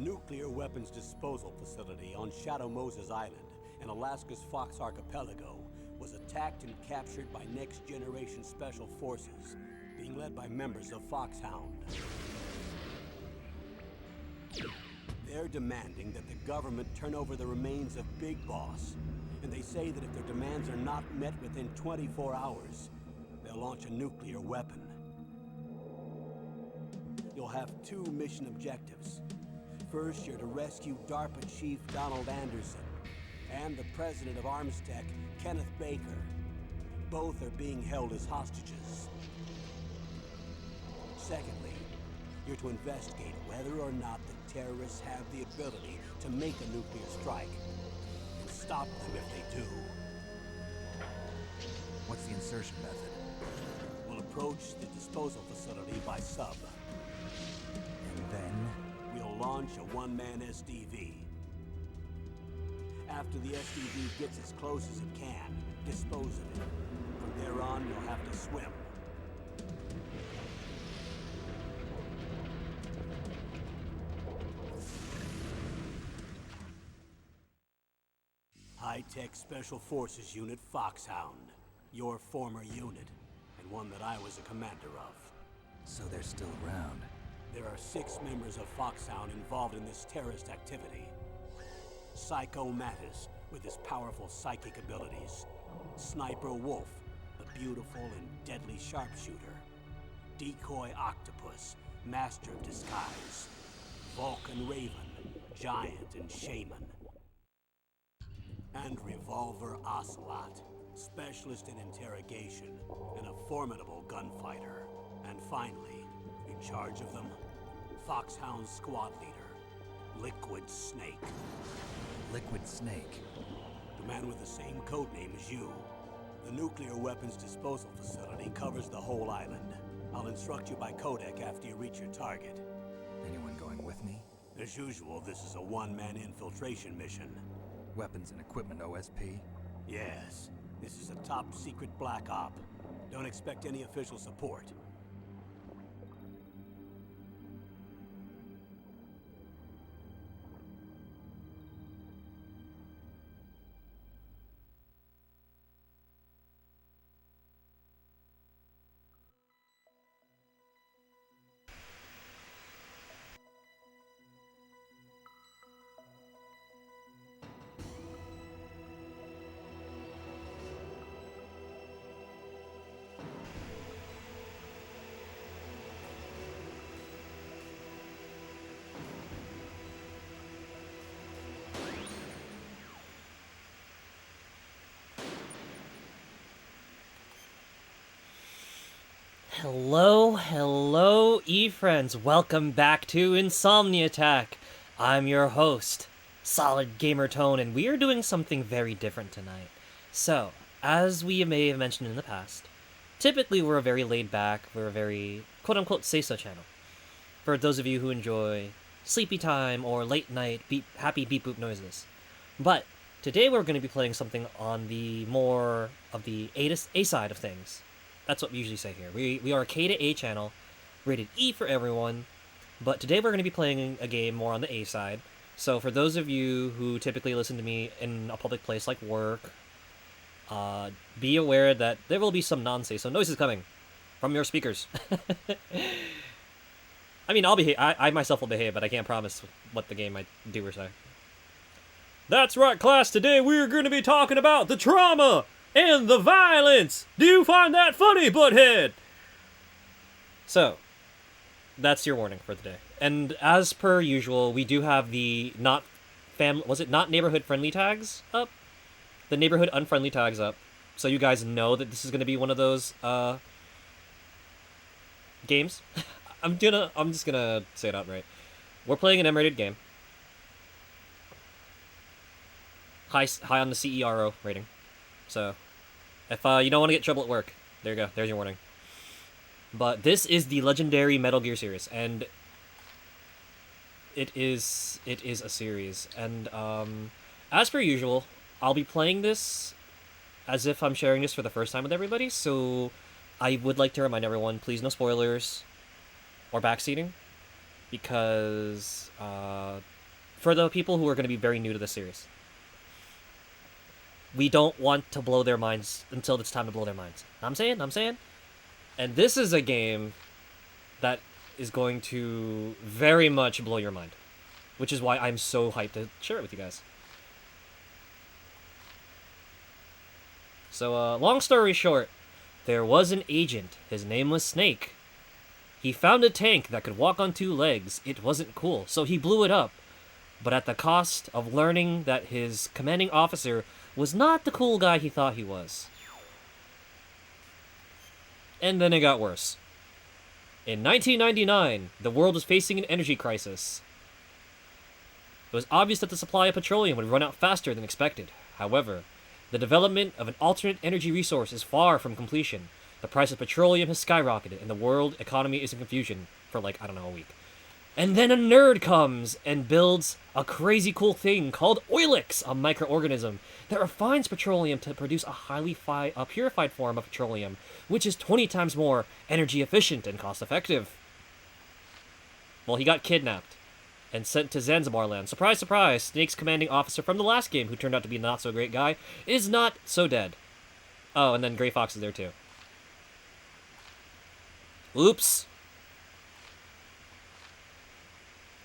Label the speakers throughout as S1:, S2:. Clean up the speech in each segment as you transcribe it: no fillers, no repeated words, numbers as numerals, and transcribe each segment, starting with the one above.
S1: nuclear weapons disposal facility on Shadow Moses Island in Alaska's Fox Archipelago was attacked and captured by next-generation special forces, being led by members of Foxhound. They're demanding that the government turn over the remains of Big Boss, and they say that if their demands are not met within 24 hours, they'll launch a nuclear weapon. You'll have two mission objectives. First, you're to rescue DARPA Chief Donald Anderson and the President of Armstech, Kenneth Baker. Both are being held as hostages. Secondly, you're to investigate whether or not the terrorists have the ability to make a nuclear strike, and stop them if they do.
S2: What's the insertion method?
S1: We'll approach the disposal facility by sub.
S2: And then?
S1: We'll launch a one-man SDV. After the SDV gets as close as it can, dispose of it. From there on, you'll have to swim. High-Tech Special Forces Unit Foxhound. Your former unit, and one that I was a commander of.
S2: So they're still around.
S1: There are 6 members of Foxhound involved in this terrorist activity. Psycho Mattis, with his powerful psychic abilities. Sniper Wolf, the beautiful and deadly sharpshooter. Decoy Octopus, master of disguise. Vulcan Raven, giant and shaman. And Revolver Ocelot, specialist in interrogation and a formidable gunfighter. And finally, in charge of them, Foxhound squad leader, Liquid Snake.
S2: Liquid Snake?
S1: The man with the same codename as you. The nuclear weapons disposal facility covers the whole island. I'll instruct you by codec after you reach your target.
S2: Anyone going with me?
S1: As usual, this is a one-man infiltration mission.
S2: Weapons and equipment OSP?
S1: Yes. This is a top-secret black op. Don't expect any official support.
S3: Hello, e-friends. Welcome back to Insomni-Attack. I'm your host, Solid Gamer Tone, and we are doing something very different tonight. So, as we may have mentioned in the past, typically we're a very laid-back, we're a very quote-unquote say-so channel. For those of you who enjoy sleepy time or late-night happy beep-boop noises. But today we're going to be playing something on the more of the A side of things. That's what we usually say here. We are a K to A channel, rated E for everyone, but today we're going to be playing a game more on the A side. So for those of you who typically listen to me in a public place like work, be aware that there will be some non-say-so noises coming from your speakers. I mean, I'll behave. I myself will behave, but I can't promise what the game might do or say. That's right, class. Today we're going to be talking about the trauma and the violence! Do you find that funny, butthead? So, that's your warning for today. And as per usual, we do have the not neighborhood friendly tags up? The neighborhood unfriendly tags up. So you guys know that this is gonna be one of those games. I'm just gonna say it outright. We're playing an M-rated game. High on the CERO rating. So, if you don't want to get trouble at work, there you go. There's your warning. But this is the legendary Metal Gear series, and it is a series. And as per usual, I'll be playing this as if I'm sharing this for the first time with everybody. So, I would like to remind everyone, please no spoilers or backseating. because for the people who are going to be very new to this series, we don't want to blow their minds until it's time to blow their minds. I'm saying. And this is a game that is going to very much blow your mind, which is why I'm so hyped to share it with you guys. So, long story short, there was an agent. His name was Snake. He found a tank that could walk on two legs. It wasn't cool, so he blew it up. But at the cost of learning that his commanding officer was not the cool guy he thought he was. And then it got worse. In 1999, the world was facing an energy crisis. It was obvious that the supply of petroleum would run out faster than expected. However, the development of an alternate energy resource is far from completion. The price of petroleum has skyrocketed, and the world economy is in confusion for, like, I don't know, a week. And then a nerd comes and builds a crazy cool thing called Oilix, a microorganism that refines petroleum to produce a purified form of petroleum, which is 20 times more energy efficient and cost effective. Well, he got kidnapped and sent to Zanzibar land. Surprise, surprise, Snake's commanding officer from the last game, who turned out to be a not-so-great guy, is not so dead. Oh, and then Gray Fox is there too. Oops.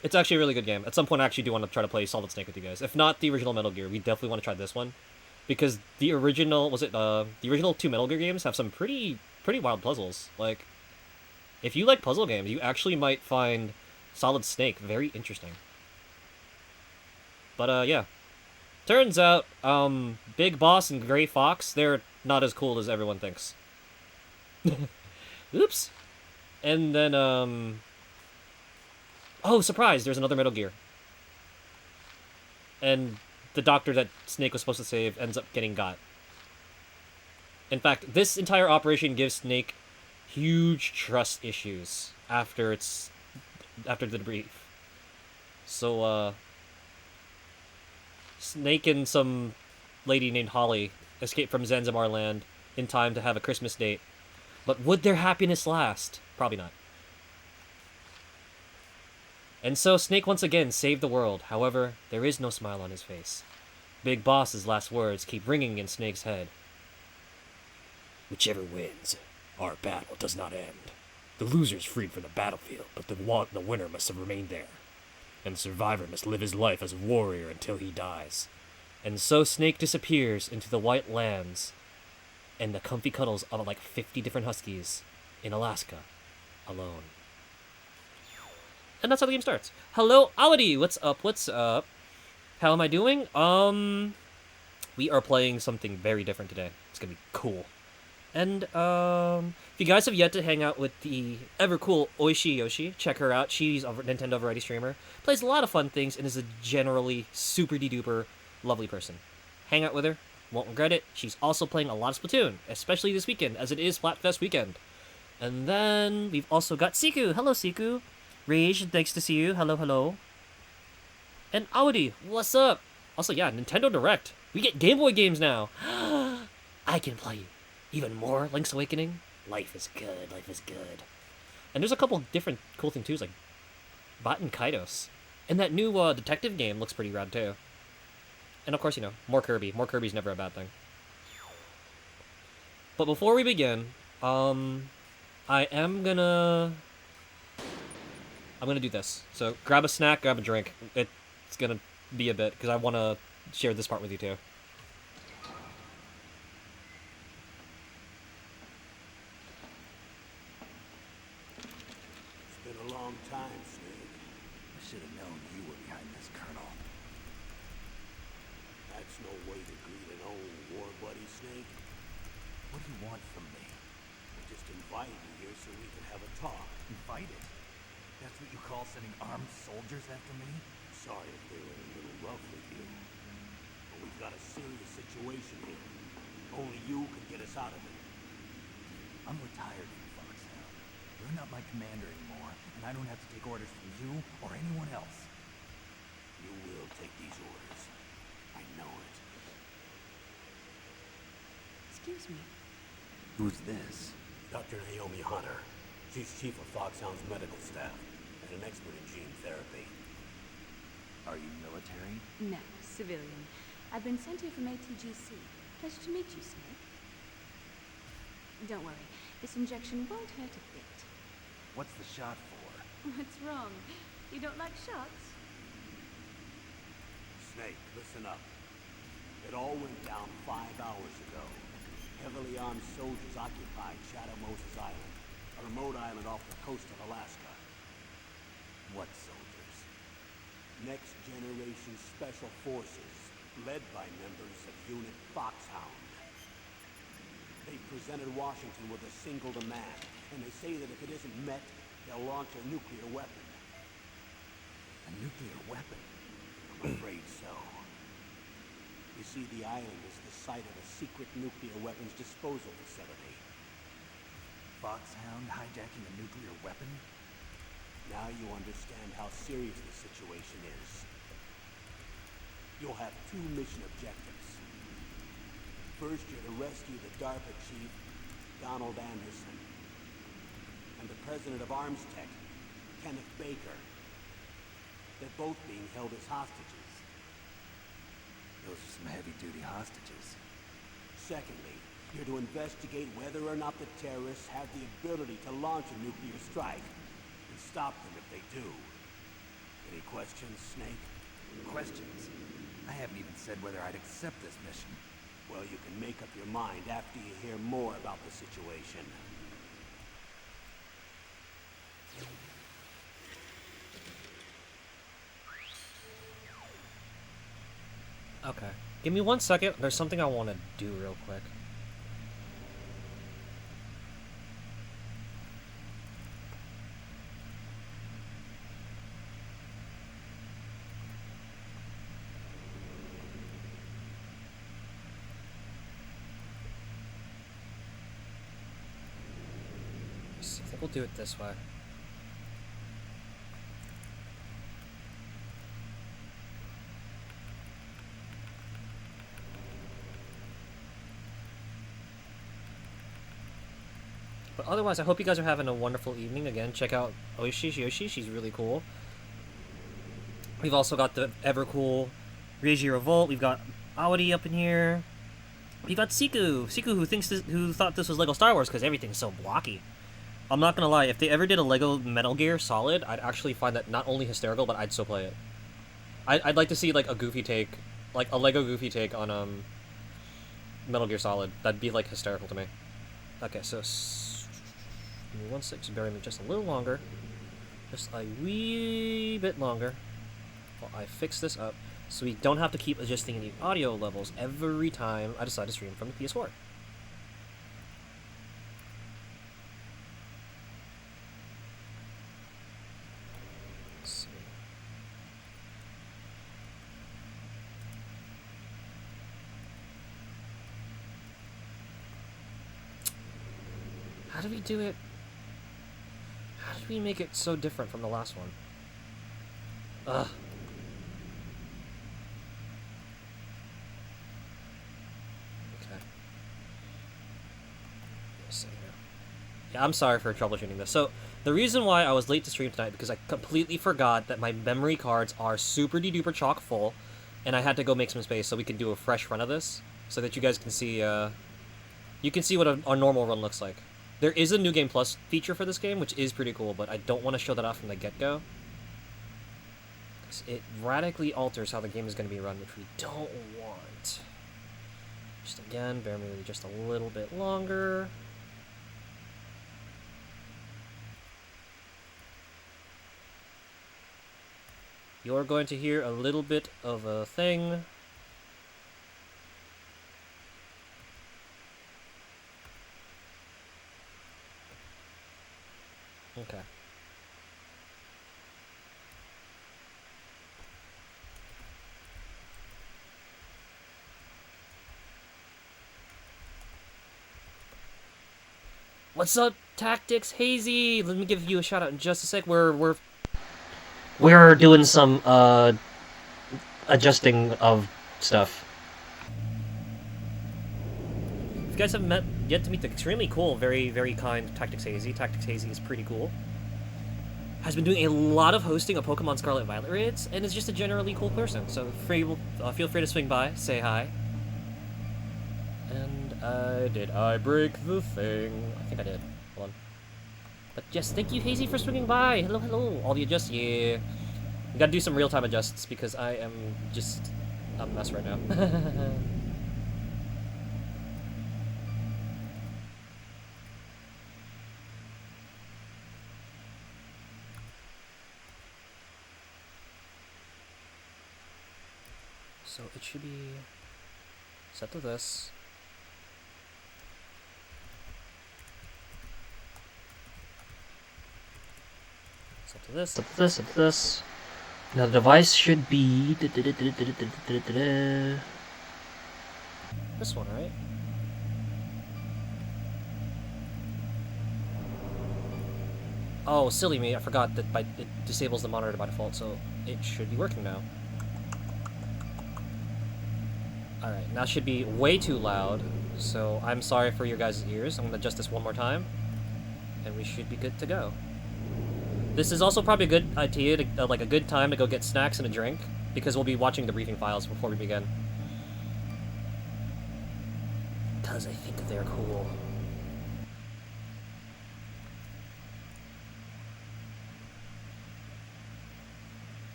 S3: It's actually a really good game. At some point, I actually do want to try to play Solid Snake with you guys. If not the original Metal Gear, we definitely want to try this one. Because the original, the original two Metal Gear games have some pretty wild puzzles. Like, if you like puzzle games, you actually might find Solid Snake very interesting. But, yeah. Turns out, Big Boss and Gray Fox, they're not as cool as everyone thinks. Oops. And then, oh, surprise! There's another Metal Gear. And the doctor that Snake was supposed to save ends up getting got. In fact, this entire operation gives Snake huge trust issues after the debrief. So, Snake and some lady named Holly escape from Zanzibar land in time to have a Christmas date. But would their happiness last? Probably not. And so Snake once again saved the world. However, there is no smile on his face. Big Boss's last words keep ringing in Snake's head.
S4: Whichever wins, our battle does not end. The loser is freed from the battlefield, but the winner must have remained there. And the survivor must live his life as a warrior until he dies.
S3: And so Snake disappears into the White Lands and the comfy cuddles of like 50 different huskies in Alaska, alone. And that's how the game starts. Hello, Awadi! What's up? What's up? How am I doing? We are playing something very different today. It's gonna be cool. And, if you guys have yet to hang out with the ever-cool Oishi Yoshi, check her out. She's a Nintendo Variety streamer. Plays a lot of fun things and is a generally super-de-duper lovely person. Hang out with her. Won't regret it. She's also playing a lot of Splatoon, especially this weekend, as it is Splatfest weekend. And then, we've also got Siku. Hello, Siku. Rage, thanks to see you. Hello, hello. And Awadi, what's up? Also, yeah, Nintendo Direct. We get Game Boy games now. I can play even more Link's Awakening. Life is good, life is good. And there's a couple different cool things too, like Baten Kaidos. And that new detective game looks pretty rad too. And of course, you know, more Kirby. More Kirby's never a bad thing. But before we begin, I'm gonna do this. So grab a snack, grab a drink. It's gonna be a bit, because I want to share this part with you too.
S1: It's been a long time, Snake.
S2: I should have known you were behind this, Colonel.
S1: That's no way to greet an old war buddy, Snake.
S2: What do you want from me?
S1: I just invited you here so we can have a talk.
S2: Invited? That's what you call sending armed soldiers after me?
S1: Sorry if they were a little rough with you. But we've got a serious situation here. Only you can get us out of it.
S2: I'm retired from Foxhound. You're not my commander anymore, and I don't have to take orders from you or anyone else.
S1: You will take these orders. I know it.
S5: Excuse me.
S2: Who's this?
S1: Dr. Naomi Hunter. She's chief of Foxhound's medical staff. and an expert in gene therapy.
S2: Are you military?
S5: No, civilian. I've been sent here from ATGC. Pleasure to meet you, Snake. Don't worry, this injection won't hurt a bit.
S2: What's the shot for?
S5: What's wrong? You don't like shots?
S1: Snake, listen up. It all went down 5 hours ago. Heavily armed soldiers occupied Shadow Moses Island, a remote island off the coast of Alaska.
S2: What soldiers?
S1: Next Generation Special Forces, led by members of Unit Foxhound. They presented Washington with a single demand, and they say that if it isn't met, they'll launch a nuclear weapon.
S2: A nuclear weapon?
S1: I'm afraid so. You see, the island is the site of a secret nuclear weapons disposal facility.
S2: Foxhound hijacking a nuclear weapon?
S1: Now you understand how serious the situation is. You'll have 2 mission objectives. First, you're to rescue the DARPA chief, Donald Anderson, and the president of Arms Tech, Kenneth Baker. They're both being held as hostages.
S2: Those are some heavy-duty hostages.
S1: Secondly, you're to investigate whether or not the terrorists have the ability to launch a nuclear strike, and stop them if they do. Any questions, Snake?
S2: Questions? I haven't even said whether I'd accept this mission.
S1: Well, you can make up your mind after you hear more about the situation.
S3: Okay. Give me 1 second. There's something I want to do real quick. I think we'll do it this way. But otherwise, I hope you guys are having a wonderful evening. Again, check out Yoshi. She's really cool. We've also got the ever cool Reiji Revolt. We've got Audi up in here. We've got Siku who thought this was Lego Star Wars because everything's so blocky. I'm not gonna lie, if they ever did a Lego Metal Gear Solid, I'd actually find that not only hysterical, but I'd still play it. I'd like to see like a goofy take, like a Lego goofy take on Metal Gear Solid. That'd be like hysterical to me. Okay, so give me 1 sec, bear with me just a little longer, just a wee bit longer, while I fix this up, so we don't have to keep adjusting the audio levels every time I decide to stream from the PS4. How did we do it? How did we make it so different from the last one? Ugh. Okay. Let's see here. Yeah, I'm sorry for troubleshooting this. So, the reason why I was late to stream tonight, because I completely forgot that my memory cards are super duper chock full, and I had to go make some space so we can do a fresh run of this, so that you guys can see, you can see what a normal run looks like. There is a New Game Plus feature for this game, which is pretty cool, but I don't want to show that off from the get-go. It radically alters how the game is going to be run, which we don't want. Just again, bear with me just a little bit longer. You're going to hear a little bit of a thing. Okay. What's up, Tactics Hazy? Let me give you a shout out in just a sec. We're doing some adjusting of stuff. If you guys haven't yet to meet the extremely cool, very, very kind Tactics Hazy. Tactics Hazy is pretty cool. has been doing a lot of hosting of Pokemon Scarlet Violet raids, and is just a generally cool person. So feel free to swing by, say hi. And did I break the thing? I think I did. Hold on. But yes, thank you, Hazy, for swinging by. Hello, hello. All the adjusts, yeah. We gotta do some real-time adjusts because I am just a mess right now. So it should be set to this. Set to this, set to this, set to this. Now the device should be this one, right? Oh, silly me, I forgot that it disables the monitor by default, so it should be working now. Alright, now it should be way too loud, so I'm sorry for your guys' ears. I'm gonna adjust this one more time, and we should be good to go. This is also probably a good idea, to, like a good time to go get snacks and a drink, because we'll be watching the briefing files before we begin. Because I think they're cool.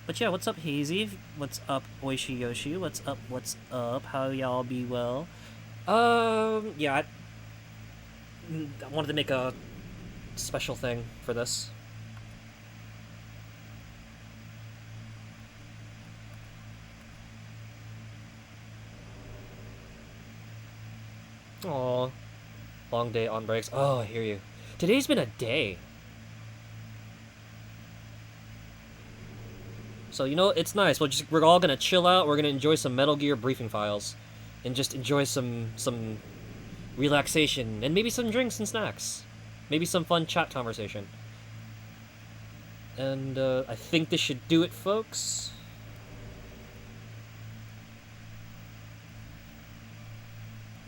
S3: But yeah, what's up, Hazy? What's up, Oishi Yoshi? What's up, what's up? How y'all be well? Yeah, I wanted to make a special thing for this. Aw, long day on breaks. Oh, I hear you. Today's been a day. So, you know, it's nice. We're all gonna chill out. We're gonna enjoy some Metal Gear briefing files, and just enjoy some relaxation, and maybe some drinks and snacks, maybe some fun chat conversation. And I think this should do it, folks.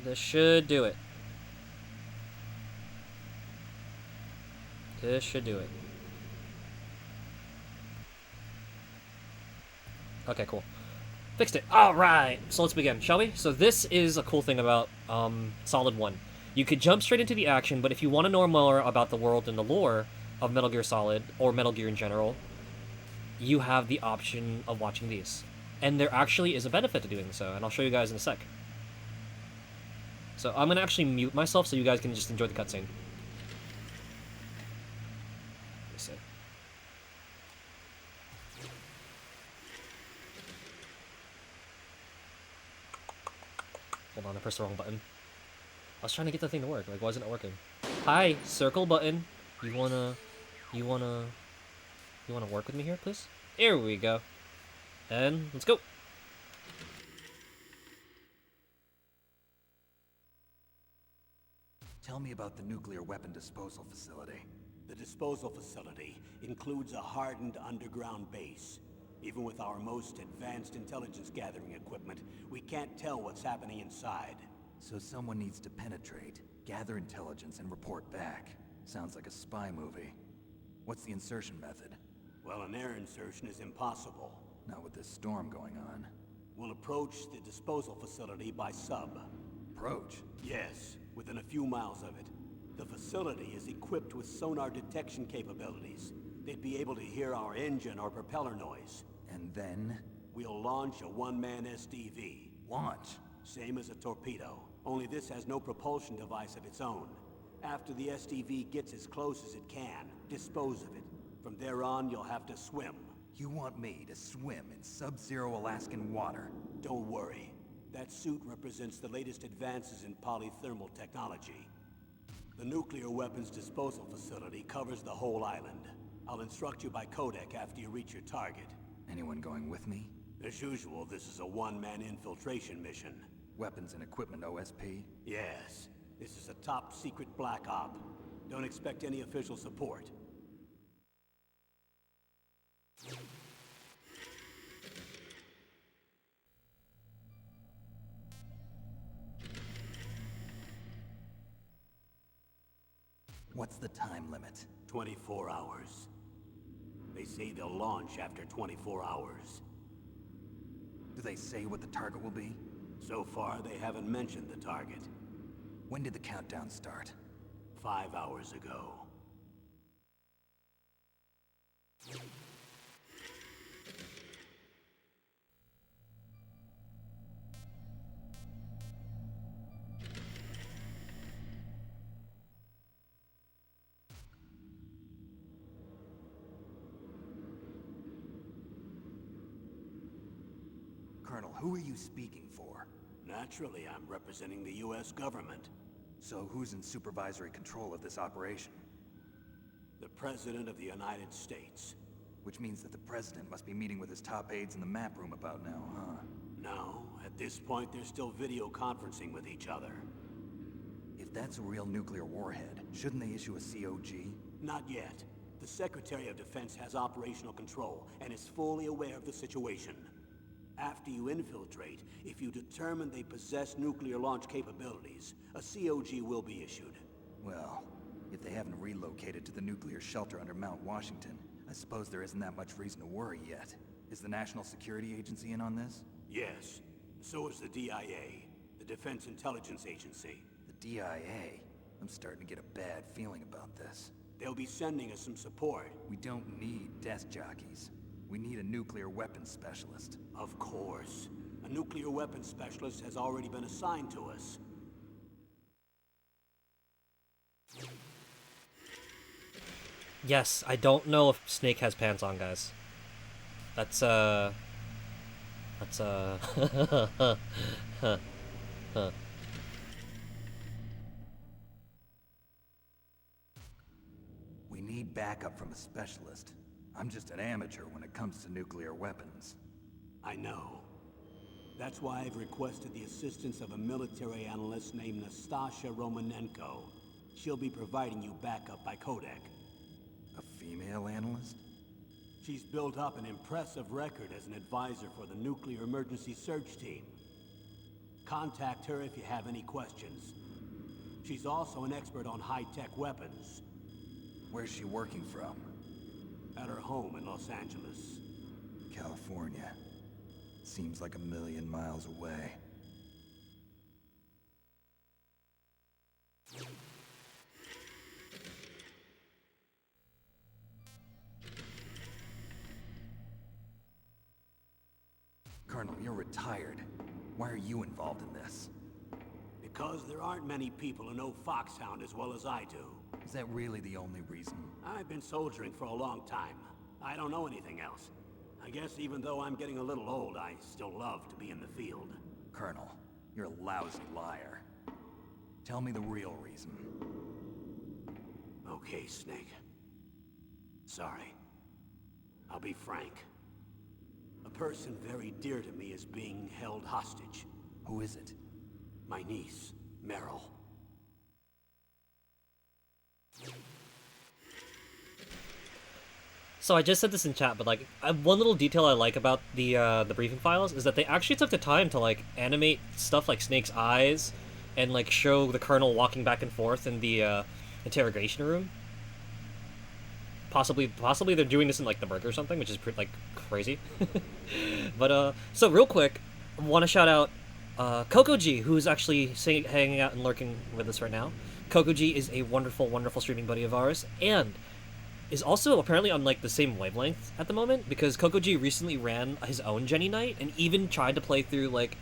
S3: This should do it. This should do it. Okay, cool. Fixed it. Alright, so let's begin, shall we? So this is a cool thing about Solid 1. You could jump straight into the action, but if you want to know more about the world and the lore of Metal Gear Solid, or Metal Gear in general, you have the option of watching these. And there actually is a benefit to doing so, and I'll show you guys in a sec. So I'm going to actually mute myself so you guys can just enjoy the cutscene. Let me see. Hold on, I pressed the wrong button. I was trying to get the thing to work. Like, why isn't it working? Hi, circle button. You wanna work with me here, please? Here we go. And let's go.
S2: Tell me about the nuclear weapon disposal facility.
S1: The disposal facility includes a hardened underground base. Even with our most advanced intelligence gathering equipment, we can't tell what's happening inside.
S2: So someone needs to penetrate, gather intelligence, and report back. Sounds like a spy movie. What's the insertion method?
S1: Well, an air insertion is impossible.
S2: Not with this storm going on.
S1: We'll approach the disposal facility by sub.
S2: Approach?
S1: Yes, within a few miles of it. The facility is equipped with sonar detection capabilities. They'd be able to hear our engine or propeller noise.
S2: And then?
S1: We'll launch a one-man SDV.
S2: Launch?
S1: Same as a torpedo, only this has no propulsion device of its own. After the SDV gets as close as it can, dispose of it. From there on, you'll have to swim.
S2: You want me to swim in sub-zero Alaskan water?
S1: Don't worry. That suit represents the latest advances in polythermal technology. The nuclear weapons disposal facility covers the whole island. I'll instruct you by codec after you reach your target.
S2: Anyone going with me?
S1: As usual, this is a one-man infiltration mission.
S2: Weapons and equipment OSP?
S1: Yes. This is a top-secret black op. Don't expect any official support.
S2: What's the time limit?
S1: 24 hours. They say they'll launch after 24 hours.
S2: Do they say what the target will be?
S1: So far, they haven't mentioned the target.
S2: When did the countdown start?
S1: 5 hours ago.
S2: Colonel, who are you speaking for?
S1: Naturally, I'm representing the U.S. government.
S2: So who's in supervisory control of this operation?
S1: The President of the United States.
S2: Which means that the President must be meeting with his top aides in the map room about now, huh?
S1: No, at this point they're still video conferencing with each other.
S2: If that's a real nuclear warhead, shouldn't they issue a COG?
S1: Not yet. The Secretary of Defense has operational control and is fully aware of the situation. After you infiltrate, if you determine they possess nuclear launch capabilities, a COG will be issued.
S2: Well, if they haven't relocated to the nuclear shelter under Mount Washington, I suppose there isn't that much reason to worry yet. Is the National Security Agency in on this?
S1: Yes. So is the DIA, the Defense Intelligence Agency.
S2: The DIA? I'm starting to get a bad feeling about this.
S1: They'll be sending us some support.
S2: We don't need desk jockeys. We need a nuclear weapons specialist.
S1: Of course. A nuclear weapons specialist has already been assigned to us.
S3: Yes, I don't know if Snake has pants on, guys. That's
S2: We need backup from a specialist. I'm just an amateur when it comes to nuclear weapons.
S1: I know. That's why I've requested the assistance of a military analyst named Nastasha Romanenko. She'll be providing you backup by codec.
S2: A female analyst?
S1: She's built up an impressive record as an advisor for the Nuclear Emergency Search Team. Contact her if you have any questions. She's also an expert on high-tech weapons.
S2: Where's she working from?
S1: At her home in Los Angeles.
S2: California. Seems like a million miles away. Colonel, you're retired. Why are you involved in this?
S1: Because there aren't many people who know Foxhound as well as I do.
S2: Is that really the only reason?
S1: I've been soldiering for a long time. I don't know anything else. I guess even though I'm getting a little old, I still love to be in the field.
S2: Colonel, you're a lousy liar. Tell me the real reason.
S1: Okay, Snake. Sorry. I'll be frank. A person very dear to me is being held hostage.
S2: Who is it?
S1: My niece, Meryl.
S3: So I just said this in chat, but like one little detail I like about the briefing files is that they actually took the time to like animate stuff like Snake's eyes, and like show the Colonel walking back and forth in the interrogation room. Possibly they're doing this in like the burger or something, which is like crazy. But so real quick, I want to shout out Coco G, who's actually hanging out and lurking with us right now. Coco G is a wonderful, wonderful streaming buddy of ours, and is also apparently on like the same wavelength at the moment, because Coco G recently ran his own Jenny night and even tried to play through like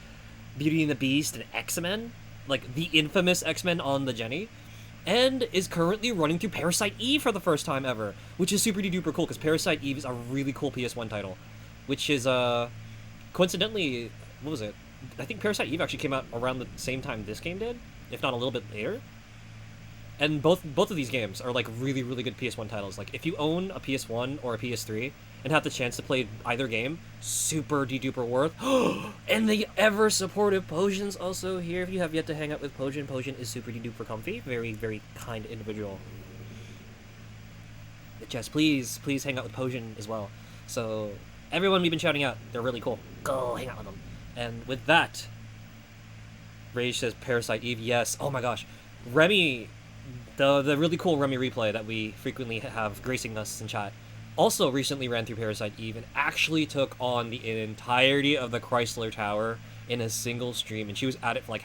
S3: Beauty and the Beast and X-Men, like the infamous X-Men on the Jenny, and is currently running through Parasite Eve for the first time ever, which is super duper cool because Parasite Eve is a really cool PS1 title, which is coincidentally, what was it? I think Parasite Eve actually came out around the same time this game did, if not a little bit later. And both of these games are like really, really good PS1 titles. Like if you own a PS1 or a PS3 and have the chance to play either game, super de-duper worth. And the ever supportive Potion's also here. If you have yet to hang out with Potion, Potion is super de-duper comfy. Very, very kind individual. But yes, please hang out with Potion as well. So everyone we've been shouting out, they're really cool. Go hang out with them. And with that, Rage says Parasite Eve, yes. Oh my gosh. Remy, the really cool Remy replay that we frequently have gracing us in chat, also recently ran through Parasite Eve and actually took on the entirety of the Chrysler Tower in a single stream, and she was at it for like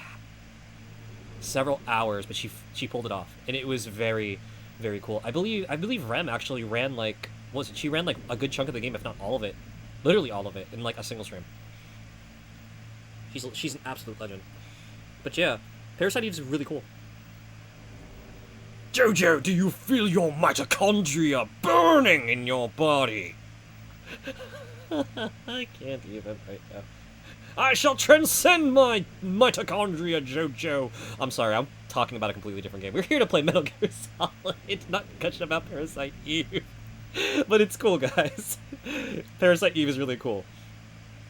S3: several hours, but she pulled it off, and it was very, very cool. I believe Rem actually ran like she ran like a good chunk of the game, if not all of it, literally all of it, in like a single stream. She's an absolute legend. But yeah, Parasite Eve is really cool.
S4: Jojo, do you feel your mitochondria burning in your body?
S3: I can't even right now.
S4: I shall transcend my mitochondria, Jojo.
S3: I'm sorry, I'm talking about a completely different game. We're here to play Metal Gear Solid, not gushing about Parasite Eve. But it's cool, guys. Parasite Eve is really cool.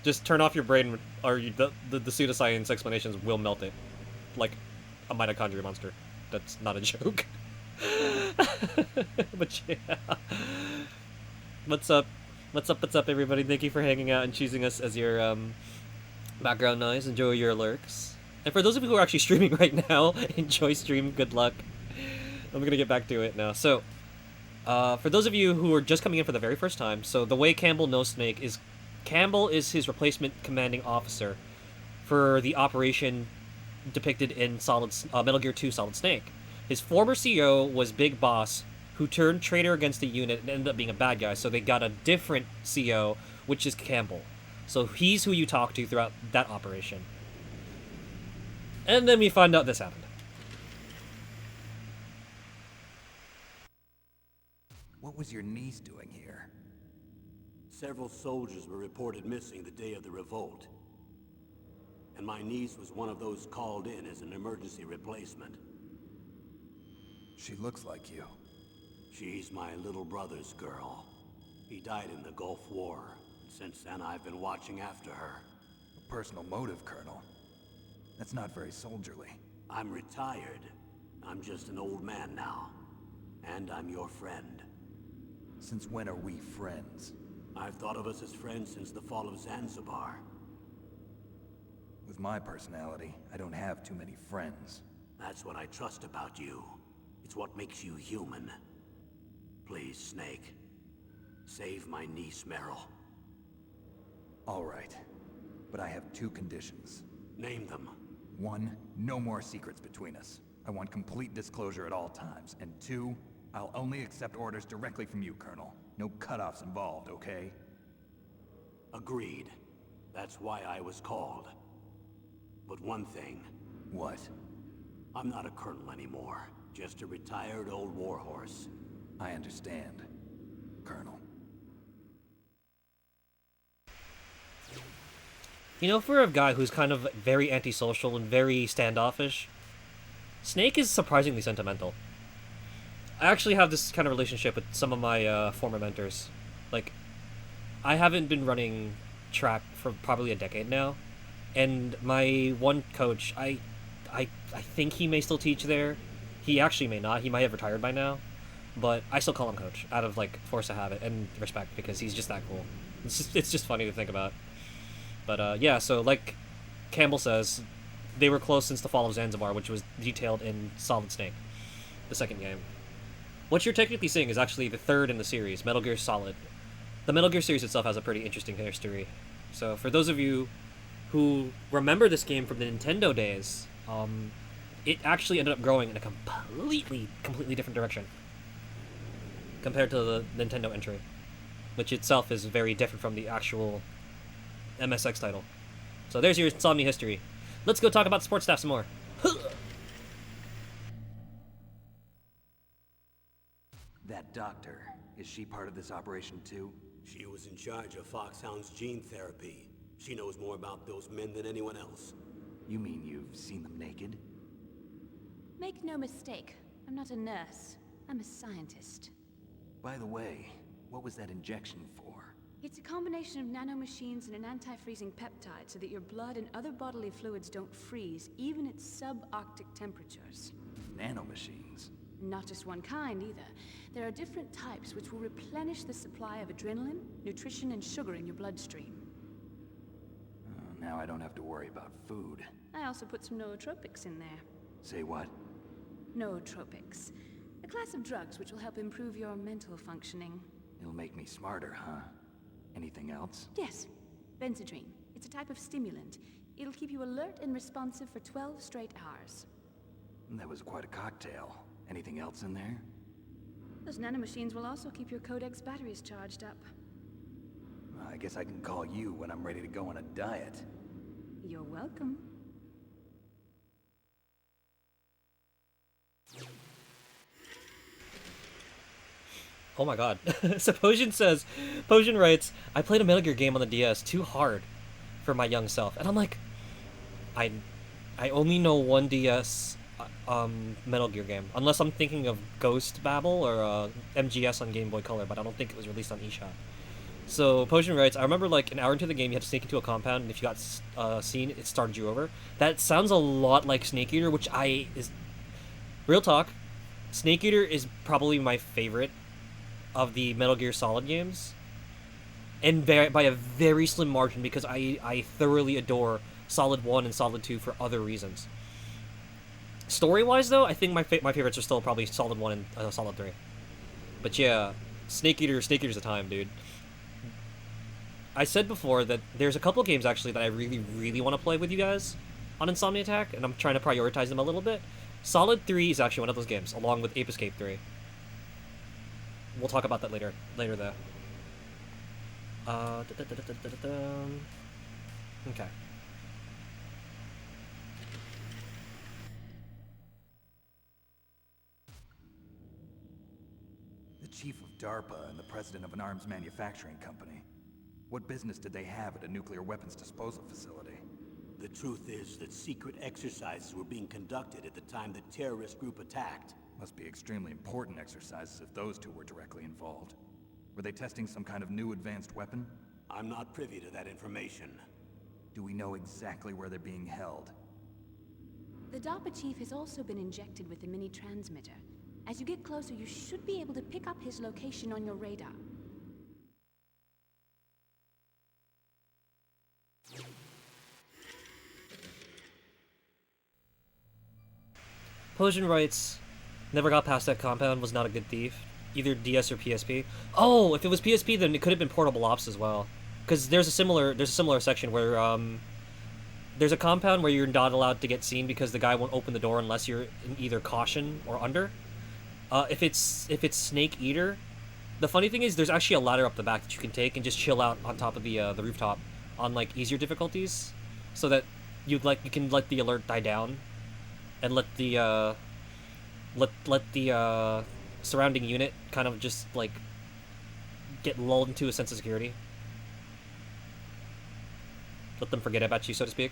S3: Just turn off your brain, or the pseudoscience explanations will melt it. Like a mitochondria monster. That's not a joke. But yeah. What's up? What's up, everybody? Thank you for hanging out and choosing us as your background noise. Enjoy your lurks. And for those of you who are actually streaming right now, enjoy stream. Good luck. I'm gonna get back to it now. So, for those of you who are just coming in for the very first time, so the way Campbell knows Snake is Campbell is his replacement commanding officer for the operation depicted in Metal Gear 2 Solid Snake. His former CEO was Big Boss, who turned traitor against the unit and ended up being a bad guy, so they got a different CEO, which is Campbell. So he's who you talk to throughout that operation. And then we find out this happened.
S2: What was your niece doing here?
S1: Several soldiers were reported missing the day of the revolt. And my niece was one of those called in as an emergency replacement.
S2: She looks like you.
S1: She's my little brother's girl. He died in the Gulf War. Since then, I've been watching after her.
S2: A personal motive, Colonel. That's not very soldierly.
S1: I'm retired. I'm just an old man now. And I'm your friend.
S2: Since when are we friends?
S1: I've thought of us as friends since the fall of Zanzibar.
S2: With my personality, I don't have too many friends.
S1: That's what I trust about you. It's what makes you human. Please, Snake. Save my niece, Meryl.
S2: All right. But I have two conditions.
S1: Name them.
S2: 1, no more secrets between us. I want complete disclosure at all times. And 2, I'll only accept orders directly from you, Colonel. No cutoffs involved, okay?
S1: Agreed. That's why I was called. But one thing.
S2: What?
S1: I'm not a colonel anymore. Just a retired old warhorse.
S2: I understand, Colonel.
S3: You know, for a guy who's kind of very antisocial and very standoffish, Snake is surprisingly sentimental. I actually have this kind of relationship with some of my former mentors. Like, I haven't been running track for probably a decade now, and my one coach, I think he may still teach there. He actually may not. He might have retired by now, but I still call him coach out of like force of habit and respect because he's just that cool. It's just funny to think about. But yeah, so like Campbell says, they were close since the fall of Zanzibar, which was detailed in Solid Snake, the second game. What you're technically seeing is actually the third in the series, Metal Gear Solid. The Metal Gear series itself has a pretty interesting history. So for those of you who remember this game from the Nintendo days, it actually ended up growing in a completely different direction compared to the Nintendo entry, which itself is very different from the actual MSX title. So there's your Insomni history. Let's go talk about sports staff some more.
S2: That doctor, is she part of this operation too?
S1: She was in charge of Foxhound's gene therapy. She knows more about those men than anyone else.
S2: You mean you've seen them naked?
S5: Make no mistake, I'm not a nurse. I'm a scientist.
S2: By the way, what was that injection for?
S5: It's a combination of nanomachines and an anti-freezing peptide so that your blood and other bodily fluids don't freeze, even at subarctic temperatures.
S2: Nanomachines?
S5: Not just one kind, either. There are different types which will replenish the supply of adrenaline, nutrition, and sugar in your bloodstream.
S2: Now I don't have to worry about food.
S5: I also put some nootropics in there.
S2: Say what?
S5: Nootropics. A class of drugs which will help improve your mental functioning.
S2: It'll make me smarter, huh? Anything else?
S5: Yes, Benzedrine. It's a type of stimulant. It'll keep you alert and responsive for 12 straight hours.
S2: That was quite a cocktail. Anything else in there?
S5: Those nanomachines will also keep your Codex batteries charged up.
S2: I guess I can call you when I'm ready to go on a diet.
S5: You're welcome.
S3: Oh my god. So Potion writes, I played a Metal Gear game on the DS too hard for my young self. And I'm like, I only know one DS Metal Gear game. Unless I'm thinking of Ghost Babel or MGS on Game Boy Color, but I don't think it was released on eShop. So Potion writes, I remember like an hour into the game you had to sneak into a compound, and if you got seen, it started you over. That sounds a lot like Snake Eater, which real talk, Snake Eater is probably my favorite of the Metal Gear Solid games, and by a very slim margin, because I thoroughly adore Solid 1 and Solid 2 for other reasons. Story-wise, though, I think my favorites are still probably Solid 1 and Solid 3. But yeah, Snake Eater's the time, dude. I said before that there's a couple of games, actually, that I really, really want to play with you guys on Insomni-Attack, and I'm trying to prioritize them a little bit. Solid 3 is actually one of those games, along with Ape Escape 3. We'll talk about that later though. Okay.
S2: The chief of DARPA and the president of an arms manufacturing company. What business did they have at a nuclear weapons disposal facility?
S1: The truth is that secret exercises were being conducted at the time the terrorist group attacked.
S2: Must be extremely important exercises if those two were directly involved. Were they testing some kind of new advanced weapon?
S1: I'm not privy to that information.
S2: Do we know exactly where they're being held?
S5: The DARPA chief has also been injected with a mini transmitter. As you get closer, you should be able to pick up his location on your radar.
S3: Potion writes, never got past that compound, was not a good thief. Either DS or PSP. Oh, if it was PSP, then it could have been Portable Ops as well. Because there's a similar section where there's a compound where you're not allowed to get seen because the guy won't open the door unless you're in either caution or under. If it's Snake Eater, the funny thing is there's actually a ladder up the back that you can take and just chill out on top of the rooftop on like easier difficulties, so that you can let the alert die down, and let the surrounding unit kind of just like get lulled into a sense of security. Let them forget about you, so to speak.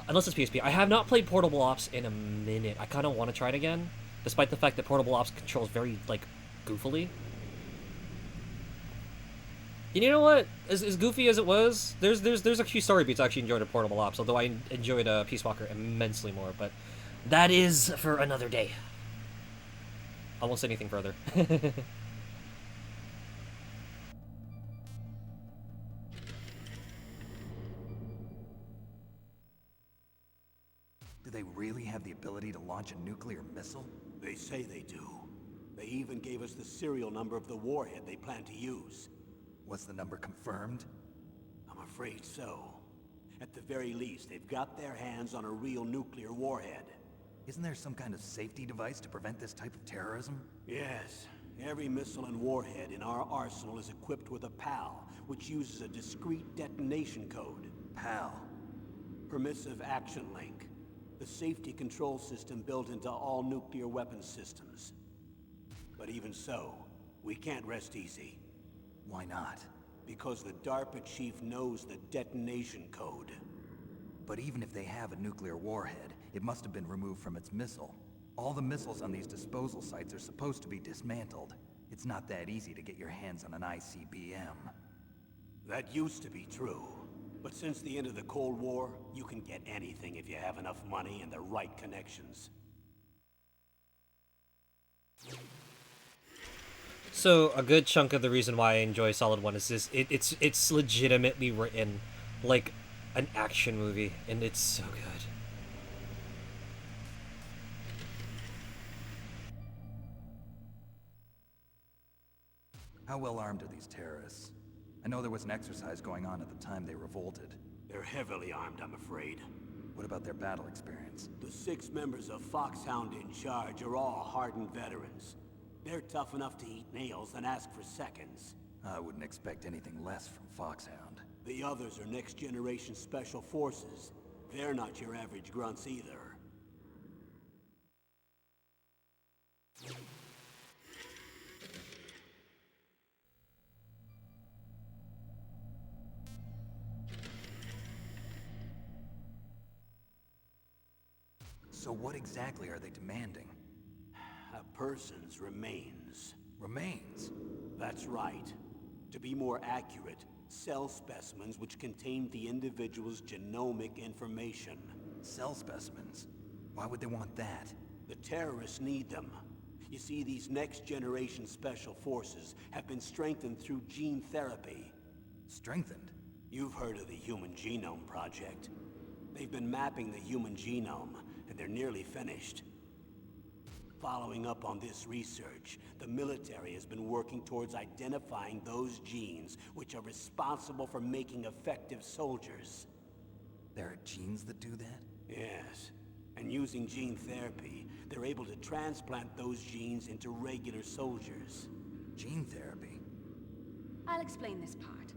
S3: Unless it's PSP. I have not played Portable Ops in a minute. I kind of want to try it again, despite the fact that Portable Ops controls very like goofily. You know what? As goofy as it was, there's a few story beats I actually enjoyed at Portable Ops, although I enjoyed Peace Walker immensely more. But that is for another day. I won't say anything further.
S2: Do they really have the ability to launch a nuclear missile?
S1: They say they do. They even gave us the serial number of the warhead they plan to use.
S2: Was the number confirmed?
S1: I'm afraid so. At the very least, they've got their hands on a real nuclear warhead.
S2: Isn't there some kind of safety device to prevent this type of terrorism?
S1: Yes. Every missile and warhead in our arsenal is equipped with a PAL, which uses a discrete detonation code.
S2: PAL.
S1: Permissive Action Link. The safety control system built into all nuclear weapons systems. But even so, we can't rest easy.
S2: Why not?
S1: Because the DARPA chief knows the detonation code.
S2: But even if they have a nuclear warhead, it must have been removed from its missile. All the missiles on these disposal sites are supposed to be dismantled. It's not that easy to get your hands on an ICBM.
S1: That used to be true. But since the end of the Cold War, you can get anything if you have enough money and the right connections.
S3: So a good chunk of the reason why I enjoy Solid 1 is this, it's legitimately written like an action movie, and it's so good.
S2: How well armed are these terrorists? I know there was an exercise going on at the time they revolted.
S1: They're heavily armed, I'm afraid.
S2: What about their battle experience?
S1: The 6 members of Foxhound in charge are all hardened veterans. They're tough enough to eat nails and ask for seconds.
S2: I wouldn't expect anything less from Foxhound.
S1: The others are next-generation special forces. They're not your average grunts either.
S2: So what exactly are they demanding?
S1: A person's remains.
S2: Remains?
S1: That's right. To be more accurate, cell specimens which contain the individual's genomic information.
S2: Cell specimens? Why would they want that?
S1: The terrorists need them. You see, these next-generation special forces have been strengthened through gene therapy.
S2: Strengthened?
S1: You've heard of the Human Genome Project. They've been mapping the human genome, and they're nearly finished. Following up on this research, the military has been working towards identifying those genes which are responsible for making effective soldiers.
S2: There are genes that do that?
S1: Yes. And using gene therapy, they're able to transplant those genes into regular soldiers.
S2: Gene therapy?
S5: I'll explain this part.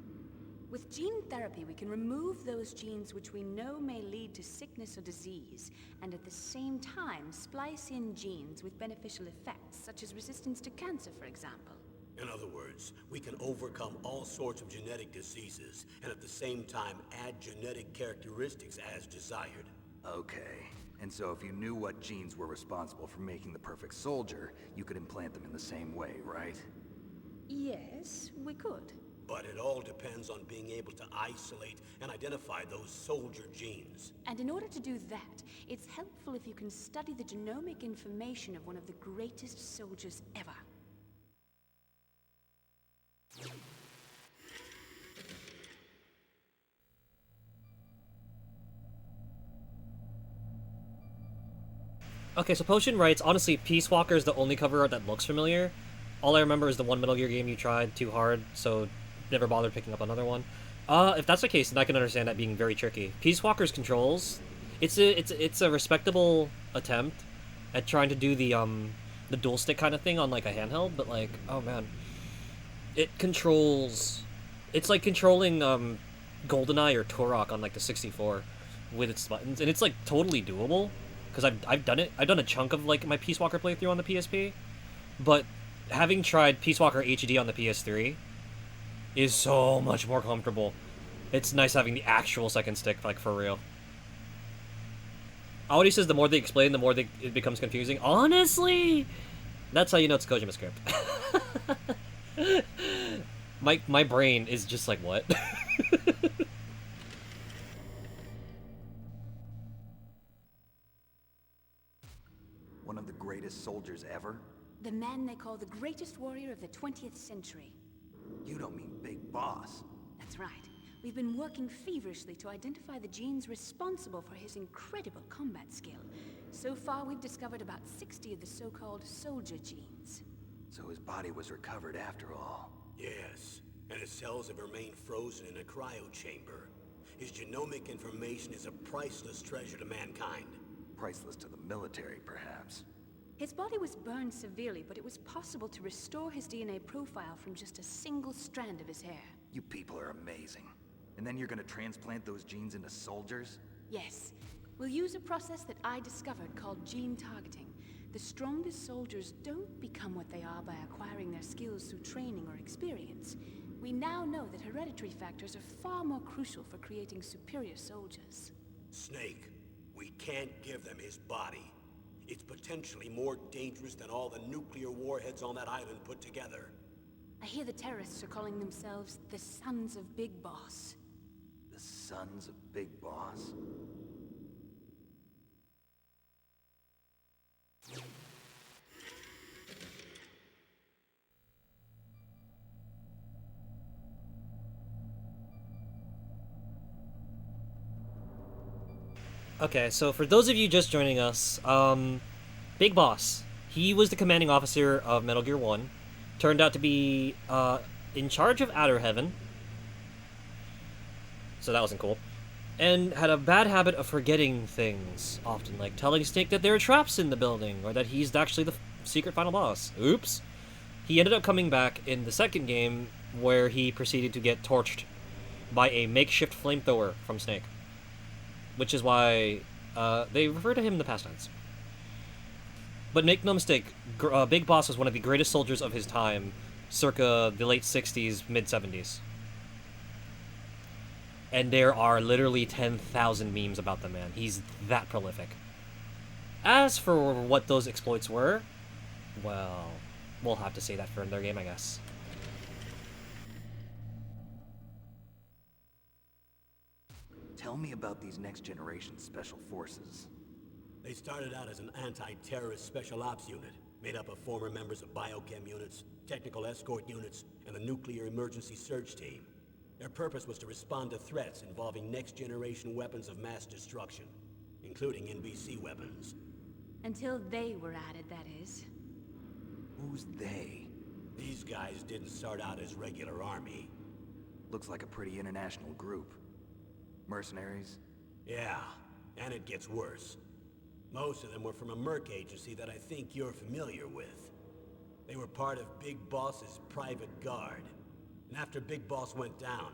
S5: With gene therapy, we can remove those genes which we know may lead to sickness or disease, and at the same time splice in genes with beneficial effects, such as resistance to cancer, for example.
S1: In other words, we can overcome all sorts of genetic diseases, and at the same time add genetic characteristics as desired.
S2: Okay. And so if you knew what genes were responsible for making the perfect soldier, you could implant them in the same way, right?
S5: Yes, we could.
S1: But it all depends on being able to isolate and identify those soldier genes.
S5: And in order to do that, it's helpful if you can study the genomic information of one of the greatest soldiers ever.
S3: Okay, so Potion writes, honestly, Peace Walker is the only cover art that looks familiar. All I remember is the one Metal Gear game you tried too hard, so never bothered picking up another one. If that's the case, then I can understand that being very tricky. Peace Walker's controls, it's a respectable attempt at trying to do the dual stick kind of thing on like a handheld, but like, oh man, it controls. It's like controlling GoldenEye or Turok on like the 64 with its buttons, and it's like totally doable because I've done it. I've done a chunk of like my Peace Walker playthrough on the PSP, but having tried Peace Walker HD on the PS3 is so much more comfortable. It's nice having the actual second stick, like, for real. Audi says the more they explain, the more it becomes confusing. Honestly! That's how you know it's Kojima script. my brain is just like, what?
S2: One of the greatest soldiers ever?
S5: The man they call the greatest warrior of the 20th century.
S2: You don't mean Big Boss.
S5: That's right. We've been working feverishly to identify the genes responsible for his incredible combat skill. So far, we've discovered about 60 of the so-called soldier genes.
S2: So his body was recovered after all.
S1: Yes, and his cells have remained frozen in a cryo chamber. His genomic information is a priceless treasure to mankind.
S2: Priceless to the military, perhaps.
S5: His body was burned severely, but it was possible to restore his DNA profile from just a single strand of his hair.
S2: You people are amazing. And then you're gonna transplant those genes into soldiers?
S5: Yes. We'll use a process that I discovered called gene targeting. The strongest soldiers don't become what they are by acquiring their skills through training or experience. We now know that hereditary factors are far more crucial for creating superior soldiers.
S1: Snake, we can't give them his body. It's potentially more dangerous than all the nuclear warheads on that island put together.
S5: I hear the terrorists are calling themselves the Sons of Big Boss.
S2: The Sons of Big Boss?
S3: Okay, so for those of you just joining us, Big Boss, he was the commanding officer of Metal Gear 1. turned out to be in charge of Outer Heaven. So that wasn't cool. And had a bad habit of forgetting things, often, like telling Snake that there are traps in the building, or that he's actually the secret final boss. Oops. He ended up coming back in the second game, where he proceeded to get torched by a makeshift flamethrower from Snake. Which is why they refer to him in the past tense. But make no mistake, Big Boss was one of the greatest soldiers of his time, circa the late 60s, mid-70s. And there are literally 10,000 memes about the man. He's that prolific. As for what those exploits were, well, we'll have to say that for another game, I guess.
S2: Tell me about these next-generation special forces.
S1: They started out as an anti-terrorist special ops unit, made up of former members of biochem units, technical escort units, and the nuclear emergency surge team. Their purpose was to respond to threats involving next-generation weapons of mass destruction, including NBC weapons.
S5: Until they were added, that is.
S2: Who's they?
S1: These guys didn't start out as regular army.
S2: Looks like a pretty international group. Mercenaries?
S1: Yeah, and it gets worse. Most of them were from a merc agency that I think you're familiar with. They were part of Big Boss's private guard. And after Big Boss went down,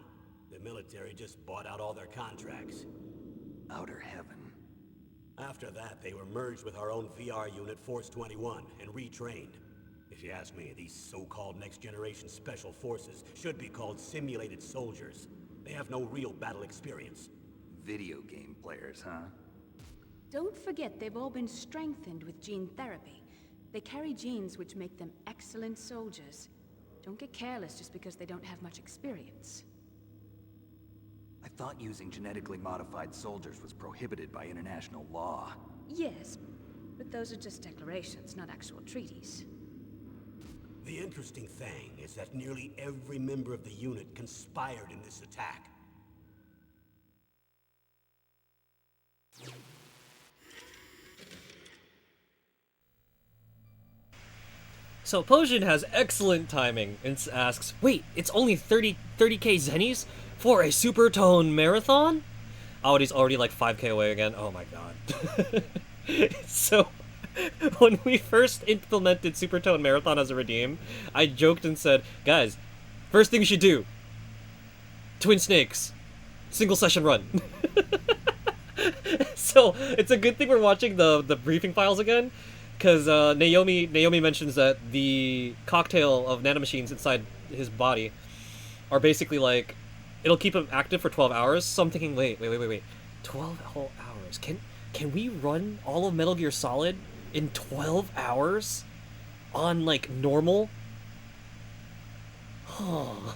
S1: the military just bought out all their contracts.
S2: Outer Heaven.
S1: After that, they were merged with our own VR unit, Force 21, and retrained. If you ask me, these so-called next-generation special forces should be called simulated soldiers. They have no real battle experience.
S2: Video game players, huh?
S5: Don't forget they've all been strengthened with gene therapy. They carry genes which make them excellent soldiers. Don't get careless just because they don't have much experience.
S2: I thought using genetically modified soldiers was prohibited by international law.
S5: Yes, but those are just declarations, not actual treaties.
S1: The interesting thing is that nearly every member of the unit conspired in this attack.
S3: So Potion has excellent timing and asks, wait, it's only 30k zennies for a Supertone marathon? Oh, and he's already like 5k away again. Oh my god. So, when we first implemented Supertone Marathon as a redeem, I joked and said, guys, first thing you should do, Twin Snakes, single session run. So, it's a good thing we're watching the briefing files again, because Naomi mentions that the cocktail of nanomachines inside his body are basically like, it'll keep him active for 12 hours, so I'm thinking, wait, 12 whole hours? Can we run all of Metal Gear Solid in 12 hours? On, like, normal? Oh.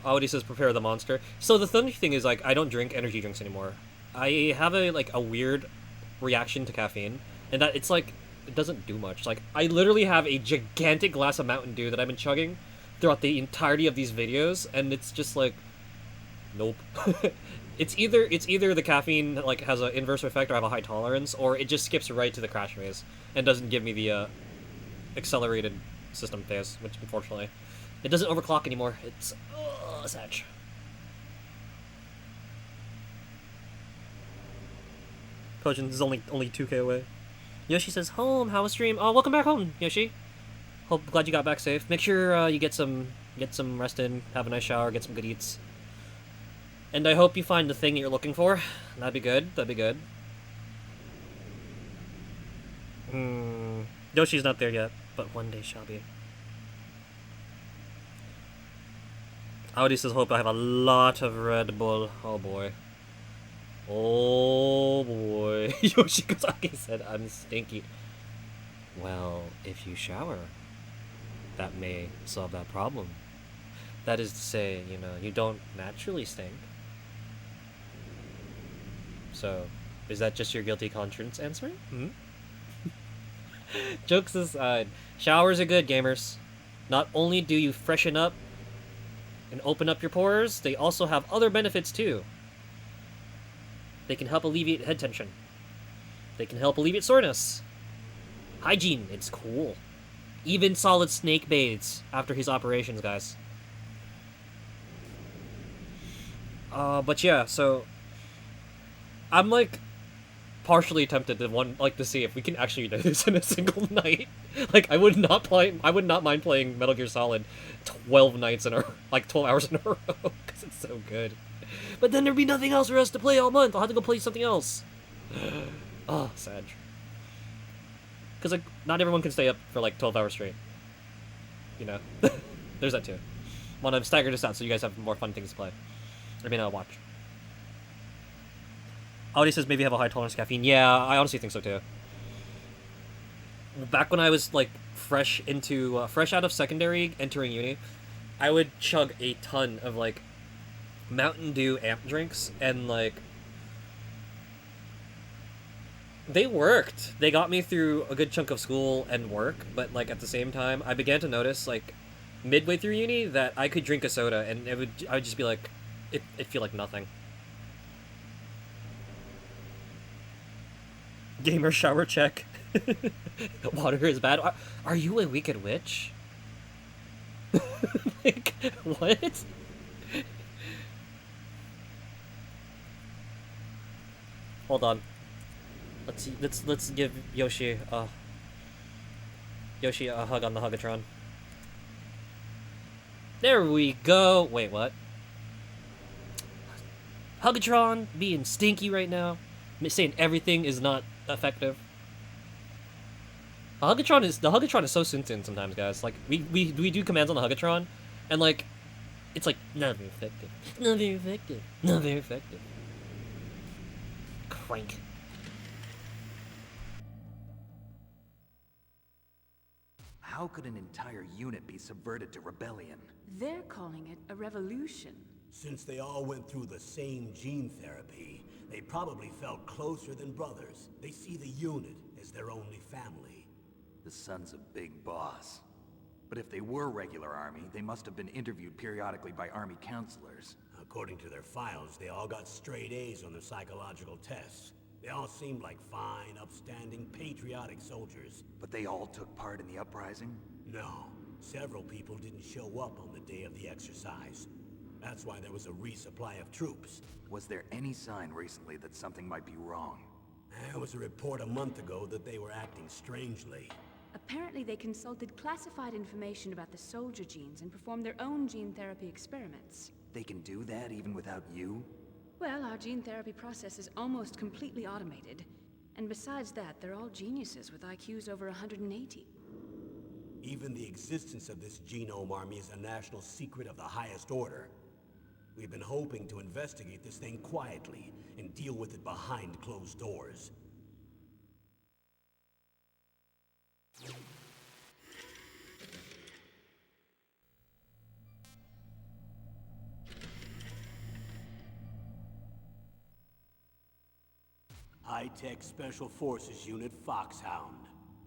S3: Audi says, prepare the monster. So the funny thing is, like, I don't drink energy drinks anymore. I have a weird reaction to caffeine, and that it's like, it doesn't do much. Like, I literally have a gigantic glass of Mountain Dew that I've been chugging throughout the entirety of these videos, and it's just like, nope. It's either the caffeine like has an inverse effect or I have a high tolerance, or it just skips right to the crash phase and doesn't give me the accelerated system phase, which unfortunately it doesn't overclock anymore. It's sad. Potion is only 2k away. Yoshi says, home, how was stream? Oh, welcome back home, Yoshi. Glad you got back safe. Make sure you get some rest in, have a nice shower, get some good eats. And I hope you find the thing that you're looking for. That'd be good. Yoshi's not there yet, but one day shall be. Audi says, hope I have a lot of Red Bull. Oh boy. Yoshikazaki said, I'm stinky. Well, if you shower, that may solve that problem. That is to say, you don't naturally stink. So, is that just your guilty conscience answering? Jokes aside, showers are good, gamers. Not only do you freshen up and open up your pores, they also have other benefits too. They can help alleviate head tension. They can help alleviate soreness. Hygiene, it's cool. Even Solid Snake bathes after his operations, guys. But yeah, so I'm like partially tempted to see if we can actually do this in a single night. Like I would not mind playing Metal Gear Solid 12 nights in a 12 hours in a row because it's so good. But then there'd be nothing else for us to play all month. I'll have to go play something else. Oh, sad. Because like not everyone can stay up for like 12 hours straight. You know, there's that too. Want to stagger this out so you guys have more fun things to play. I mean, watch. Audi says maybe have a high tolerance to caffeine. Yeah, I honestly think so too. Back when I was like fresh out of secondary, entering uni, I would chug a ton of like Mountain Dew amp drinks, and like they worked. They got me through a good chunk of school and work, but like at the same time, I began to notice like midway through uni that I could drink a soda and I would just be like, it'd feel like nothing. Gamer shower check. Water is bad. Are you a wicked witch? Like, what? Hold on. Let's see. Let's give Yoshi a hug on the Hugatron. There we go. Wait, what? Hugatron being stinky right now, saying everything is not effective. The Hugatron is so sentient sometimes, guys. Like we do commands on the Hugatron, and like it's like not very effective, not very effective, not very effective. Crank.
S2: How could an entire unit be subverted to rebellion?
S5: They're calling it a revolution.
S1: Since they all went through the same gene therapy, they probably felt closer than brothers. They see the unit as their only family.
S2: The sons of Big Boss. But if they were regular army, they must have been interviewed periodically by army counselors.
S1: According to their files, they all got straight A's on their psychological tests. They all seemed like fine, upstanding, patriotic soldiers.
S2: But they all took part in the uprising?
S1: No, several people didn't show up on the day of the exercise. That's why there was a resupply of troops.
S2: Was there any sign recently that something might be wrong?
S1: There was a report a month ago that they were acting strangely.
S5: Apparently they consulted classified information about the soldier genes and performed their own gene therapy experiments.
S2: They can do that even without you?
S5: Well, our gene therapy process is almost completely automated. And besides that, they're all geniuses with IQs over 180.
S1: Even the existence of this genome army is a national secret of the highest order. We've been hoping to investigate this thing quietly and deal with it behind closed doors. High-tech Special Forces Unit Foxhound.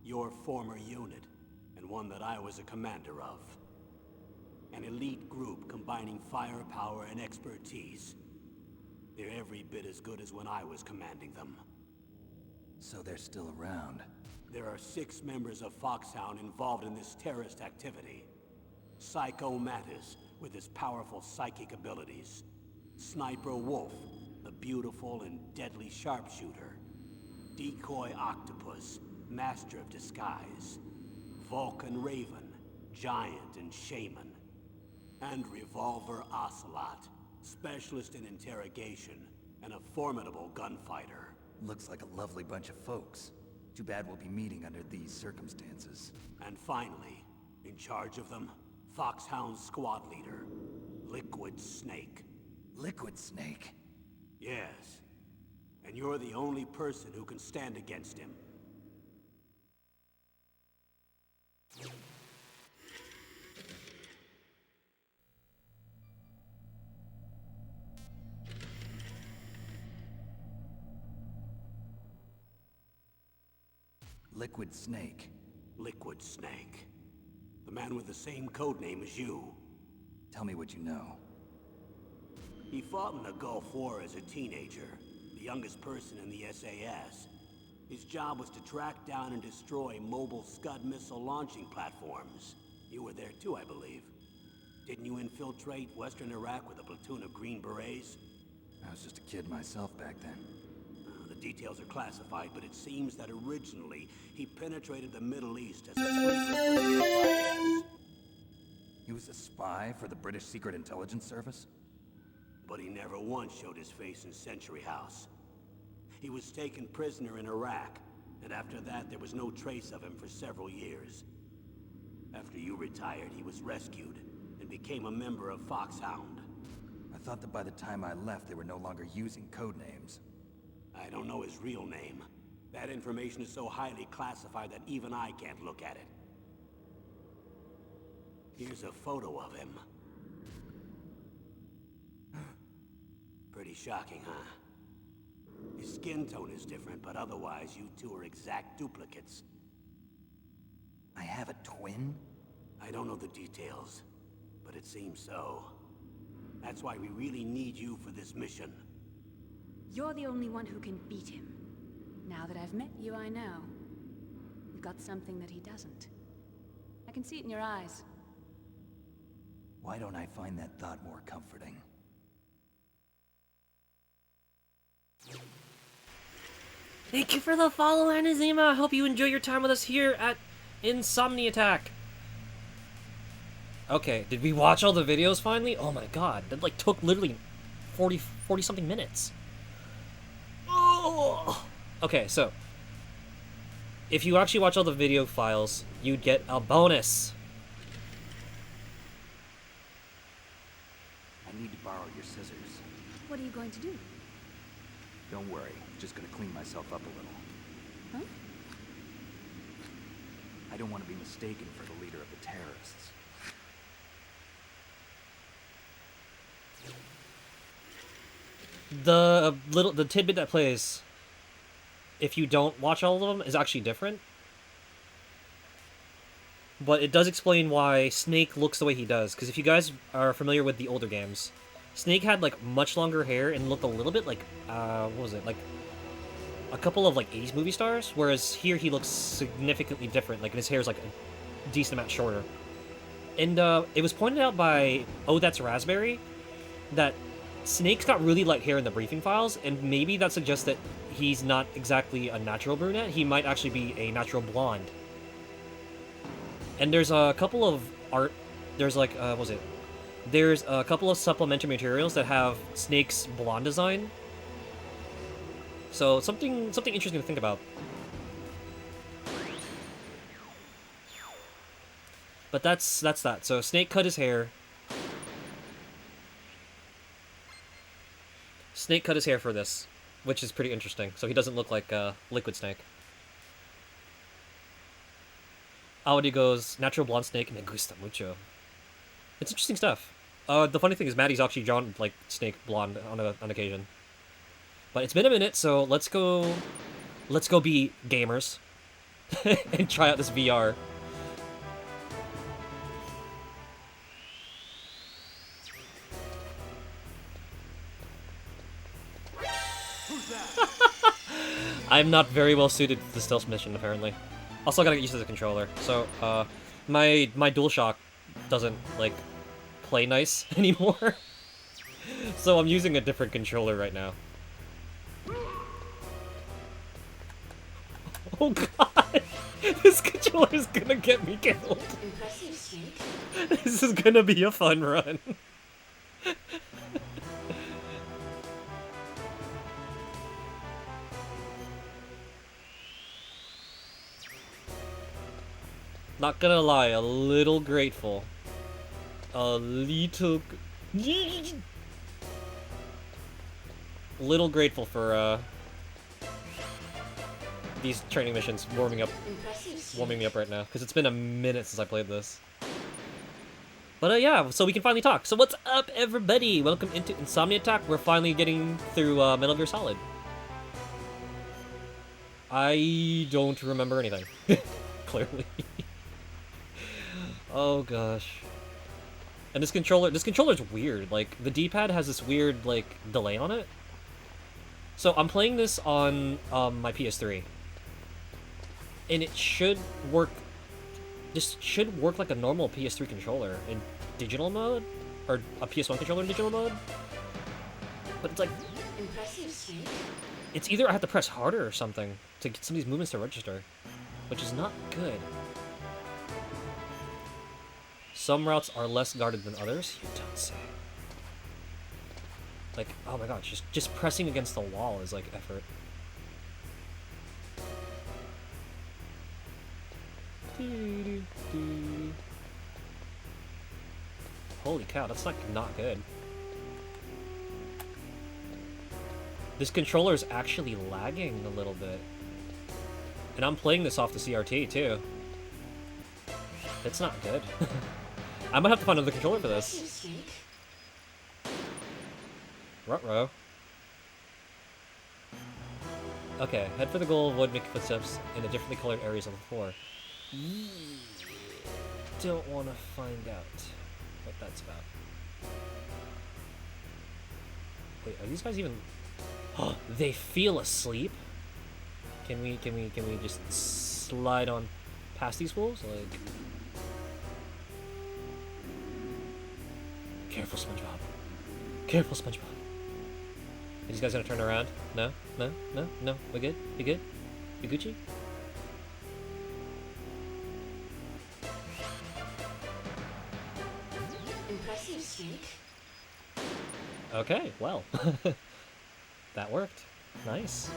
S1: Your former unit, and one that I was a commander of. An elite group combining firepower and expertise. They're every bit as good as when I was commanding them.
S2: So they're still around.
S1: There are 6 members of Foxhound involved in this terrorist activity. Psycho Mantis, with his powerful psychic abilities. Sniper Wolf, the beautiful and deadly sharpshooter. Decoy Octopus, master of disguise. Vulcan Raven, giant and shaman. And Revolver Ocelot, specialist in interrogation and a formidable gunfighter.
S2: Looks like a lovely bunch of folks. Too bad we'll be meeting under these circumstances.
S1: And finally, in charge of them, Foxhound's squad leader, Liquid Snake.
S2: Liquid Snake?
S1: Yes. And you're the only person who can stand against him.
S2: Liquid Snake.
S1: Liquid Snake. The man with the same codename as you.
S2: Tell me what you know.
S1: He fought in the Gulf War as a teenager, the youngest person in the SAS. His job was to track down and destroy mobile Scud missile launching platforms. You were there too, I believe. Didn't you infiltrate Western Iraq with a platoon of Green Berets?
S2: I was just a kid myself back then.
S1: The details are classified, but it seems that originally he penetrated the Middle East as a sleeper for the IS.
S2: He was a spy for the British Secret Intelligence Service?
S1: But he never once showed his face in Century House. He was taken prisoner in Iraq, and after that there was no trace of him for several years. After you retired, he was rescued and became a member of Foxhound.
S2: I thought that by the time I left, they were no longer using code names.
S1: I don't know his real name. That information is so highly classified that even I can't look at it. Here's a photo of him. Pretty shocking, huh? His skin tone is different, but otherwise you two are exact duplicates.
S2: I have a twin?
S1: I don't know the details, but it seems so. That's why we really need you for this mission.
S5: You're the only one who can beat him. Now that I've met you, I know. You've got something that he doesn't. I can see it in your eyes.
S2: Why don't I find that thought more comforting?
S3: Thank you for the follow, Anazima. I hope you enjoy your time with us here at Insomni-Attack. Okay, did we watch all the videos finally? Oh my god, that like took literally 40 something minutes. Oh! Okay, so if you actually watch all the video files, you'd get a bonus.
S2: I need to borrow your scissors.
S5: What are you going to do?
S2: Don't worry, I'm just gonna clean myself up a little.
S5: Huh?
S2: I don't want to be mistaken for the leader of the terrorists.
S3: The tidbit that plays, if you don't watch all of them, is actually different. But it does explain why Snake looks the way he does. Because if you guys are familiar with the older games, Snake had like much longer hair and looked a little bit like what was it, like a couple of like 80s movie stars, whereas here he looks significantly different. Like his hair's like a decent amount shorter. And it was pointed out by Oh That's Raspberry that Snake's got really light hair in the briefing files, and maybe that suggests that he's not exactly a natural brunette. He might actually be a natural blonde. And there's a couple of art. There's like what was it? There's a couple of supplementary materials that have Snake's blonde design. So something interesting to think about. But that's that. So Snake cut his hair. Snake cut his hair for this, which is pretty interesting. So he doesn't look like Liquid Snake. Audi goes, natural blonde Snake, me gusta mucho. It's interesting stuff. The funny thing is Maddie's actually drawn like Snake blonde on occasion. But it's been a minute, so let's go be gamers and try out this VR. I'm not very well suited to the stealth mission, apparently. Also, I gotta get used to the controller. So, my DualShock doesn't, like, play nice anymore. So I'm using a different controller right now. Oh god! This controller is gonna get me killed. This is gonna be a fun run. Not gonna lie, a little grateful. Little grateful for these training missions warming me up right now, because it's been a minute since I played this. But yeah, so we can finally talk. So what's up, everybody? Welcome into Insomni-Attack. We're finally getting through Metal Gear Solid. I don't remember anything, clearly. Oh gosh. And this controller's weird. Like, the D-pad has this weird, like, delay on it. So I'm playing this on my PS3. And it should work... This should work like a normal PS3 controller in digital mode? Or a PS1 controller in digital mode? But it's like...
S5: Impressive, Snake.
S3: It's either I have to press harder or something to get some of these movements to register, which is not good. Some routes are less guarded than others? You don't say. Like, oh my god, just pressing against the wall is like effort. Holy cow, that's like not good. This controller is actually lagging a little bit. And I'm playing this off the CRT too. It's not good. I might have to find another controller for this. Ruh-roh. Okay, head for the goal, avoid making footsteps in the differently colored areas of the floor. Don't want to find out what that's about. Wait, are these guys even... Oh, they feel asleep? Can we just slide on past these fools? Like... Careful, SpongeBob. Careful, SpongeBob. Are these guys gonna turn around? No? No? No? No? We good? You good? You Gucci?
S5: Impressive, Snake.
S3: Okay, well. That worked. Nice.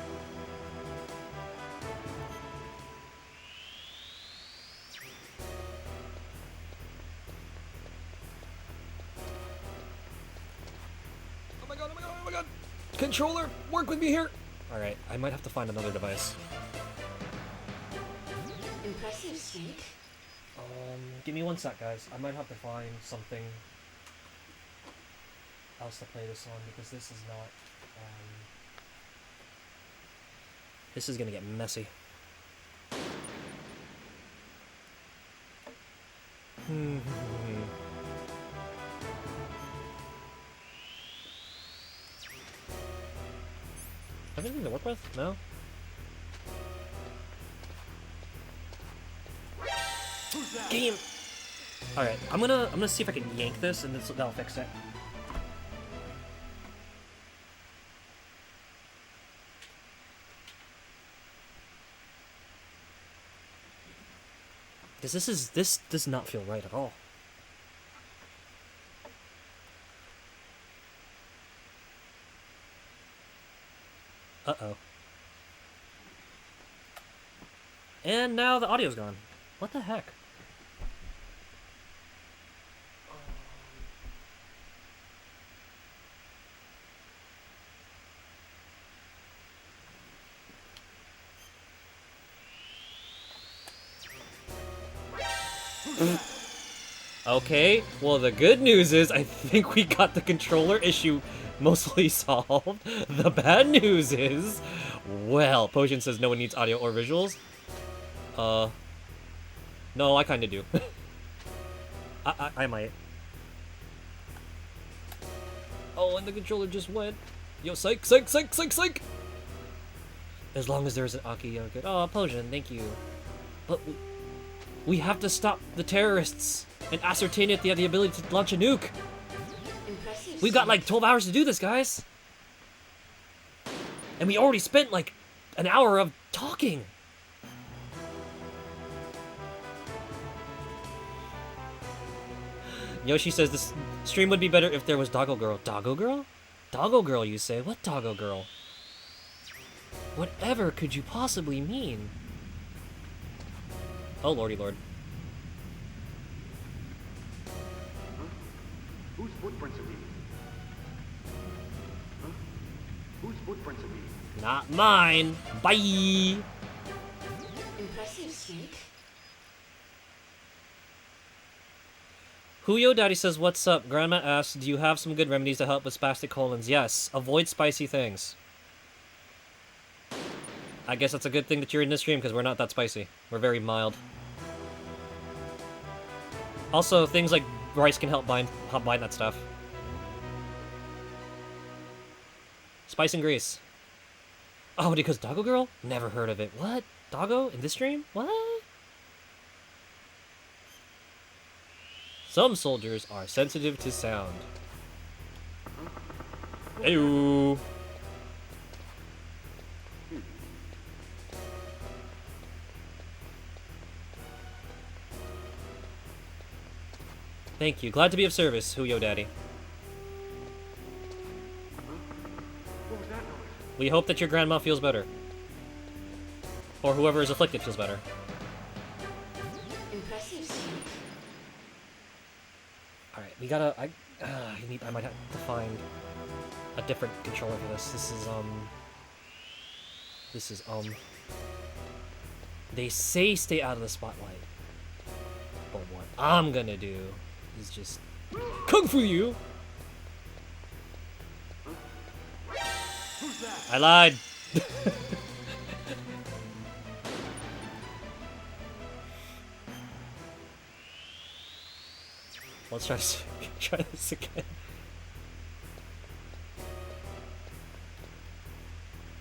S3: Oh my god, oh my god, oh my god! Controller, work with me here! Alright, I might have to find another device.
S5: Impressive, Snake.
S3: Give me one sec, guys. I might have to find something else to play this on, because this is not, this is gonna get messy. Have anything to work with? No? Game! Alright, I'm gonna see if I can yank this and that'll fix it. Because this does not feel right at all. Uh-oh. And now the audio's gone. What the heck? Okay, well the good news is I think we got the controller issue mostly solved. The bad news is, well, Potion says no one needs audio or visuals. No, I kinda do. I might. Oh, and the controller just went. Yo, psych, psych, psych, psych, psych! As long as there's an Aki, you're good. Oh, Potion, thank you. But we have to stop the terrorists and ascertain if they have the ability to launch a nuke.
S5: Impressive.
S3: We've got like 12 hours to do this, guys. And we already spent like an hour of talking. Yoshi says this stream would be better if there was Doggo Girl. Doggo Girl? Doggo Girl, you say? What Doggo Girl? Whatever could you possibly mean? Oh, lordy lord.
S6: Whose footprints are these? Huh? Whose footprints are these?
S3: Not mine. Bye.
S5: Impressive, Snake.
S3: Huyo Daddy says, what's up? Grandma asks, do you have some good remedies to help with spastic colons? Yes. Avoid spicy things. I guess that's a good thing that you're in this stream, because we're not that spicy. We're very mild. Also, things like rice can help bind that stuff. Spice and grease. Oh, because Doggo Girl? Never heard of it. What? Doggo in this stream? What? Some soldiers are sensitive to sound. Heyo. Thank you. Glad to be of service, Huyo Daddy.
S6: What was that noise?
S3: We hope that your grandma feels better. Or whoever is afflicted feels better.
S5: Impressive.
S3: Alright, we gotta... I might have to find a different controller for this. This is, They say stay out of the spotlight. But what I'm gonna do is just... Kung Fu you! I lied! Let's try this again.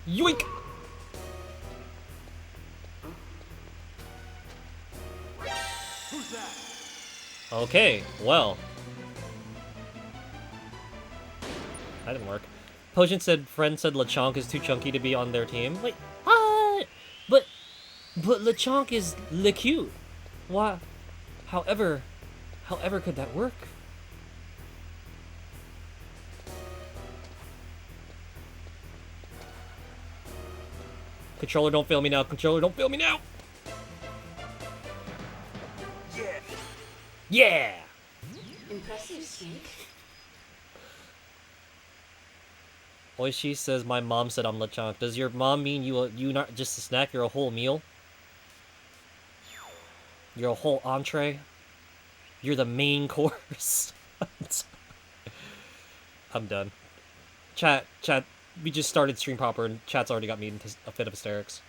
S3: Yoink! Okay, well. That didn't work. Potion said, friend said LeChonk is too chunky to be on their team. Wait, what? But LeChonk is le cute. Why? However could that work? Controller, don't fail me now. Controller, don't fail me now.
S2: Yeah.
S3: Yeah.
S5: Impressive, Snake.
S3: Oishi says, my mom said I'm LeChonk. Does your mom mean you not just a snack, you're a whole meal? You're a whole entree? You're the main course? I'm done. Chat, we just started stream proper and chat's already got me into a fit of hysterics.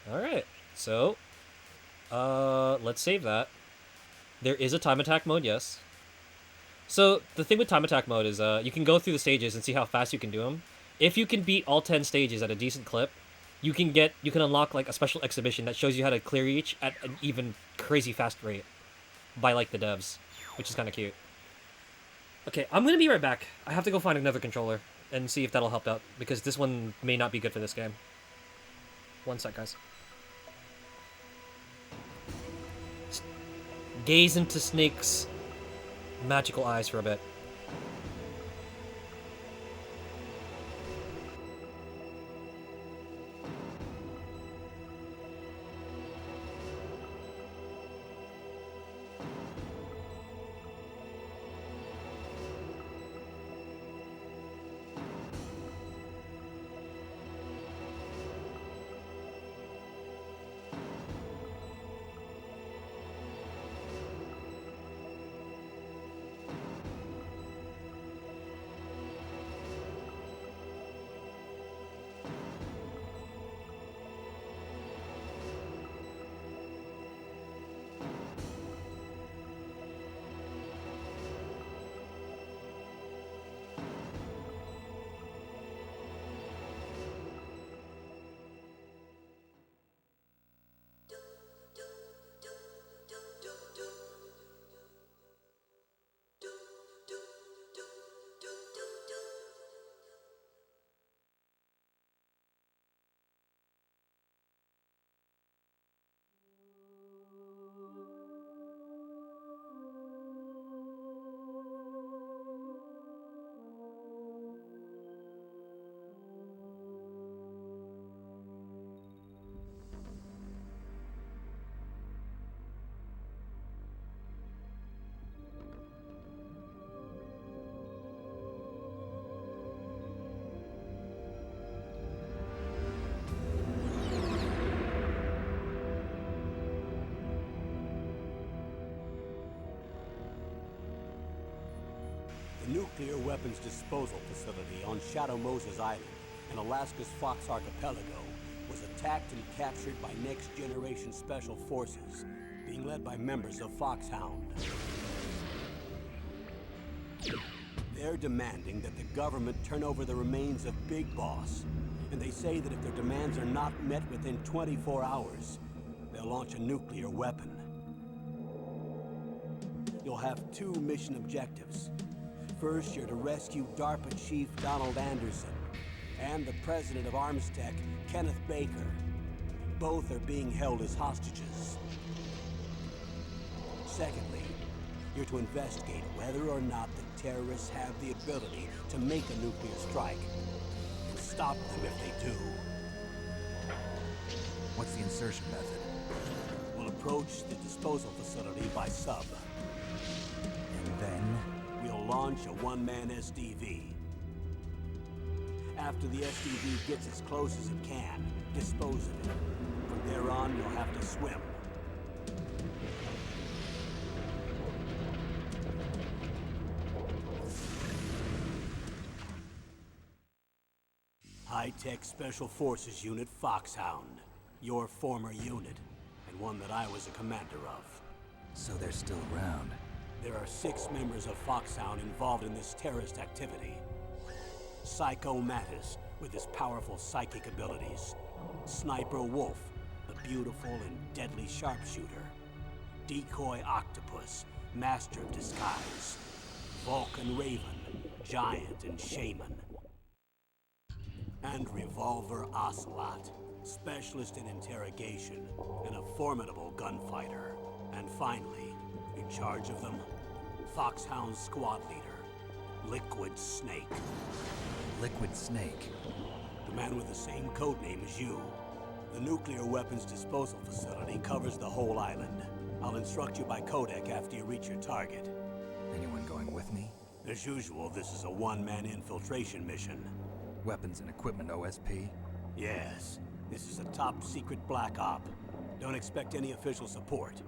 S3: Alright, so, let's save that. There is a time attack mode, yes. So, the thing with time attack mode is, you can go through the stages and see how fast you can do them. If you can beat all 10 stages at a decent clip, you can unlock, like, a special exhibition that shows you how to clear each at an even crazy fast rate. By, like, the devs. Which is kind of cute. Okay, I'm gonna be right back. I have to go find another controller and see if that'll help out, because this one may not be good for this game. One sec, guys. Gaze into Snake's magical eyes for a bit.
S1: The nuclear weapons disposal facility on Shadow Moses Island in Alaska's Fox Archipelago was attacked and captured by next-generation special forces, being led by members of Foxhound. They're demanding that the government turn over the remains of Big Boss. And they say that if their demands are not met within 24 hours, they'll launch a nuclear weapon. You'll have two mission objectives. First, you're to rescue DARPA Chief Donald Anderson and the president of Armstech, Kenneth Baker. Both are being held as hostages. Secondly, you're to investigate whether or not the terrorists have the ability to make a nuclear strike. And stop them if they do.
S2: What's the insertion method?
S1: We'll approach the disposal facility by sub.
S2: And then?
S1: We'll launch a one-man SDV. After the SDV gets as close as it can, dispose of it. From there on, you'll have to swim. High-tech Special Forces Unit Foxhound. Your former unit, and one that I was a commander of.
S2: So they're still around.
S1: There are 6 members of Foxhound involved in this terrorist activity. Psycho Mattis, with his powerful psychic abilities. Sniper Wolf, the beautiful and deadly sharpshooter. Decoy Octopus, master of disguise. Vulcan Raven, giant and shaman. And Revolver Ocelot, specialist in interrogation and a formidable gunfighter. And finally, in charge of them, Foxhound's squad leader, Liquid Snake.
S2: Liquid Snake?
S1: The man with the same codename as you. The nuclear weapons disposal facility covers the whole island. I'll instruct you by codec after you reach your target.
S2: Anyone going with me?
S1: As usual, this is a one-man infiltration mission.
S2: Weapons and equipment OSP?
S1: Yes. This is a top-secret black op. Don't expect any official support.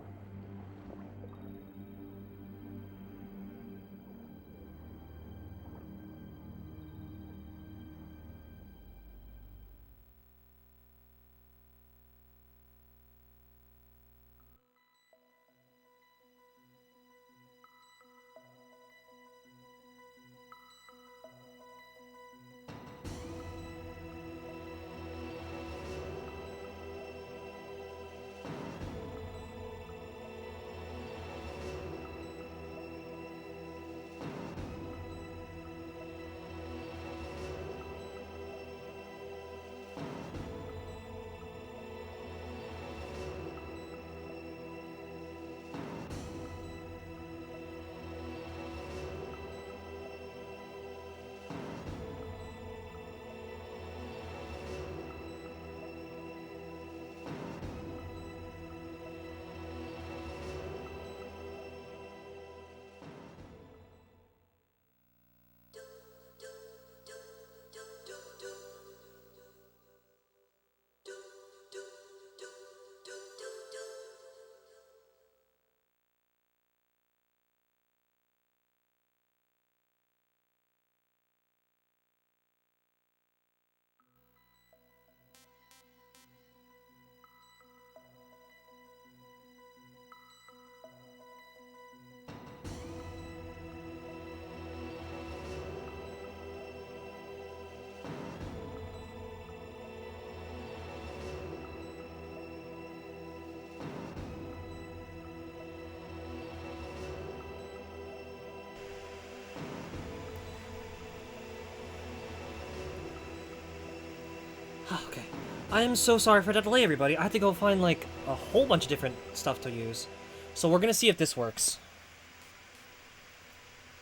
S3: Okay. I am so sorry for that delay, everybody. I had to go find, like, a whole bunch of different stuff to use. So we're gonna see if this works.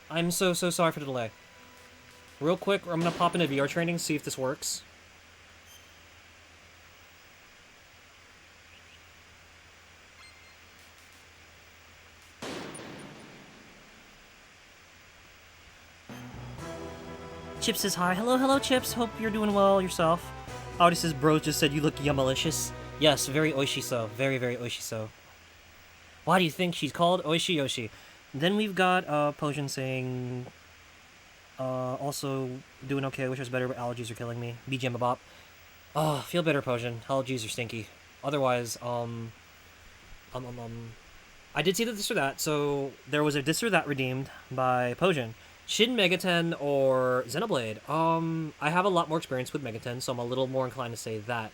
S3: I'm so sorry for the delay. Real quick, I'm gonna pop into VR training, see if this works. Chips says hi. Hello, Chips. Hope you're doing well yourself. Audi says, bro just said you look yummalicious. Yes, very oishi-so. Very oishi-so. Why do you think she's called Oishi Yoshi? Then we've got Potion saying, also doing okay. Wish I was better, but allergies are killing me. BGM Bop. Oh, feel better, Potion. Allergies are stinky. Otherwise, I did see the this or that. So there was a this or that redeemed by Potion, Shin Megatan or Xenoblade? I have a lot more experience with Megatan, so I'm a little more inclined to say that.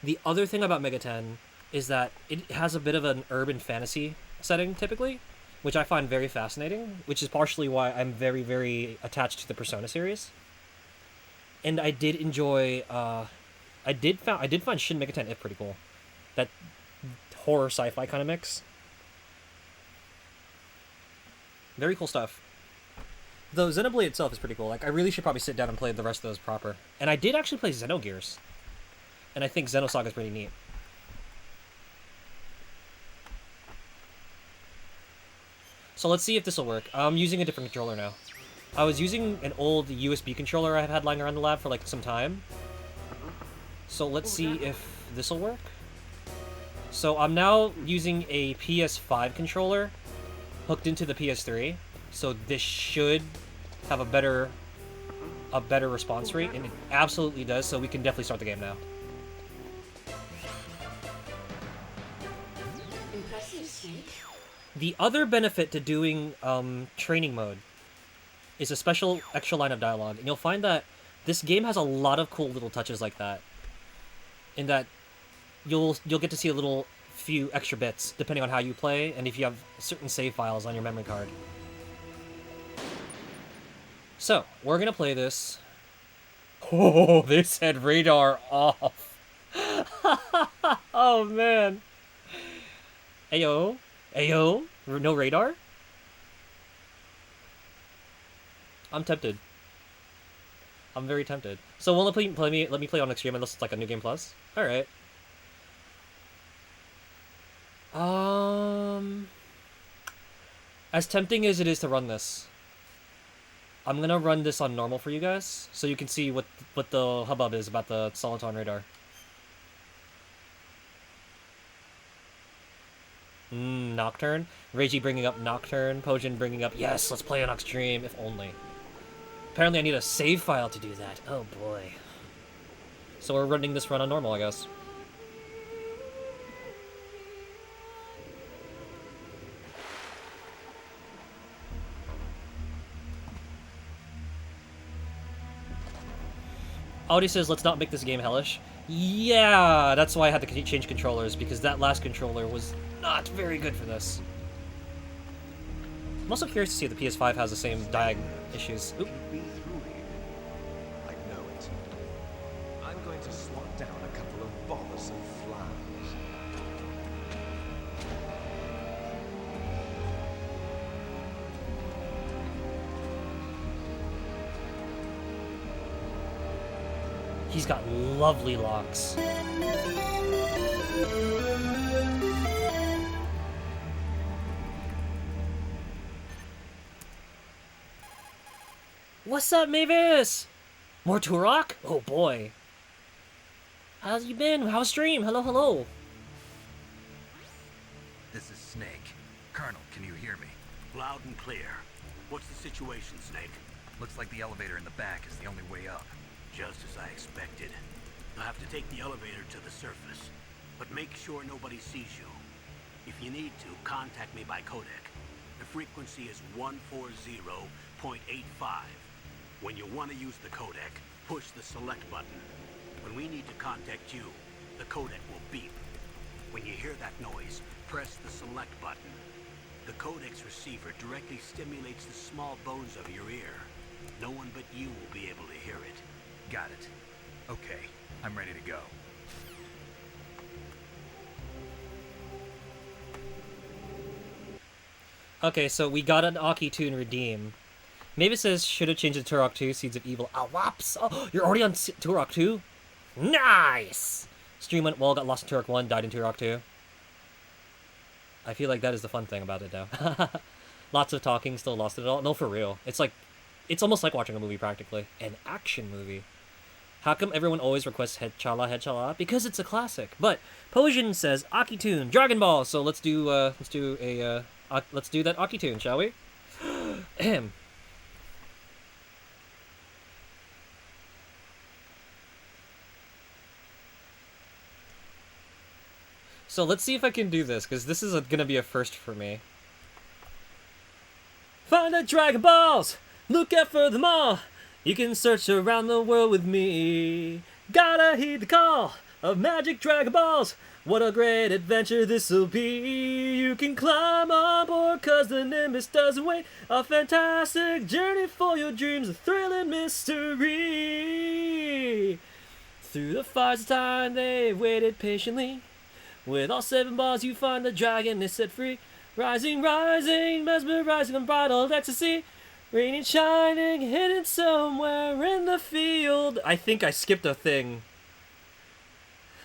S3: The other thing about Megatan is that it has a bit of an urban fantasy setting, typically, which I find very fascinating, which is partially why I'm very, very attached to the Persona series. And I did enjoy, I did find Shin Megatan If pretty cool. That horror sci-fi kind of mix. Very cool stuff. Though Xenoblade itself is pretty cool. Like, I really should probably sit down and play the rest of those proper. And I did actually play Xenogears. And I think Xenosaga is pretty neat. So let's see if this will work. I'm using a different controller now. I was using an old USB controller I've had lying around the lab for like some time. So let's see if this will work. So I'm now using a PS5 controller hooked into the PS3. So this should have a better response rate, and it absolutely does, so we can definitely start the game now.
S5: Impressive, Snake.
S3: The other benefit to doing training mode is a special extra line of dialogue, and you'll find that this game has a lot of cool little touches like that. In that you'll get to see a little few extra bits depending on how you play, and if you have certain save files on your memory card. So, we're gonna play this. Oh, they said radar off. Oh, man. Ayo. Ayo. No radar? I'm tempted. I'm very tempted. So, let me play on Extreme unless it's like a New Game Plus? Alright. As tempting as it is to run this, I'm gonna run this on normal for you guys, so you can see what the hubbub is about the Soliton radar. Nocturne. Reiji bringing up Nocturne. Pojin bringing up, yes, let's play on Extreme, if only. Apparently I need a save file to do that. Oh boy. So we're running this run on normal, I guess. Audi says, let's not make this game hellish. Yeah, that's why I had to change controllers, because that last controller was not very good for this. I'm also curious to see if the PS5 has the same diag issues. Oop.
S7: Be through here. I know it. I'm going to swat down a couple of bothersome flies.
S3: He's got lovely locks. What's up, Mavis? More Turok? Oh boy. How's you been? How's stream? Hello, hello.
S2: This is Snake. Colonel, can you hear me?
S1: Loud and clear. What's the situation, Snake?
S2: Looks like the elevator in the back is the only way up.
S1: Just as I expected. You'll have to take the elevator to the surface, but make sure nobody sees you. If you need to, contact me by codec. The frequency is 140.85. When you want to use the codec, push the select button. When we need to contact you, the codec will beep. When you hear that noise, press the select button. The codec's receiver directly stimulates the small bones of your ear. No one but you will be able to hear it.
S2: Got it. Okay, I'm ready to go.
S3: Okay, so we got an Aki tune redeem. Mavis says, should have changed to Turok 2, Seeds of Evil. Ah, whops! Oh, you're already on Turok 2? Nice! Stream went well, got lost in Turok 1, died in Turok 2. I feel like that is the fun thing about it, though. Lots of talking, still lost it all. No, for real. It's it's almost like watching a movie, practically. An action movie. How come everyone always requests Head Chala? Because it's a classic. But Pojin says Aki tune, Dragon Ball. So let's do that Aki tune, shall we? Ahem. So let's see if I can do this, because this is gonna be a first for me. Find the Dragon Balls! Look out for them all. You can search around the world with me. Gotta heed the call of magic Dragon Balls. What a great adventure this'll be. You can climb on board cause the Nimbus doesn't wait. A fantastic journey for your dreams, a thrilling mystery. Through the fires of time they waited patiently. With all 7 balls you find the dragon is set free. Rising, rising, mesmerizing, unbridled ecstasy. Raining, shining, hidden somewhere in the field. I think I skipped a thing.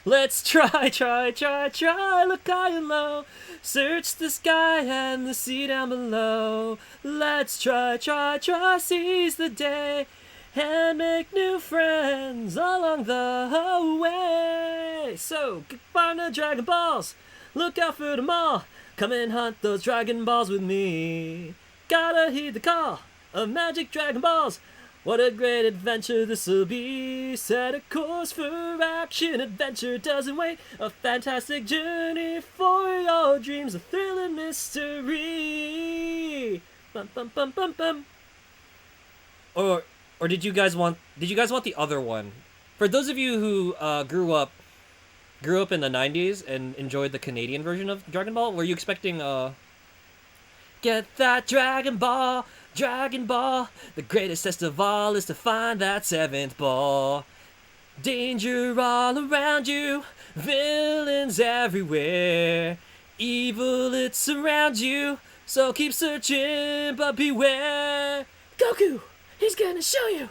S3: Let's try, try, try, try, look high and low. Search the sky and the sea down below. Let's try, try, try, seize the day. And make new friends along the way. So, find the Dragon Balls. Look out for them all. Come and hunt those Dragon Balls with me. Gotta heed the call of magic Dragon Balls. What a great adventure this'll be. Set a course for action. Adventure doesn't wait. A fantastic journey for your dreams. A thrilling mystery. Bum bum bum bum bum. Or did you guys want the other one? For those of you who grew up in the 90s and enjoyed the Canadian version of Dragon Ball, were you expecting get that Dragon Ball, Dragon Ball. The greatest test of all is to find that 7th ball. Danger all around you, villains everywhere. Evil it surrounds you, so keep searching, but beware. Goku, he's gonna show you.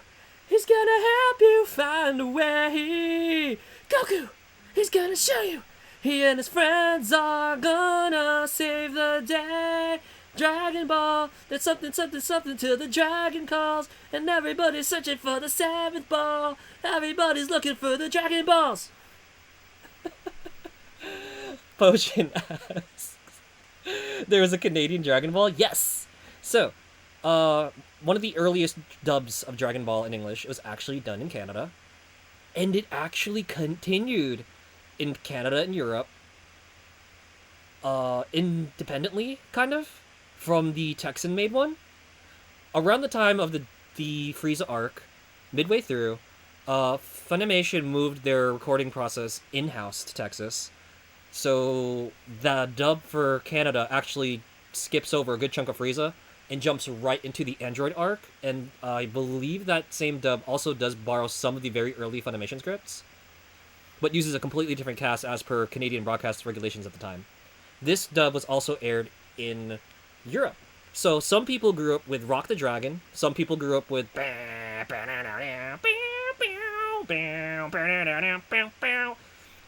S3: He's gonna help you find a way. Goku, he's gonna show you. He and his friends are gonna save the day. Dragon Ball, there's something, something, something till the dragon calls. And everybody's searching for the 7th ball. Everybody's looking for the Dragon Balls. Potion asks, there was a Canadian Dragon Ball? Yes! So, one of the earliest dubs of Dragon Ball in English was actually done in Canada. And it actually continued in Canada and Europe. Independently, kind of, from the Texan-made one. Around the time of the Frieza arc, midway through, Funimation moved their recording process in-house to Texas. So the dub for Canada actually skips over a good chunk of Frieza and jumps right into the Android arc. And I believe that same dub also does borrow some of the very early Funimation scripts, but uses a completely different cast as per Canadian broadcast regulations at the time. This dub was also aired in Europe. So some people grew up with Rock the Dragon, some people grew up with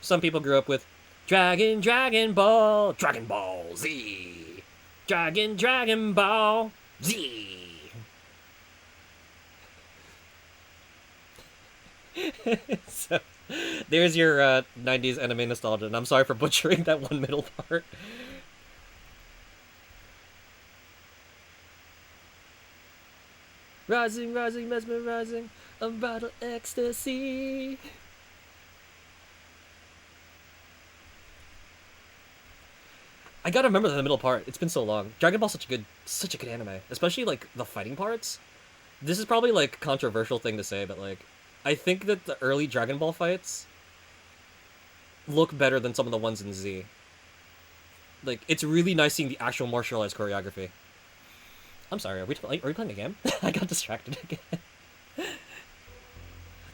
S3: some people grew up with Dragon Ball, Dragon Ball Z, Dragon Ball Z. So there's your 90s anime nostalgia, and I'm sorry for butchering that one middle part. Rising, rising, mesmerizing, unbridled ecstasy. I gotta remember the middle part. It's been so long. Dragon Ball's such a good anime, especially like the fighting parts. This is probably like a controversial thing to say, but like, I think that the early Dragon Ball fights look better than some of the ones in Z. Like, it's really nice seeing the actual martial arts choreography. I'm sorry, are we playing a game? I got distracted again.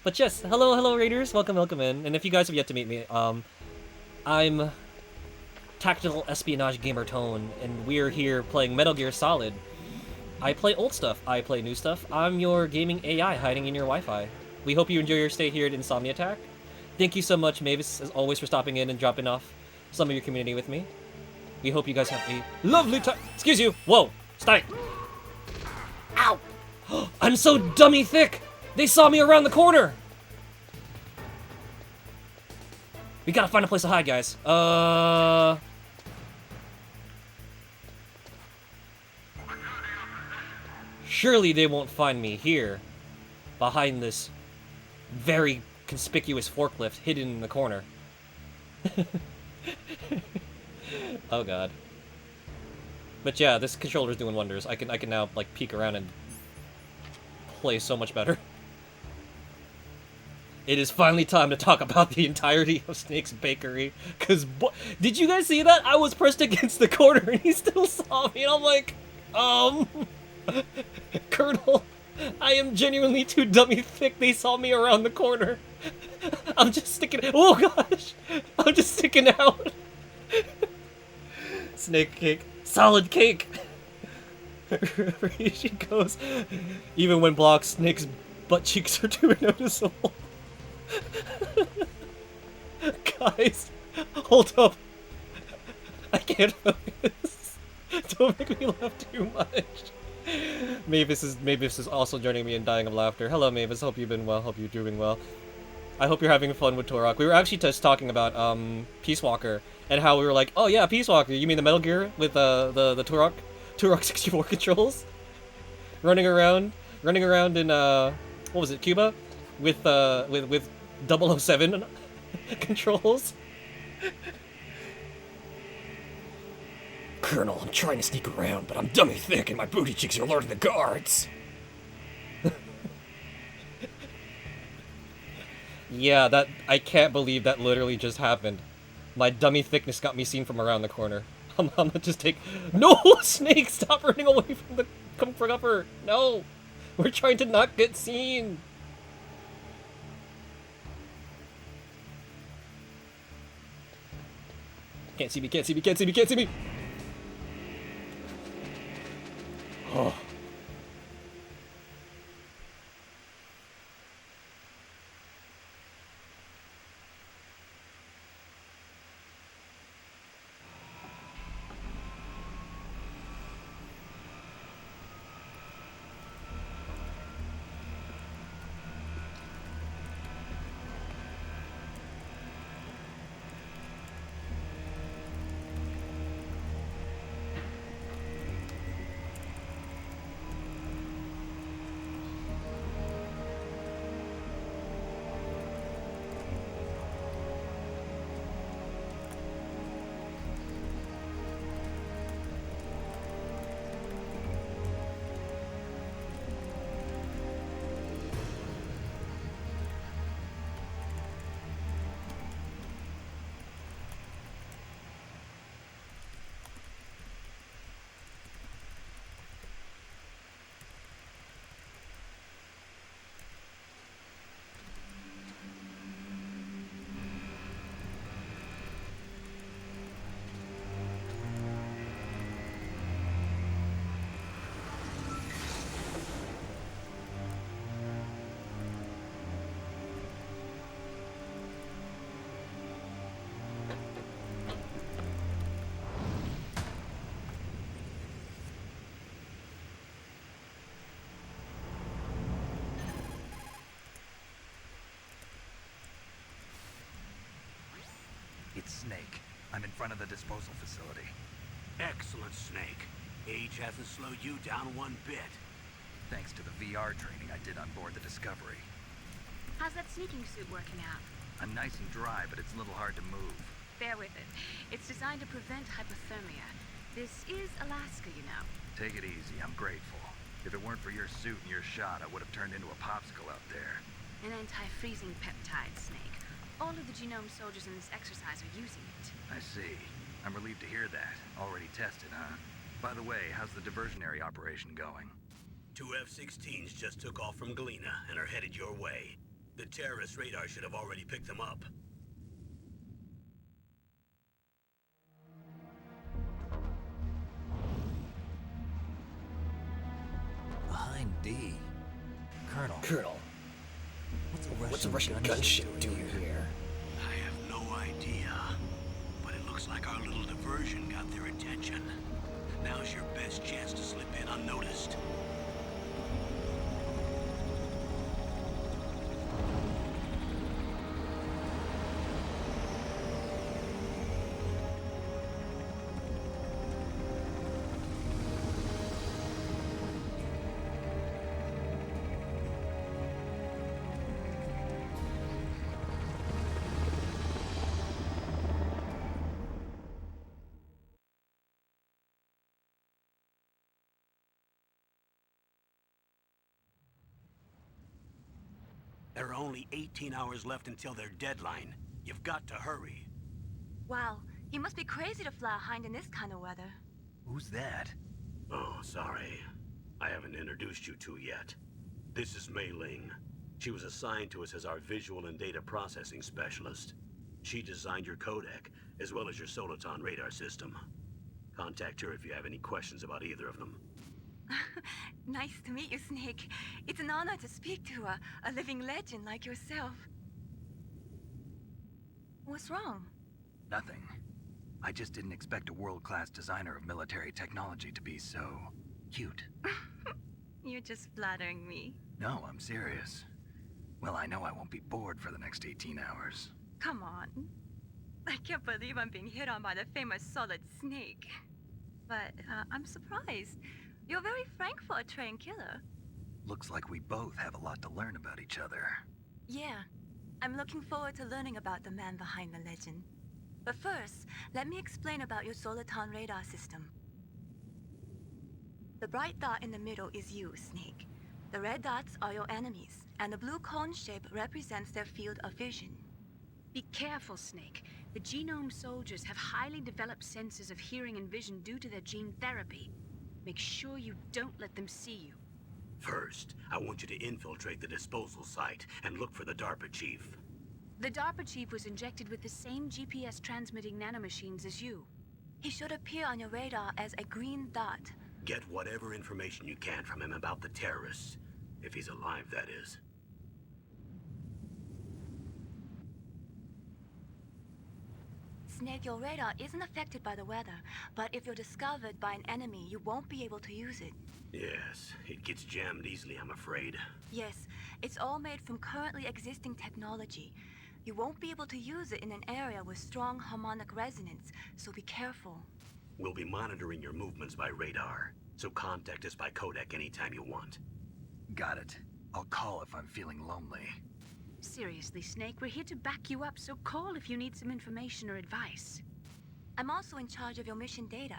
S3: But yes, hello raiders, welcome in. And if you guys have yet to meet me, I'm Tactical Espionage Gamer Tone, and we're here playing Metal Gear Solid. I play old stuff, I play new stuff. I'm your gaming AI hiding in your Wi-Fi. We hope you enjoy your stay here at Insomni-Attack. Thank you so much, Mavis, as always, for stopping in and dropping off some of your community with me. We hope you guys have a lovely time. Excuse you! Whoa! Stop it! Ow! I'm so dummy thick! They saw me around the corner! We gotta find a place to hide, guys. Surely they won't find me here, behind this very conspicuous forklift hidden in the corner. Oh god. But yeah, this controller's doing wonders. I can now like peek around and plays so much better. It is finally time to talk about the entirety of Snake's Bakery. Cause did you guys see that? I was pressed against the corner and he still saw me, and I'm like, Colonel, I am genuinely too dummy thick. They saw me around the corner. I'm just sticking. Oh gosh, I'm just sticking out. Snake cake, solid cake. Here she goes. Even when blocked, Snake's butt cheeks are too noticeable. Guys, hold up. I can't focus. Don't make me laugh too much. Mavis is also joining me in dying of laughter. Hello, Mavis. Hope you've been well. Hope you're doing well. I hope you're having fun with Turok. We were actually just talking about Peace Walker and how we were like, oh yeah, Peace Walker. You mean the Metal Gear with the Turok 64 controls? Running around in what was it, Cuba, with 007 controls.
S4: Colonel, I'm trying to sneak around, but I'm dummy thick and my booty cheeks are alerting the guards.
S3: Yeah, that I can't believe that literally just happened. My dummy thickness got me seen from around the corner. I'm gonna just take. No, Snake! Stop running away from the cover! No, we're trying to not get seen. Can't see me! Can't see me! Can't see me! Can't see me! Oh.
S2: It's Snake. I'm in front of the disposal facility.
S1: Excellent, Snake. Age hasn't slowed you down one bit.
S2: Thanks to the VR training I did on board the Discovery.
S5: How's that sneaking suit working out?
S2: I'm nice and dry, but it's a little hard to move.
S5: Bear with it. It's designed to prevent hypothermia. This is Alaska, you know.
S2: Take it easy, I'm grateful. If it weren't for your suit and your shot, I would have turned into a popsicle out there.
S5: An anti-freezing peptide, Snake. All of the genome soldiers in this exercise are using it.
S2: I see. I'm relieved to hear that. Already tested, huh? By the way, how's the diversionary operation going?
S1: 2 F-16s just took off from Galena and are headed your way. The terrorist radar should have already picked them up.
S2: Behind D. Colonel.
S4: Colonel, what's a Russian gunship doing here?
S1: I have no idea, but it looks like our little diversion got their attention. Now's your best chance to slip in unnoticed. There are only 18 hours left until their deadline. You've got to hurry.
S8: Wow, you must be crazy to fly a hind in this kind of weather.
S2: Who's that?
S1: Oh, sorry. I haven't introduced you two yet. This is Mei Ling. She was assigned to us as our visual and data processing specialist. She designed your codec, as well as your Soliton radar system. Contact her if you have any questions about either of them.
S8: Nice to meet you, Snake. It's an honor to speak to a living legend like yourself. What's wrong?
S2: Nothing. I just didn't expect a world-class designer of military technology to be so cute.
S8: You're just flattering me.
S2: No, I'm serious. Well, I know I won't be bored for the next 18 hours.
S8: Come on. I can't believe I'm being hit on by the famous Solid Snake. But I'm surprised. You're very frank for a trained killer.
S2: Looks like we both have a lot to learn about each other.
S8: Yeah. I'm looking forward to learning about the man behind the legend. But first, let me explain about your Soliton radar system. The bright dot in the middle is you, Snake. The red dots are your enemies, and the blue cone shape represents their field of vision.
S5: Be careful, Snake. The genome soldiers have highly developed senses of hearing and vision due to their gene therapy. Make sure you don't let them see you.
S1: First, I want you to infiltrate the disposal site and look for the DARPA chief.
S5: The DARPA chief was injected with the same GPS transmitting nanomachines as you.
S8: He should appear on your radar as a green dot.
S1: Get whatever information you can from him about the terrorists. If he's alive, that is.
S8: Snake, your radar isn't affected by the weather, but if you're discovered by an enemy, you won't be able to use it.
S1: Yes, it gets jammed easily, I'm afraid.
S8: Yes, it's all made from currently existing technology. You won't be able to use it in an area with strong harmonic resonance, so be careful.
S1: We'll be monitoring your movements by radar, so contact us by codec anytime you want.
S2: Got it. I'll call if I'm feeling lonely.
S5: Seriously, Snake, we're here to back you up, so call if you need some information or advice.
S8: I'm also in charge of your mission data.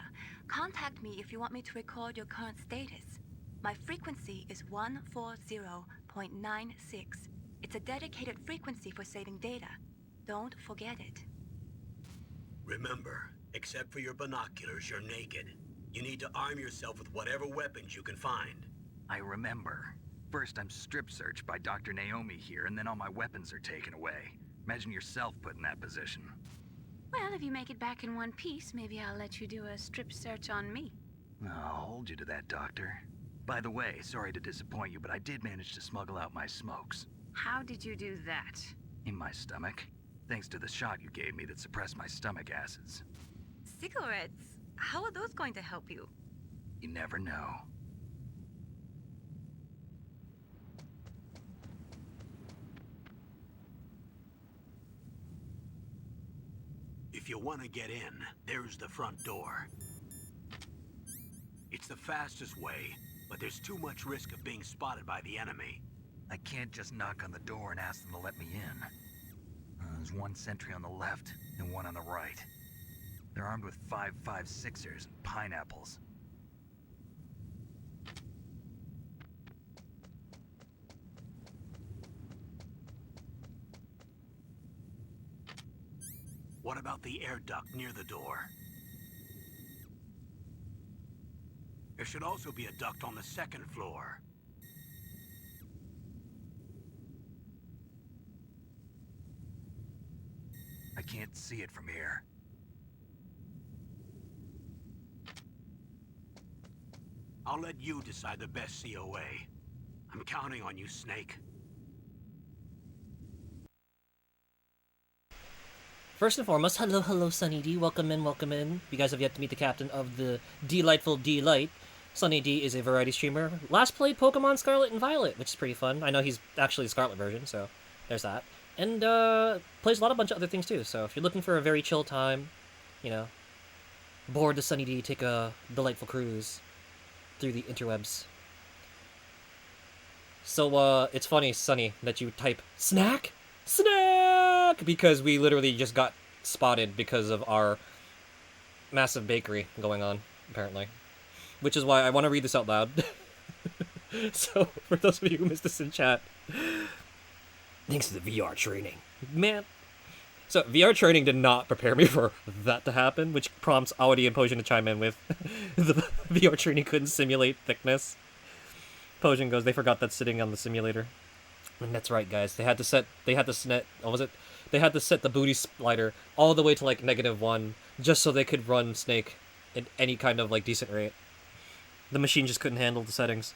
S8: Contact me if you want me to record your current status. My frequency is 140.96. It's a dedicated frequency for saving data. Don't forget it.
S1: Remember, except for your binoculars, you're naked. You need to arm yourself with whatever weapons you can find.
S2: I remember. First, I'm strip searched by Dr. Naomi here, and then all my weapons are taken away. Imagine yourself put in that position.
S5: Well, if you make it back in one piece, maybe I'll let you do a strip search on me.
S2: I'll hold you to that, Doctor. By the way, sorry to disappoint you, but I did manage to smuggle out my smokes.
S5: How did you do that?
S2: In my stomach. Thanks to the shot you gave me that suppressed my stomach acids.
S8: Cigarettes? How are those going to help you?
S2: You never know.
S1: If you want to get in, there's the front door. It's the fastest way, but there's too much risk of being spotted by the enemy.
S2: I can't just knock on the door and ask them to let me in. There's one sentry on the left and one on the right. They're armed with 5.56ers and pineapples.
S1: What about the air duct near the door? There should also be a duct on the second floor.
S2: I can't see it from here.
S1: I'll let you decide the best COA. I'm counting on you, Snake.
S3: First and foremost, hello, Sunny D. Welcome in. You guys have yet to meet the captain of the delightful D-Light. Sunny D is a variety streamer. Last played Pokemon Scarlet and Violet, which is pretty fun. I know he's actually the Scarlet version, so there's that. And plays a bunch of other things too, so if you're looking for a very chill time, you know, board the Sunny D, take a delightful cruise through the interwebs. So, it's funny, Sunny, that you type, snack? Because we literally just got spotted because of our massive bakery going on, apparently. Which is why I want to read this out loud. So, for those of you who missed this in chat,
S4: Thanks to the VR training.
S3: Man. So, VR training did not prepare me for that to happen, which prompts Audi and Potion to chime in with the VR training couldn't simulate thickness. Potion goes, they forgot that sitting on the simulator. And that's right, guys. They had to set the booty slider all the way to like -1 just so they could run Snake at any kind of like decent rate. The machine just couldn't handle the settings.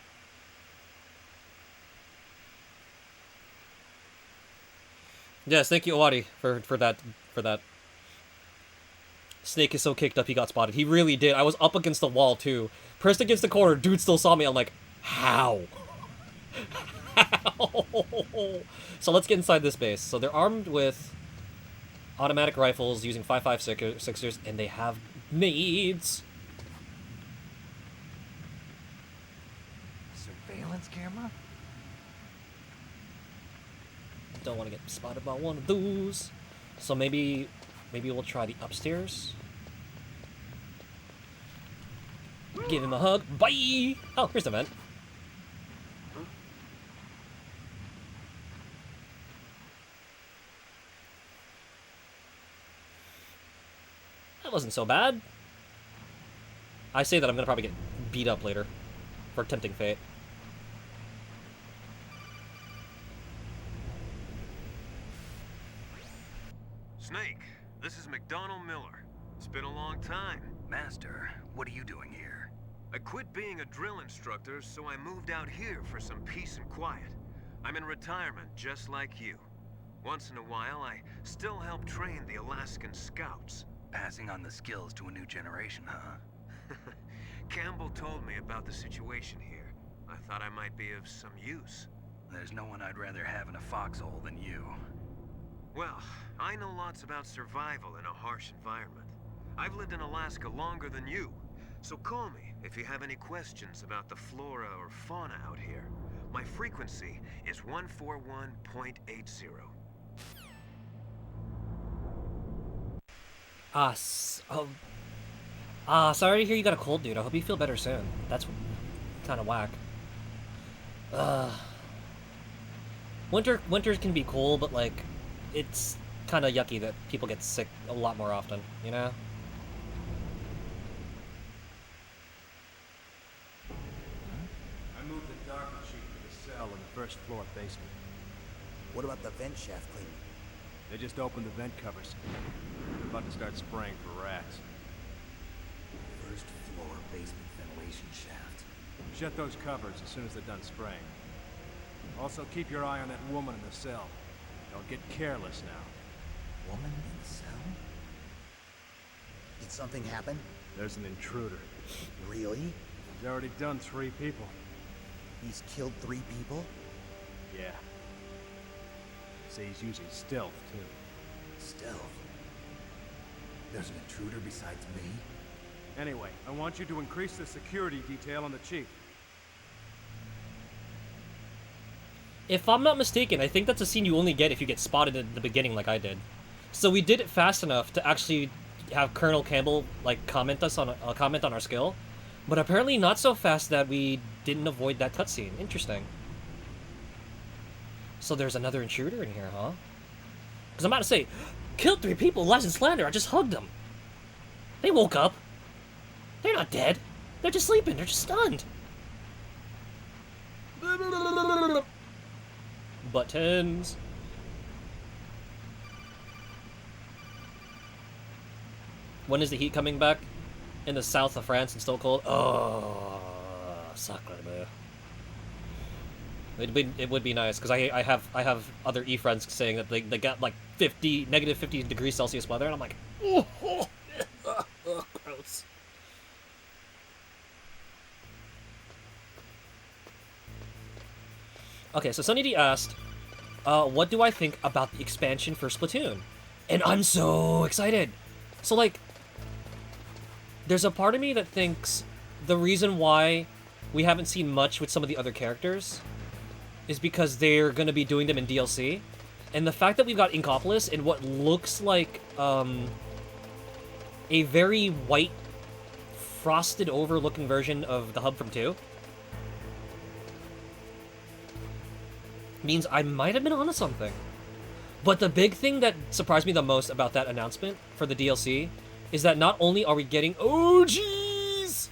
S3: Yes, thank you, Owari, for that. Snake is so kicked up he got spotted. He really did. I was up against the wall, too. Pressed against the corner, dude still saw me. I'm like, how? How? So let's get inside this base. So they're armed with automatic rifles using 5.56ers, and they have nades.
S2: Surveillance camera?
S3: Don't want to get spotted by one of those. So maybe we'll try the upstairs. Give him a hug. Bye! Oh, here's the vent. That wasn't so bad. I say that I'm gonna probably get beat up later for tempting fate.
S7: Snake, this is McDonald Miller. It's been a long time.
S2: Master, what are you doing here?
S7: I quit being a drill instructor, so I moved out here for some peace and quiet. I'm in retirement, just like you. Once in a while, I still help train the Alaskan Scouts.
S2: Passing on the skills to a new generation, huh?
S7: Campbell told me about the situation here. I thought I might be of some use.
S2: There's no one I'd rather have in a foxhole than you.
S7: Well, I know lots about survival in a harsh environment. I've lived in Alaska longer than you, so call me if you have any questions about the flora or fauna out here. My frequency is 141.80.
S3: Sorry to hear you got a cold, dude. I hope you feel better soon. That's kind of whack. Winters can be cool, but like, it's kind of yucky that people get sick a lot more often, you know?
S1: I moved the dark sheet to the cell in the first floor basement.
S9: What about the vent shaft cleaning?
S1: They just opened the vent covers. They're about to start spraying for rats.
S9: First floor basement ventilation shaft.
S1: Shut those covers as soon as they're done spraying. Also, keep your eye on that woman in the cell. Don't get careless now.
S9: Woman in the cell? Did something happen?
S1: There's an intruder.
S9: Really?
S1: He's already done 3 people.
S9: He's killed 3 people?
S1: Yeah. Say he's using stealth, too.
S9: Stealth? There's an intruder besides me?
S1: Anyway, I want you to increase the security detail on the chief.
S3: If I'm not mistaken, I think that's a scene you only get if you get spotted at the beginning like I did. So we did it fast enough to actually have Colonel Campbell like comment on our skill, but apparently not so fast that we didn't avoid that cutscene. Interesting. So there's another intruder in here, huh? Because I'm about to say, killed 3 people, lies and slander. I just hugged them. They woke up. They're not dead. They're just sleeping. They're just stunned. Buttons. When is the heat coming back? In the south of France and still cold? Oh, sacre bleu. It would be nice because I have other friends saying that they got like -50 degrees Celsius weather, and I'm like, oh, gross. Okay, so Sunny D asked, what do I think about the expansion for Splatoon? And I'm so excited. So like, there's a part of me that thinks the reason why we haven't seen much with some of the other characters is because they're going to be doing them in DLC. And the fact that we've got Inkopolis in what looks like a very white, frosted over looking version of the hub from 2 means I might have been onto something. But the big thing that surprised me the most about that announcement for the DLC is that not only are we getting... Oh, jeez!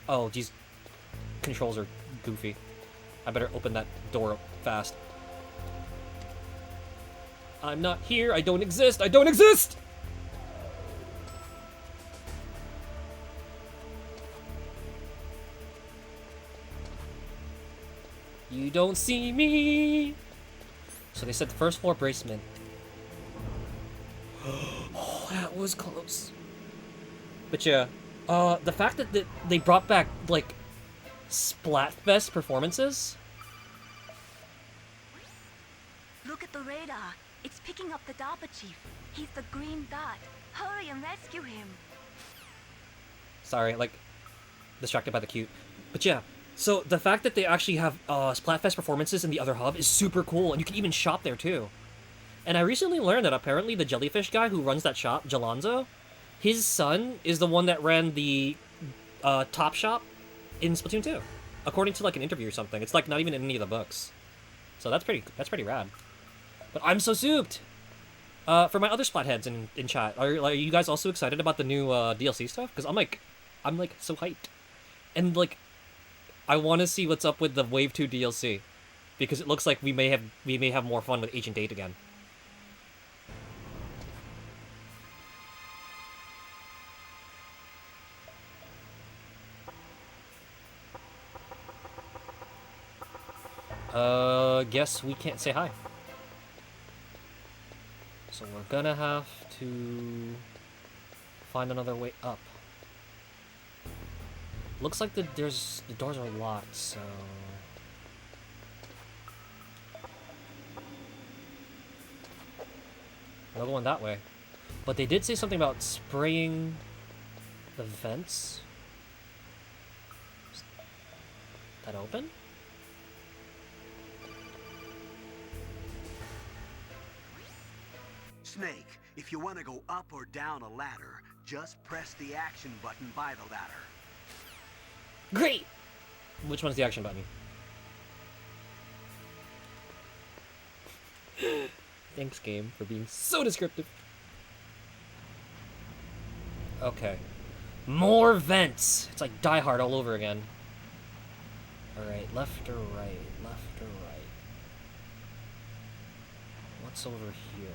S3: Oh, jeez. Controls are goofy. I better open that door up fast. I'm not here. I don't exist. I don't exist! You don't see me. So they said the first floor basement. Oh, that was close. But yeah, the fact that they brought back, like, Splatfest performances.
S8: Look at the radar. It's picking up the DARPA chief. He's the green dot. Hurry and rescue him.
S3: Sorry, like, distracted by the cute. But yeah, so the fact that they actually have Splatfest performances in the other hub is super cool, and you can even shop there too. And I recently learned that apparently the jellyfish guy who runs that shop, Jalonzo, his son is the one that ran the top shop in Splatoon 2, according to like an interview or something. It's like not even in any of the books, so that's pretty rad. But I'm so souped. For my other Splatheads in chat, are you guys also excited about the new DLC stuff? Because I'm like so hyped, and like I want to see what's up with the Wave 2 DLC, because it looks like we may have more fun with Agent 8 again. Guess we can't say hi. So we're gonna have to find another way up. Looks like the doors are locked, so we're going that way. But they did say something about spraying the vents. Is that open?
S1: Snake, if you want to go up or down a ladder, just press the action button by the ladder.
S3: Great! Which one's the action button? Thanks, game, for being so descriptive. Okay. More vents! It's like Die Hard all over again. Alright, left or right? Left or right? What's over here?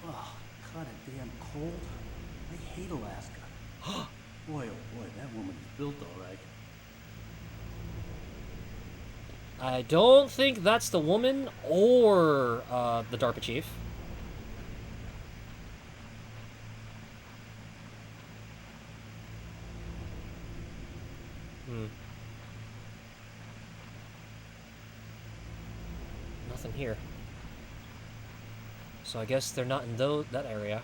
S1: Oh, kind of damn cold. I hate Alaska. Boy, oh boy, that woman is built all right.
S3: I don't think that's the woman or the DARPA chief. Nothing here. So I guess they're not in that area.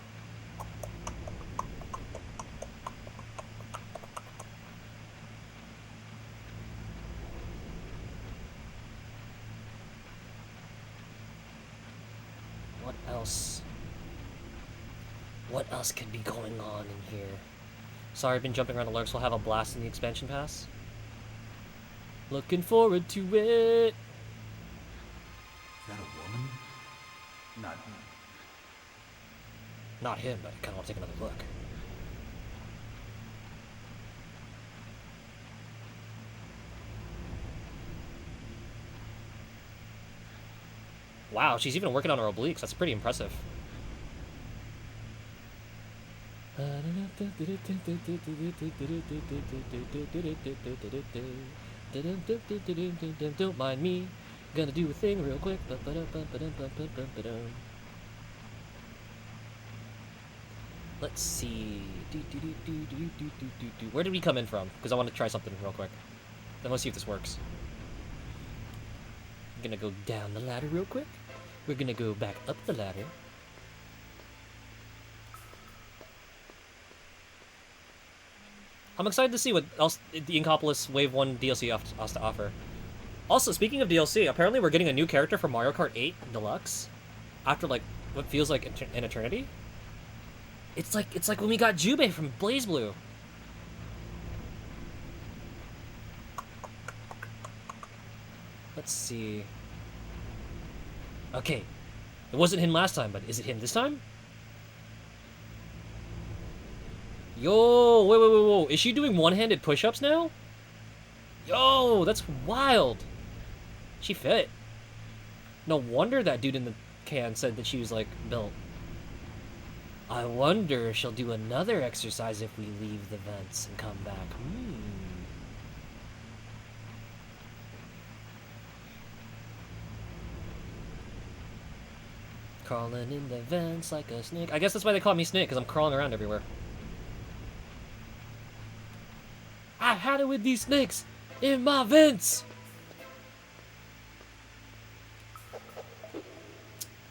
S3: What else? What else could be going on in here? Sorry, I've been jumping around alerts. We'll have a blast in the expansion pass. Looking forward to it.
S9: Is that a woman?
S3: Not him, but I kind of want to take another look. Wow, she's even working on her obliques. That's pretty impressive. Don't mind me. Gonna do a thing real quick. Let's see. Where did we come in from? Because I want to try something real quick. Then let's see if this works. I'm gonna go down the ladder real quick. We're gonna go back up the ladder. I'm excited to see what else the Inkopolis Wave 1 DLC has to offer. Also, speaking of DLC, apparently we're getting a new character for Mario Kart 8 Deluxe after like what feels like an eternity. It's like when we got Jubei from BlazBlue. Let's see. Okay. It wasn't him last time, but is it him this time? Yo, wait, whoa. Is she doing one-handed push-ups now? Yo, that's wild. She fit. No wonder that dude in the can said that she was, like, built. I wonder if she'll do another exercise if we leave the vents and come back. Crawling in the vents like a snake. I guess that's why they call me Snake, because I'm crawling around everywhere. I had it with these snakes in my vents!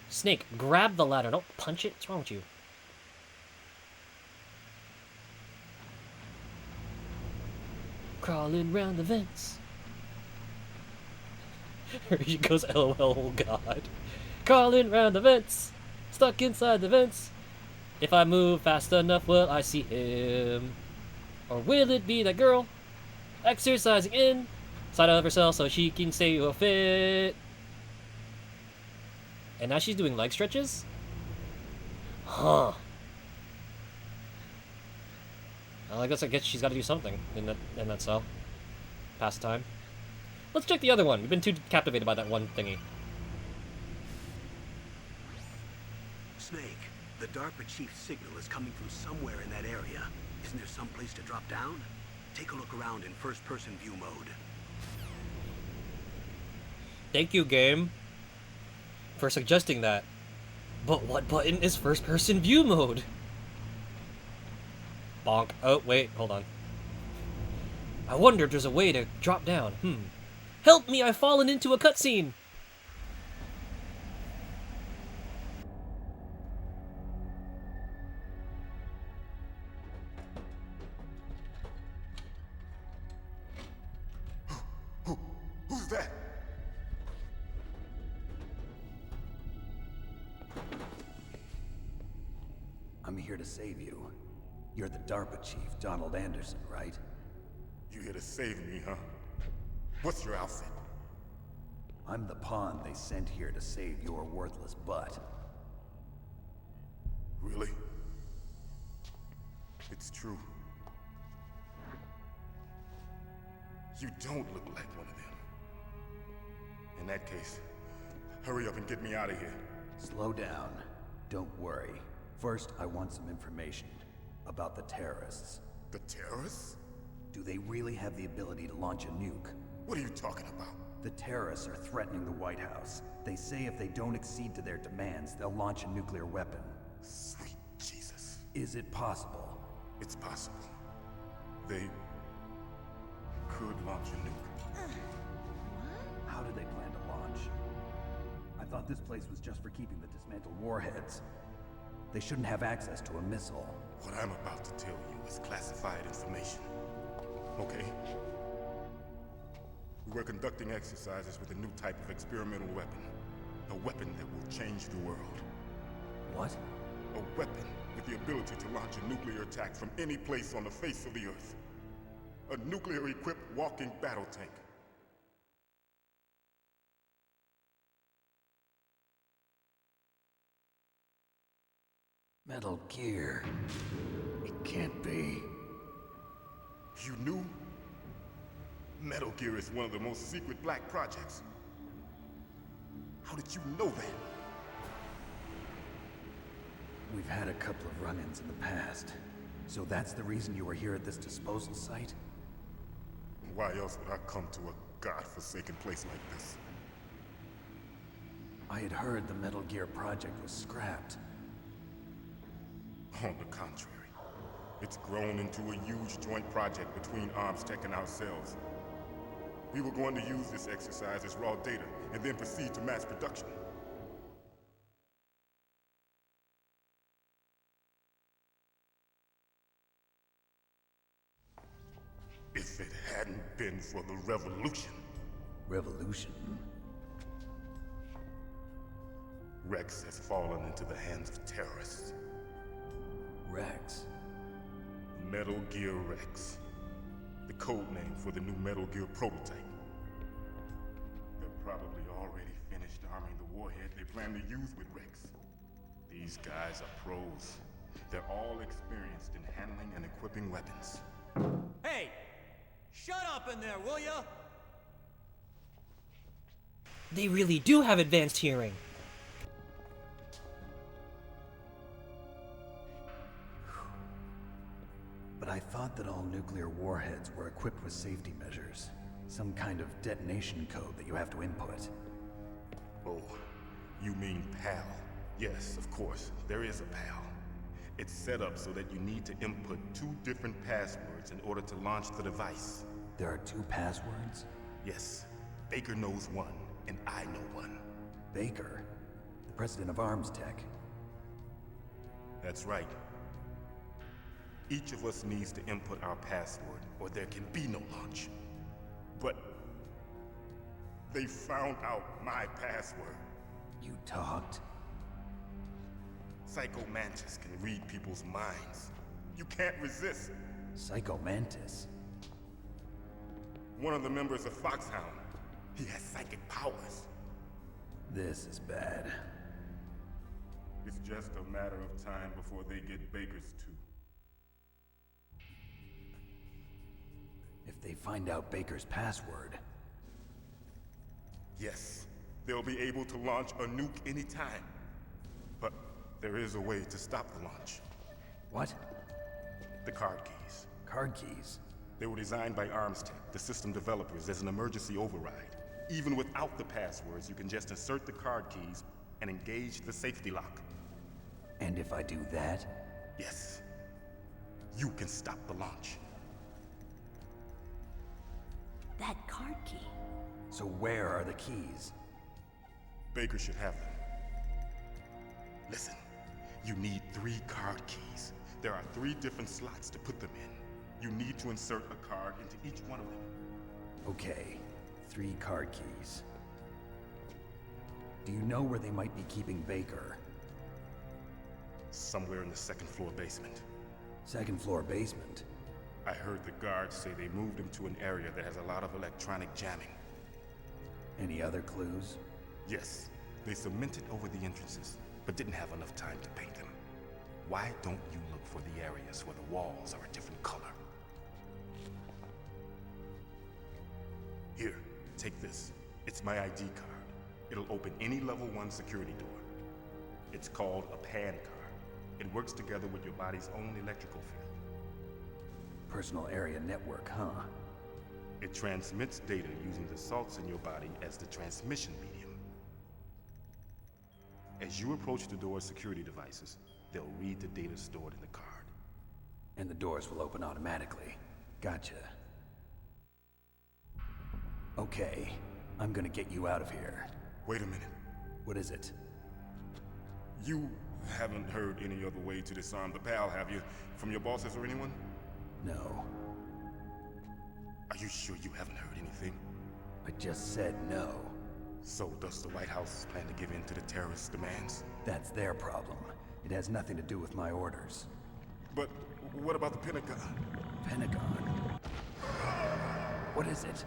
S3: Snake, grab the ladder. Don't punch it. What's wrong with you? Crawling around the vents. She goes, LOL, oh god. Crawling around the vents. Stuck inside the vents. If I move fast enough, will I see him? Or will it be that girl exercising inside of herself so she can stay fit? And now she's doing leg stretches? Huh. Well, I guess she's got to do something in that cell. Pass the time. Let's check the other one. We've been too captivated by that one thingy.
S1: Snake, the DARPA chief's signal is coming from somewhere in that area. Isn't there some place to drop down? Take a look around in first-person view mode.
S3: Thank you, game, for suggesting that. But what button is first-person view mode? Bonk. Oh, wait, hold on. I wonder if there's a way to drop down. Help me, I've fallen into a cutscene!
S10: Who's that?
S9: I'm here to save you. You're the DARPA chief, Donald Anderson, right?
S10: You here to save me, huh? What's your outfit?
S9: I'm the pawn they sent here to save your worthless butt.
S10: Really? It's true. You don't look like one of them. In that case, hurry up and get me out of here.
S9: Slow down. Don't worry. First, I want some information about the terrorists.
S10: The terrorists?
S9: Do they really have the ability to launch a nuke?
S10: What are you talking about?
S9: The terrorists are threatening the White House. They say if they don't accede to their demands, they'll launch a nuclear weapon.
S10: Sweet Jesus.
S9: Is it possible?
S10: It's possible. They could launch a nuke.
S9: How do they plan to launch? I thought this place was just for keeping the dismantled warheads. They shouldn't have access to a missile.
S10: What I'm about to tell you is classified information. Okay? We were conducting exercises with a new type of experimental weapon. A weapon that will change the world.
S9: What?
S10: A weapon with the ability to launch a nuclear attack from any place on the face of the Earth. A nuclear-equipped walking battle tank.
S9: Metal Gear. It can't be.
S10: You knew? Metal Gear is one of the most secret black projects. How did you know that?
S9: We've had a couple of run-ins in the past. So that's the reason you were here at this disposal site?
S10: Why else would I come to a godforsaken place like this?
S9: I had heard the Metal Gear project was scrapped.
S10: On the contrary, it's grown into a huge joint project between ArmsTech and ourselves. We were going to use this exercise as raw data, and then proceed to mass production. If it hadn't been for the revolution.
S9: Revolution?
S10: Rex has fallen into the hands of terrorists.
S9: Rex?
S10: Metal Gear Rex. The code name for the new Metal Gear prototype. They're warhead they plan to use with Rex. These guys are pros. They're all experienced in handling and equipping weapons.
S1: Hey! Shut up in there, will ya?
S3: They really do have advanced hearing.
S9: But I thought that all nuclear warheads were equipped with safety measures. Some kind of detonation code that you have to input.
S10: Oh, you mean PAL? Yes, of course, there is a PAL. It's set up so that you need to input 2 different passwords in order to launch the device.
S9: There are 2 passwords?
S10: Yes, Baker knows one, and I know one.
S9: Baker? The president of Arms Tech.
S10: That's right. Each of us needs to input our password, or there can be no launch. But they found out my password.
S9: You talked?
S10: Psycho Mantis can read people's minds. You can't resist.
S9: Psycho Mantis?
S10: One of the members of Foxhound. He has psychic powers.
S9: This is bad.
S10: It's just a matter of time before they get Baker's too.
S9: If they find out Baker's password...
S10: Yes, they'll be able to launch a nuke anytime. But there is a way to stop the launch.
S9: What?
S10: The card keys.
S9: Card keys?
S10: They were designed by Arms Tech, the system developers, as an emergency override. Even without the passwords, you can just insert the card keys and engage the safety lock.
S9: And if I do that?
S10: Yes. You can stop the launch.
S5: That card key.
S9: So where are the keys?
S10: Baker should have them. Listen, you need 3 card keys. There are 3 different slots to put them in. You need to insert a card into each one of them.
S9: Okay, 3 card keys. Do you know where they might be keeping Baker?
S10: Somewhere in the 2nd floor basement.
S9: 2nd floor basement?
S10: I heard the guards say they moved him to an area that has a lot of electronic jamming.
S9: Any other clues?
S10: Yes, they cemented over the entrances, but didn't have enough time to paint them. Why don't you look for the areas where the walls are a different color? Here, take this. It's my ID card. It'll open any level 1 security door. It's called a PAN card. It works together with your body's own electrical field.
S9: Personal area network, huh?
S10: It transmits data using the salts in your body as the transmission medium. As you approach the door's security devices, they'll read the data stored in the card.
S9: And the doors will open automatically. Gotcha. Okay, I'm gonna get you out of here.
S10: Wait a minute.
S9: What is it?
S10: You haven't heard any other way to disarm the PAL, have you? From your bosses or anyone?
S9: No.
S10: Are you sure you haven't heard anything?
S9: I just said no.
S10: So does the White House plan to give in to the terrorists' demands?
S9: That's their problem. It has nothing to do with my orders.
S10: But what about the Pentagon?
S9: Pentagon? What is it?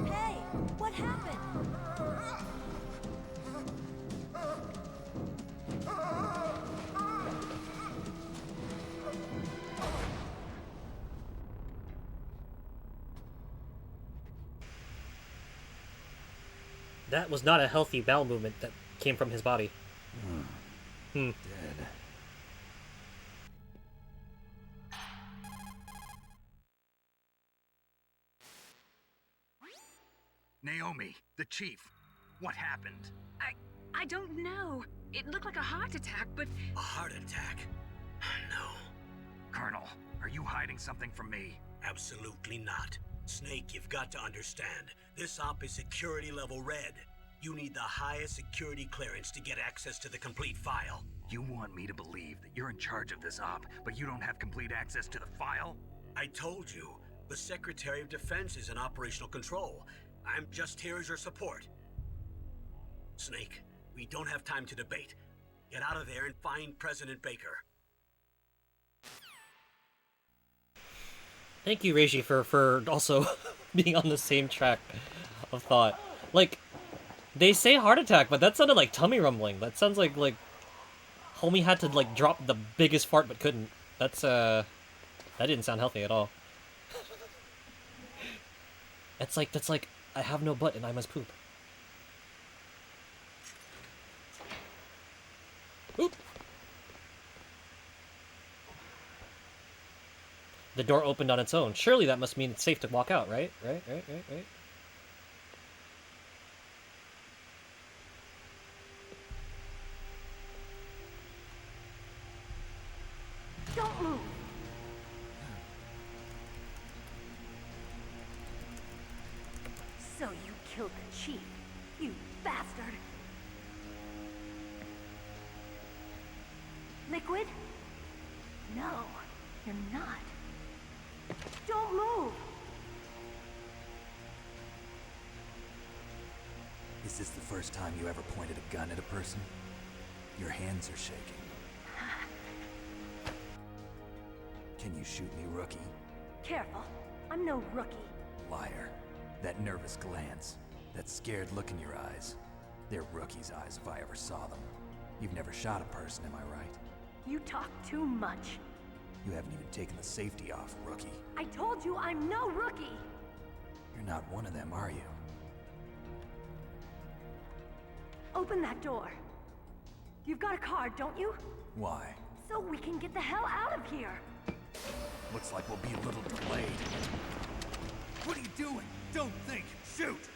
S5: Hey, what happened?
S3: That was not a healthy bowel movement that came from his body.
S9: Dead.
S2: Naomi, the chief. What happened?
S5: I don't know. It looked like a heart attack, but...
S1: A heart attack? No,
S2: Colonel, are you hiding something from me?
S1: absolutely not. Snake, you've got to understand. This op is security level red. You need the highest security clearance to get access to the complete file.
S2: You want me to believe that you're in charge of this op, but you don't have complete access to the file?
S1: I told you, the Secretary of Defense is in operational control. I'm just here as your support. Snake, we don't have time to debate. Get out of there and find President Baker.
S3: Thank you, Reishi, for also being on the same track of thought. Like, they say heart attack, but that sounded like tummy rumbling. That sounds like homie had to like drop the biggest fart but couldn't. That didn't sound healthy at all. That's like I have no butt and I must poop. Oop. The door opened on its own. Surely that must mean it's safe to walk out, right? Right.
S11: Don't move. So you killed the chief, you bastard. Liquid? No, you're not. Don't move!
S2: Is this the first time you ever pointed a gun at a person? Your hands are shaking. Can you shoot me, rookie?
S11: Careful, I'm no rookie.
S2: Liar. That nervous glance, that scared look in your eyes. They're rookie's eyes if I ever saw them. You've never shot a person, am I right?
S11: You talk too much.
S2: You haven't even taken the safety off, rookie.
S11: I told you I'm no rookie!
S2: You're not one of them, are you?
S11: Open that door. You've got a card, don't you?
S2: Why?
S11: So we can get the hell out of here.
S2: Looks like we'll be a little delayed. What are you doing? Don't think! Shoot!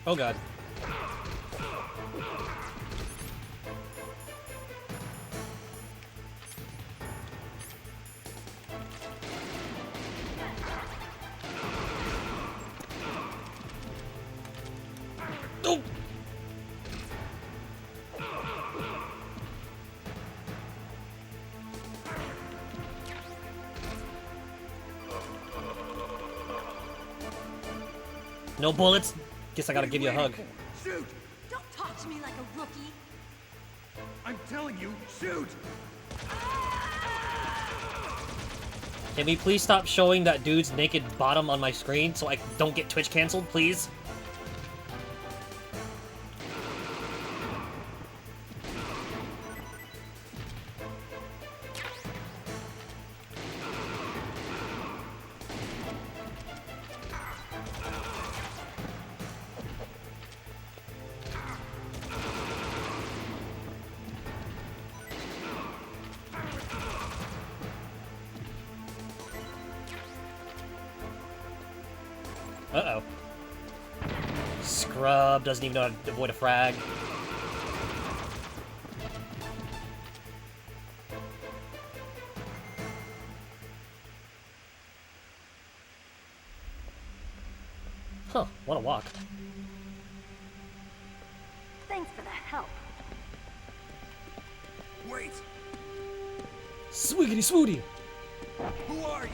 S3: Oh god. Oh! No bullets. Guess I gotta give you a hug.
S9: Shoot!
S11: Don't talk to me like a rookie.
S9: I'm telling you, shoot!
S3: Can we please stop showing that dude's naked bottom on my screen so I don't get Twitch canceled, please? Uh-oh. Scrub doesn't even know how to avoid a frag. Huh, what a walk.
S11: Thanks for the help.
S9: Wait!
S3: Swiggity swooty!
S9: Who are you?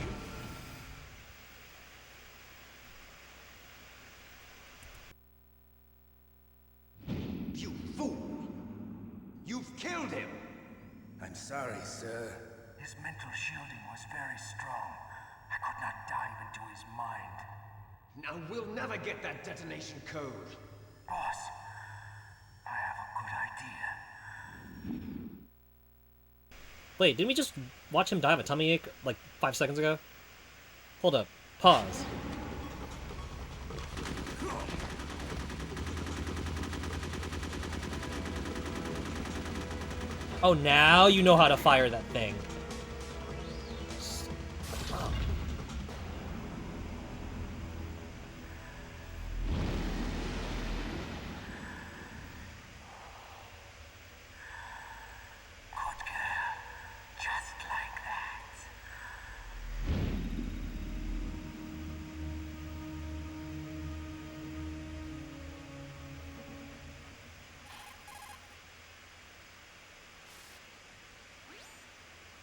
S12: You fool! You've killed him!
S13: I'm sorry, sir. His mental shielding was very strong. I could not dive into his mind.
S12: Now we'll never get that detonation code.
S13: Boss, I have a good idea.
S3: Wait, didn't we just watch him die of a tummy ache like 5 seconds ago? Hold up. Pause. Oh, now you know how to fire that thing.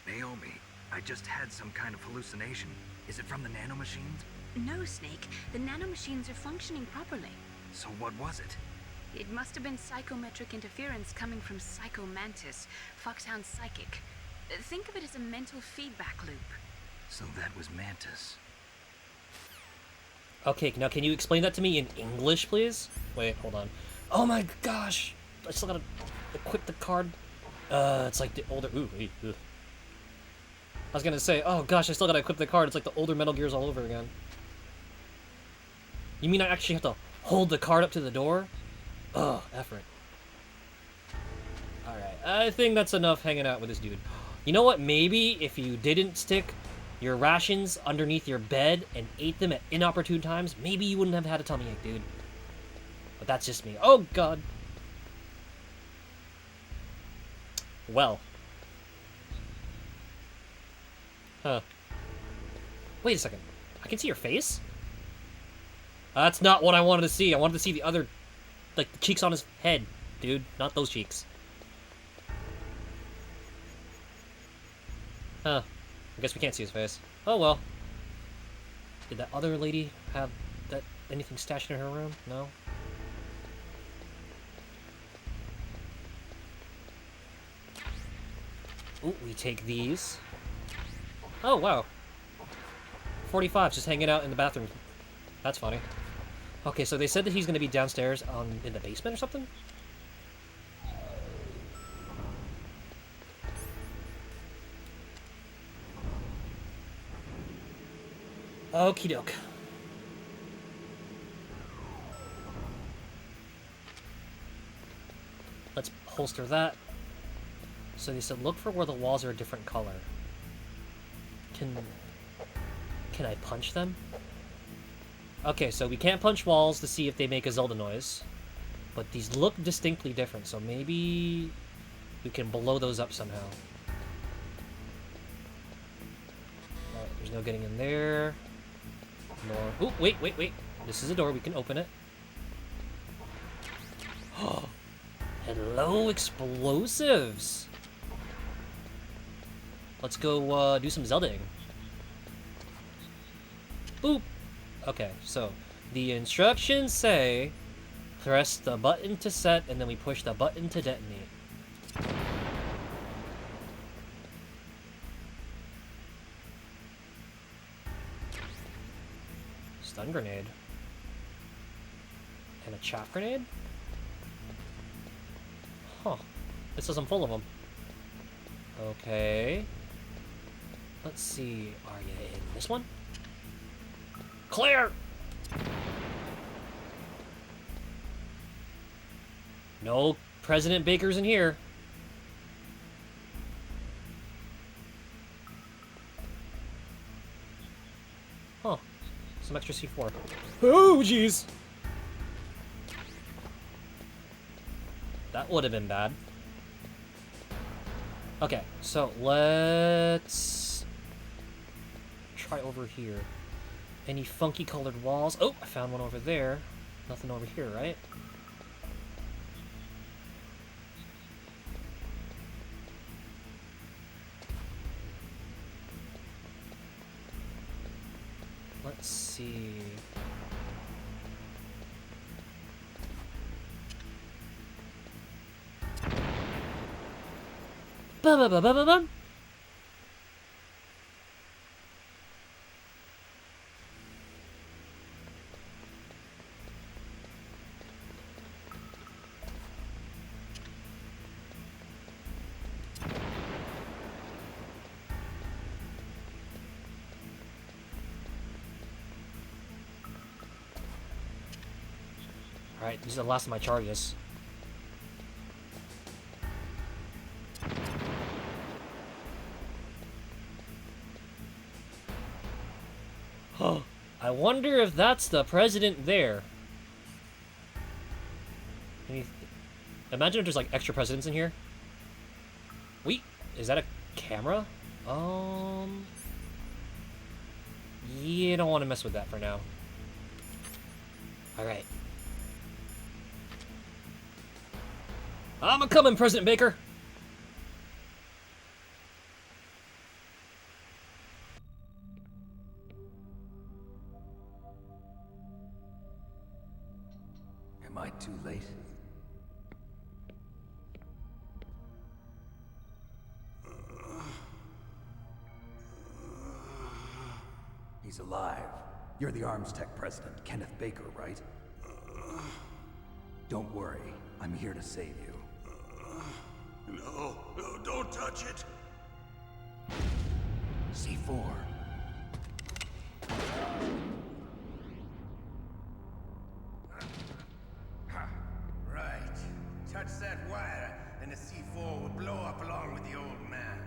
S2: Naomi, I just had some kind of hallucination. Is it from the nanomachines?
S5: No, Snake. The nanomachines are functioning properly.
S2: So what was it?
S5: It must have been psychometric interference coming from Psycho Mantis, Foxhound's psychic. Think of it as a mental feedback loop.
S2: So that was Mantis.
S3: Okay, now can you explain that to me in English, please? Wait, hold on. Oh my gosh! I still gotta equip the card. It's like the older... Ooh, wait, ugh. I was gonna say, oh gosh, I still gotta equip the card. It's like the older Metal Gears all over again. You mean I actually have to hold the card up to the door? Ugh, effort. Alright, I think that's enough hanging out with this dude. You know what? Maybe if you didn't stick your rations underneath your bed and ate them at inopportune times, maybe you wouldn't have had a tummy ache, dude. But that's just me. Oh, God. Well. Huh. Wait a second. I can see your face? That's not what I wanted to see. I wanted to see the other, like, the cheeks on his head, dude. Not those cheeks. Huh. I guess we can't see his face. Oh, well. Did that other lady have that anything stashed in her room? No? Ooh, we take these. Oh, wow. 45 just hanging out in the bathroom. That's funny. Okay, so they said that he's going to be downstairs in the basement or something? Okie doke. Let's holster that. So they said look for where the walls are a different color. Can I punch them? Okay, so we can't punch walls to see if they make a Zelda noise. But these look distinctly different, so maybe we can blow those up somehow. Alright, there's no getting in there. Nor... Ooh, wait. This is a door, we can open it. Oh, hello, explosives! Let's go do some Zeldaing. Boop! Okay, so the instructions say press the button to set and then we push the button to detonate. Stun grenade. And a chaff grenade? Huh. It says I'm full of them. Okay. Let's see. Are you in this one? Clear! No President Baker's in here. Huh. Some extra C4. Oh, jeez! That would have been bad. Okay, so let's try over here. Any funky colored walls? Oh, I found one over there. Nothing over here, right? Let's see. Ba-ba-ba-ba-ba-bum. Alright, these are the last of my charges. I wonder if that's the president there. Imagine if there's like extra presidents in here. Wait, is that a camera? You don't want to mess with that for now. Alright. I'm a-comin', President Baker!
S9: Am I too late? He's alive. You're the Arms Tech president, Kenneth Baker, right? Don't worry. I'm here to save you.
S14: No, don't touch it!
S9: C4.
S13: Right. Touch that wire, and the C4 will blow up along with the old man.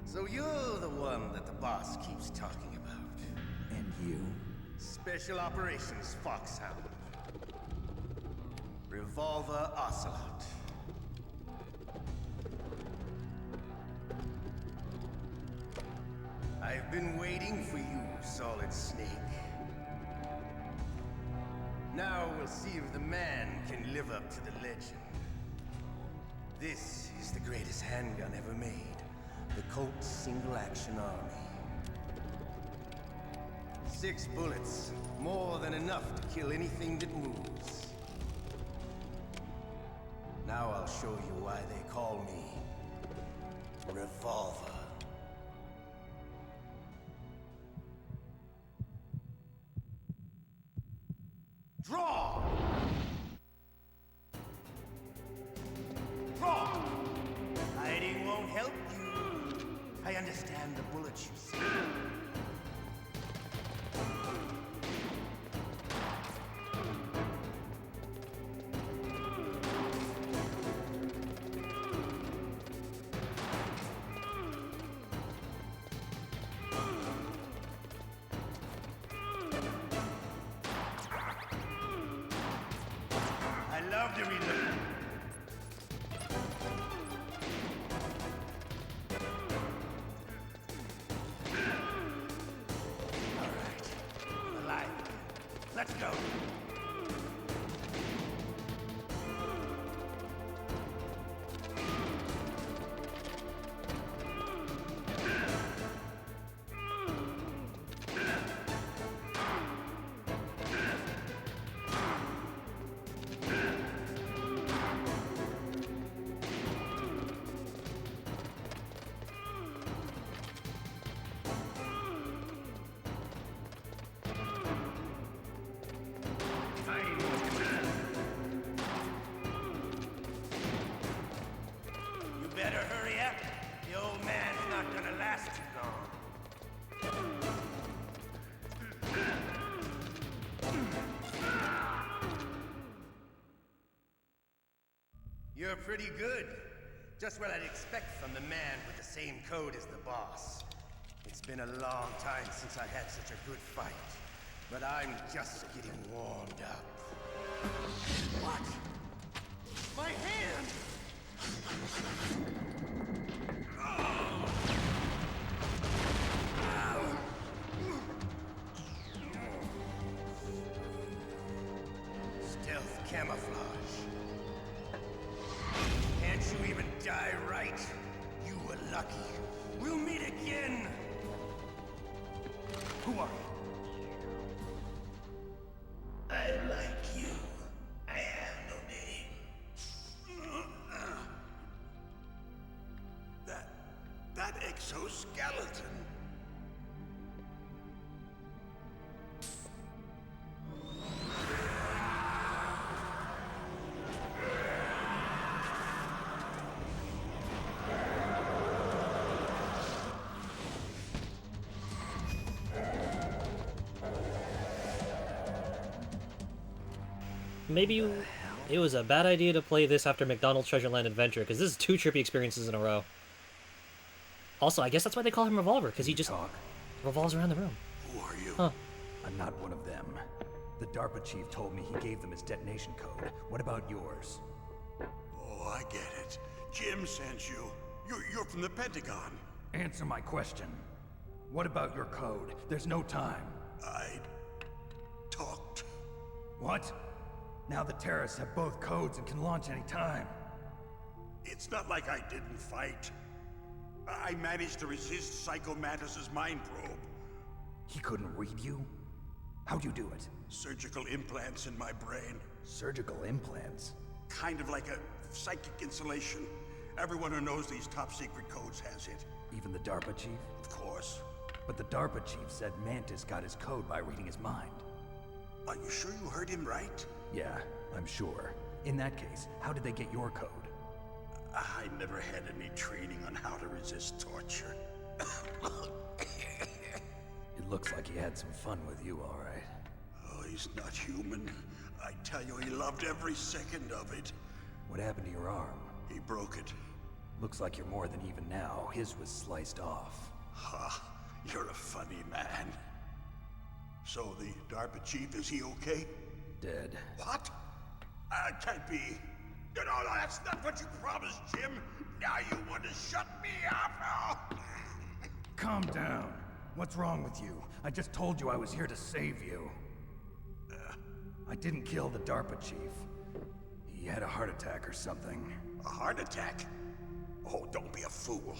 S13: So you're the one that the boss keeps talking about.
S9: And you?
S13: Special Operations Foxhound. Revolver Ocelot. I've been waiting for you, Solid Snake. Now we'll see if the man can live up to the legend. This is the greatest handgun ever made. The Colt Single Action Army. 6 bullets, more than enough to kill anything that moves. Now I'll show you why they call me Revolver. Draw! Draw! Hiding won't help you. I understand the bullets you see. I love to reload. All right, alive. Let's go. You better hurry up. The old man's not gonna last too long. You're pretty good. Just what I'd expect from the man with the same code as the boss. It's been a long time since I had such a good fight, but I'm just getting warmed up. What? My hand! Stealth camouflage. Can't you even die right? You were lucky. We'll meet again! Who are you? I like you. I have no name.
S14: That exoskeleton.
S3: Maybe it was a bad idea to play this after McDonald's Treasure Land Adventure, because this is 2 trippy experiences in a row. Also, I guess that's why they call him Revolver, because he just revolves around the room.
S14: Who are you?
S3: Huh.
S9: I'm not one of them. The DARPA chief told me he gave them his detonation code. What about yours?
S14: Oh, I get it. Jim sent you. You're from the Pentagon.
S9: Answer my question. What about your code? There's no time.
S14: I talked.
S9: What? Now the terrorists have both codes and can launch any time.
S14: It's not like I didn't fight. I managed to resist Psycho Mantis's mind probe.
S9: He couldn't read you? How'd you do it?
S14: Surgical implants in my brain.
S9: Surgical implants?
S14: Kind of like a psychic insulation. Everyone who knows these top secret codes has it.
S9: Even the DARPA chief?
S14: Of course.
S9: But the DARPA chief said Mantis got his code by reading his mind.
S14: Are you sure you heard him right?
S9: Yeah, I'm sure. In that case, how did they get your code?
S14: I never had any training on how to resist torture.
S9: It looks like he had some fun with you, all right.
S14: Oh, he's not human. I tell you, he loved every second of it.
S9: What happened to your arm?
S14: He broke it.
S9: Looks like you're more than even now. His was sliced off.
S14: Ha, you're a funny man. So the DARPA chief, is he okay?
S9: Dead.
S14: What? Can't be. No, that's not what you promised, Jim. Now you want to shut me up?
S9: Calm down. What's wrong with you? I just told you I was here to save you. I didn't kill the DARPA chief. He had a heart attack or something.
S14: A heart attack? Oh, don't be a fool.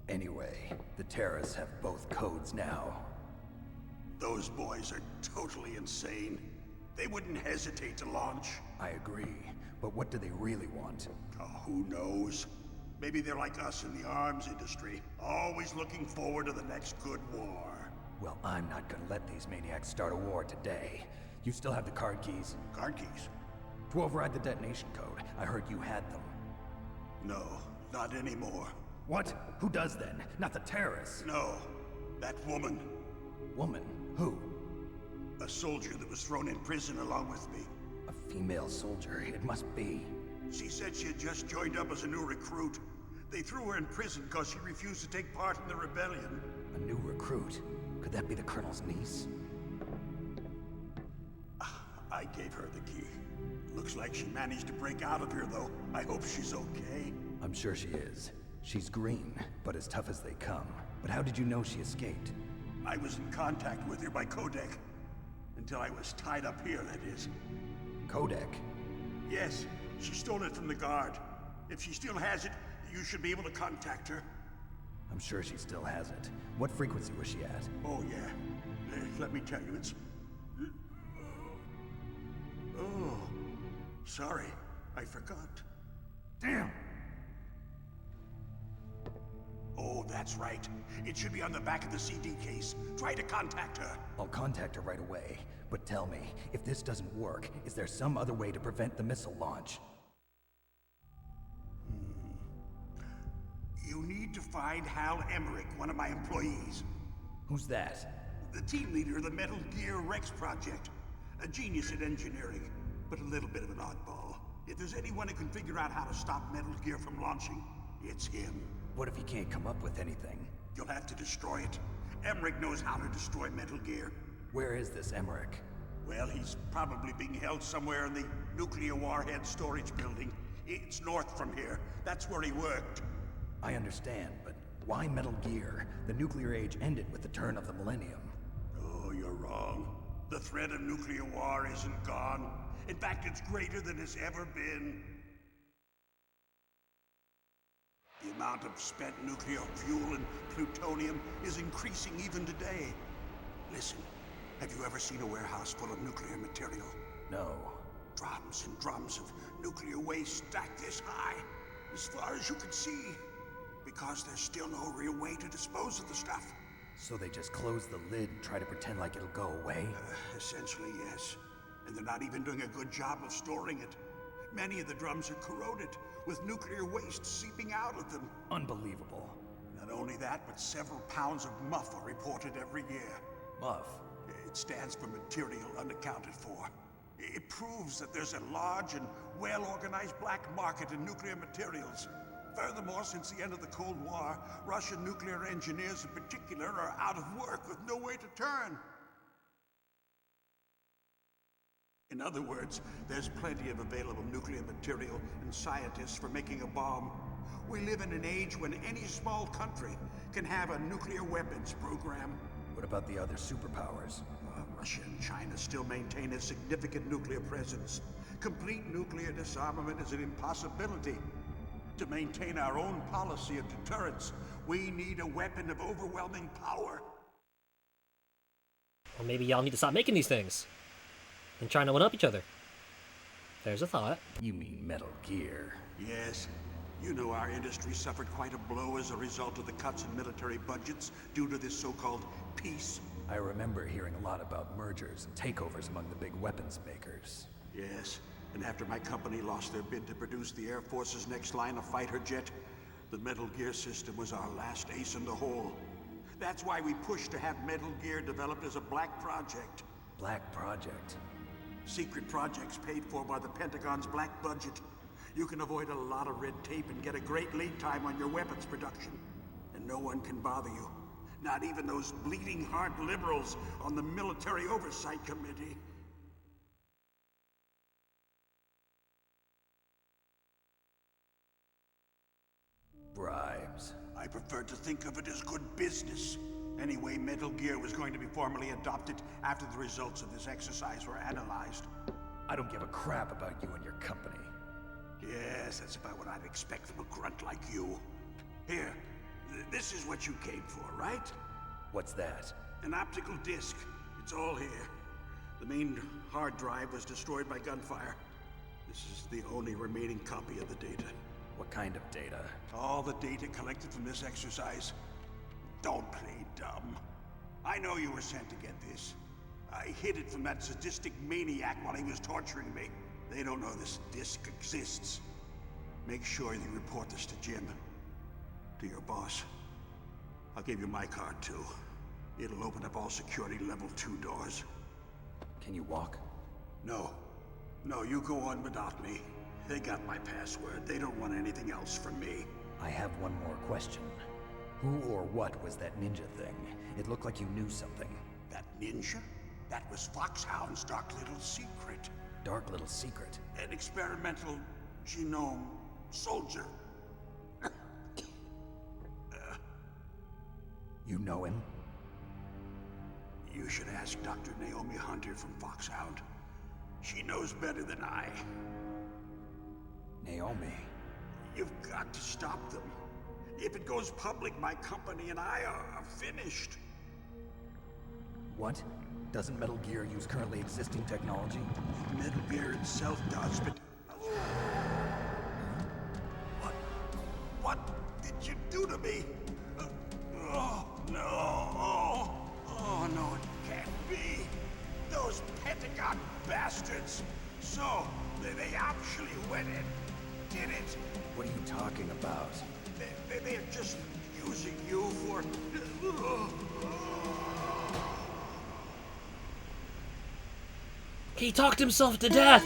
S9: Anyway, the terrorists have both codes now.
S14: Those boys are totally insane. They wouldn't hesitate to launch.
S9: I agree, but what do they really want?
S14: Oh, who knows? Maybe they're like us in the arms industry, always looking forward to the next good war.
S9: Well, I'm not gonna let these maniacs start a war today. You still have the card keys?
S14: Card keys?
S9: To override the detonation code. I heard you had them.
S14: No, not anymore.
S9: What? Who does then? Not the terrorists?
S14: No, that woman.
S9: Woman? Who?
S14: A soldier that was thrown in prison along with me.
S9: A female soldier, it must be.
S14: She said she had just joined up as a new recruit. They threw her in prison because she refused to take part in the rebellion.
S9: A new recruit? Could that be the Colonel's niece?
S14: I gave her the key. Looks like she managed to break out of here, though. I hope she's okay.
S9: I'm sure she is. She's green, but as tough as they come. But how did you know she escaped?
S14: I was in contact with her by codec. Until I was tied up here, that is.
S9: Codec?
S14: Yes, she stole it from the guard. If she still has it, you should be able to contact her.
S9: I'm sure she still has it. What frequency was she at?
S14: Oh, yeah. Let me tell you, it's... Oh, sorry. I forgot.
S9: Damn!
S14: Oh, that's right. It should be on the back of the CD case. Try to contact her.
S9: I'll contact her right away. But tell me, if this doesn't work, is there some other way to prevent the missile launch?
S14: You need to find Hal Emmerich, one of my employees.
S9: Who's that?
S14: The team leader of the Metal Gear Rex project. A genius at engineering, but a little bit of an oddball. If there's anyone who can figure out how to stop Metal Gear from launching, it's him.
S9: What if he can't come up with anything?
S14: You'll have to destroy it. Emmerich knows how to destroy Metal Gear.
S9: Where is this Emmerich?
S14: Well, he's probably being held somewhere in the nuclear warhead storage building. It's north from here. That's where he worked.
S9: I understand, but why Metal Gear? The nuclear age ended with the turn of the millennium.
S14: Oh, you're wrong. The threat of nuclear war isn't gone. In fact, it's greater than it's ever been. The amount of spent nuclear fuel and plutonium is increasing even today. Listen, have you ever seen a warehouse full of nuclear material?
S9: No.
S14: Drums and drums of nuclear waste stacked this high, as far as you can see. Because there's still no real way to dispose of the stuff.
S9: So they just close the lid and try to pretend like it'll go away?
S14: Essentially, yes. And they're not even doing a good job of storing it. Many of the drums are corroded, with nuclear waste seeping out of them.
S9: Unbelievable.
S14: Not only that, but several pounds of muff are reported every year.
S9: Muff?
S14: It stands for material unaccounted for. It proves that there's a large and well-organized black market in nuclear materials. Furthermore, since the end of the Cold War, Russian nuclear engineers in particular are out of work with no way to turn. In other words, there's plenty of available nuclear material and scientists for making a bomb. We live in an age when any small country can have a nuclear weapons program.
S9: What about the other superpowers?
S14: Russia and China still maintain a significant nuclear presence. Complete nuclear disarmament is an impossibility. To maintain our own policy of deterrence, we need a weapon of overwhelming power.
S3: Well, maybe y'all need to stop making these things and trying to one-up each other. There's a thought.
S9: You mean Metal Gear?
S14: Yes. You know our industry suffered quite a blow as a result of the cuts in military budgets due to this so-called peace.
S9: I remember hearing a lot about mergers and takeovers among the big weapons makers.
S14: Yes, and after my company lost their bid to produce the Air Force's next line of fighter jet, the Metal Gear system was our last ace in the hole. That's why we pushed to have Metal Gear developed as a black project.
S9: Black project?
S14: Secret projects paid for by the Pentagon's black budget. You can avoid a lot of red tape and get a great lead time on your weapons production. And no one can bother you. Not even those bleeding heart liberals on the Military Oversight Committee.
S9: Bribes.
S14: I prefer to think of it as good business. Anyway, Metal Gear was going to be formally adopted after the results of this exercise were analyzed.
S9: I don't give a crap about you and your company.
S14: Yes, that's about what I'd expect from a grunt like you. Here, this is what you came for, right?
S9: What's that?
S14: An optical disc. It's all here. The main hard drive was destroyed by gunfire. This is the only remaining copy of the data.
S9: What kind of data?
S14: All the data collected from this exercise. Don't play dumb. I know you were sent to get this. I hid it from that sadistic maniac while he was torturing me. They don't know this disc exists. Make sure you report this to Jim. To your boss. I'll give you my card too. It'll open up all security level 2 doors.
S9: Can you walk?
S14: No. No, you go on without me. They got my password. They don't want anything else from me.
S9: I have one more question. Who or what was that ninja thing? It looked like you knew something.
S14: That ninja? That was Foxhound's dark little secret.
S9: Dark little secret?
S14: An experimental genome soldier.
S9: You know him?
S14: You should ask Dr. Naomi Hunter from Foxhound. She knows better than I.
S9: Naomi?
S14: You've got to stop them. If it goes public, my company and I are finished.
S9: What? Doesn't Metal Gear use currently existing technology?
S14: Metal Gear itself does, but... What did you do to me? Oh, no. Oh, no, it can't be. Those Pentagon bastards. So, they actually went and did it.
S9: What are you talking about?
S14: They're just using you for...
S3: He talked himself to death!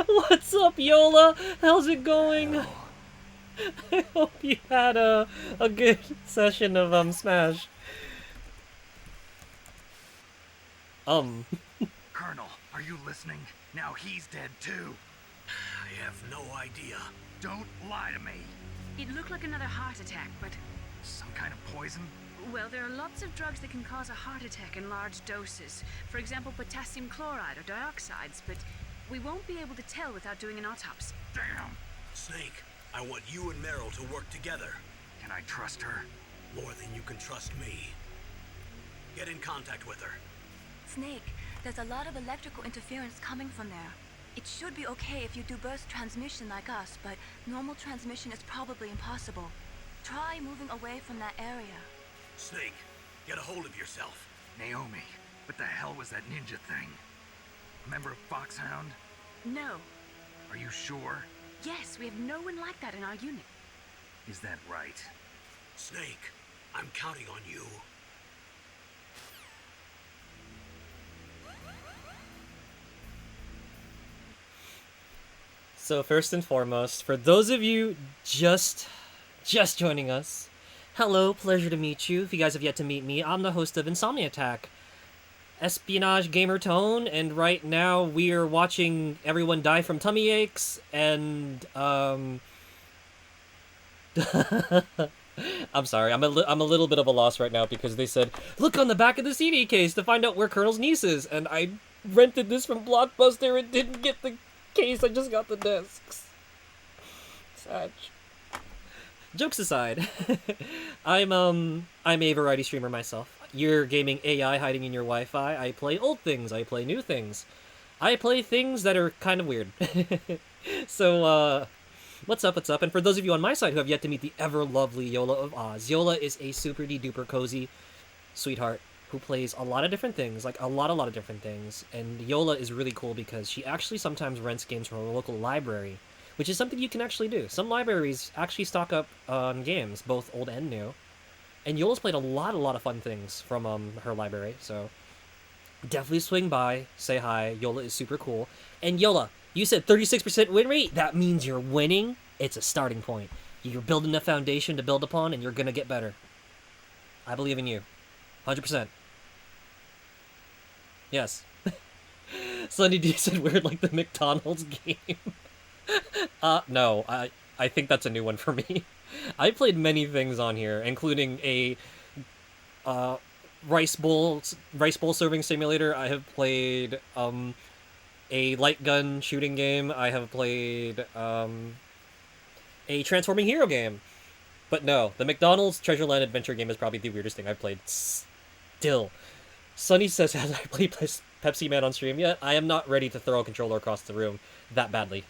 S3: What's up, Yola? How's it going? I hope you had a good session of Smash.
S9: Colonel, are you listening? Now he's dead too.
S1: I have no idea.
S9: Don't lie to me.
S5: It looked like another heart attack, but...
S9: Some kind of poison?
S5: Well, there are lots of drugs that can cause a heart attack in large doses. For example, potassium chloride or dioxides, but we won't be able to tell without doing an autopsy.
S9: Damn!
S1: Snake, I want you and Meryl to work together.
S9: Can I trust her?
S1: More than you can trust me. Get in contact with her.
S8: Snake, there's a lot of electrical interference coming from there. It should be okay if you do burst transmission like us, but normal transmission is probably impossible. Try moving away from that area.
S1: Snake, get a hold of yourself.
S9: Naomi, what the hell was that ninja thing? A member of Foxhound?
S5: No.
S9: Are you sure?
S5: Yes, we have no one like that in our unit.
S9: Is that right?
S1: Snake, I'm counting on you.
S3: So first and foremost, for those of you just joining us, hello, pleasure to meet you. If you guys have yet to meet me, I'm the host of Insomni-Attack, espionage gamer tone, and right now we are watching everyone die from tummy aches, and I'm sorry, I'm a little bit of a loss right now because they said, look on the back of the CD case to find out where Colonel's niece is, and I rented this from Blockbuster and didn't get the case, I just got the discs. Sad. Jokes aside, I'm a variety streamer myself. You're gaming AI hiding in your Wi-Fi. I play old things, I play new things. I play things that are kind of weird. So, what's up, what's up? And for those of you on my side who have yet to meet the ever-lovely Yola of Oz, Yola is a super-duper cozy sweetheart who plays a lot of different things, like a lot of different things. And Yola is really cool because she actually sometimes rents games from a local library, which is something you can actually do. Some libraries actually stock up on games, both old and new. And Yola's played a lot of fun things from her library, so definitely swing by, say hi. Yola is super cool. And Yola, you said 36% win rate? That means you're winning? It's a starting point. You're building a foundation to build upon, and you're gonna get better. I believe in you. 100%. Yes. Sunny D said weird like the McDonald's game. No, I think that's a new one for me. I played many things on here, including a rice bowl serving simulator. I have played a light gun shooting game. I have played a transforming hero game. But no, the McDonald's Treasureland Adventure game is probably the weirdest thing I've played still. Sunny says, has I played Pepsi Man on stream yet? I am not ready to throw a controller across the room that badly.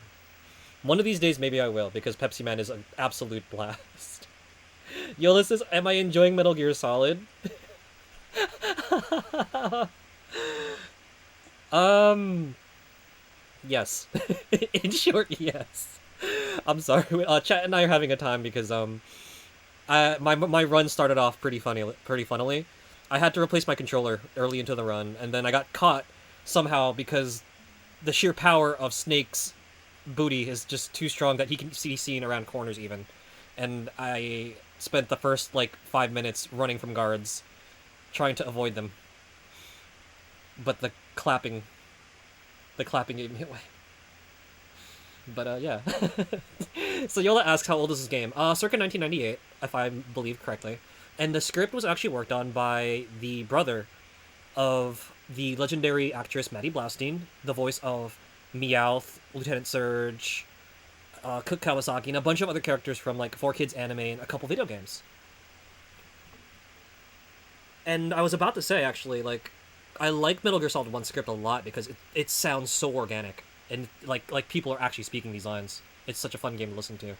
S3: One of these days, maybe I will, because Pepsi Man is an absolute blast. Yola says, am I enjoying Metal Gear Solid? Yes. In short, yes. I'm sorry. Chat and I are having a time because, my run started off pretty funnily. I had to replace my controller early into the run, and then I got caught somehow because the sheer power of Snake's booty is just too strong that he can be seen around corners even. And I spent the first, 5 minutes running from guards, trying to avoid them. But the clapping gave me away. But, yeah. So Yola asks, how old is this game? Circa 1998, if I believe correctly. And the script was actually worked on by the brother of the legendary actress Maddie Blaustein, the voice of Meowth, Lieutenant Surge, Cook Kawasaki, and a bunch of other characters from, 4Kids anime and a couple video games. And I was about to say, actually, I like Metal Gear Solid 1 script a lot because it sounds so organic. And, like people are actually speaking these lines. It's such a fun game to listen to.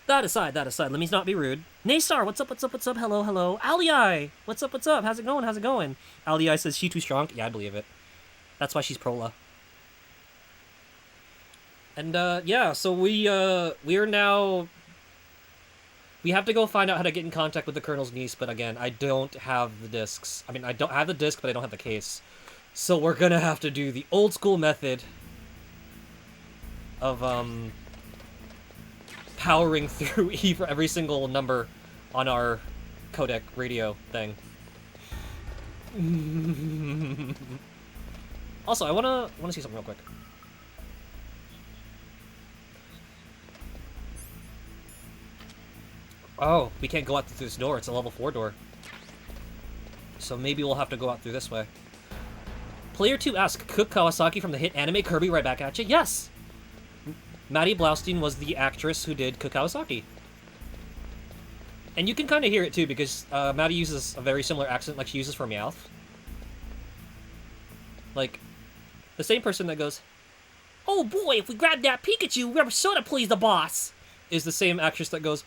S3: That aside, let me not be rude. Naystar, what's up? Hello. Alii, what's up? How's it going? Alii says, she too strong? Yeah, I believe it. That's why she's Prola. And, yeah, so we are now... We have to go find out how to get in contact with the Colonel's niece, but again, I don't have the discs. I mean, I don't have the disc, but I don't have the case. So we're gonna have to do the old school method of, powering through every single number on our codec radio thing. Also, I wanna see something real quick. Oh, we can't go out through this door. It's a level 4 door. So maybe we'll have to go out through this way. Player 2 asks, Cook Kawasaki from the hit anime Kirby right back at you? Yes! Maddie Blaustein was the actress who did Cook Kawasaki. And you can kind of hear it too, because Maddie uses a very similar accent like she uses for Meowth. Like, the same person that goes, "Oh boy, if we grab that Pikachu, we're sure to please the boss," is the same actress that goes,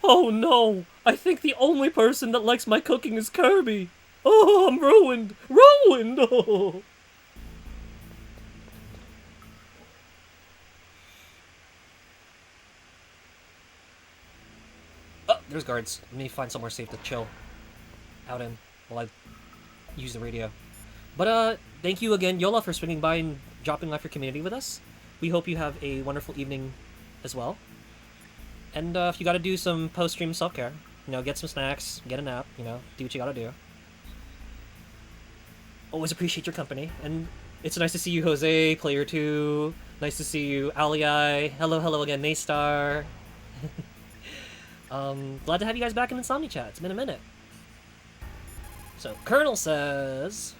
S3: "Oh no, I think the only person that likes my cooking is Kirby. Oh, I'm ruined! Ruined! Oh." Oh, there's guards. Let me find somewhere safe to chill out in while I use the radio. But, thank you again, Yola, for swinging by and dropping off your community with us. We hope you have a wonderful evening as well. And, if you gotta do some post-stream self-care, get some snacks, get a nap, do what you gotta do. Always appreciate your company, and it's nice to see you, Jose, Player 2. Nice to see you, Alii. Hello again, Naystar. Glad to have you guys back in Insomni Chat. It's been a minute. So, Colonel says...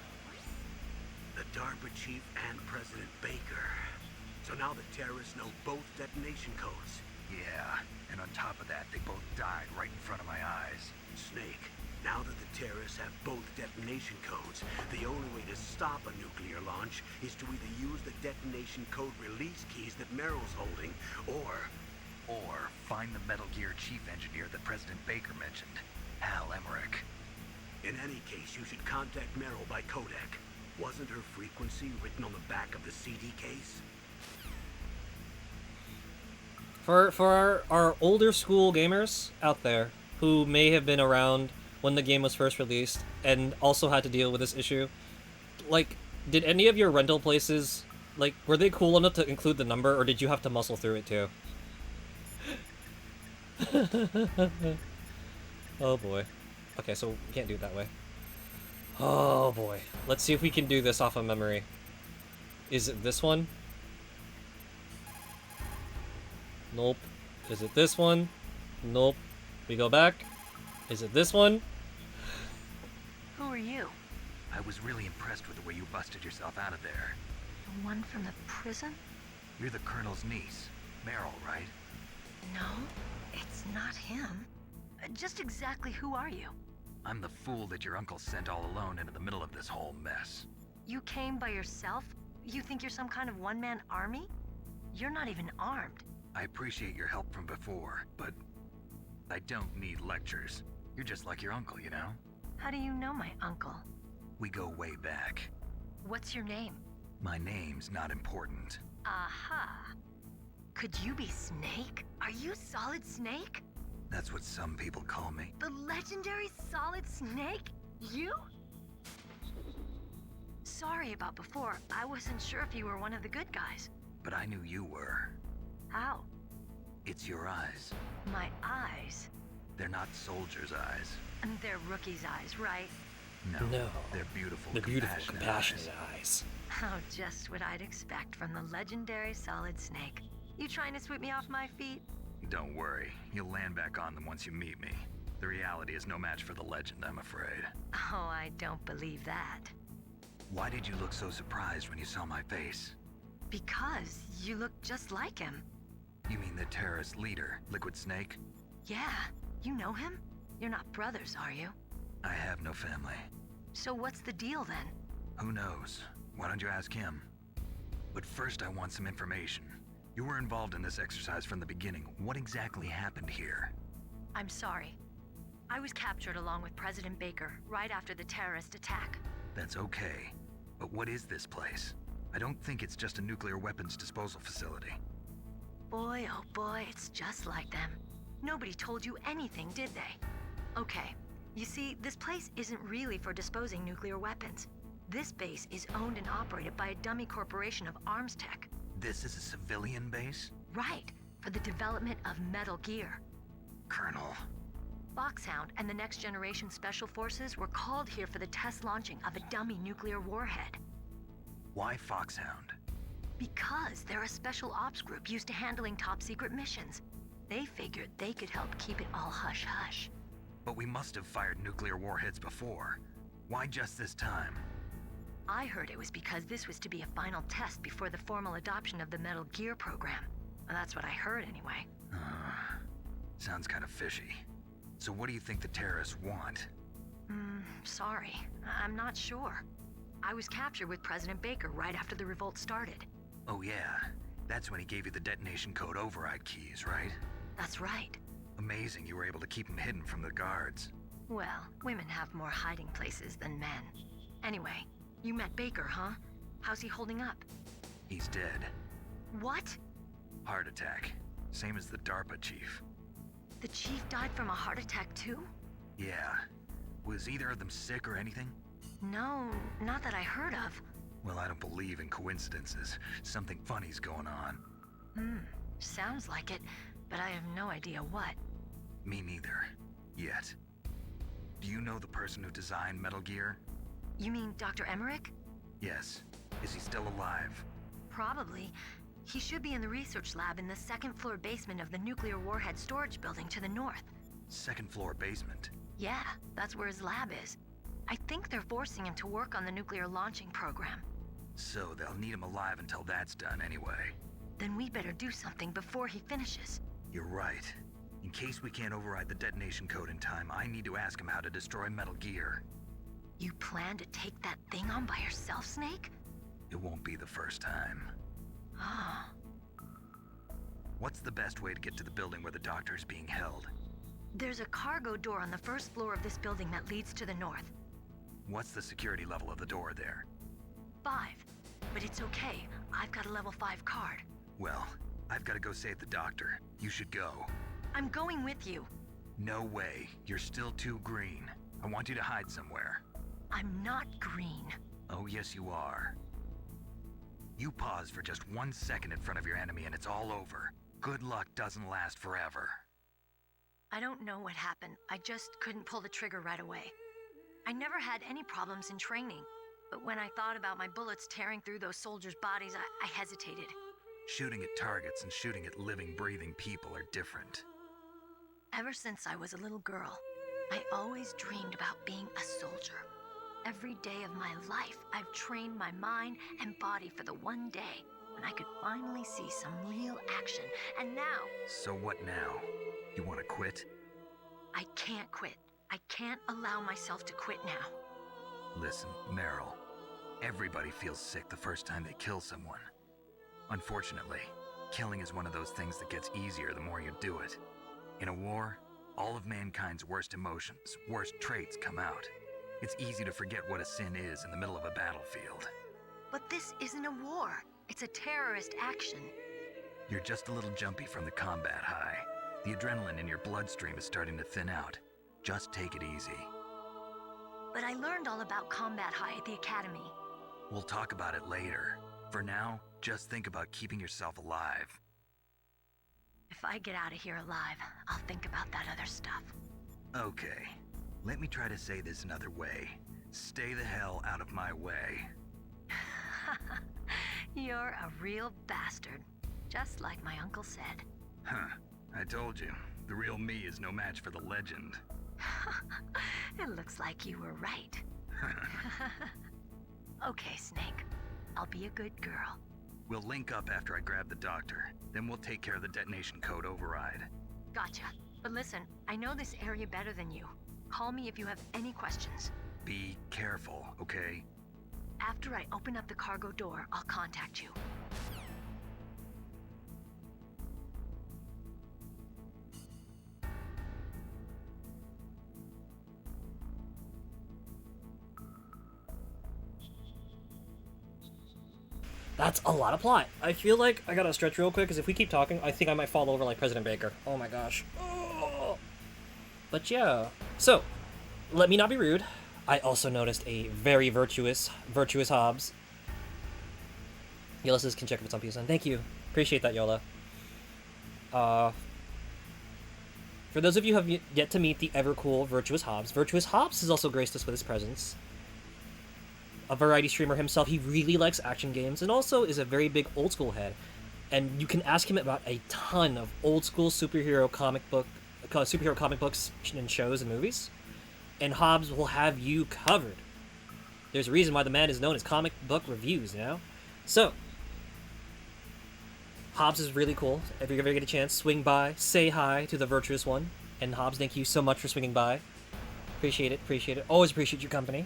S1: The DARPA chief and President Baker. So now the terrorists know both detonation codes.
S2: Yeah, and on top of that, they both died right in front of my eyes.
S1: Snake, Now that the terrorists have both detonation codes, the only way to stop a nuclear launch is to either use the detonation code release keys that Meryl's holding, or
S2: find the Metal Gear chief engineer that President Baker mentioned, Hal Emmerich.
S1: in any case, you should contact Meryl by codec. Wasn't her frequency written on the back of the CD case?
S3: For our older school gamers out there who may have been around when the game was first released and also had to deal with this issue, like, did any of your rental places, like, were they cool enough to include the number, or did you have to muscle through it too? Oh boy. Okay, so we can't do it that way. Oh boy. Let's see if we can do this off of memory. Is it this one? Nope. Is it this one? Nope. We go back. Is it this one?
S11: Who are you?
S2: I was really impressed with the way you busted yourself out of there.
S11: The one from the prison?
S2: You're the Colonel's niece, Meryl, right?
S11: No, it's not him. Just exactly who are you?
S2: I'm the fool that your uncle sent all alone into the middle of this whole mess.
S11: You came by yourself? You think you're some kind of one-man army? You're not even armed.
S2: I appreciate your help from before, but I don't need lectures. You're just like your uncle, you know?
S11: How do you know my uncle?
S2: We go way back.
S11: What's your name?
S2: My name's not important.
S11: Aha. Could you be Snake? Are you Solid Snake?
S2: That's what some people call me.
S11: The legendary Solid Snake? You? Sorry about before. I wasn't sure if you were one of the good guys.
S2: But I knew you were.
S11: How?
S2: It's your eyes.
S11: My eyes?
S2: They're not soldiers' eyes.
S11: And they're rookies' eyes, right?
S2: No. They're beautiful,
S4: compassionate eyes.
S11: Oh, just what I'd expect from the legendary Solid Snake. You trying to sweep me off my feet?
S2: Don't worry. You'll land back on them once you meet me. The reality is no match for the legend, I'm afraid.
S11: Oh, I don't believe that.
S2: Why did you look so surprised when you saw my face?
S11: Because you look just like him.
S2: You mean the terrorist leader, Liquid Snake?
S11: Yeah, you know him? You're not brothers, are you?
S2: I have no family.
S11: So what's the deal then?
S2: Who knows? Why don't you ask him? But first I want some information. You were involved in this exercise from the beginning. What exactly happened here?
S11: I'm sorry. I was captured along with President Baker right after the terrorist attack.
S2: That's okay. But what is this place? I don't think it's just a nuclear weapons disposal facility.
S11: Boy, oh boy, it's just like them. Nobody told you anything, did they? Okay, you see, this place isn't really for disposing nuclear weapons. This base is owned and operated by a dummy corporation of arms tech.
S2: This is a civilian base?
S11: Right, for the development of Metal Gear.
S2: Colonel.
S11: Foxhound and the Next Generation Special Forces were called here for the test launching of a dummy nuclear warhead.
S2: Why Foxhound?
S11: Because they're a special ops group used to handling top-secret missions. They figured they could help keep it all hush-hush.
S2: But we must have fired nuclear warheads before. Why just this time?
S11: I heard it was because this was to be a final test before the formal adoption of the Metal Gear program. That's what I heard anyway.
S2: Sounds kind of fishy. So what do you think the terrorists want?
S11: Sorry. I'm not sure. I was captured with President Baker right after the revolt started.
S2: Oh yeah, that's when he gave you the detonation code override keys, right?
S11: That's right.
S2: Amazing you were able to keep him hidden from the guards.
S11: Well, women have more hiding places than men. Anyway, you met Baker, huh? How's he holding up?
S2: He's dead.
S11: What?
S2: Heart attack. Same as the DARPA chief.
S11: The chief died from a heart attack too?
S2: Yeah. Was either of them sick or anything?
S11: No, not that I heard of.
S2: Well, I don't believe in coincidences. Something funny's going on.
S11: Sounds like it, but I have no idea what.
S2: Me neither. Yet. Do you know the person who designed Metal Gear?
S11: You mean Dr. Emmerich?
S2: Yes. Is he still alive?
S11: Probably. He should be in the research lab in the second-floor basement of the nuclear warhead storage building to the north.
S2: Second-floor basement?
S11: Yeah, that's where his lab is. I think they're forcing him to work on the nuclear launching program.
S2: So they'll need him alive until that's done anyway.
S11: Then we better do something before he finishes.
S2: You're right. In case we can't override the detonation code in time, I need to ask him how to destroy Metal Gear.
S11: You plan to take that thing on by yourself, Snake?
S2: It won't be the first time.
S11: Ah.
S2: What's the best way to get to the building where the doctor is being held?
S11: There's a cargo door on the first floor of this building that leads to the north.
S2: What's the security level of the door there?
S11: 5. But it's okay. I've got a level 5 card.
S2: Well, I've got to go save the doctor. You should go.
S11: I'm going with you.
S2: No way. You're still too green. I want you to hide somewhere.
S11: I'm not green.
S2: Oh, yes, you are. You pause for just 1 second in front of your enemy and it's all over. Good luck doesn't last forever.
S11: I don't know what happened. I just couldn't pull the trigger right away. I never had any problems in training, but when I thought about my bullets tearing through those soldiers' bodies, I hesitated.
S2: Shooting at targets and shooting at living, breathing people are different.
S11: Ever since I was a little girl, I always dreamed about being a soldier. Every day of my life, I've trained my mind and body for the one day when I could finally see some real action, and now...
S2: So what now? You want to quit?
S11: I can't quit. I can't allow myself to quit now.
S2: Listen, Meryl, everybody feels sick the first time they kill someone. Unfortunately, killing is one of those things that gets easier the more you do it. In a war, all of mankind's worst emotions, worst traits come out. It's easy to forget what a sin is in the middle of a battlefield.
S11: But this isn't a war. It's a terrorist action.
S2: You're just a little jumpy from the combat high. The adrenaline in your bloodstream is starting to thin out. Just take it easy.
S11: But I learned all about combat high at the academy.
S2: We'll talk about it later. For now, just think about keeping yourself alive.
S11: If I get out of here alive, I'll think about that other stuff.
S2: Okay. Let me try to say this another way. Stay the hell out of my way.
S11: You're a real bastard. Just like my uncle said.
S2: Huh. I told you. The real me is no match for the legend.
S11: It looks like you were right. Okay, Snake. I'll be a good girl.
S2: We'll link up after I grab the doctor. Then we'll take care of the detonation code override.
S11: Gotcha. But listen, I know this area better than you. Call me if you have any questions.
S2: Be careful, okay?
S11: After I open up the cargo door, I'll contact you.
S3: That's a lot of plot. I feel like I gotta stretch real quick, because if we keep talking, I think I might fall over like President Baker. Oh my gosh. Oh. But yeah. So, let me not be rude. I also noticed a very virtuous Hobbs. Yola says, can check if it's on PSN. Thank you. Appreciate that, Yola. For those of you who have yet to meet the ever-cool Virtuous Hobbs has also graced us with his presence. A variety streamer himself, he really likes action games and also is a very big old school head. And you can ask him about a ton of old school superhero comic books and shows and movies. And Hobbs will have you covered. There's a reason why the man is known as comic book reviews, you know? So, Hobbs is really cool. If you ever get a chance, swing by, say hi to the virtuous one. And Hobbs, thank you so much for swinging by. Appreciate it. Always appreciate your company.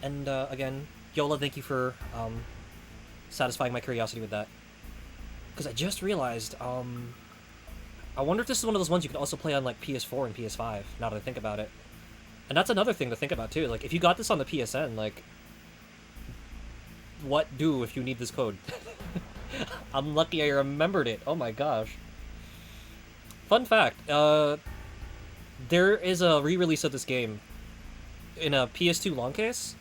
S3: And again, Yola, thank you for satisfying my curiosity with that. Because I just realized, I wonder if this is one of those ones you can also play on like PS4 and PS5, now that I think about it. And that's another thing to think about too. Like, if you got this on the PSN, like, what do if you need this code? I'm lucky I remembered it. Oh my gosh. Fun fact, there is a re-release of this game in a PS2 long case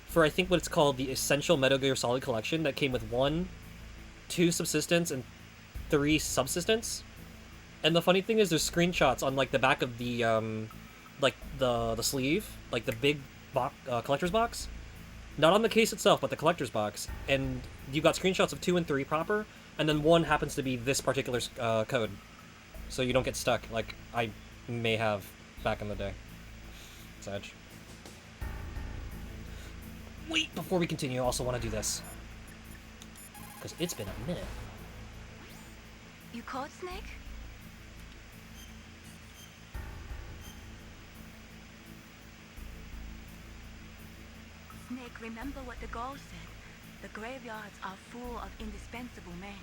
S3: for I think what it's called the Essential Metal Gear Solid Collection that came with 1, 2 subsistence, and 3 subsistence. And the funny thing is there's screenshots on like the back of the like the sleeve, like the big collector's box. Not on the case itself, but the collector's box. And you got screenshots of 2 and 3 proper, and then 1 happens to be this particular code. So you don't get stuck, like I may have back in the day. Sedge. Wait, before we continue, I also want to do this. Because it's been a minute.
S8: You caught Snake? Snake, remember what the Gaul said. The graveyards are full of indispensable men.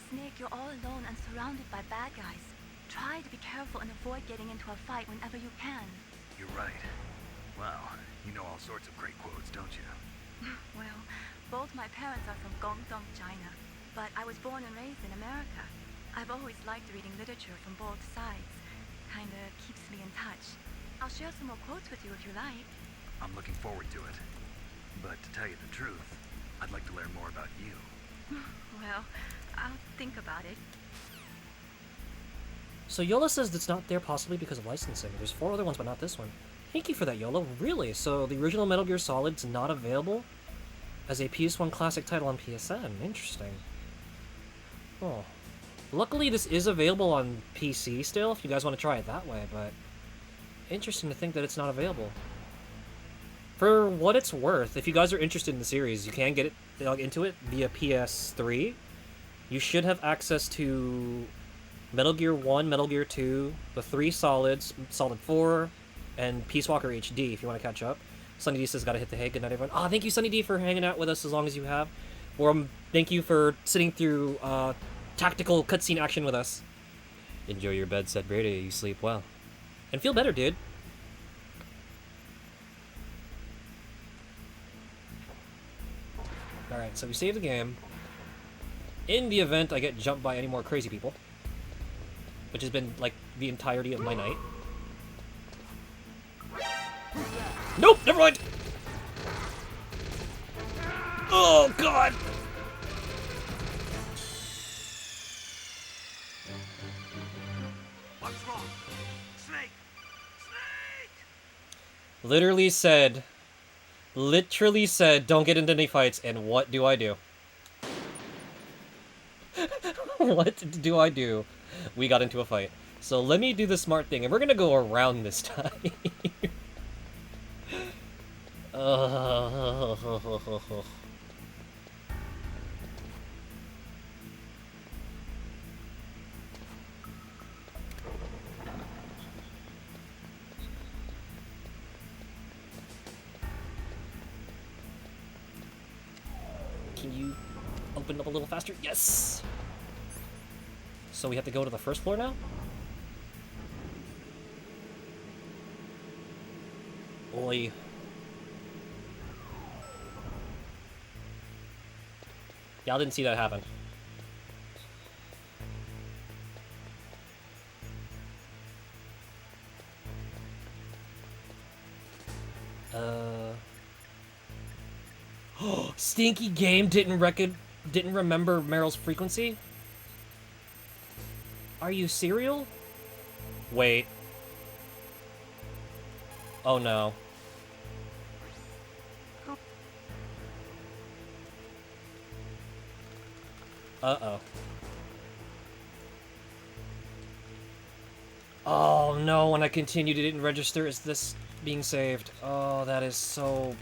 S8: Snake, you're all alone and surrounded by bad guys. Try to be careful and avoid getting into a fight whenever you can.
S2: You're right. Wow, you know all sorts of great quotes, don't you?
S8: Well, both my parents are from Guangdong, China, but I was born and raised in America. I've always liked reading literature from both sides. Kinda keeps me in touch. I'll share some more quotes with you if you like.
S2: I'm looking forward to it. But to tell you the truth, I'd like to learn more about you.
S8: Well, I'll think about it.
S3: So Yola says it's not there possibly because of licensing. There's 4 other ones, but not this one. Thank you for that, Yola. Really? So the original Metal Gear Solid's not available as a PS1 classic title on PSN. Interesting. Oh. Luckily, this is available on PC still, if you guys want to try it that way, but interesting to think that it's not available. For what it's worth, if you guys are interested in the series, you can get into it via PS3. You should have access to Metal Gear 1, Metal Gear 2, the 3 Solids, Solid 4, and Peace Walker HD if you want to catch up. Sunny D says, gotta hit the hay. Good night, everyone. Oh, thank you, Sunny D, for hanging out with us as long as you have. Or thank you for sitting through tactical cutscene action with us.
S4: Enjoy your bed set, Brady. You sleep well.
S3: And feel better, dude. Alright, so we save the game. In the event I get jumped by any more crazy people, which has been, like, the entirety of my night. Nope, never mind! Oh, God!
S13: What's wrong? Snake! Snake!
S3: Literally said, don't get into any fights, and what do I do? What do I do? We got into a fight. So let me do the smart thing, and we're gonna go around this time. Can you open up a little faster? Yes! So we have to go to the first floor now? Oi. Yeah, I didn't see that happen. Stinky Game didn't remember Meryl's frequency? Are you serial? Wait. Oh no. Uh-oh. Oh no, when I continued it didn't register as this being saved. Oh, that is so...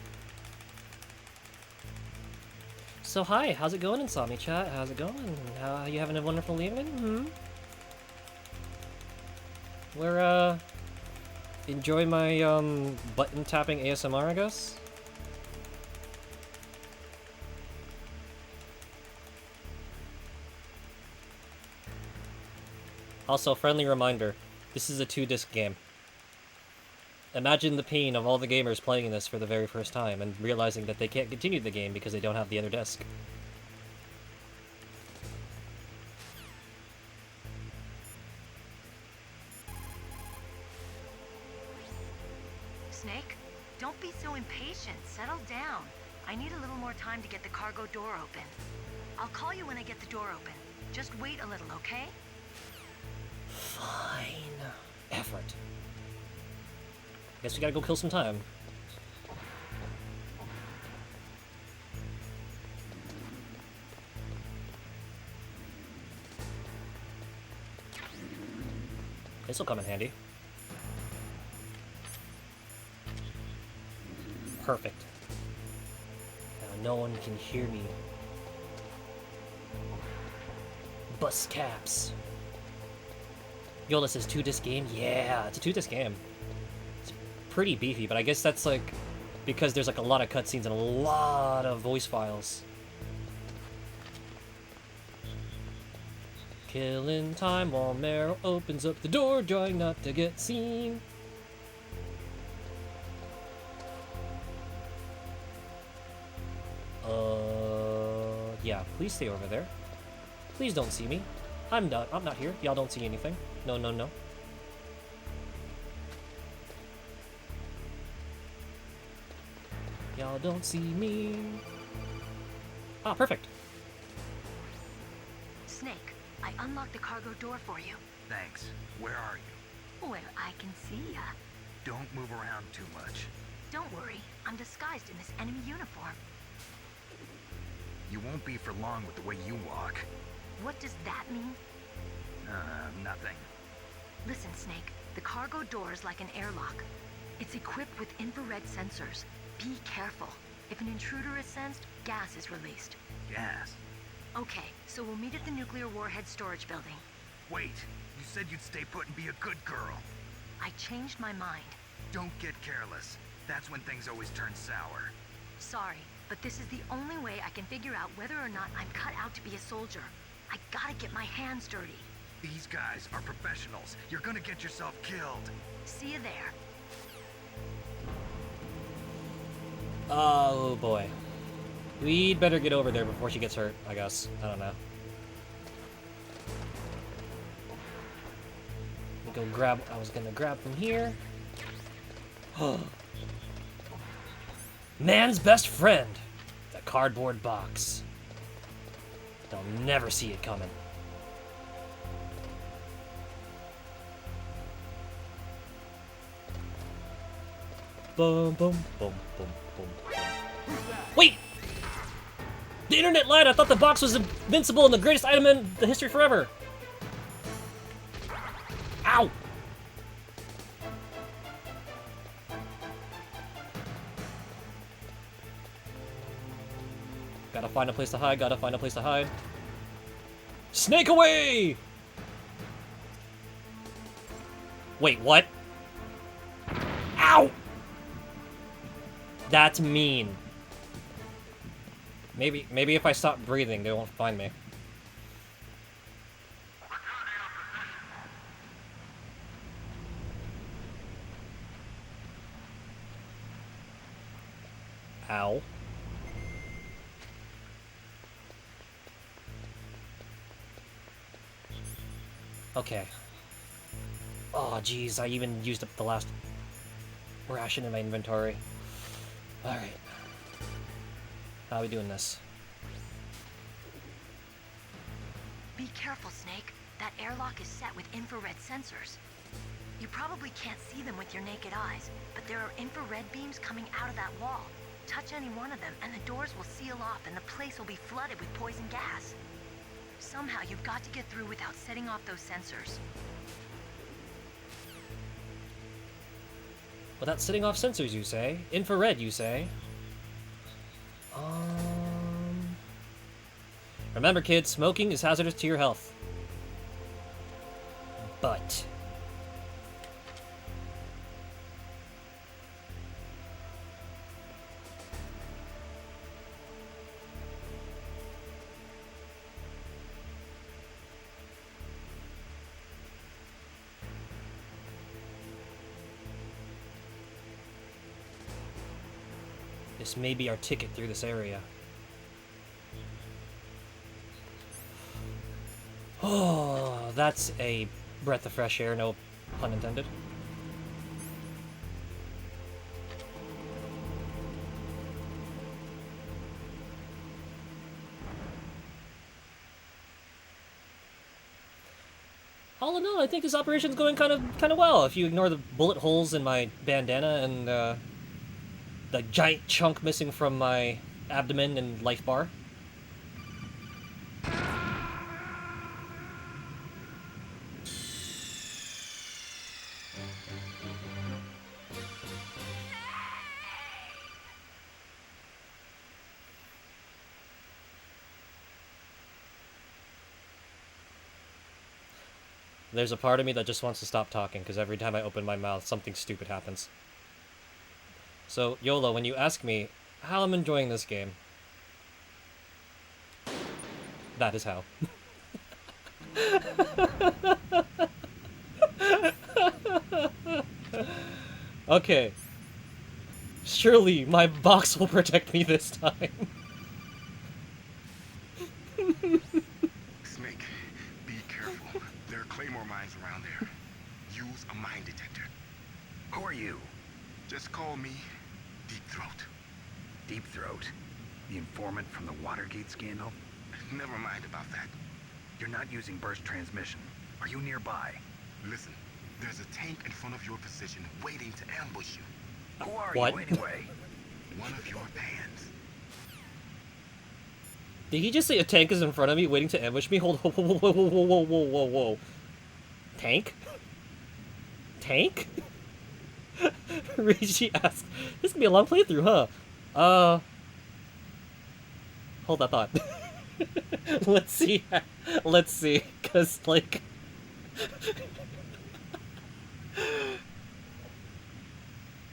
S3: So hi, how's it going, Insomni Chat? How's it going? How you having a wonderful evening? We're, enjoy my, button tapping ASMR, I guess? Also, friendly reminder, this is a 2-disc game. Imagine the pain of all the gamers playing this for the very first time and realizing that they can't continue the game because they don't have the other disc.
S11: Snake, don't be so impatient. Settle down. I need a little more time to get the cargo door open. I'll call you when I get the door open. Just wait a little, okay?
S3: Fine. Effort. Guess we gotta go kill some time. This'll come in handy. Perfect. Now no one can hear me. Bus caps. Yola says 2-disc game? Yeah, it's a 2-disc game. It's pretty beefy, but I guess that's like because there's like a lot of cutscenes and a lot of voice files. Killing time while Meryl opens up the door, trying not to get seen. Yeah, please stay over there. Please don't see me. I'm not here. Y'all don't see anything. No, no, no. Y'all don't see me. Ah, perfect.
S11: Snake, I unlocked the cargo door for you.
S2: Thanks. Where are you?
S11: Where I can see ya.
S2: Don't move around too much.
S11: Don't worry, I'm disguised in this enemy uniform.
S2: You won't be for long with the way you walk.
S11: What does that mean?
S2: Nothing.
S11: Listen, Snake, the cargo door is like an airlock. It's equipped with infrared sensors. Be careful. If an intruder is sensed, gas is released.
S2: Gas?
S11: Okay, so we'll meet at the nuclear warhead storage building.
S2: Wait, you said you'd stay put and be a good girl.
S11: I changed my mind.
S2: Don't get careless. That's when things always turn sour.
S11: Sorry, but this is the only way I can figure out whether or not I'm cut out to be a soldier. I gotta get my hands dirty.
S2: These guys are professionals. You're gonna get yourself killed.
S11: See you there.
S3: Oh boy. We'd better get over there before she gets hurt, I guess. I don't know. Let me go grab, I was gonna grab from here. Man's best friend. The cardboard box. They'll never see it coming. Boom, boom, boom, boom, boom, boom. Wait! The internet lied! I thought the box was invincible and the greatest item in the history forever! Ow! Gotta find a place to hide, gotta find a place to hide. Snake away! Wait, what? Ow! That's mean. Maybe if I stop breathing, they won't find me. Ow. Okay. Oh, jeez, I even used up the last ration in my inventory. Alright. How are we doing this?
S11: Be careful, Snake. That airlock is set with infrared sensors. You probably can't see them with your naked eyes, but there are infrared beams coming out of that wall. Touch any one of them, and the doors will seal off, and the place will be flooded with poison gas. Somehow, you've got to get through without setting off those sensors.
S3: Without setting off sensors, you say? Infrared, you say? Remember, kids, smoking is hazardous to your health. But... this may be our ticket through this area. Oh, that's a breath of fresh air, no pun intended. All in all, I think this operation's going kind of well. If you ignore the bullet holes in my bandana and the giant chunk missing from my abdomen and life bar. There's a part of me that just wants to stop talking, because every time I open my mouth, something stupid happens. So, YOLO, when you ask me how I'm enjoying this game, that is how. Okay. Surely my box will protect me this time.
S10: Snake, be careful. There are claymore mines around there. Use a mine detector.
S2: Who are you?
S10: Just call me Deep Throat.
S2: Deep Throat? The informant from the Watergate scandal?
S10: Never mind about that.
S2: You're not using burst transmission. Are you nearby?
S10: Listen, there's a tank in front of your position waiting to ambush you.
S2: Who are
S3: What?
S2: you anyway?
S10: One of your pans.
S3: Did he just say a tank is in front of me waiting to ambush me? Hold, whoa, whoa, whoa, whoa, whoa, whoa, whoa, whoa. Tank? Tank? Rigi asks, this could be a long playthrough, huh? Hold that thought. Let's see. Let's see. Cause, like...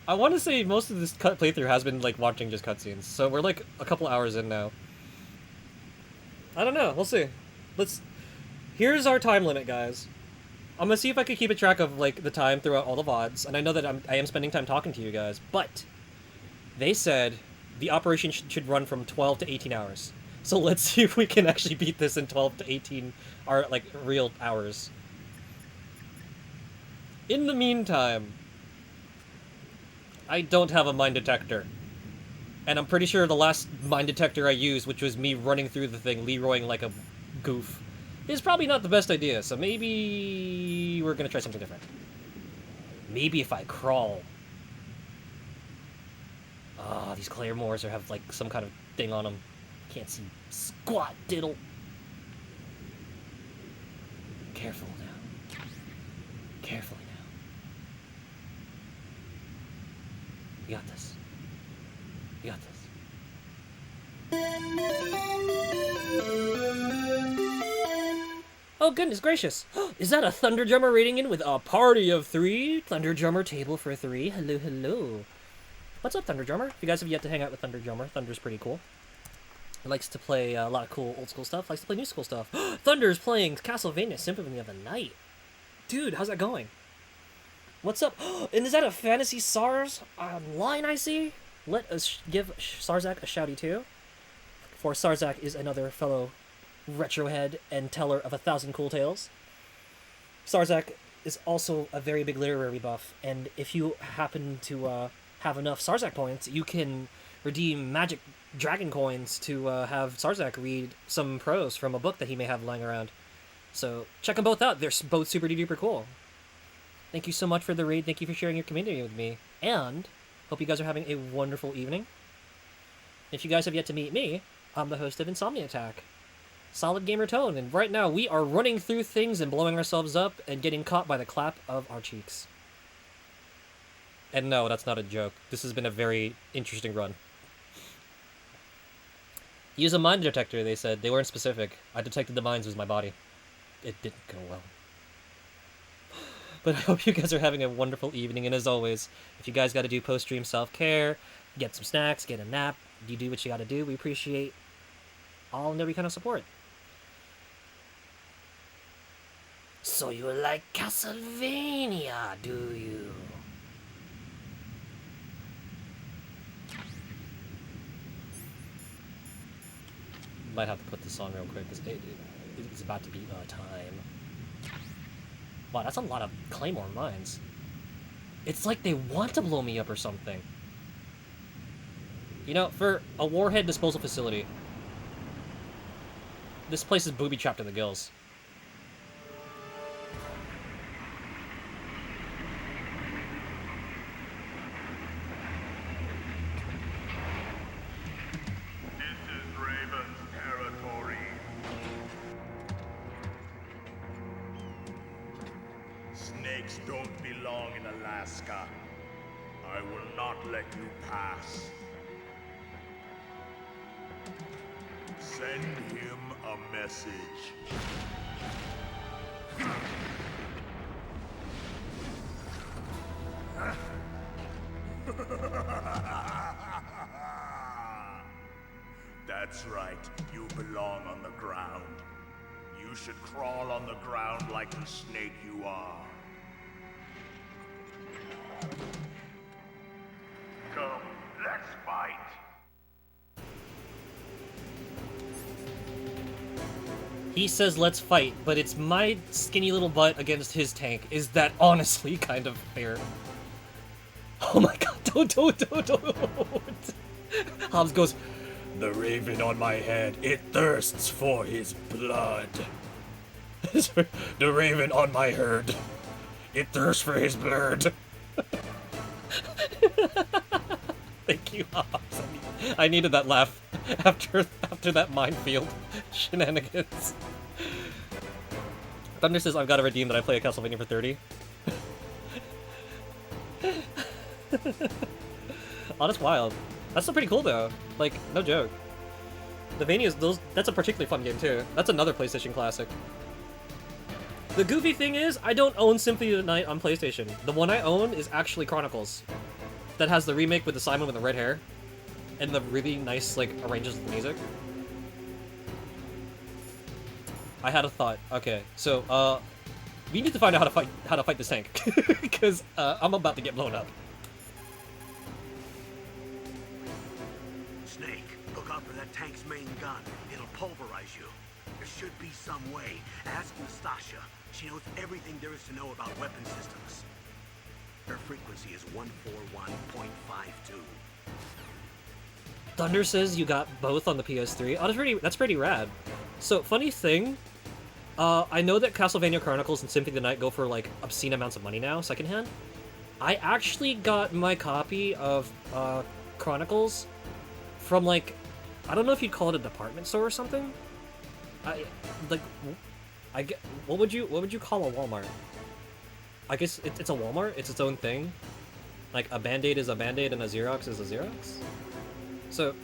S3: I want to say most of this playthrough has been, like, watching just cutscenes. So we're, like, a couple hours in now. I don't know. We'll see. Here's our time limit, guys. I'm gonna see if I can keep a track of, like, the time throughout all the VODs. And I know that I am spending time talking to you guys. But they said the operation should run from 12 to 18 hours. So let's see if we can actually beat this in 12 to 18 real hours. In the meantime, I don't have a mine detector. And I'm pretty sure the last mine detector I used, which was me running through the thing, Leroying like a goof, is probably not the best idea. So maybe we're gonna try something different. Maybe if I crawl. Ah, these claymores have like some kind of thing on them. Can't see squat diddle. Careful now. Carefully now. You got this. You got this. Oh, goodness gracious. Is that a Thunder Drummer raiding in with a party of 3? Thunder Drummer table for 3. Hello, hello. What's up, Thunder Drummer? If you guys have yet to hang out with Thunder Drummer, Thunder's pretty cool. He likes to play a lot of cool old school stuff. Likes to play new school stuff. Thunder's playing Castlevania Symphony of the Night. Dude, how's that going? What's up? And is that a Fantasy SARS line I see? Let us give Sarzak a shouty too. For Sarzak is another fellow retrohead and teller of 1,000 cool tales. Sarzak is also a very big literary buff, and if you happen to have enough Sarzak points, you can redeem magic dragon coins to have Sarzak read some prose from a book that he may have lying around. So check them both out. They're both super duper cool. Thank you so much for the raid. Thank you for sharing your community with me. And hope you guys are having a wonderful evening. If you guys have yet to meet me, I'm the host of Insomni-Attack, Solid Gamer Tone, and right now we are running through things and blowing ourselves up and getting caught by the clap of our cheeks. And no, that's not a joke. This has been a very interesting run. Use a mine detector, they said. They weren't specific. I detected the mines with my body. It didn't go well. But I hope you guys are having a wonderful evening, and as always, if you guys gotta do post-stream self-care, get some snacks, get a nap, you do what you gotta do, we appreciate all and every kind of support. So you like Castlevania, do you? Might have to put this on real quick, because it's about to be time. Wow, that's a lot of claymore mines. It's like they want to blow me up or something. You know, for a warhead disposal facility, this place is booby-trapped to the gills.
S15: Snakes don't belong in Alaska. I will not let you pass. Send him a message. That's right. You belong on the ground. You should crawl on the ground like the snake you are. Come, let's fight.
S3: He says let's fight, but it's my skinny little butt against his tank. Is that honestly kind of fair? Oh my god, don't. Hobbs goes,
S4: "The raven on my head, it thirsts for his blood." "The raven on my herd, it thirsts for his blood."
S3: Thank you, Hobbs. I needed that laugh after that minefield shenanigans. Thunder says I've got to redeem that I play a Castlevania for 30. Oh, that's wild. That's still pretty cool though. Like, no joke. The Vanias, that's a particularly fun game too. That's another PlayStation classic. The goofy thing is, I don't own Symphony of the Night on PlayStation. The one I own is actually Chronicles. That has the remake with the Simon with the red hair. And the really nice, like, arranges of the music. I had a thought. Okay, so, we need to find out how to fight this tank. Because, I'm about to get blown up.
S1: Snake, look out for that tank's main gun. It'll pulverize you. There should be some way. Ask Nastasha. She knows everything there is to know about weapon systems. Her frequency is 141.52.
S3: Thunder says you got both on the PS3. Oh, that's pretty rad. So, funny thing, I know that Castlevania Chronicles and Symphony of the Night go for, like, obscene amounts of money now, secondhand. I actually got my copy of Chronicles from, like, I don't know if you'd call it a department store or something. What would you call a Walmart? I guess it's a Walmart. It's its own thing. Like, a Band-Aid is a Band-Aid and a Xerox is a Xerox. So,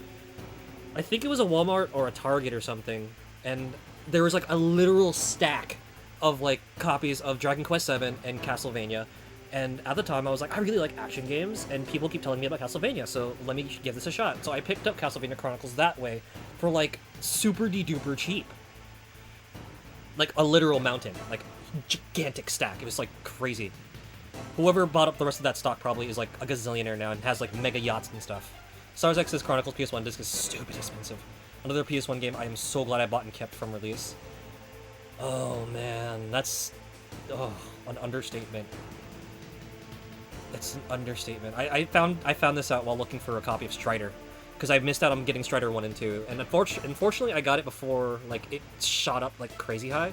S3: I think it was a Walmart or a Target or something, and there was, like, a literal stack of, like, copies of Dragon Quest VII and Castlevania, and at the time I was like, I really like action games, and people keep telling me about Castlevania, so let me give this a shot. So I picked up Castlevania Chronicles that way for, like, super-de-duper cheap. Like, a literal mountain. Like, gigantic stack. It was, like, crazy. Whoever bought up the rest of that stock probably is, like, a gazillionaire now and has, like, mega yachts and stuff. Stars X's Chronicles PS1 disc is stupid expensive. Another PS1 game I am so glad I bought and kept from release. Oh, man. That's... oh, an understatement. It's an understatement. I found this out while looking for a copy of Strider. Because I missed out on getting Strider 1 and 2. And unfortunately, I got it before, like, it shot up, like, crazy high.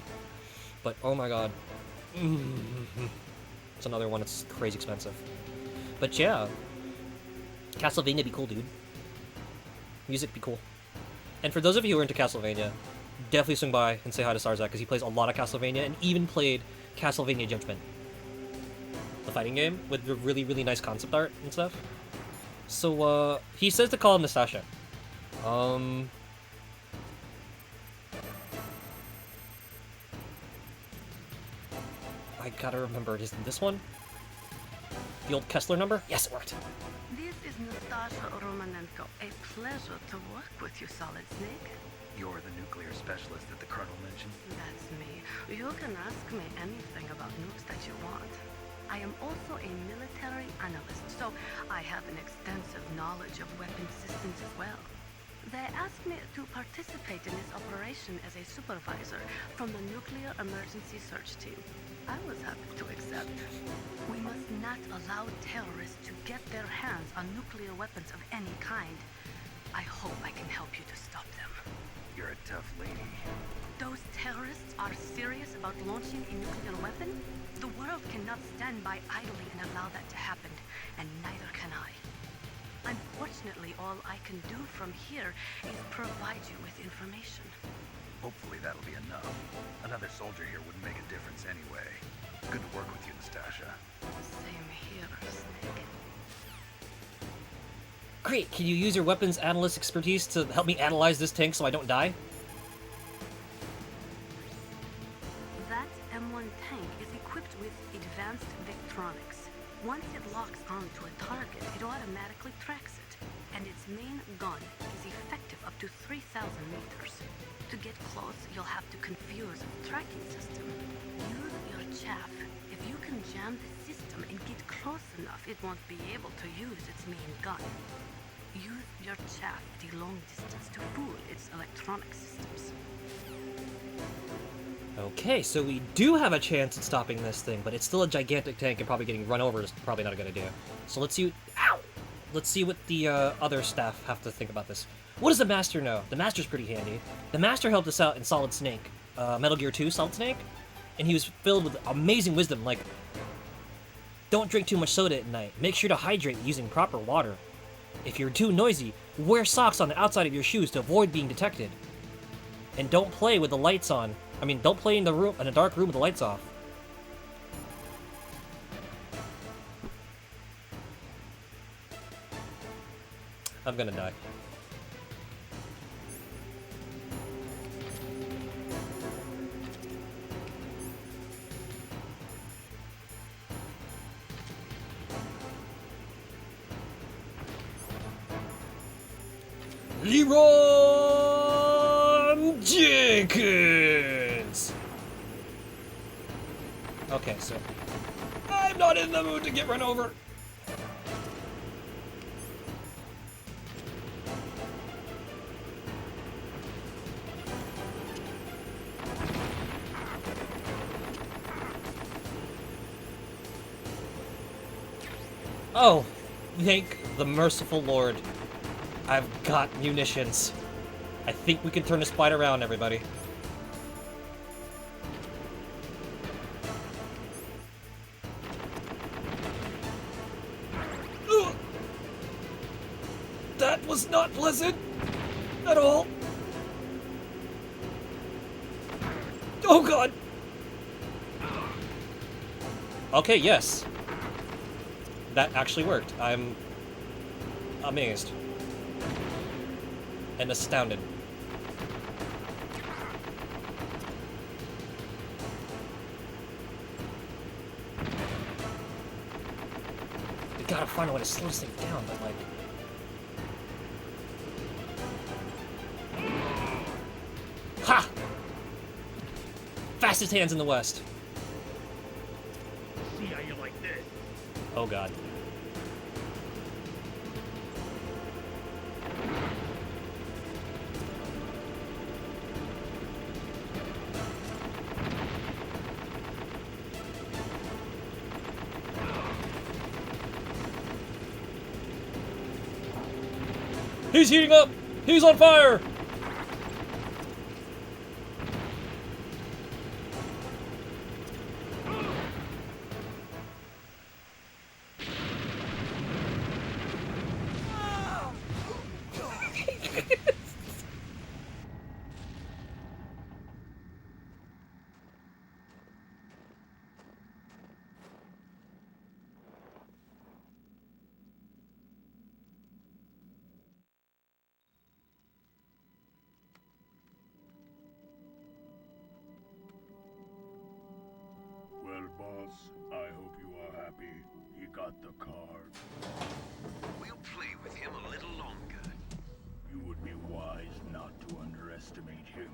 S3: But, oh my god. It's another one that's crazy expensive. But yeah. Castlevania be cool, dude. Music be cool. And for those of you who are into Castlevania, definitely swing by and say hi to Starzak, because he plays a lot of Castlevania, and even played Castlevania Judgment. The fighting game, with the really, really nice concept art and stuff. So, he says to call him Nastasha. I gotta remember, is this one? The old Kessler number? Yes, it worked.
S16: This is Nastasha Romanenko. A pleasure to work with you, Solid Snake.
S2: You're the nuclear specialist that the Colonel mentioned?
S16: That's me. You can ask me anything about nukes that you want. I am also a military analyst, so I have an extensive knowledge of weapon systems as well. They asked me to participate in this operation as a supervisor from the Nuclear Emergency Search Team. I was happy to accept. We must not allow terrorists to get their hands on nuclear weapons of any kind. I hope I can help you to stop them.
S2: You're a tough lady.
S16: Those terrorists are serious about launching a nuclear weapon? The world cannot stand by idly and allow that to happen, and neither can I. Unfortunately, all I can do from here is provide you with information.
S2: Hopefully that'll be enough. Another soldier here wouldn't make a difference anyway. Good to work with you, Nastasha.
S16: Same here, Snake.
S3: Great, can you use your weapons analyst expertise to help me analyze this tank so I don't die?
S16: That M1 tank is equipped with advanced Victronics. Once it locks onto a target, it automatically tracks it, and its main gun is effective up to 3,000 meters. To get close, you'll have to confuse the tracking system. Use your chaff. If you can jam the system and get close enough, it won't be able to use its main gun. Use your chaff at a long distance to fool its electronic systems.
S3: Okay, so we do have a chance at stopping this thing, but it's still a gigantic tank, and probably getting run over is probably not a good idea. So let's see. Ow! Let's see what the other staff have to think about this. What does the Master know? The Master's pretty handy. The Master helped us out in Solid Snake, Metal Gear 2 Solid Snake, and he was filled with amazing wisdom, like, don't drink too much soda at night. Make sure to hydrate using proper water. If you're too noisy, wear socks on the outside of your shoes to avoid being detected. And don't play with the lights on. Don't play in a dark room with the lights off. I'm gonna die. Leroy Jenkins! Okay, so I'm not in the mood to get run over. Oh, thank the merciful Lord. I've got munitions. I think we can turn this fight around, everybody. Ugh. That was not pleasant at all. Oh god. Okay, yes. That actually worked. I'm amazed. And astounded. We gotta find a way to slow this thing down, but like... Ha! Fastest hands in the West.
S15: See how you like this?
S3: Oh god. He's heating up! He's on fire!
S15: Well, boss, I hope you are happy. He got the card.
S7: We'll play with him a little longer.
S15: You would be wise not to underestimate him.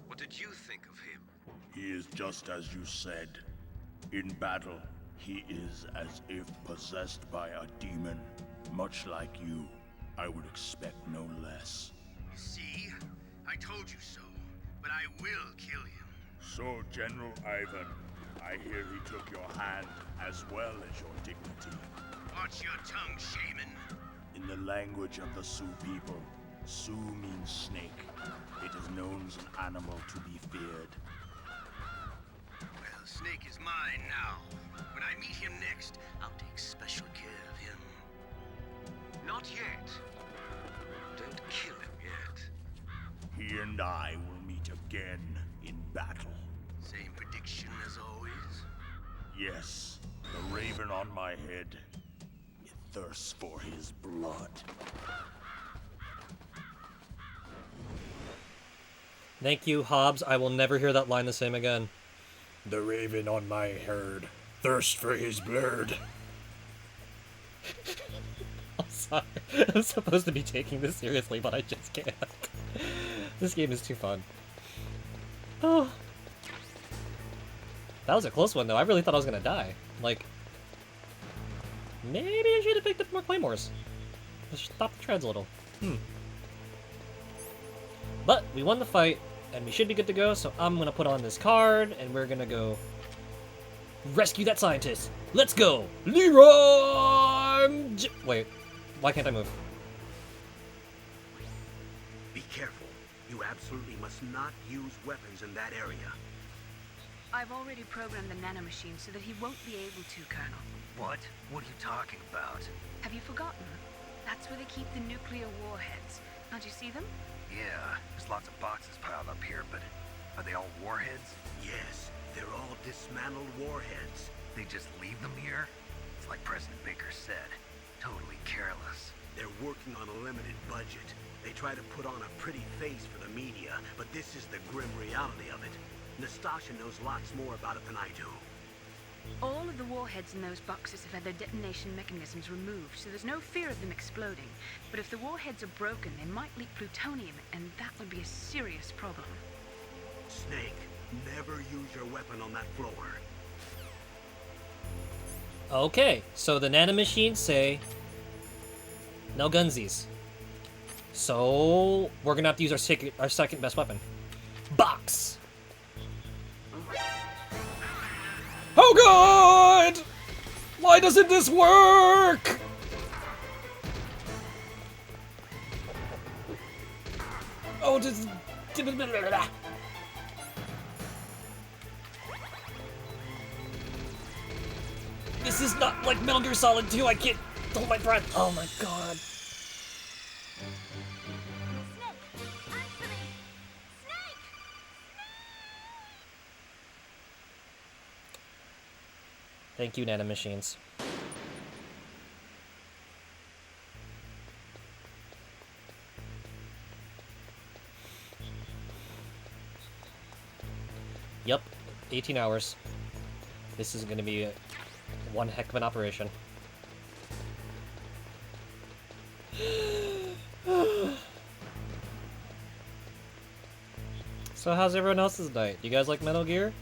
S7: What did you think of him?
S15: He is just as you said. In battle, he is as if possessed by a demon. Much like you, I would expect no less.
S13: See? I told you so. But I will kill him.
S15: So, General Ivan, I hear he took your hand as well as your dignity.
S13: Watch your tongue, shaman.
S15: In the language of the Sioux people, Sioux means snake. It is known as an animal to be feared.
S13: Well, Snake is mine now. When I meet him next, I'll take special care of him.
S7: Not yet. Don't kill him yet.
S15: He and I will meet again in battle.
S13: Same prediction as always?
S15: Yes, the raven on my head. It thirsts for his blood.
S3: Thank you, Hobbs. I will never hear that line the same again.
S4: The raven on my herd thirsts for his blood.
S3: sorry. I'm supposed to be taking this seriously, but I just can't. This game is too fun. Oh. That was a close one, though. I really thought I was gonna die. Like, maybe I should have picked up more claymores. Just stop the treads a little. But we won the fight, and we should be good to go, so I'm gonna put on this card, and we're gonna go rescue that scientist. Let's go! Leroy! Wait, why can't I move?
S1: Be careful. You absolutely must not use weapons in that area.
S5: I've already programmed the nanomachine so that he won't be able to, Colonel.
S2: What? What are you talking about?
S5: Have you forgotten? That's where they keep the nuclear warheads. Don't you see them?
S2: Yeah, there's lots of boxes piled up here, but are they all warheads?
S1: Yes, they're all dismantled warheads.
S2: They just leave them here? It's like President Baker said. Totally careless.
S1: They're working on a limited budget. They try to put on a pretty face for the media, but this is the grim reality of it. Nastasha knows lots more about it than I do.
S5: All of the warheads in those boxes have had their detonation mechanisms removed, so there's no fear of them exploding. But if the warheads are broken, they might leak plutonium, and that would be a serious problem.
S1: Snake, never use your weapon on that floor.
S3: Okay, so the nanomachines say no gunsies. So we're gonna have to use our second best weapon. Box! Oh god! Why doesn't this work? Oh, just... This is not like Metal Gear Solid 2, I can't hold my breath. Oh my god. Thank you, nanomachines. Yep, 18 hours. This is gonna be one heck of an operation. So how's everyone else's night? You guys like Metal Gear?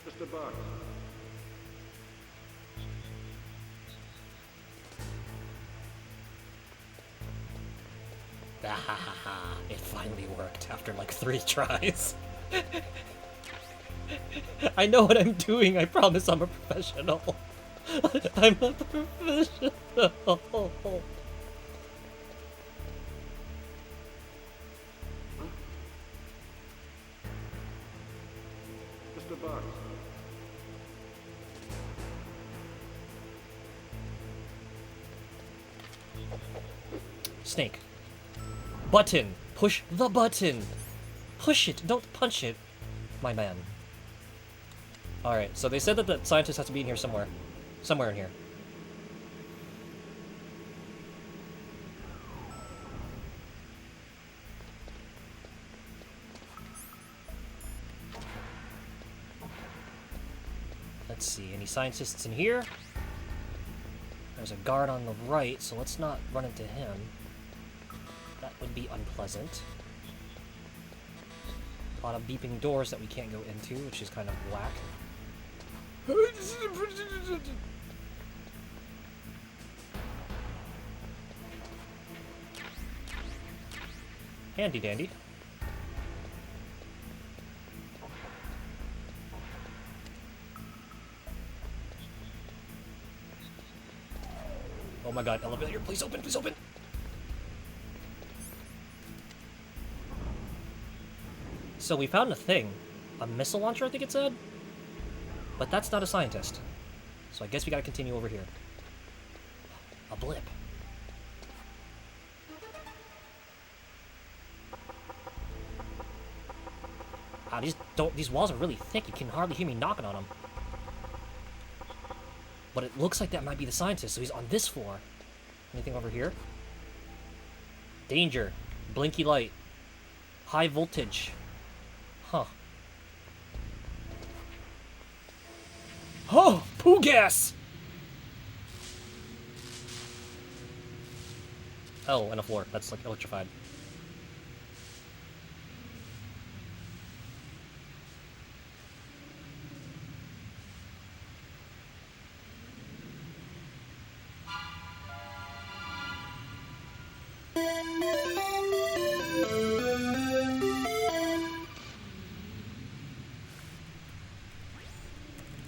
S6: Just a box.
S3: It finally worked after like 3 tries. I know what I'm doing, I promise I'm a professional. I'm a professional.
S6: Just a box.
S3: Snake. Button. Push the button. Push it. Don't punch it, my man. Alright, so they said that the scientist has to be in here somewhere. Somewhere in here. Let's see, any scientists in here? There's a guard on the right, so let's not run into him. That would be unpleasant. A lot of beeping doors that we can't go into, which is kind of whack. Handy dandy. Oh my god, elevator, please open, please open! So we found a thing. A missile launcher, I think it said? But that's not a scientist. So I guess we gotta continue over here. A blip. Ah, these walls are really thick. You can hardly hear me knocking on them. But it looks like that might be the scientist, so he's on this floor. Anything over here? Danger. Blinky light. High voltage. Huh.
S4: Oh! Poo gas!
S3: Oh, and a floor. That's like electrified.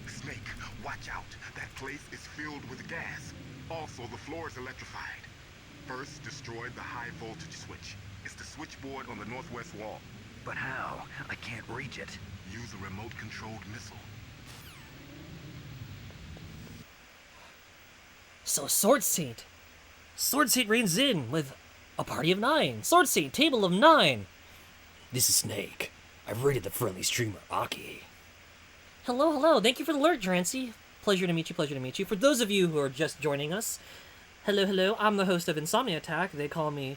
S10: Snake, watch out. That place is filled with gas. Also, the floor is electrified. First, destroy the high voltage switch. It's the switchboard on the northwest wall.
S2: But how? I can't reach it.
S10: Use a remote-controlled missile.
S3: So, Sword Saint. Sword Saint reigns in with a party of 9. Sword Saint, table of 9.
S4: This is Snake. I've raided the friendly streamer, Aki.
S3: Hello, hello. Thank you for the alert, Drancy. Pleasure to meet you, pleasure to meet you. For those of you who are just joining us, hello, hello. I'm the host of Insomni-Attack. They call me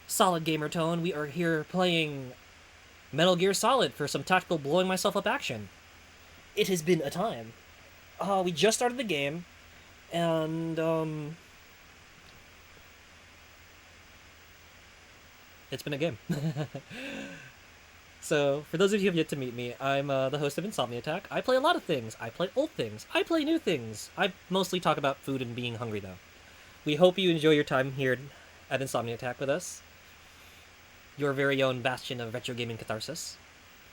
S3: Solid Gamer Tone. We are here playing Metal Gear Solid for some tactical blowing myself up action. It has been a time. We just started the game, and, it's been a game. So, for those of you who have yet to meet me, I'm the host of Insomni-Attack. I play a lot of things. I play old things. I play new things. I mostly talk about food and being hungry, though. We hope you enjoy your time here at Insomni-Attack with us. Your very own bastion of retro gaming catharsis.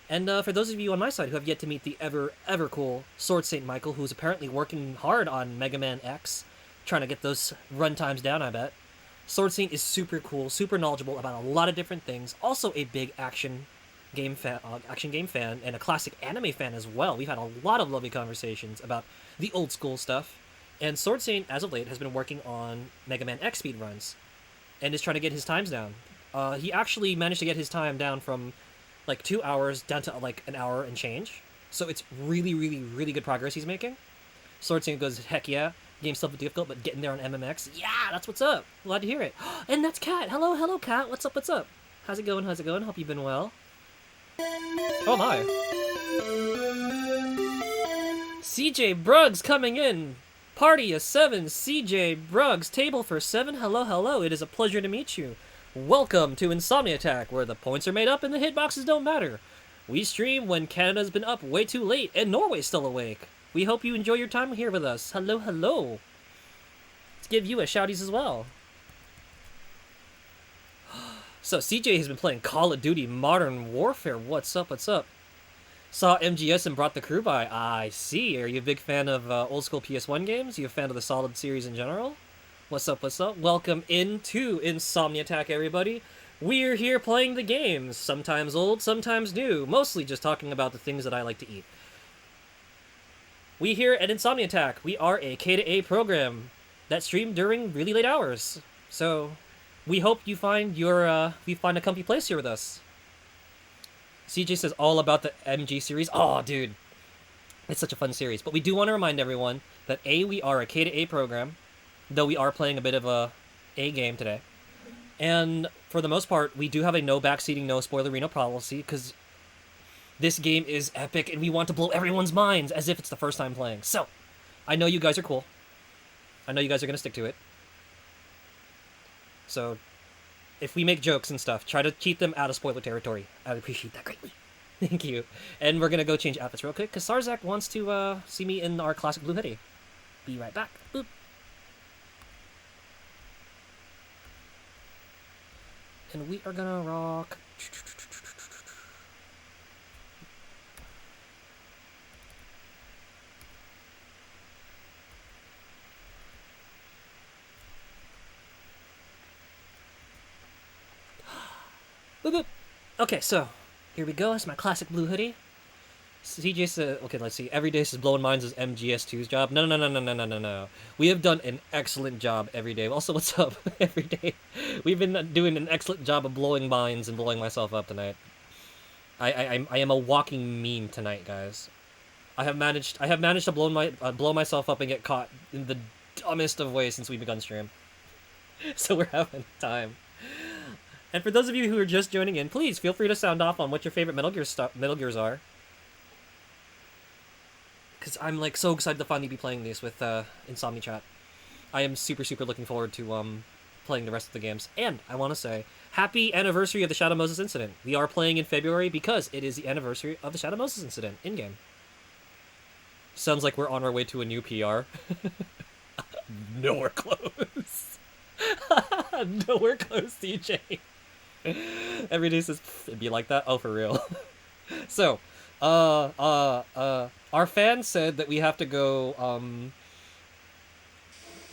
S3: And for those of you on my side who have yet to meet the ever cool Sword Saint Michael, who's apparently working hard on Mega Man X, trying to get those run times down, I bet. Sword Saint is super cool, super knowledgeable about a lot of different things. Also a big action game fan, and a classic anime fan as well. We've had a lot of lovely conversations about the old school stuff. And Sword Saint, as of late, has been working on Mega Man X speed runs, and is trying to get his times down. He actually managed to get his time down from like 2 hours down to like an hour and change. So it's really, really, really good progress he's making. Sword Saint goes, heck yeah, game's still difficult, but getting there on MMX, yeah, that's what's up. Glad to hear it. And that's Kat. Hello, hello, Kat. What's up, what's up? How's it going, how's it going? Hope you've been well. Oh my. CJ Bruggs coming in. Party of 7. CJ Bruggs, table for 7. Hello, hello. It is a pleasure to meet you. Welcome to Insomni-Attack, where the points are made up and the hitboxes don't matter. We stream when Canada's been up way too late and Norway's still awake. We hope you enjoy your time here with us. Hello, hello. Let's give you a shouties as well. So CJ has been playing Call of Duty Modern Warfare. What's up, what's up? Saw MGS and brought the crew by. I see. Are you a big fan of old school PS1 games? You a fan of the Solid series in general? What's up, what's up? Welcome into Insomni-Attack, everybody. We're here playing the games. Sometimes old, sometimes new. Mostly just talking about the things that I like to eat. We here at Insomni-Attack, we are a K-to-A program that stream during really late hours. So we hope you find a comfy place here with us. CJ says all about the MG series. Oh, dude. It's such a fun series. But we do want to remind everyone that we are a K-to-A program, though we are playing a bit of a game today. And for the most part, we do have a no backseating, no spoilerino policy, because this game is epic, and we want to blow everyone's minds as if it's the first time playing. So, I know you guys are cool. I know you guys are going to stick to it. So, if we make jokes and stuff, try to keep them out of spoiler territory. I would appreciate that greatly. Thank you. And we're going to go change outfits real quick, because Sarzak wants to see me in our classic blue hoodie. Be right back. Boop. And we are going to rock... Boop, boop. Okay, so here we go. It's my classic blue hoodie. CJ said, okay, let's see. Every day is blowing minds is MGS2's job. No. We have done an excellent job every day. Also, what's up? Every day. We've been doing an excellent job of blowing minds and blowing myself up tonight. I am a walking meme tonight, guys. I have managed to blow myself up and get caught in the dumbest of ways since we've begun stream. So we're having time. And for those of you who are just joining in, please feel free to sound off on what your favorite Metal Gears are. Because I'm like so excited to finally be playing these with Insomni-Chat. I am super looking forward to playing the rest of the games. And I want to say, happy anniversary of the Shadow Moses incident. We are playing in February because it is the anniversary of the Shadow Moses incident in-game. Sounds like we're on our way to a new PR. Nowhere close. Nowhere close, DJ. Every day says, it'd be like that? Oh, for real. So, our fans said that we have to go,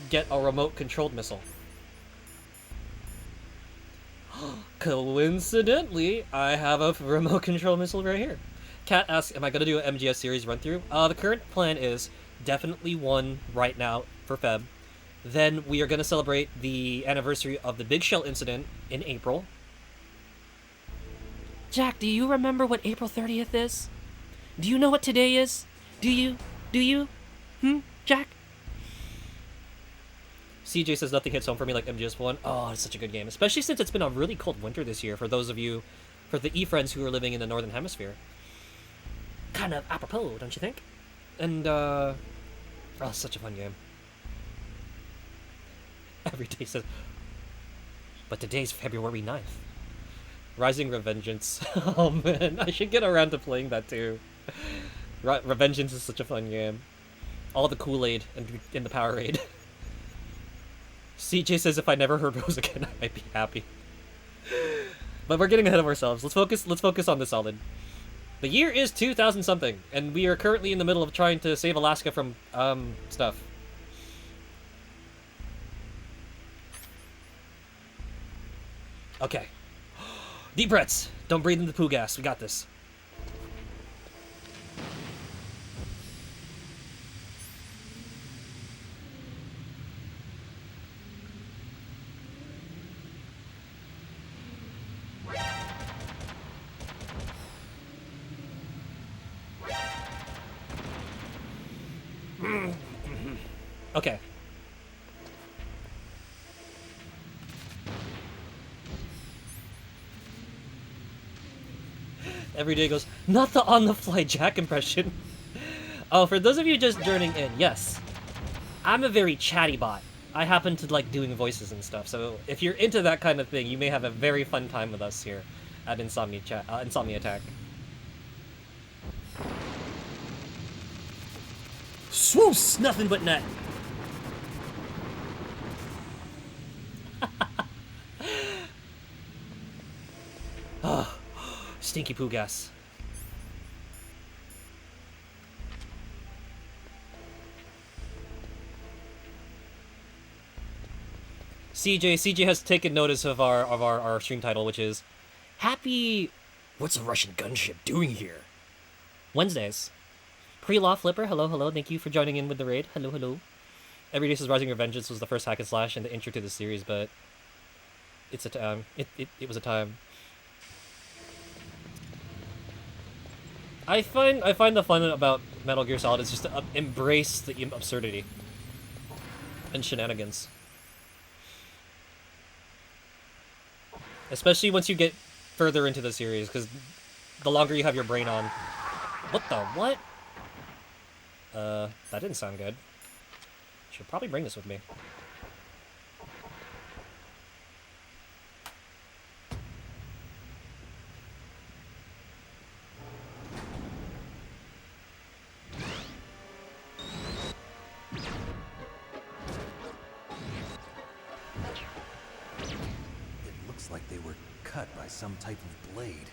S3: get a remote-controlled missile. Coincidentally, I have a remote-controlled missile right here. Kat asks, am I going to do an MGS series run-through? The current plan is definitely one right now for Feb. Then we are going to celebrate the anniversary of the Big Shell incident in April. Jack, do you remember what April 30th is? Do you know what today is? Do you? Jack? CJ says nothing hits home for me like MGS1. Oh, it's such a good game. Especially since it's been a really cold winter this year for those of you, for the E-friends who are living in the Northern Hemisphere. Kind of apropos, don't you think? And, oh, such a fun game. Every day says, but today's February 9th. Rising Revengeance. Oh man, I should get around to playing that too. Revengeance is such a fun game. All the Kool-Aid in the Powerade. CJ says if I never heard Rose again, I might be happy. But we're getting ahead of ourselves. Let's focus on the solid. The year is 2000 something, and we are currently in the middle of trying to save Alaska from stuff. Okay. Deep breaths. Don't breathe in the poo gas. We got this. Okay. Every day goes, not the on-the-fly Jack impression. Oh, for those of you just joining in, yes. I'm a very chatty bot. I happen to like doing voices and stuff, so if you're into that kind of thing, you may have a very fun time with us here at Insomni-Attack. Swoos! Nothing but net. Oh, stinky poo gas. CJ has taken notice of our stream title, which is Happy...
S4: What's a Russian gunship doing here?
S3: Wednesdays. Pre-Law Flipper, hello, thank you for joining in with the raid. Hello. Every Day Says Rising Revengeance was the first hack and slash and the intro to the series, but it's a time. It was a time. I find the fun about Metal Gear Solid is just to embrace the absurdity and shenanigans. Especially once you get further into the series, because the longer you have your brain on. What the what? That didn't sound good. Should probably bring this with me.
S2: It looks like they were cut by some type of blade.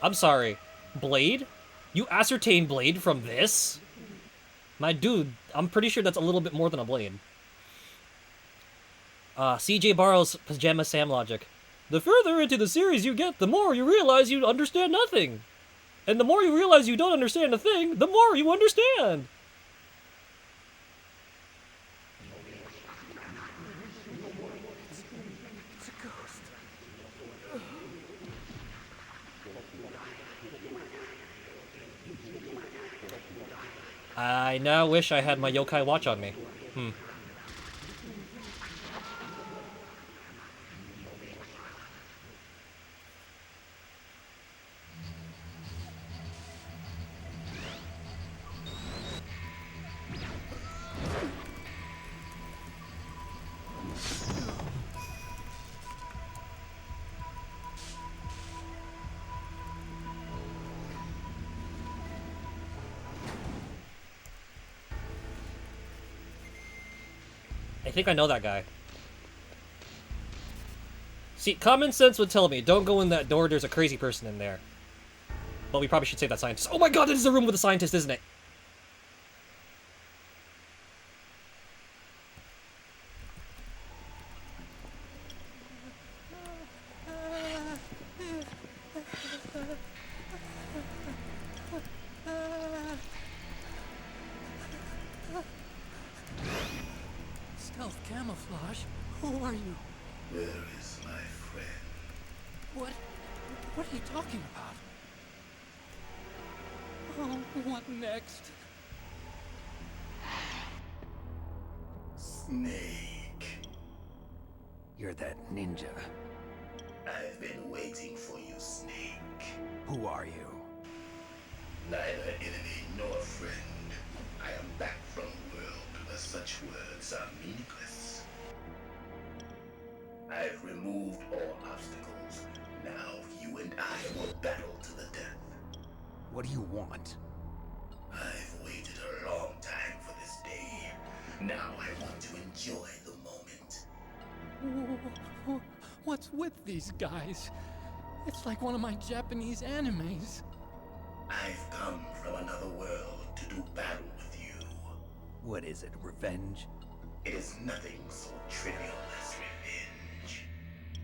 S3: I'm sorry. Blade? You ascertain blade from this? My dude, I'm pretty sure that's a little bit more than a blade. CJ borrows Pajama Sam logic. The further into the series you get, the more you realize you understand nothing. And the more you realize you don't understand a thing, the more you understand.
S1: It's a ghost.
S3: I now wish I had my yokai watch on me. I think I know that guy. See, common sense would tell me, don't go in that door, there's a crazy person in there. But we probably should save that scientist. Oh my god, this is the room with the scientist, isn't it?
S17: Stealth camouflage? Who are you?
S15: Where is my friend?
S17: What are you talking about? Oh, what next?
S15: Snake.
S2: You're that ninja.
S15: I've been waiting for you, Snake.
S2: Who are you?
S15: Neither enemy nor friend. I am back from a world where such words are meaningless. I've removed all obstacles. Now you and I will battle to the death.
S2: What do you want?
S15: I've waited a long time for this day. Now I want to enjoy the moment.
S17: What's with these guys? It's like one of my Japanese animes.
S15: I've come from another world to do battle with you.
S2: What is it, revenge?
S15: It is nothing so trivial as revenge.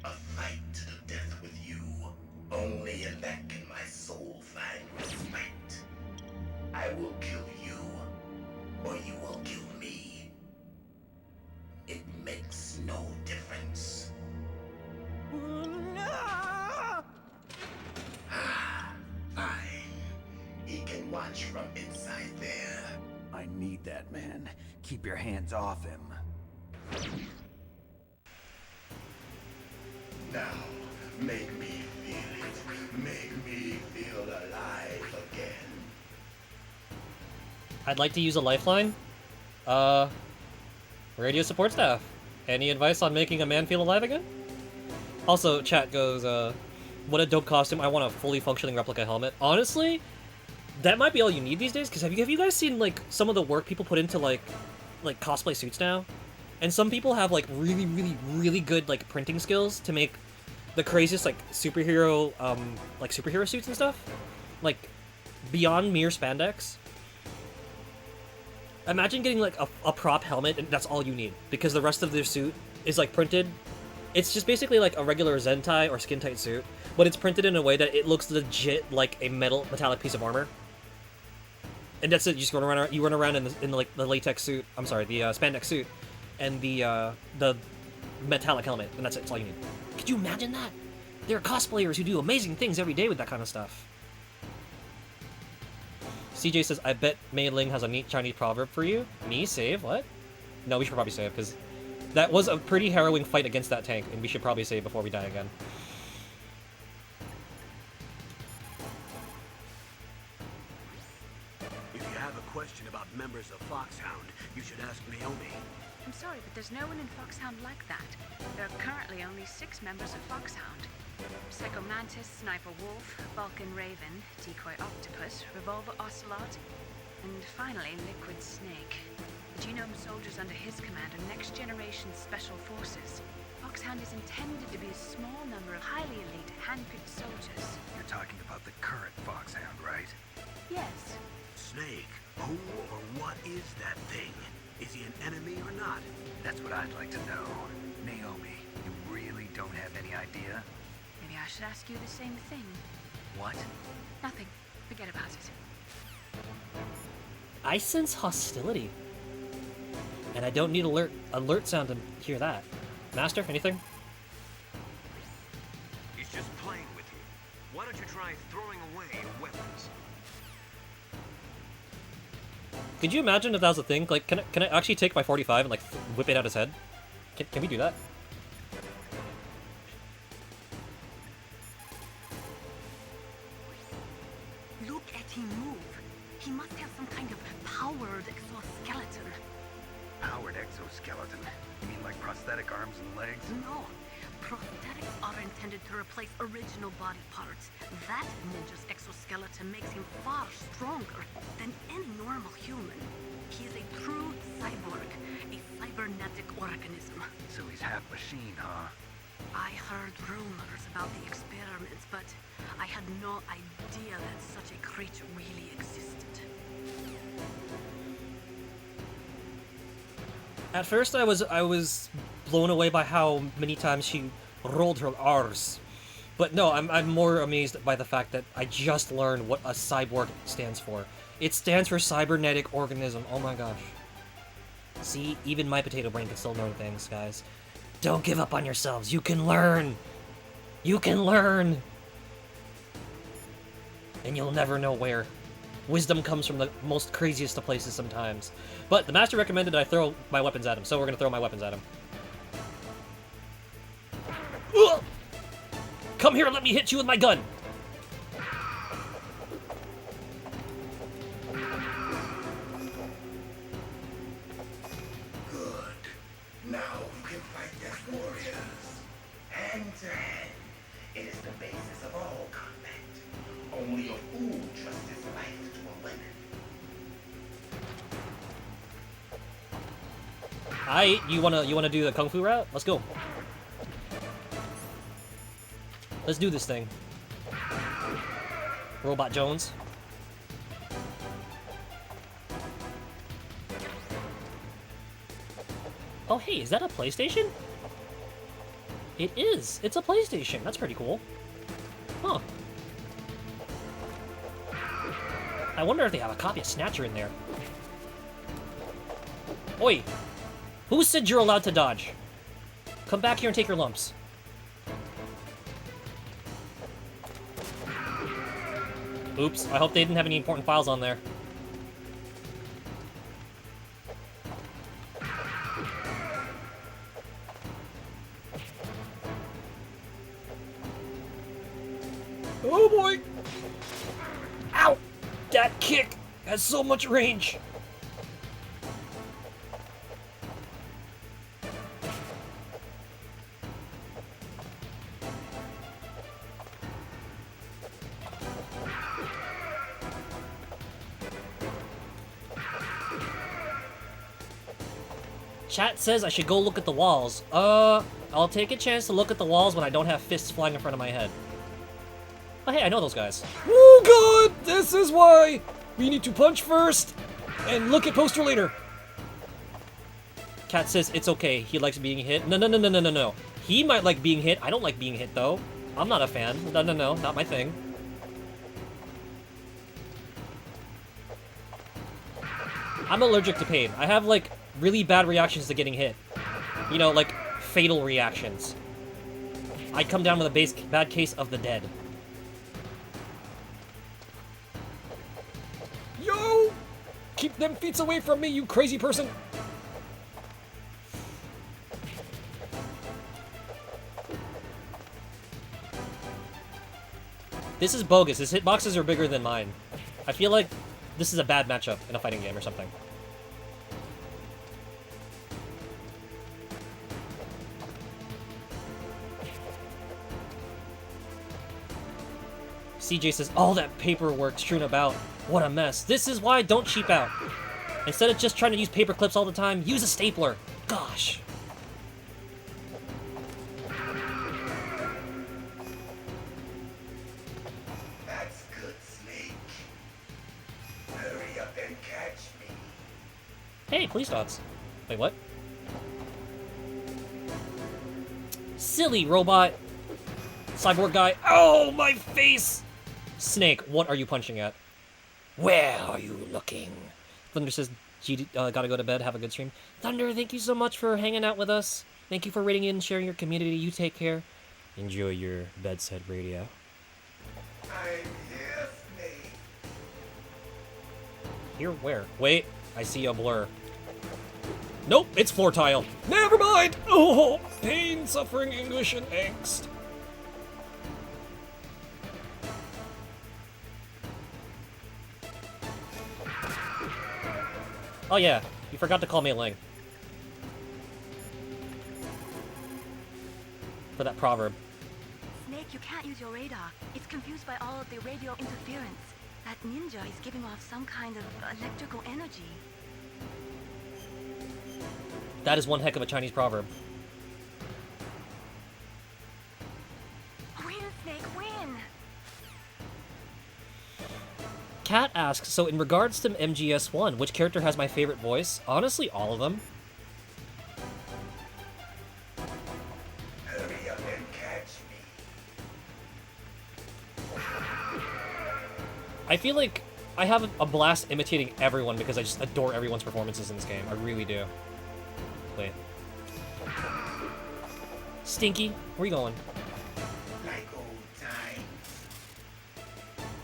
S15: A fight to the death with you. Only in that can my soul find respite. I will kill you, or you will kill me. It makes no difference. Fine. He can watch from inside there.
S2: I need that man. Keep your hands off him.
S15: Now, make me feel it. Make me feel alive again.
S3: I'd like to use a lifeline. Radio support staff. Any advice on making a man feel alive again? Also, chat goes, what a dope costume. I want a fully functioning replica helmet. Honestly, that might be all you need these days, because have you guys seen, like, some of the work people put into, like cosplay suits now? And some people have, like, really, really, really good, like, printing skills to make the craziest, like, superhero suits and stuff. Like, beyond mere spandex. Imagine getting, like, a prop helmet, and that's all you need, because the rest of their suit is, like, printed. It's just basically like a regular Zentai or skin-tight suit, but it's printed in a way that it looks legit like a metallic piece of armor. And that's it. You just run around in the latex suit. I'm sorry, the spandex suit, and the metallic helmet, and that's it. That's all you need. Could you imagine that? There are cosplayers who do amazing things every day with that kind of stuff. CJ says, I bet Mei Ling has a neat Chinese proverb for you. Me? Save? What? No, we should probably save, because that was a pretty harrowing fight against that tank, and we should probably save before we die again.
S1: If you have a question about members of Foxhound, you should ask Naomi.
S5: I'm sorry, but there's no one in Foxhound like that. There are currently only 6 members of Foxhound. Psycho Mantis, Sniper Wolf, Vulcan Raven, Decoy Octopus, Revolver Ocelot, and finally Liquid Snake. The Genome soldiers under his command are next-generation special forces. Foxhound is intended to be a small number of highly elite, hand-picked soldiers.
S9: You're talking about the current Foxhound, right?
S5: Yes.
S1: Snake, who or what is that thing? Is he an enemy or not?
S9: That's what I'd like to know. Naomi, you really don't have any idea?
S5: Maybe I should ask you the same thing.
S9: What?
S5: Nothing. Forget about it.
S3: I sense hostility. And I don't need alert sound to hear that. Master, anything?
S7: He's just playing with you. Why don't you try throwing away your weapons?
S3: Could you imagine if that was a thing? Like, can I actually take my 45 and, like, whip it out his head? Can we do that?
S11: Look at him move. He must have some kind of powered exoskeleton.
S9: Powered exoskeleton? You mean like prosthetic arms and legs?
S11: No. Prosthetics are intended to replace original body parts. That ninja's exoskeleton makes him far stronger than any normal human. He is a true cyborg, a cyber
S16: cybernetic organism.
S9: So he's half machine, huh?
S16: I heard rumors about the experiments, but I had no idea that such a creature really existed.
S3: At first, I was blown away by how many times she rolled her R's. But no, I'm more amazed by the fact that I just learned what a cyborg stands for. It stands for cybernetic organism. Oh my gosh. See, even my potato brain can still learn things, guys. Don't give up on yourselves. You can learn. You can learn. And you'll never know where. Wisdom comes from the most craziest of places sometimes. But the master recommended I throw my weapons at him, so we're gonna throw my weapons at him. Ugh! Come here and let me hit you with my gun!
S15: Good. Now you can fight as warriors. Hand to hand. It is the basis of all combat. Only a fool trusts his life to a weapon.
S3: Aight, you wanna do the kung fu route? Let's go. Let's do this thing. Robot Jones. Oh hey, is that a PlayStation? It is! It's a PlayStation! That's pretty cool. Huh. I wonder if they have a copy of Snatcher in there. Oi! Who said you're allowed to dodge? Come back here and take your lumps. Oops, I hope they didn't have any important files on there. Oh boy! Ow! That kick has so much range! Chat says I should go look at the walls. I'll take a chance to look at the walls when I don't have fists flying in front of my head. Oh hey, I know those guys. Oh god! This is why we need to punch first and look at poster later. Cat says it's okay, he likes being hit. No. He might like being hit. I don't like being hit though. I'm not a fan. No, not my thing. I'm allergic to pain. I have like really bad reactions to getting hit. You know, like fatal reactions. I come down with a bad case of the dead. Yo! Keep them feet away from me, you crazy person! This is bogus. His hitboxes are bigger than mine. I feel like this is a bad matchup in a fighting game or something. CJ says, all that paperwork strewn about. What a mess. This is why I don't cheap out. Instead of just trying to use paper clips all the time, use a stapler. Gosh.
S15: That's good, Snake. Hurry up and catch me.
S3: Hey, police dogs. Wait, what? Silly robot. Cyborg guy. Oh, my face! Snake, what are you punching at? Where are you looking? Thunder says, gotta go to bed, have a good stream. Thunder, thank you so much for hanging out with us. Thank you for rating in, sharing your community. You take care. Enjoy your bedside radio.
S15: I'm here, Snake.
S3: Here where? Wait, I see a blur. Nope, it's floor tile. Never mind! Oh, pain, suffering, anguish, and angst. Oh yeah, you forgot to call me Ling. For that proverb.
S8: Snake, you can't use your radar. It's confused by all of the radio interference. That ninja is giving off some kind of electrical energy.
S3: That is one heck of a Chinese proverb.
S8: Win, Snake, win!
S3: Kat asks, so in regards to MGS1, which character has my favorite voice? Honestly, all of them.
S15: Hurry up and catch me.
S3: I feel like I have a blast imitating everyone because I just adore everyone's performances in this game. I really do. Wait. Stinky, where you going?
S15: Like old times.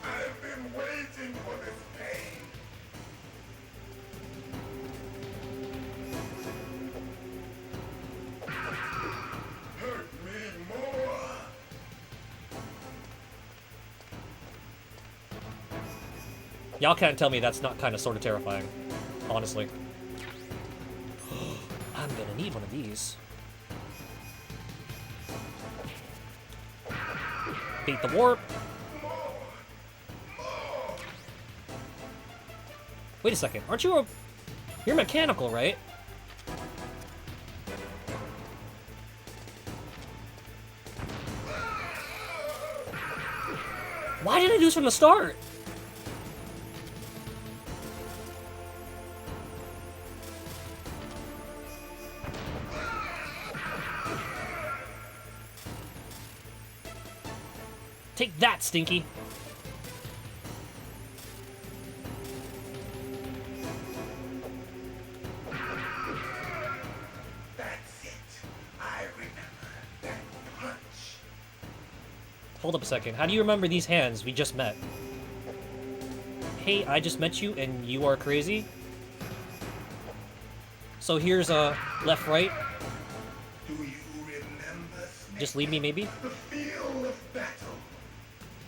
S15: I've been waiting for this pain. Hurt me more.
S3: Y'all can't tell me that's not kind of sort of terrifying, honestly. I'm gonna need one of these. Beat the warp. Wait a second, aren't you you're mechanical, right? Why didn't I do this from the start? Take that, Stinky.
S15: That's it. I remember that punch.
S3: Hold up a second. How do you remember these hands we just met? Hey, I just met you and you are crazy? So here's a left, right.
S15: Do you remember, Snake?
S3: Just leave me, maybe?
S15: The field of battle.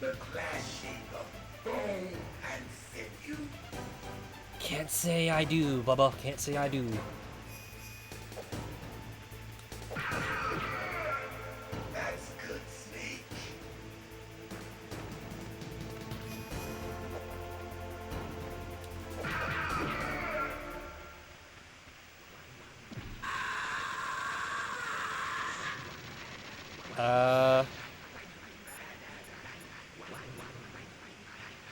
S15: The clashing of bone and sinew.
S3: Can't say I do, Bubba. Can't say I do.
S15: That's good, Snake.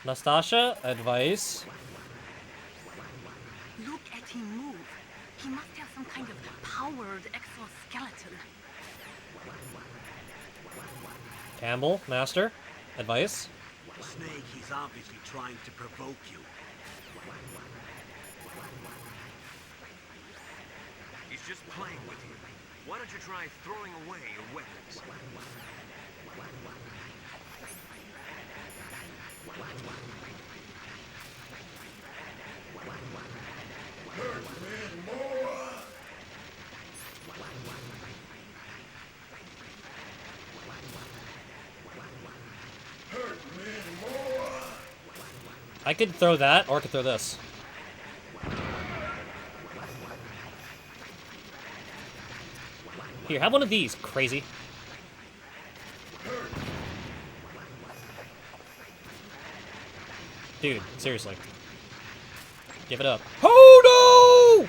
S3: Nastasha, advice.
S11: Look at him move. He must have some kind of powered exoskeleton.
S3: Campbell, master, advice.
S1: Snake, he's obviously trying to provoke you.
S7: He's just playing with you. Why don't you try throwing away your weapons?
S15: Hurt me more. Hurt me more.
S3: I could throw that, or I could throw this. Here, have one of these, crazy. Dude, seriously. Give it up. Oh no!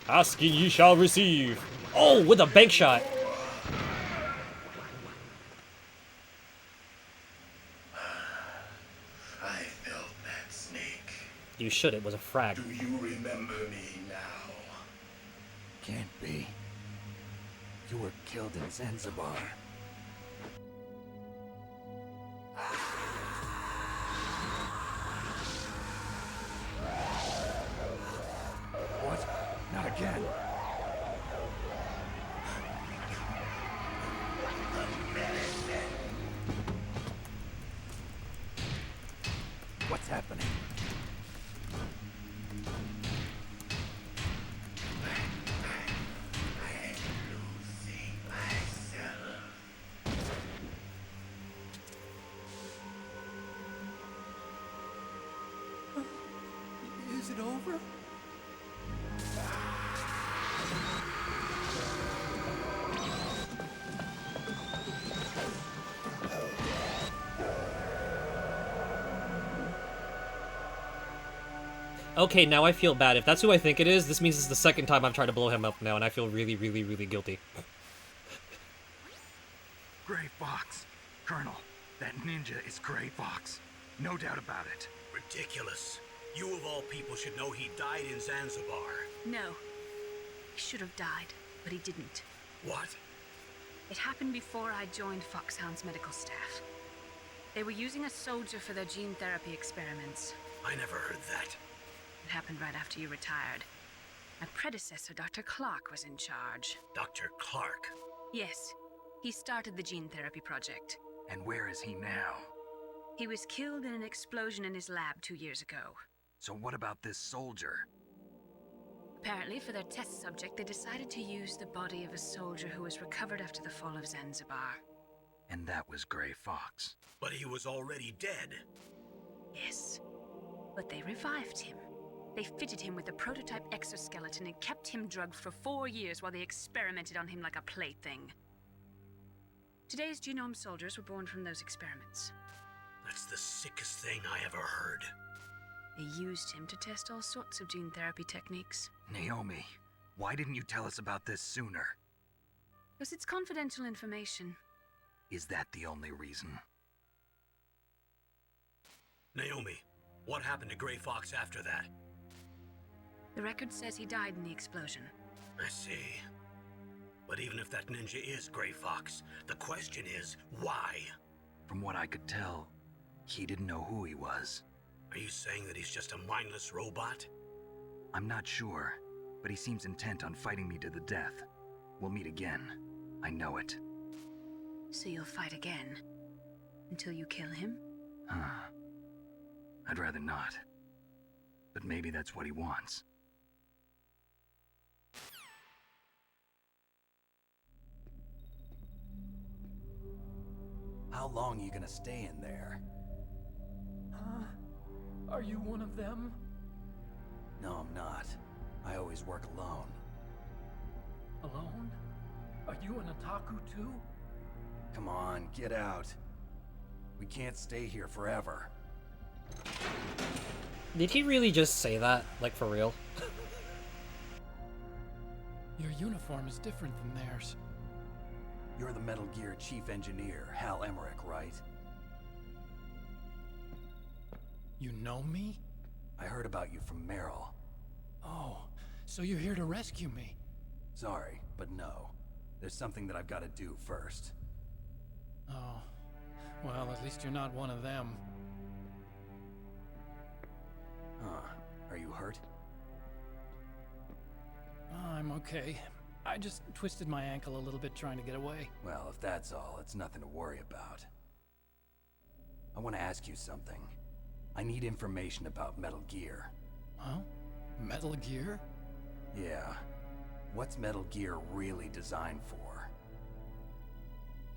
S3: Asking ye shall receive. Oh, with a bank shot.
S15: I felt that, Snake.
S3: You should, it was a frag.
S15: Do you remember me now?
S9: Can't be. You were killed in Zanzibar. What? Not again. What's happening?
S17: Is it over?
S3: Okay, now I feel bad. If that's who I think it is, this means it's the second time I've tried to blow him up now, and I feel really, really, really guilty.
S9: Gray Fox. Colonel, that ninja is Gray Fox. No doubt about it.
S1: Ridiculous. You of all people should know he died in Zanzibar.
S5: No. He should have died, but he didn't.
S1: What?
S5: It happened before I joined Foxhound's medical staff. They were using a soldier for their gene therapy experiments.
S1: I never heard that.
S5: It happened right after you retired. My predecessor, Dr. Clark, was in charge.
S1: Dr. Clark?
S5: Yes. He started the gene therapy project.
S9: And where is he now?
S5: He was killed in an explosion in his lab 2 years ago.
S9: So what about this soldier?
S5: Apparently, for their test subject, they decided to use the body of a soldier who was recovered after the fall of Zanzibar.
S9: And that was Gray Fox.
S1: But he was already dead.
S5: Yes. But they revived him. They fitted him with a prototype exoskeleton and kept him drugged for 4 years while they experimented on him like a plaything. Today's genome soldiers were born from those experiments.
S1: That's the sickest thing I ever heard.
S5: They used him to test all sorts of gene therapy techniques.
S9: Naomi, why didn't you tell us about this sooner?
S5: Because it's confidential information.
S9: Is that the only reason?
S1: Naomi, what happened to Gray Fox after that?
S5: The record says he died in the explosion.
S1: I see. But even if that ninja is Gray Fox, the question is, why?
S9: From what I could tell, he didn't know who he was.
S1: Are you saying that he's just a mindless robot?
S9: I'm not sure, but he seems intent on fighting me to the death. We'll meet again. I know it.
S5: So you'll fight again? Until you kill him?
S9: I'd rather not. But maybe that's what he wants.
S2: How long are you gonna stay in there?
S17: Huh? Are you one of them?
S2: No, I'm not. I always work alone.
S17: Alone? Are you an otaku too?
S2: Come on, get out. We can't stay here forever.
S3: Did he really just say that? Like, for real?
S17: Your uniform is different than theirs.
S2: You're the Metal Gear Chief Engineer, Hal Emmerich, right?
S17: You know me?
S2: I heard about you from Meryl.
S17: Oh, so you're here to rescue me?
S2: Sorry, but no. There's something that I've got to do first.
S17: Oh, well, at least you're not one of them.
S2: Huh. Are you hurt?
S17: I'm okay. I just twisted my ankle a little bit trying to get away.
S2: Well, if that's all, it's nothing to worry about. I want to ask you something. I need information about Metal Gear.
S17: Huh? Metal Gear?
S2: Yeah. What's Metal Gear really designed for?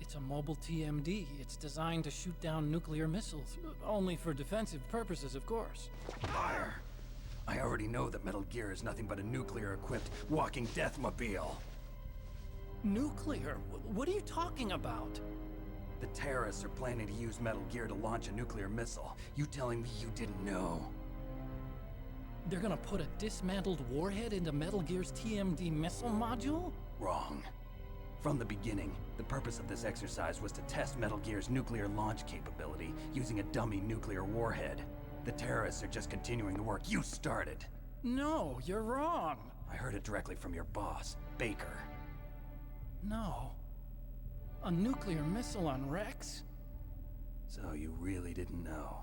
S17: It's a mobile TMD. It's designed to shoot down nuclear missiles. Only for defensive purposes, of course.
S2: Liar. I already know that Metal Gear is nothing but a nuclear-equipped walking deathmobile.
S17: Nuclear? What are you talking about?
S2: The terrorists are planning to use Metal Gear to launch a nuclear missile. You telling me you didn't know?
S17: They're gonna put a dismantled warhead into Metal Gear's TMD missile module?
S2: Wrong. From the beginning, the purpose of this exercise was to test Metal Gear's nuclear launch capability using a dummy nuclear warhead. The terrorists are just continuing the work you started.
S17: No, you're wrong.
S2: I heard it directly from your boss, Baker.
S17: No. A nuclear missile on Rex?
S2: So you really didn't know?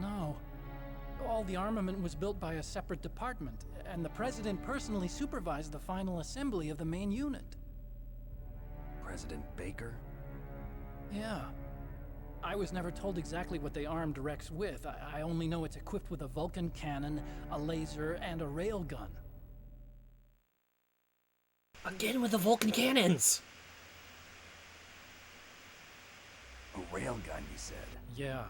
S17: No. All the armament was built by a separate department, and the President personally supervised the final assembly of the main unit.
S2: President Baker?
S17: Yeah. I was never told exactly what they armed Rex with. I only know it's equipped with a Vulcan cannon, a laser, and a railgun.
S3: Again with the Vulcan cannons!
S2: A railgun, you said?
S17: Yeah.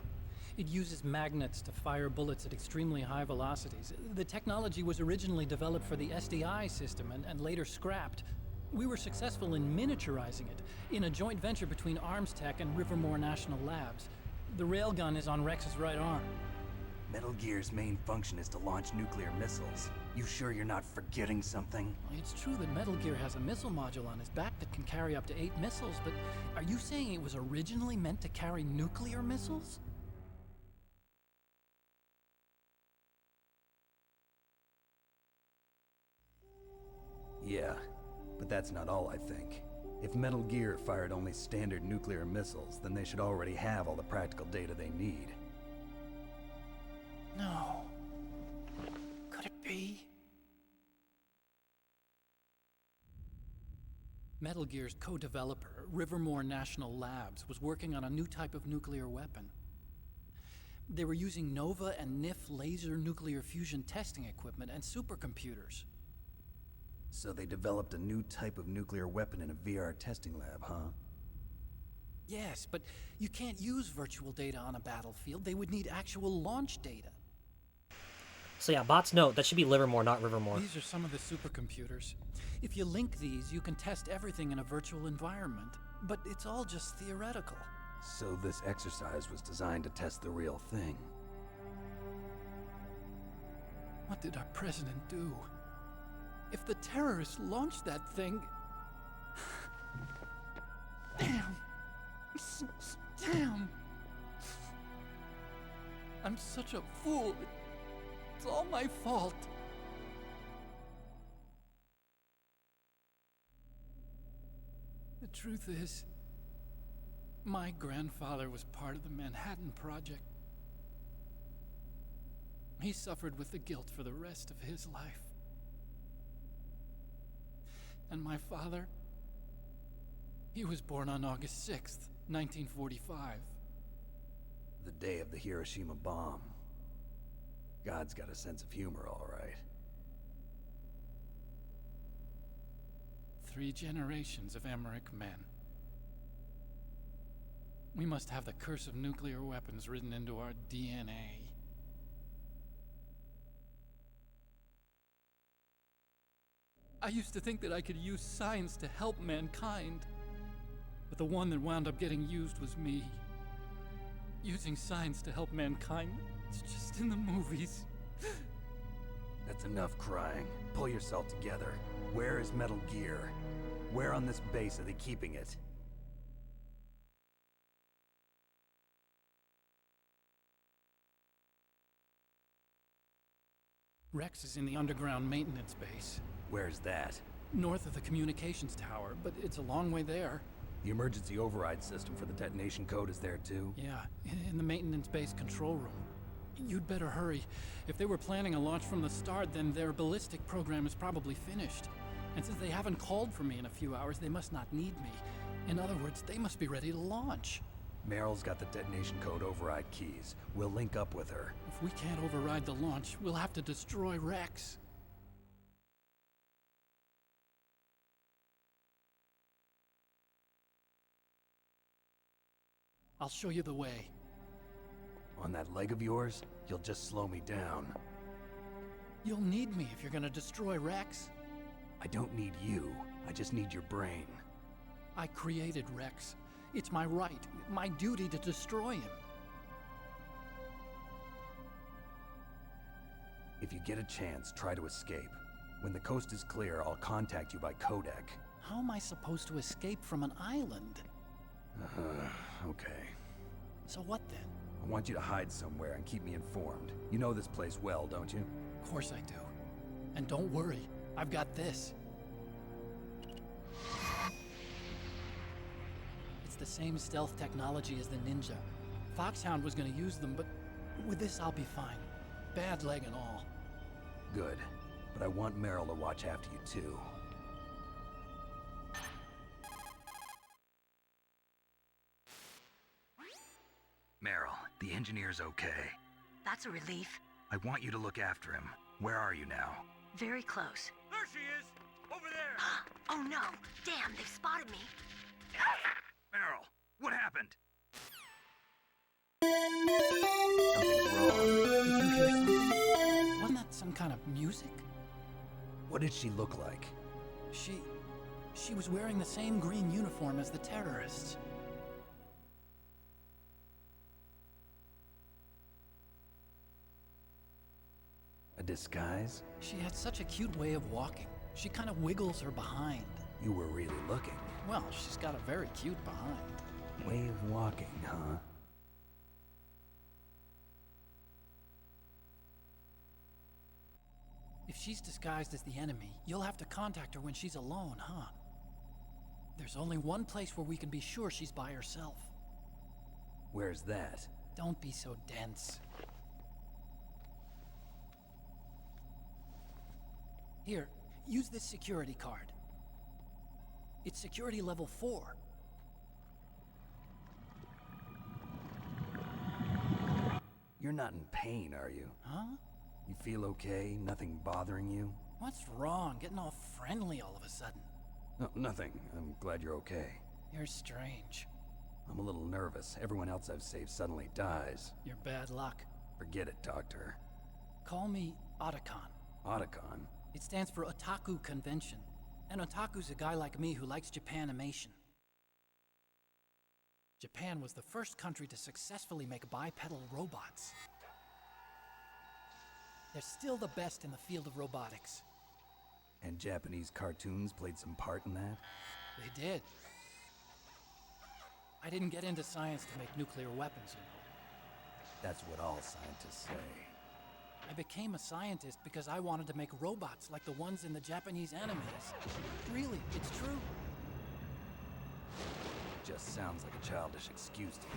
S17: It uses magnets to fire bullets at extremely high velocities. The technology was originally developed for the SDI system and later scrapped. We were successful in miniaturizing it, in a joint venture between Arms Tech and Rivermore National Labs. The railgun is on Rex's right arm.
S2: Metal Gear's main function is to launch nuclear missiles. You sure you're not forgetting something?
S17: It's true that Metal Gear has a missile module on his back that can carry up to 8 missiles, but are you saying it was originally meant to carry nuclear missiles?
S2: Yeah, but that's not all I think. If Metal Gear fired only standard nuclear missiles, then they should already have all the practical data they need.
S17: No. Could it be? Metal Gear's co-developer, Rivermore National Labs, was working on a new type of nuclear weapon. They were using Nova and NIF laser nuclear fusion testing equipment and supercomputers.
S2: So they developed a new type of nuclear weapon in a VR testing lab, huh?
S17: Yes, but you can't use virtual data on a battlefield. They would need actual launch data.
S3: So yeah, bots note, that should be Livermore, not Rivermore.
S17: These are some of the supercomputers. If you link these, you can test everything in a virtual environment. But it's all just theoretical.
S2: So this exercise was designed to test the real thing.
S17: What did our president do? If the terrorists launched that thing... Damn. Damn. I'm such a fool. It's all my fault. The truth is, my grandfather was part of the Manhattan Project. He suffered with the guilt for the rest of his life. And my father, he was born on August 6th, 1945.
S2: The day of the Hiroshima bomb. God's got a sense of humor, all right.
S17: 3 generations of Emmerich men. We must have the curse of nuclear weapons written into our DNA. I used to think that I could use science to help mankind, but the one that wound up getting used was me. Using science to help mankind, it's just in the movies.
S2: That's enough crying. Pull yourself together. Where is Metal Gear? Where on this base are they keeping it?
S17: Rex is in the underground maintenance base.
S2: Where's that?
S17: North of the communications tower, but it's a long way there.
S2: The emergency override system for the detonation code is there too?
S17: Yeah, in the maintenance base control room. You'd better hurry. If they were planning a launch from the start, then their ballistic program is probably finished. And since they haven't called for me in a few hours, they must not need me. In other words, they must be ready to launch.
S2: Meryl's got the detonation code override keys. We'll link up with her.
S17: If we can't override the launch, we'll have to destroy Rex. I'll show you the way.
S2: On that leg of yours, you'll just slow me down.
S17: You'll need me if you're gonna destroy Rex.
S2: I don't need you. I just need your brain.
S17: I created Rex. It's my right, my duty to destroy him.
S2: If you get a chance, try to escape. When the coast is clear, I'll contact you by codec.
S17: How am I supposed to escape from an island?
S2: Okay.
S17: So what then?
S2: I want you to hide somewhere and keep me informed. You know this place well, don't you?
S17: Of course I do. And don't worry, I've got this. It's the same stealth technology as the Ninja. Foxhound was gonna use them, but with this I'll be fine. Bad leg and all.
S2: Good. But I want Meryl to watch after you too. Meryl, the engineer's okay.
S11: That's a relief.
S2: I want you to look after him. Where are you now?
S11: Very close.
S12: There she is! Over there!
S11: Oh no! Damn, they've spotted me.
S2: Meryl, what happened?
S17: Something's wrong. Did you hear something? Wasn't that some kind of music?
S2: What did she look like?
S17: She was wearing the same green uniform as the terrorists. .
S9: disguise?
S17: She had such a cute way of walking. She kind of wiggles her behind.
S9: You were really looking.
S17: Well, she's got a very cute behind.
S9: Way of walking, huh?
S17: If she's disguised as the enemy, you'll have to contact her when she's alone, huh? There's only one place where we can be sure she's by herself.
S9: Where's that?
S17: Don't be so dense. Here, use this security card. It's security level 4.
S9: You're not in pain, are you?
S17: Huh?
S9: You feel okay? Nothing bothering you?
S17: What's wrong? Getting all friendly all of a sudden.
S9: No, nothing. I'm glad you're okay.
S17: You're strange.
S9: I'm a little nervous. Everyone else I've saved suddenly dies.
S17: You're bad luck.
S9: Forget it, Doctor.
S17: Call me Otacon.
S9: Otacon?
S17: It stands for Otaku Convention. An otaku's a guy like me who likes Japanimation. Japan was the first country to successfully make bipedal robots. They're still the best in the field of robotics.
S9: And Japanese cartoons played some part in that?
S17: They did. I didn't get into science to make nuclear weapons, you know.
S9: That's what all scientists say.
S17: I became a scientist because I wanted to make robots like the ones in the Japanese animes. Really, it's true.
S9: Just sounds like a childish excuse to me.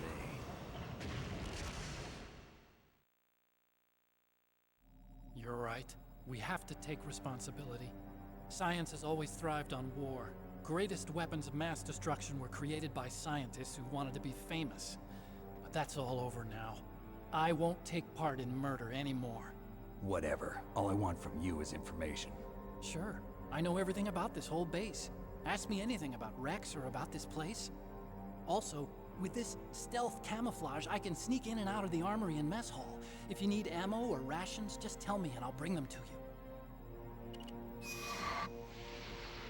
S17: You're right. We have to take responsibility. Science has always thrived on war. Greatest weapons of mass destruction were created by scientists who wanted to be famous. But that's all over now. I won't take part in murder anymore.
S9: Whatever. All I want from you is information.
S17: Sure. I know everything about this whole base. Ask me anything about Rex or about this place. Also, with this stealth camouflage, I can sneak in and out of the armory and mess hall. If you need ammo or rations, just tell me and I'll bring them to you.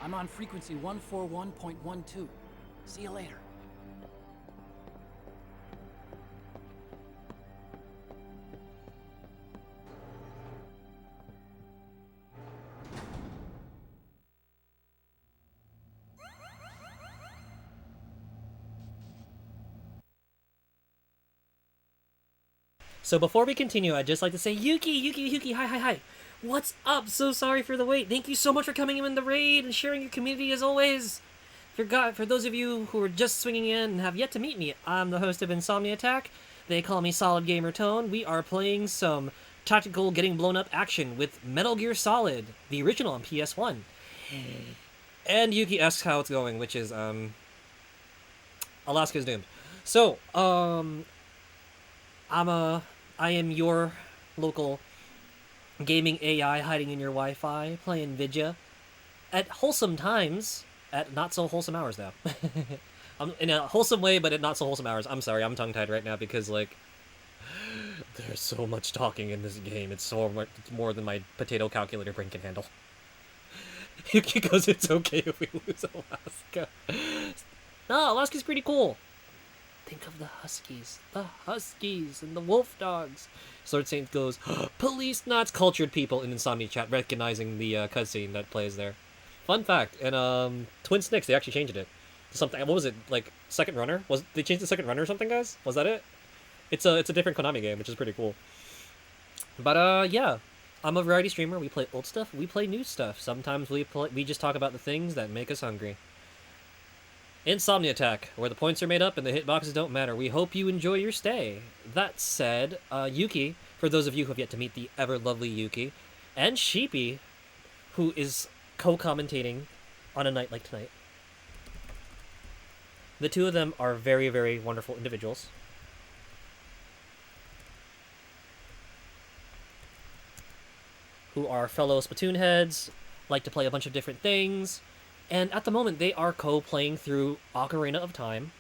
S17: I'm on frequency 141.12. See you later.
S3: So before we continue, I'd just like to say, Yuki, hi. What's up? So sorry for the wait. Thank you so much for coming in the raid and sharing your community as always. For those of you who are just swinging in and have yet to meet me, I'm the host of Insomni-Attack. They call me Solid Gamer Tone. We are playing some tactical getting blown up action with Metal Gear Solid, the original on PS1. And Yuki asks how it's going, which is, Alaska's doomed. So, I am your local gaming AI hiding in your Wi-Fi, playing Vidya at wholesome times, at not so wholesome hours though. In a wholesome way, but at not so wholesome hours. I'm sorry, I'm tongue-tied right now because, like, there's so much talking in this game. It's so much, it's more than my potato calculator brain can handle. Yuki goes, it's okay if we lose Alaska. No, Alaska's pretty cool. Think of the Huskies and the wolf dogs. Sword Saint goes, police, not cultured people in Insomnia chat, recognizing the cutscene that plays there. Fun fact, in Twin Snakes, they actually changed it to something. What was it, like Second Runner? Was they changed the Second Runner or something, guys? Was that it? It's a different Konami game, which is pretty cool. But yeah, I'm a variety streamer. We play old stuff, we play new stuff. Sometimes we just talk about the things that make us hungry. Insomni-Attack, where the points are made up and the hitboxes don't matter. We hope you enjoy your stay. That said, Yuki, for those of you who have yet to meet the ever-lovely Yuki, and Sheepy, who is co-commentating on a night like tonight. The two of them are very, very wonderful individuals. Who are fellow Splatoon heads, like to play a bunch of different things. And at the moment, they are co-playing through Ocarina of Time.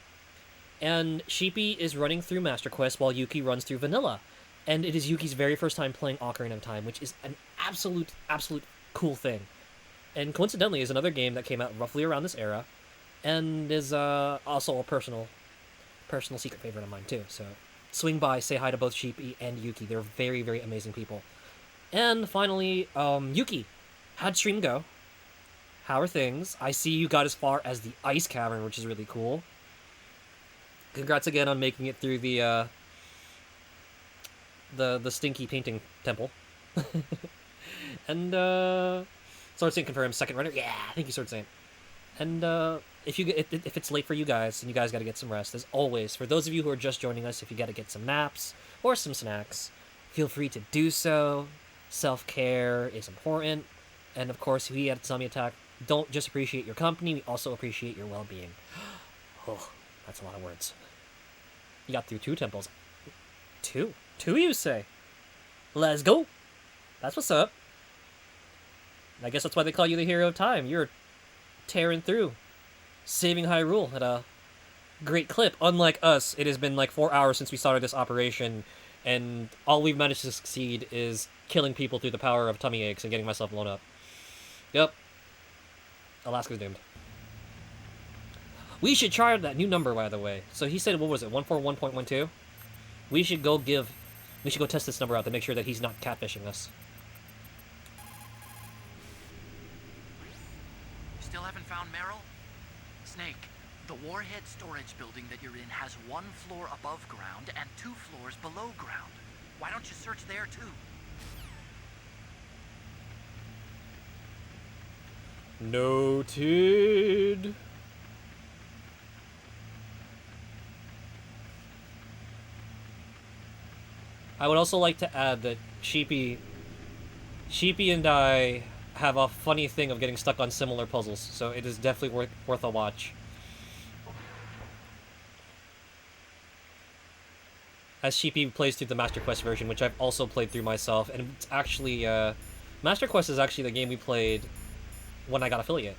S3: And Sheepy is running through Master Quest while Yuki runs through Vanilla. And it is Yuki's very first time playing Ocarina of Time, which is an absolute cool thing. And coincidentally is another game that came out roughly around this era. And is also a personal secret favorite of mine too. So swing by, say hi to both Sheepy and Yuki. They're very, very amazing people. And finally, Yuki, how'd stream go? How are things? I see you got as far as the ice cavern, which is really cool. Congrats again on making it through the stinky painting temple. And Sword Saint confirms second runner. Yeah, thank you, Sword Saint. And if it's late for you guys and you guys got to get some rest, as always, for those of you who are just joining us, if you got to get some naps or some snacks, feel free to do so. Self-care is important. And of course, we at Insomni-Attack don't just appreciate your company, we also appreciate your well-being. Oh, that's a lot of words. You got through 2 temples. 2? 2, you say? Let's go! That's what's up. I guess that's why they call you the hero of time. You're tearing through, saving Hyrule at a great clip. Unlike us, it has been like 4 hours since we started this operation, and all we've managed to succeed is killing people through the power of tummy aches and getting myself blown up. Yep. Alaska's doomed. We should try that new number, by the way. So he said, what was it, 141.12? We should go test this number out to make sure that he's not catfishing us.
S18: Still haven't found Meryl? Snake, the warhead storage building that you're in has 1 floor above ground and 2 floors below ground. Why don't you search there too?
S3: Noted. I would also like to add that Sheepy and I have a funny thing of getting stuck on similar puzzles, so it is definitely worth a watch. As Sheepy plays through the Master Quest version, which I've also played through myself, and it's actually, Master Quest is actually the game we played when I got affiliate.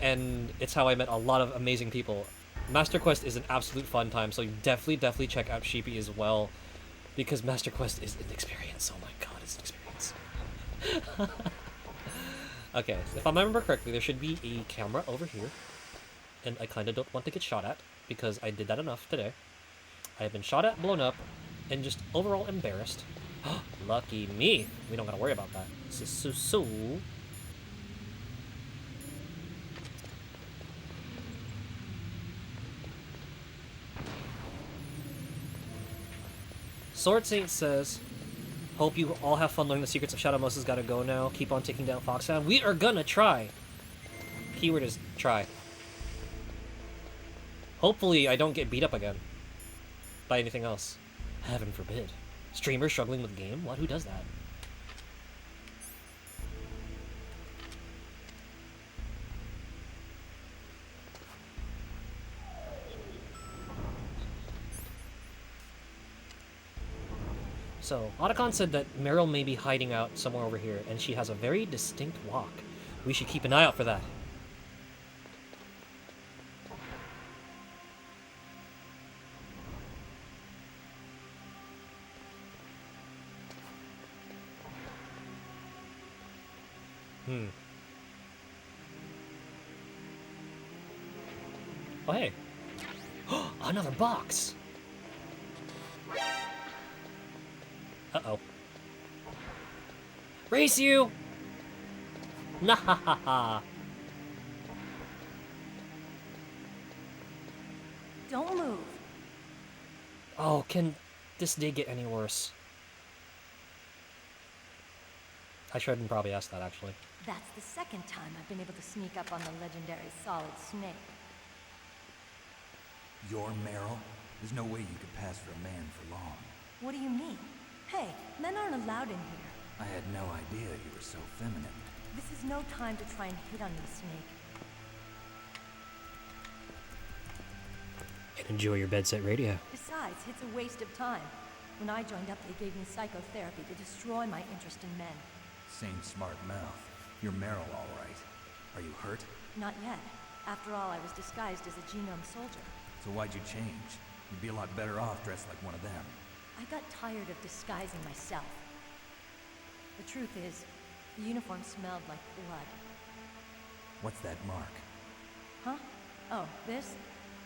S3: And it's how I met a lot of amazing people. Master Quest is an absolute fun time, so definitely check out Sheepy as well, because Master Quest is an experience. Oh my god, it's an experience. Okay, so if I remember correctly, there should be a camera over here. And I kind of don't want to get shot at, because I did that enough today. I have been shot at, blown up, and just overall embarrassed. Lucky me. We don't gotta worry about that. So. Sword Saint says, hope you all have fun learning the secrets of Shadow Moses. Gotta go now. Keep on taking down Foxhound. We are gonna try. Keyword is try. Hopefully I don't get beat up again by anything else. Heaven forbid. Streamer struggling with game? What? Who does that? So, Otacon said that Meryl may be hiding out somewhere over here, and she has a very distinct walk. We should keep an eye out for that. Oh, hey. Another box! Uh-oh. Race you! Nah.
S11: Don't move.
S3: Oh, can this day get any worse? I shouldn't probably ask that, actually.
S11: That's the second time I've been able to sneak up on the legendary Solid Snake.
S2: You're Meryl? There's no way you could pass for a man for long.
S11: What do you mean? Hey, men aren't allowed in here.
S2: I had no idea you were so feminine.
S11: This is no time to try and hit on me, Snake.
S4: And enjoy your bed set radio.
S11: Besides, it's a waste of time. When I joined up, they gave me psychotherapy to destroy my interest in men.
S2: Same smart mouth. You're Meryl, all right. Are you hurt?
S11: Not yet. After all, I was disguised as a genome soldier.
S2: So why'd you change? You'd be a lot better off dressed like one of them.
S11: I got tired of disguising myself. The truth is, the uniform smelled like blood.
S2: What's that mark?
S11: Huh? Oh, this?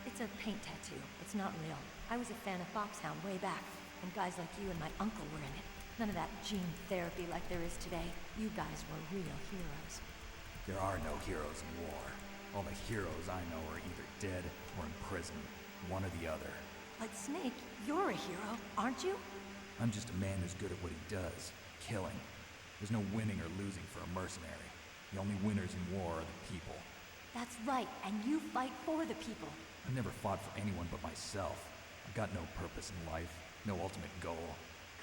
S11: It's a paint tattoo. It's not real. I was a fan of Foxhound way back, and guys like you and my uncle were in it. None of that gene therapy like there is today. You guys were real heroes.
S2: There are no heroes in war. All the heroes I know are either dead or in prison. One or the other.
S11: But Snake, you're a hero, aren't you?
S2: I'm just a man who's good at what he does. Killing. There's no winning or losing for a mercenary. The only winners in war are the people.
S11: That's right, and you fight for the people.
S2: I've never fought for anyone but myself. I've got no purpose in life, no ultimate goal.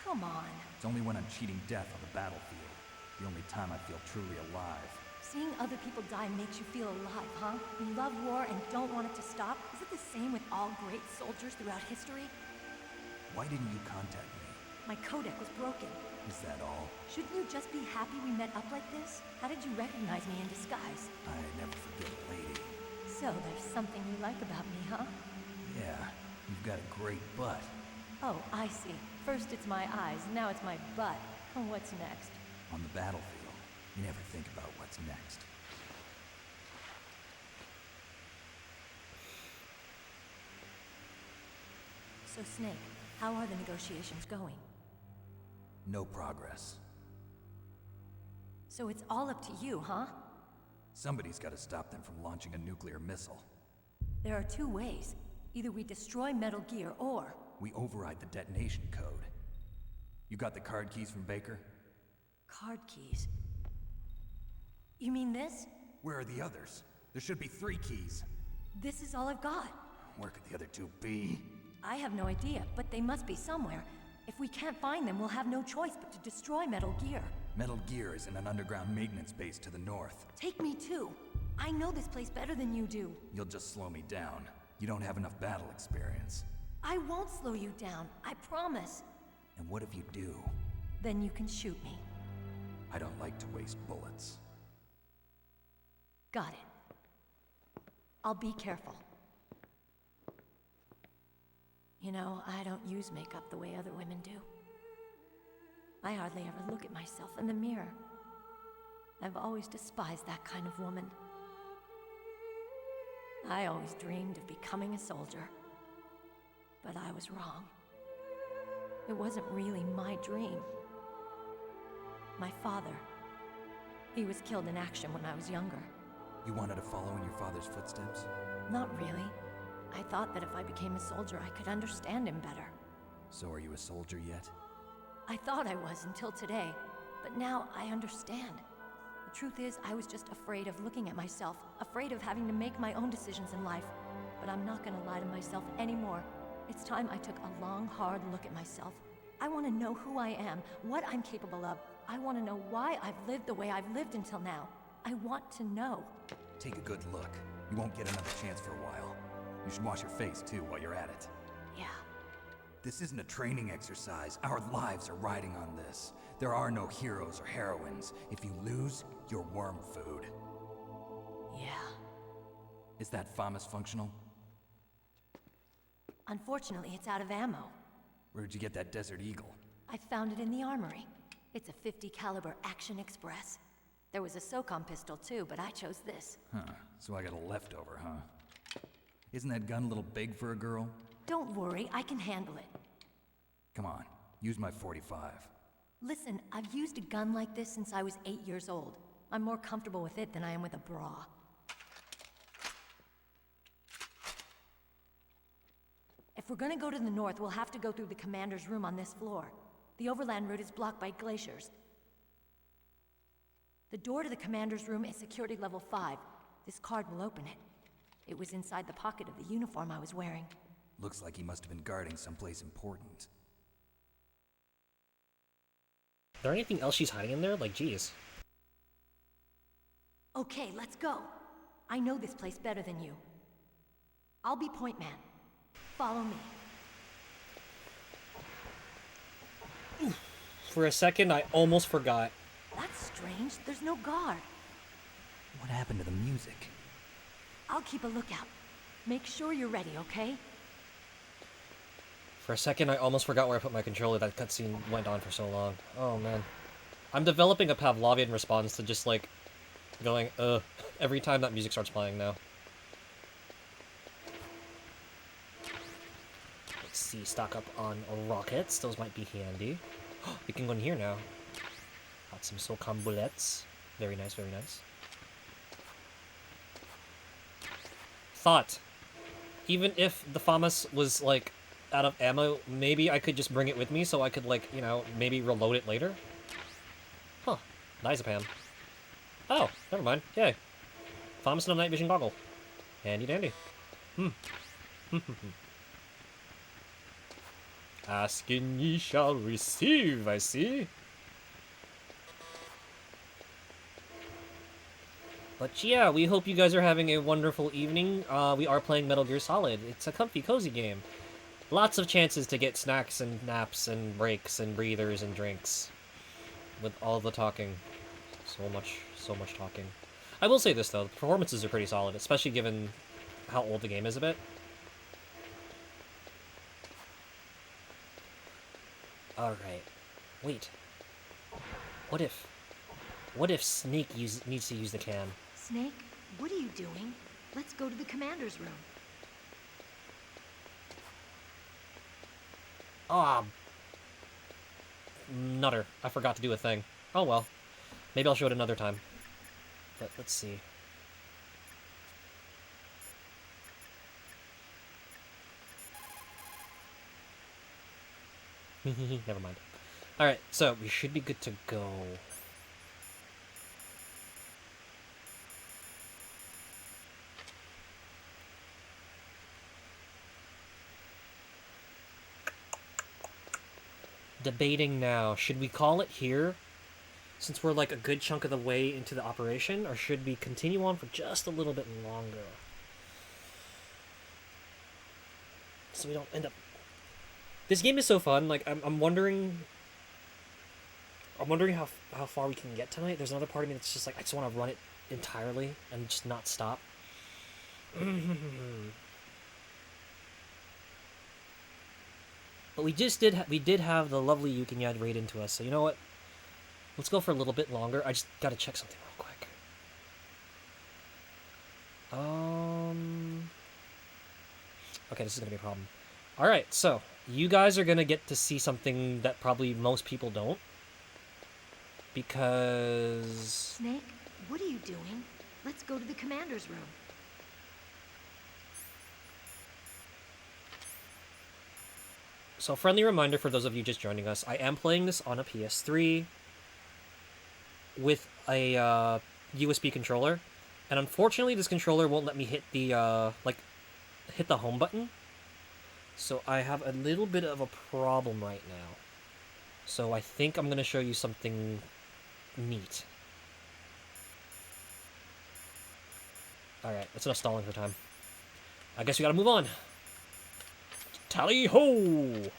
S11: Come on.
S2: It's only when I'm cheating death on the battlefield. The only time I feel truly alive.
S11: Seeing other people die makes you feel alive, huh? You love war and don't want it to stop? Is it the same with all great soldiers throughout history?
S2: Why didn't you contact me?
S11: My codec was broken.
S2: Is that all?
S11: Shouldn't you just be happy we met up like this? How did you recognize me in disguise?
S2: I never forget a lady.
S11: So there's something you like about me, huh?
S2: Yeah, you've got a great butt.
S11: Oh, I see. First it's my eyes, now it's my butt. What's next?
S2: On the battlefield, you never think about what's next.
S11: So Snake, how are the negotiations going?
S2: No progress.
S11: So it's all up to you, huh?
S2: Somebody's got to stop them from launching a nuclear missile.
S11: There are two ways. Either we destroy Metal Gear, or...
S2: we override the detonation code. You got the card keys from Baker?
S11: Card keys? You mean this?
S2: Where are the others? There should be 3 keys.
S11: This is all I've got.
S2: Where could the other 2 be?
S11: I have no idea, but they must be somewhere. If we can't find them, we'll have no choice but to destroy Metal Gear.
S2: Metal Gear is in an underground maintenance base to the north.
S11: Take me too. I know this place better than you do.
S2: You'll just slow me down. You don't have enough battle experience.
S11: I won't slow you down, I promise.
S2: And what if you do?
S11: Then you can shoot me.
S2: I don't like to waste bullets.
S11: Got it. I'll be careful. You know, I don't use makeup the way other women do. I hardly ever look at myself in the mirror. I've always despised that kind of woman. I always dreamed of becoming a soldier. But I was wrong. It wasn't really my dream. My father, he was killed in action when I was younger.
S2: You wanted to follow in your father's footsteps?
S11: Not really. I thought that if I became a soldier, I could understand him better.
S2: So are you a soldier yet?
S11: I thought I was until today, but now I understand. The truth is, I was just afraid of looking at myself, afraid of having to make my own decisions in life. But I'm not gonna lie to myself anymore. It's time I took a long, hard look at myself. I want to know who I am, what I'm capable of. I want to know why I've lived the way I've lived until now. I want to know.
S2: Take a good look. You won't get another chance for a while. You should wash your face, too, while you're at it.
S11: Yeah.
S2: This isn't a training exercise. Our lives are riding on this. There are no heroes or heroines. If you lose, you're worm food.
S11: Yeah.
S2: Is that FAMAS functional?
S11: Unfortunately, it's out of ammo.
S2: Where'd you get that Desert Eagle?
S11: I found it in the armory. It's a .50 caliber Action Express. There was a SOCOM pistol too, but I chose this.
S2: Huh, so I got a leftover, huh? Isn't that gun a little big for a girl?
S11: Don't worry, I can handle it.
S2: Come on, use my .45.
S11: Listen, I've used a gun like this since I was 8 years old. I'm more comfortable with it than I am with a bra. If we're gonna go to the north, we'll have to go through the commander's room on this floor. The overland route is blocked by glaciers. The door to the commander's room is security level 5. This card will open it. It was inside the pocket of the uniform I was wearing.
S2: Looks like he must have been guarding someplace important.
S3: Is there anything else she's hiding in there? Like, geez.
S11: Okay, let's go. I know this place better than you. I'll be point man. Follow me.
S3: For a second, I almost forgot.
S11: That's strange. There's no guard.
S2: What happened to the music?
S11: I'll keep a lookout. Make sure you're ready, okay?
S3: For a second, I almost forgot where I put my controller. That cutscene went on for so long. Oh, man. I'm developing a Pavlovian response to just, like, going, every time that music starts playing now. Let's see, stock up on rockets. Those might be handy. We can go in here now. Got some SOCOM bullets. Very nice, very nice. Thought. Even if the FAMAS was, like, out of ammo, maybe I could just bring it with me so I could, like, you know, maybe reload it later? Huh. Diazepam. Oh, never mind. Yay. FAMAS and a night vision goggle. Handy dandy. Ask and ye shall receive, I see. But yeah, we hope you guys are having a wonderful evening. We are playing Metal Gear Solid. It's a comfy, cozy game. Lots of chances to get snacks and naps and breaks and breathers and drinks. With all the talking. So much talking. I will say this, though. The performances are pretty solid, especially given how old the game is a bit. Alright. Wait. What if Snake needs to use the can?
S11: Snake, what are you doing? Let's go to the commander's room.
S3: Ah. Nutter. I forgot to do a thing. Oh well. Maybe I'll show it another time. But let's see. Never mind. Alright, so we should be good to go. Debating now. Should we call it here? Since we're like a good chunk of the way into the operation, or should we continue on for just a little bit longer? So we don't end up... This game is so fun, like, I'm wondering how far we can get tonight. There's another part of me that's just like, I just want to run it entirely and just not stop. But we did have the lovely Yukinyad raid into us, so you know what? Let's go for a little bit longer. I just gotta check something real quick. Okay, this is gonna be a problem. Alright, so, you guys are gonna get to see something that probably most people don't. Because...
S11: Snake, what are you doing? Let's go to the commander's room.
S3: So, friendly reminder for those of you just joining us, I am playing this on a PS3 with a USB controller, and unfortunately this controller won't let me hit the hit the home button. So I have a little bit of a problem right now. So I think I'm gonna show you something neat. Alright, that's enough stalling for time. I guess we gotta move on. Tally-ho!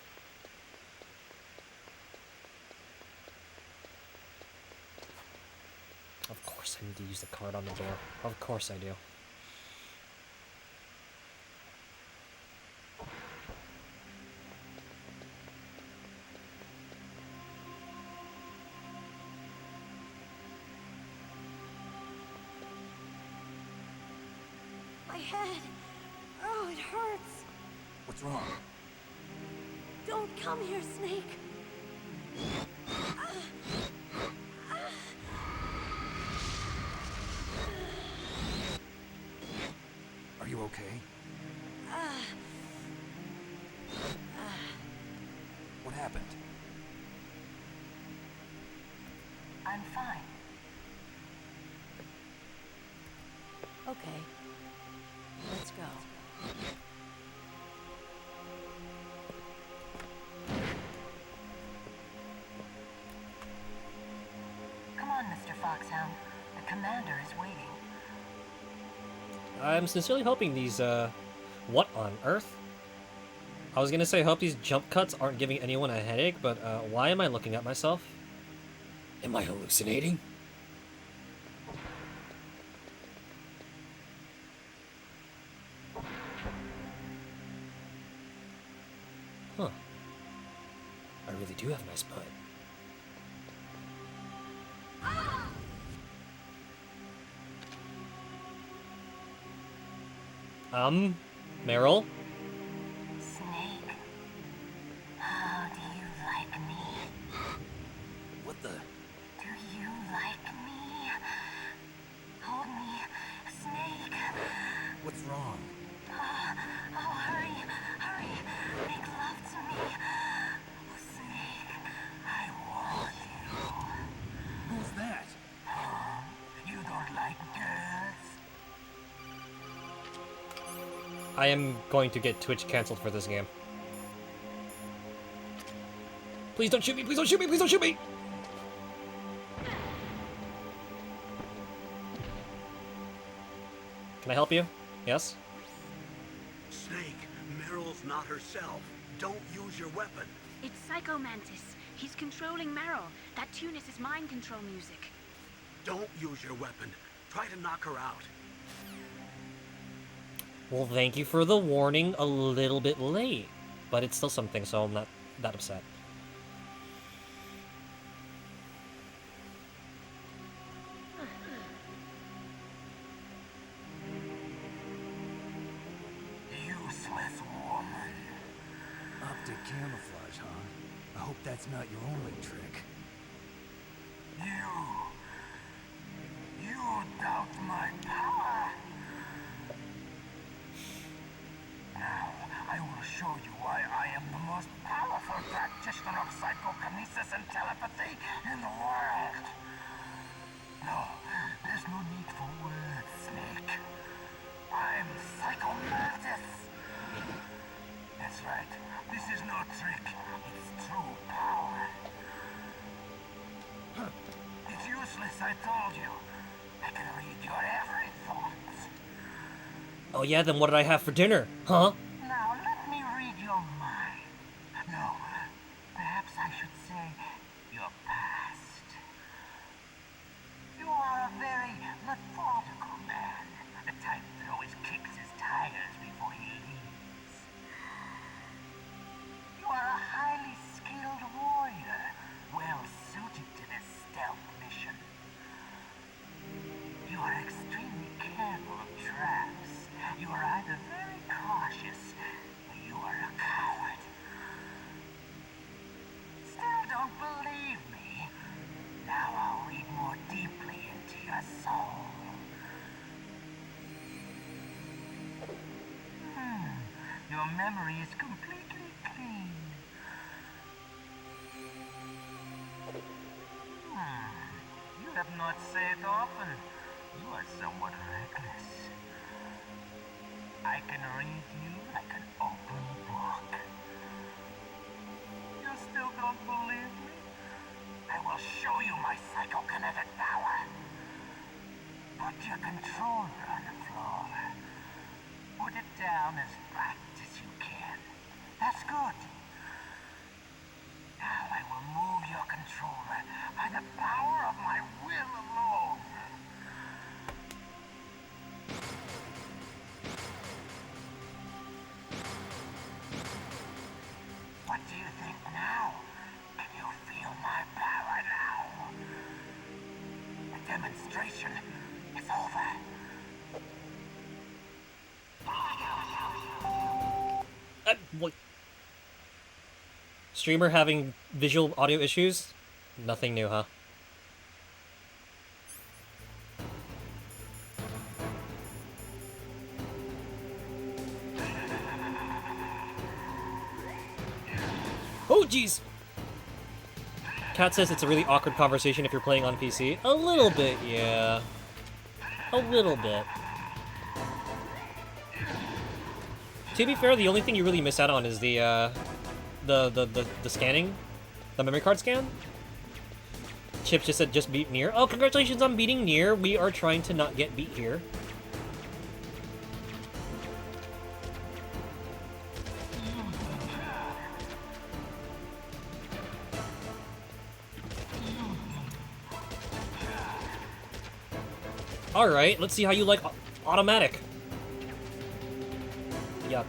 S3: Of course I need to use the card on the door. Of course I do.
S11: My head. Oh, it hurts.
S9: What's wrong?
S11: Don't come here, Snake.
S9: Are you okay? What happened?
S11: I'm fine. Okay. Let's go. Come on, Mr. Foxhound. The commander is waiting.
S3: I'm sincerely hoping these, what on earth? I was gonna say, I hope these jump cuts aren't giving anyone a headache, but, why am I looking at myself?
S4: Am I hallucinating?
S3: Huh. I really do have a nice butt. Meryl?
S11: Snake, how do you like me?
S3: I am going to get Twitch canceled for this game. Please don't shoot me, please don't shoot me, please don't shoot me! Can I help you? Yes?
S1: Snake, Meryl's not herself. Don't use your weapon.
S5: It's Psycho Mantis. He's controlling Meryl. That tune is his mind control music.
S1: Don't use your weapon. Try to knock her out.
S3: Well, thank you for the warning. A little bit late. But it's still something, so I'm not that upset.
S15: Useless woman.
S9: Optic camouflage, huh? I hope that's not your only trick.
S15: You doubt my power? Now, I will show you why I am the most powerful practitioner of psychokinesis and telepathy in the world. No, there's no need for words, Snake. I'm Psycho Mantis. That's right. This is no trick. It's true power. It's useless, I told you. I can read your every thought.
S3: Oh yeah, then what did I have for dinner? Huh?
S15: Now let me read your mind. No, perhaps I should say your past. You are a very methodical man. The type that always kicks his tires before he leaves. You are a highly skilled warrior, well suited to this stealth mission. You are extremely careful of traps. You are either very cautious, or you are a coward. Still don't believe me? Now I'll read more deeply into your soul. Your memory is completely clean. You have not said often. You are somewhat reckless. I can read you like an open book. You still don't believe me? I will show you my psychokinetic power. Put your controller on the floor. Put it down as flat as you can. That's good. Now I will move your controller by the power of my will alone. What do you think now? Can you feel my power now? The demonstration is over.
S3: What? Streamer having visual audio issues? Nothing new, huh? Oh, jeez! Kat says it's a really awkward conversation if you're playing on PC. A little bit, yeah. A little bit. To be fair, the only thing you really miss out on is the scanning. The memory card scan. Chips just said just beat Nier. Oh, congratulations on beating Nier. We are trying to not get beat here. Alright, let's see how you like automatic. Yeah.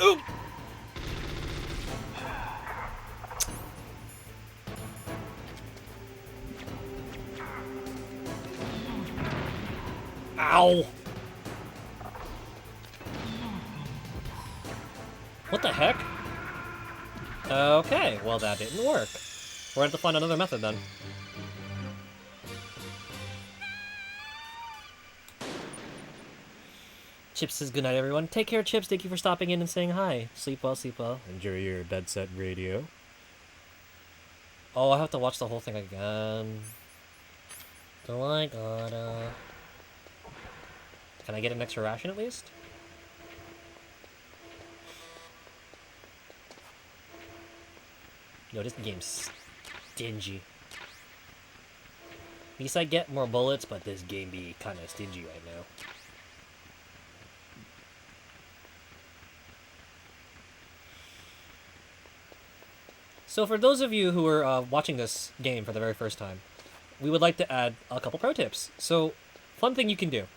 S3: Ooh! Ow! What the heck? Okay, well that didn't work. We're gonna have to find another method then. Chips says goodnight, everyone. Take care, Chips. Thank you for stopping in and saying hi. Sleep well, sleep well.
S4: Enjoy your bed set radio.
S3: Oh, I have to watch the whole thing again. Do I gotta? Can I get an extra ration at least? Yo, this game's stingy. At least I get more bullets, but this game be kind of stingy right now. So for those of you who are watching this game for the very first time, we would like to add a couple pro tips. So, fun thing you can do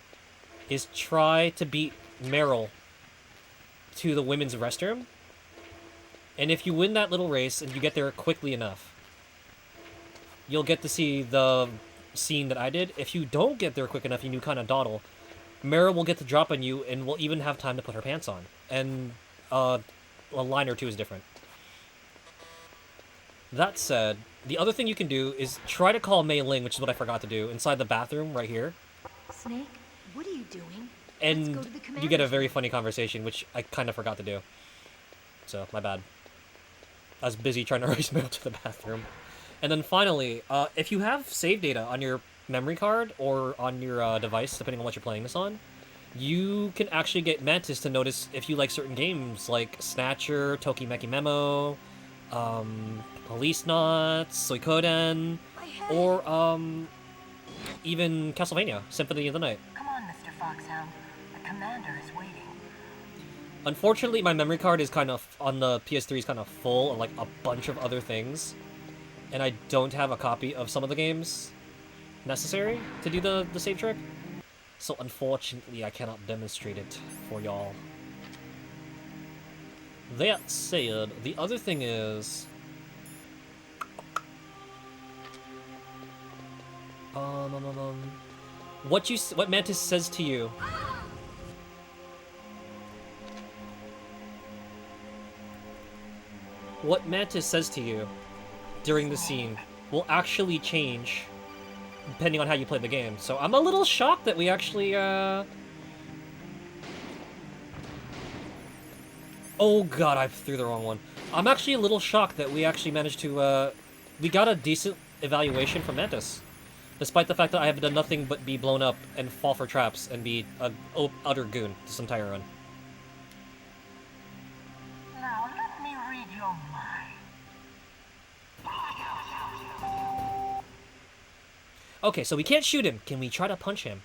S3: is try to beat Meryl to the women's restroom. And if you win that little race and you get there quickly enough, you'll get to see the scene that I did. If you don't get there quick enough and you kind of dawdle, Meryl will get to drop on you and will even have time to put her pants on. And a line or two is different. That said, the other thing you can do is try to call Mei Ling, which is what I forgot to do, inside the bathroom right here.
S11: Snake, what are you doing?
S3: And you get a very funny conversation, which I kind of forgot to do. So, my bad. I was busy trying to race Meryl to the bathroom. And then finally, if you have save data on your memory card or on your device, depending on what you're playing this on, you can actually get Mantis to notice if you like certain games, like Snatcher, Tokimeki Memo, Police Knots, Suikoden, or even Castlevania, Symphony of the Night.
S11: Come on, Mr. Foxhound. The commander is waiting.
S3: Unfortunately, my memory card is kind of, on the PS3, is kind of full of like a bunch of other things, and I don't have a copy of some of the games necessary to do the save trick. So unfortunately, I cannot demonstrate it for y'all. That said, the other thing is... What Mantis says to you... What Mantis says to you during the scene will actually change depending on how you play the game. So I'm a little shocked that we actually, Oh god, I threw the wrong one. I'm actually a little shocked that we actually managed to, we got a decent evaluation from Mantis. Despite the fact that I have done nothing but be blown up and fall for traps and be an utter goon this entire run.
S15: Now let me read your mind.
S3: Okay, so we can't shoot him. Can we try to punch him?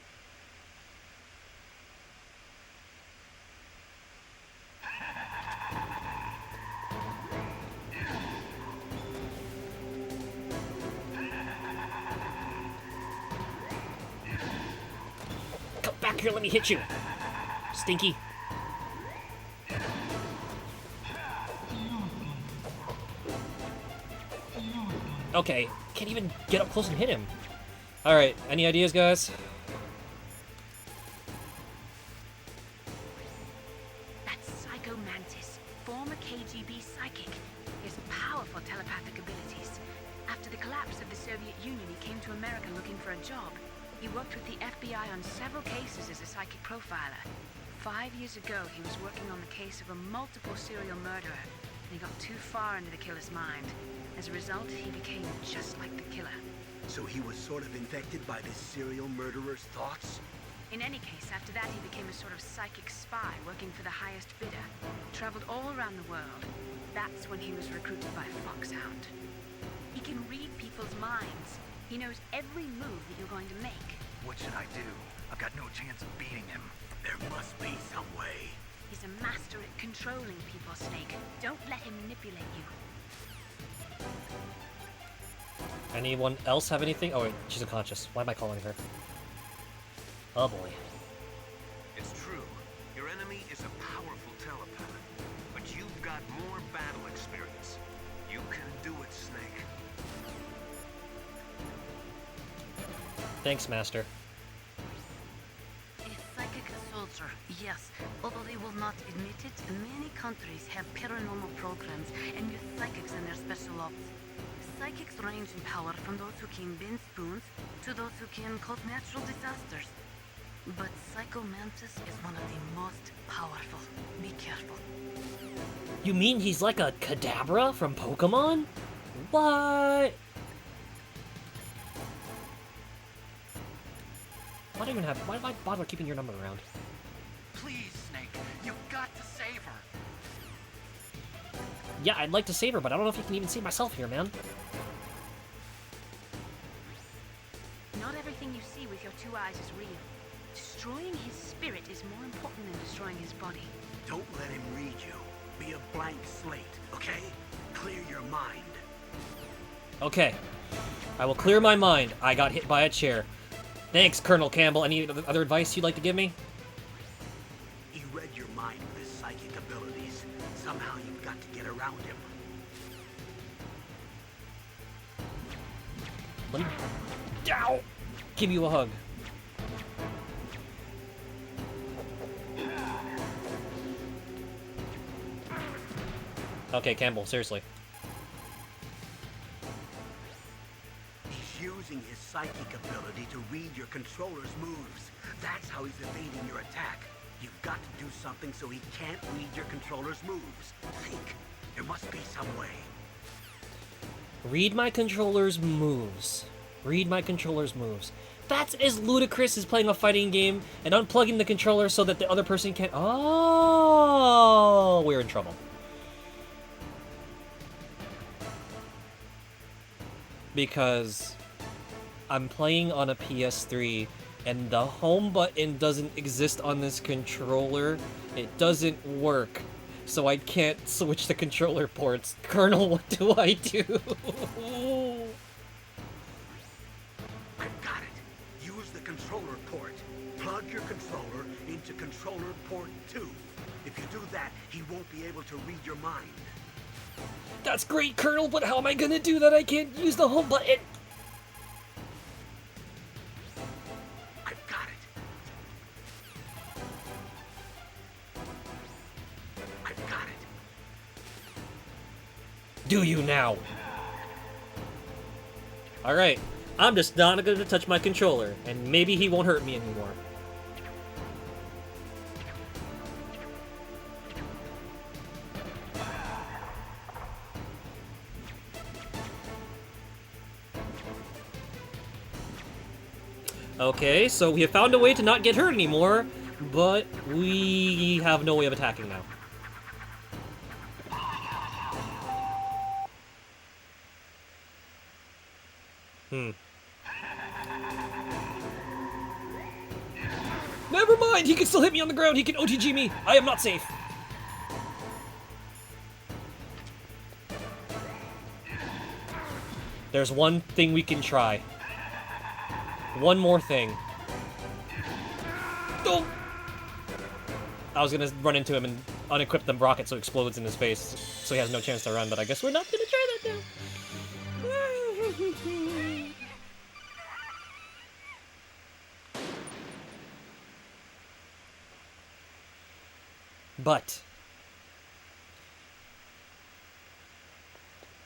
S3: Come back here, let me hit you. Stinky. Okay, can't even get up close and hit him. Alright, any ideas, guys?
S5: That's Psycho Mantis, former KGB psychic. He has powerful telepathic abilities. After the collapse of the Soviet Union, he came to America looking for a job. He worked with the FBI on several cases as a psychic profiler. 5 years ago, he was working on the case of a multiple serial murderer, and he got too far into the killer's mind. As a result, he became just like the killer.
S1: So he was sort of infected by this serial murderer's thoughts?
S5: In any case, after that, he became a sort of psychic spy working for the highest bidder. Traveled all around the world. That's when he was recruited by Foxhound. He can read people's minds. He knows every move that you're going to make.
S9: What should I do? I've got no chance of beating him.
S1: There must be some way.
S5: He's a master at controlling people, Snake. Don't let him manipulate you.
S3: Anyone else have anything? Oh wait, she's unconscious. Why am I calling her? Oh boy.
S7: It's true. Your enemy is a powerful telepath. But you've got more battle experience. You can do it, Snake.
S3: Thanks, Master.
S11: A psychic soldier, yes. Although they will not admit it, many countries have paranormal programs and use psychics in their special ops. Psychics range in power from those who can bend spoons to those who can cause natural disasters. But Psycho Mantis is one of the most powerful. Be careful.
S3: You mean he's like a Kadabra from Pokemon? What? Why do I even have? Why bother keeping your number around?
S18: Please, Snake, you've got to save her.
S3: Yeah, I'd like to save her, but I don't know if you can even save myself here, man.
S5: Not everything you see with your 2 eyes is real. Destroying his spirit is more important than destroying his body.
S1: Don't let him read you. Be a blank slate, okay? Clear your mind.
S3: Okay. I will clear my mind. I got hit by a chair. Thanks, Colonel Campbell. Any other advice you'd like to give me?
S1: He read your mind with his psychic abilities. Somehow you've got to get around him.
S3: Let me... Ow! Give you a hug. Okay, Campbell, seriously.
S1: He's using his psychic ability to read your controller's moves. That's how he's evading your attack. You've got to do something so he can't read your controller's moves. Think. There must be some way.
S3: Read my controller's moves. Read my controller's moves. That's as ludicrous as playing a fighting game and unplugging the controller so that the other person can't... Oh, we're in trouble. Because I'm playing on a PS3 and the home button doesn't exist on this controller. It doesn't work. So I can't switch the controller ports. Colonel, what do I do?
S1: I've got it. Use the controller port. Plug your controller into controller port 2. If you do that, he won't be able to read your mind.
S3: That's great, Colonel, but how am I gonna do that? I can't use the home button.
S1: I've got it. I've got it.
S3: Do you now? Alright, I'm just not gonna touch my controller, and maybe he won't hurt me anymore. Okay, so we have found a way to not get hurt anymore, but we have no way of attacking now. Never mind, he can still hit me on the ground, he can OTG me. I am not safe. There's one thing we can try. One more thing. Oh! I was gonna run into him and unequip the rocket so it explodes in his face, so he has no chance to run, but I guess we're not gonna try that now. But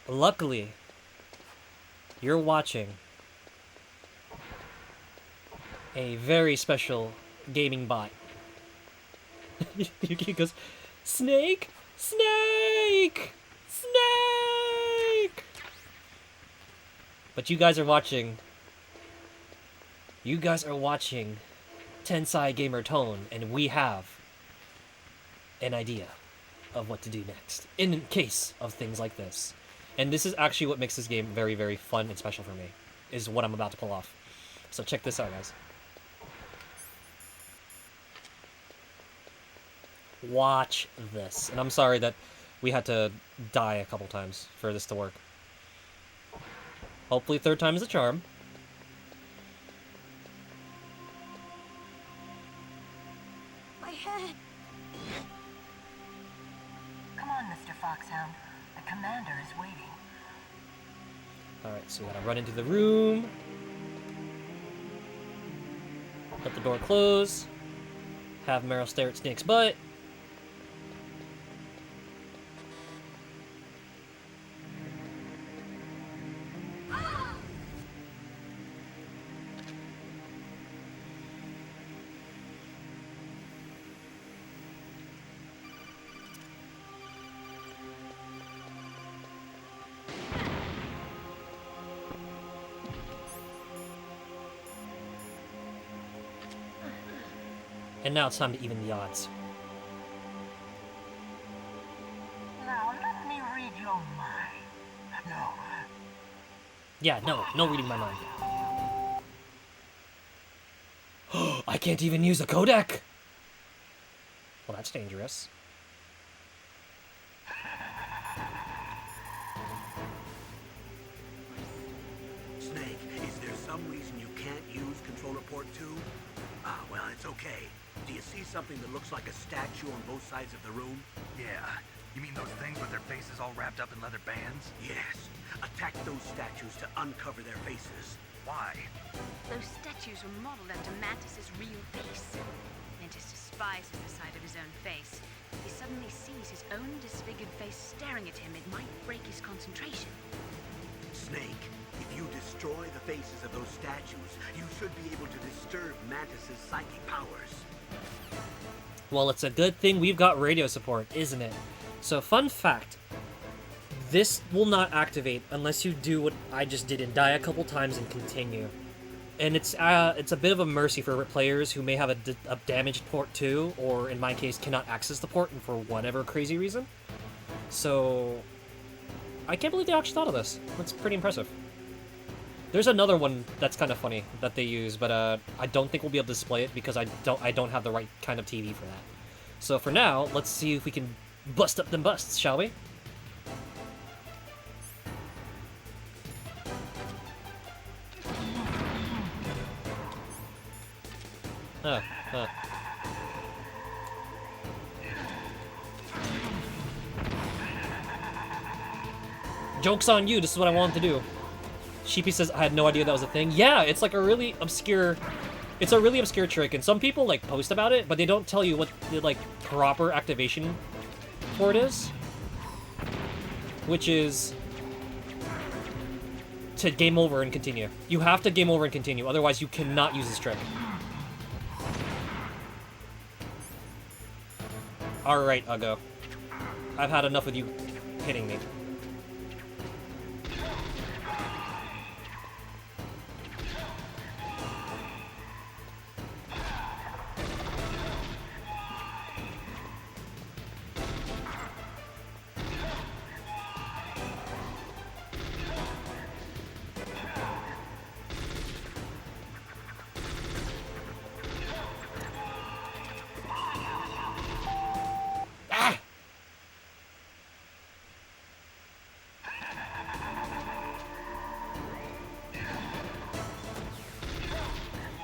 S3: luckily, you're watching a very special gaming bot. He goes, Snake! Snake! Snake! But you guys are watching. You guys are watching Tensai Gamer Tone, and we have an idea of what to do next in case of things like this. And this is actually what makes this game very, very fun and special for me, is what I'm about to pull off. So check this out, guys. Watch this. And I'm sorry that we had to die a couple times for this to work. Hopefully third time is a charm.
S11: My head. Come on, Mr. Foxhound. The commander is waiting.
S3: Alright, so we gotta run into the room. Let the door close. Have Meryl stare at Snake's butt. And now it's time to even the odds.
S15: Now let me read your mind. No.
S3: Yeah, no reading my mind. I can't even use the codec! Well, that's dangerous.
S1: Snake, is there some reason you can't use Controller Port 2? Ah, well, it's okay. Do you see something that looks like a statue on both sides of the room?
S2: Yeah. You mean those things with their faces all wrapped up in leather bands?
S1: Yes. Attack those statues to uncover their faces.
S2: Why?
S19: Those statues were modeled after Mantis's real face. Mantis despises the sight of his own face. If he suddenly sees his own disfigured face staring at him, it might break his concentration.
S1: Snake, if you destroy the faces of those statues, you should be able to disturb Mantis's psychic powers.
S3: Well, it's a good thing we've got radio support, isn't it? So, fun fact. This will not activate unless you do what I just did and die a couple times and continue. And it's a bit of a mercy for players who may have a damaged port 2, or in my case, cannot access the port for whatever crazy reason. So, I can't believe they actually thought of this. That's pretty impressive. There's another one that's kind of funny that they use, but I don't think we'll be able to display it because I don't have the right kind of TV for that. So for now, let's see if we can bust up them busts, shall we? Joke's on you, this is what I wanted to do. Sheepy says, I had no idea that was a thing. Yeah, it's like a really obscure... It's a really obscure trick, and some people, like, post about it, but they don't tell you what the, like, proper activation for it is. Which is... to game over and continue. You have to game over and continue, otherwise you cannot use this trick. Alright, Uggo. I've had enough of you hitting me.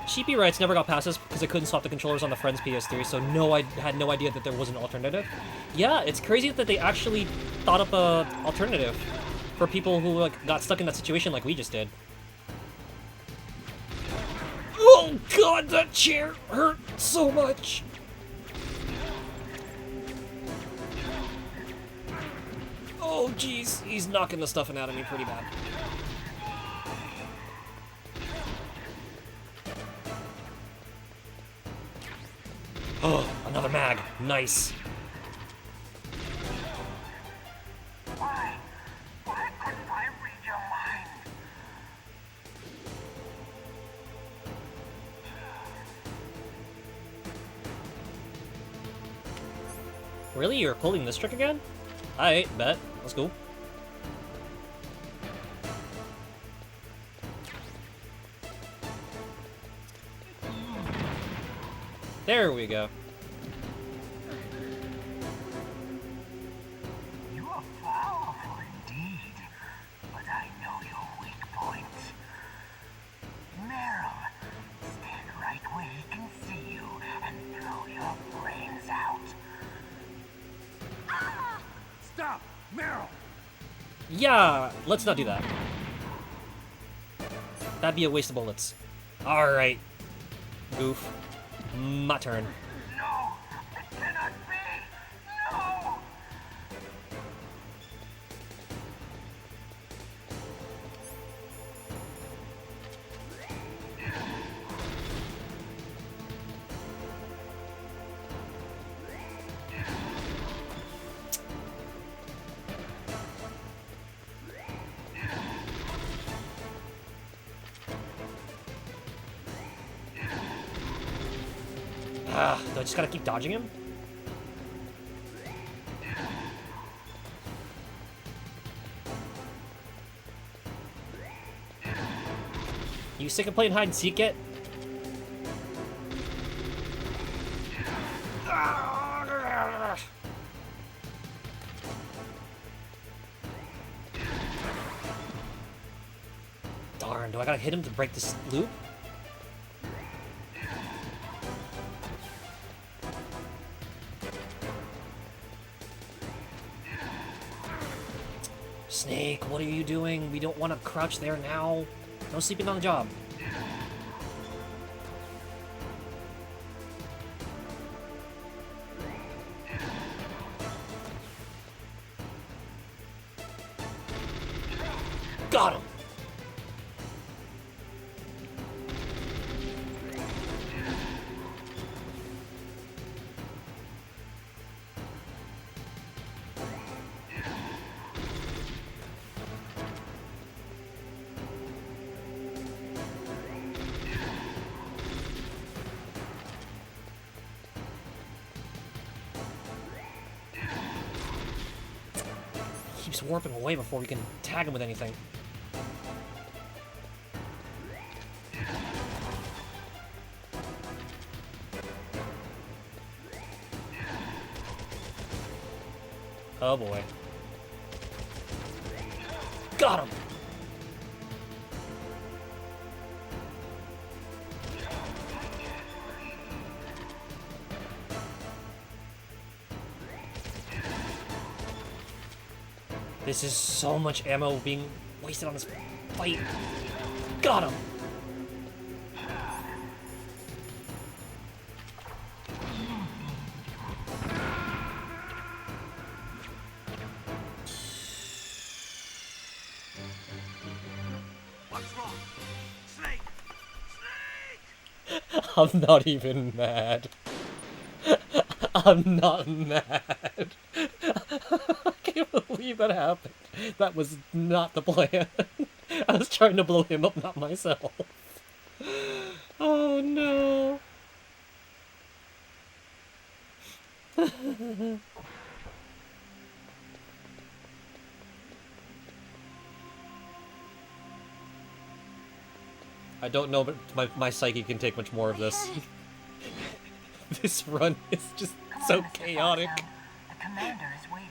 S3: Sheepy writes, never got past this because I couldn't swap the controllers on the friend's PS3, so no, I had no idea that there was an alternative. Yeah, it's crazy that they actually thought up a alternative for people who like got stuck in that situation like we just did. Oh god, that chair hurt so much! Oh jeez, he's knocking the stuffing out of me pretty bad. Oh, another mag. Nice.
S15: Why couldn't I read your mind?
S3: Really? You're pulling this trick again? Alright, bet. Let's go. There we go.
S15: You are powerful indeed, but I know your weak point. Meryl, stand right where he can see you and throw your brains out. Ah!
S9: Stop! Meryl!
S3: Yeah, let's not do that. That'd be a waste of bullets. Alright. Goof. My turn.
S15: No! It cannot be! No!
S3: Do I just gotta keep dodging him? You sick of playing hide and seek yet? Darn, do I gotta hit him to break this loop? Snake, what are you doing? We don't want to crouch there now. No sleeping on the job. Got him! Keeps warping away before we can tag him with anything. Oh boy. Got him! This is so much ammo being wasted on this fight. Got him!
S13: What's wrong? Snake! Snake!
S3: I'm not even mad. I'm not mad. I can't believe that happened. That was not the plan. I was trying to blow him up, not myself. Oh no. I don't know, but my psyche can take much more of this. This run is just so chaotic.
S11: The commander is waiting.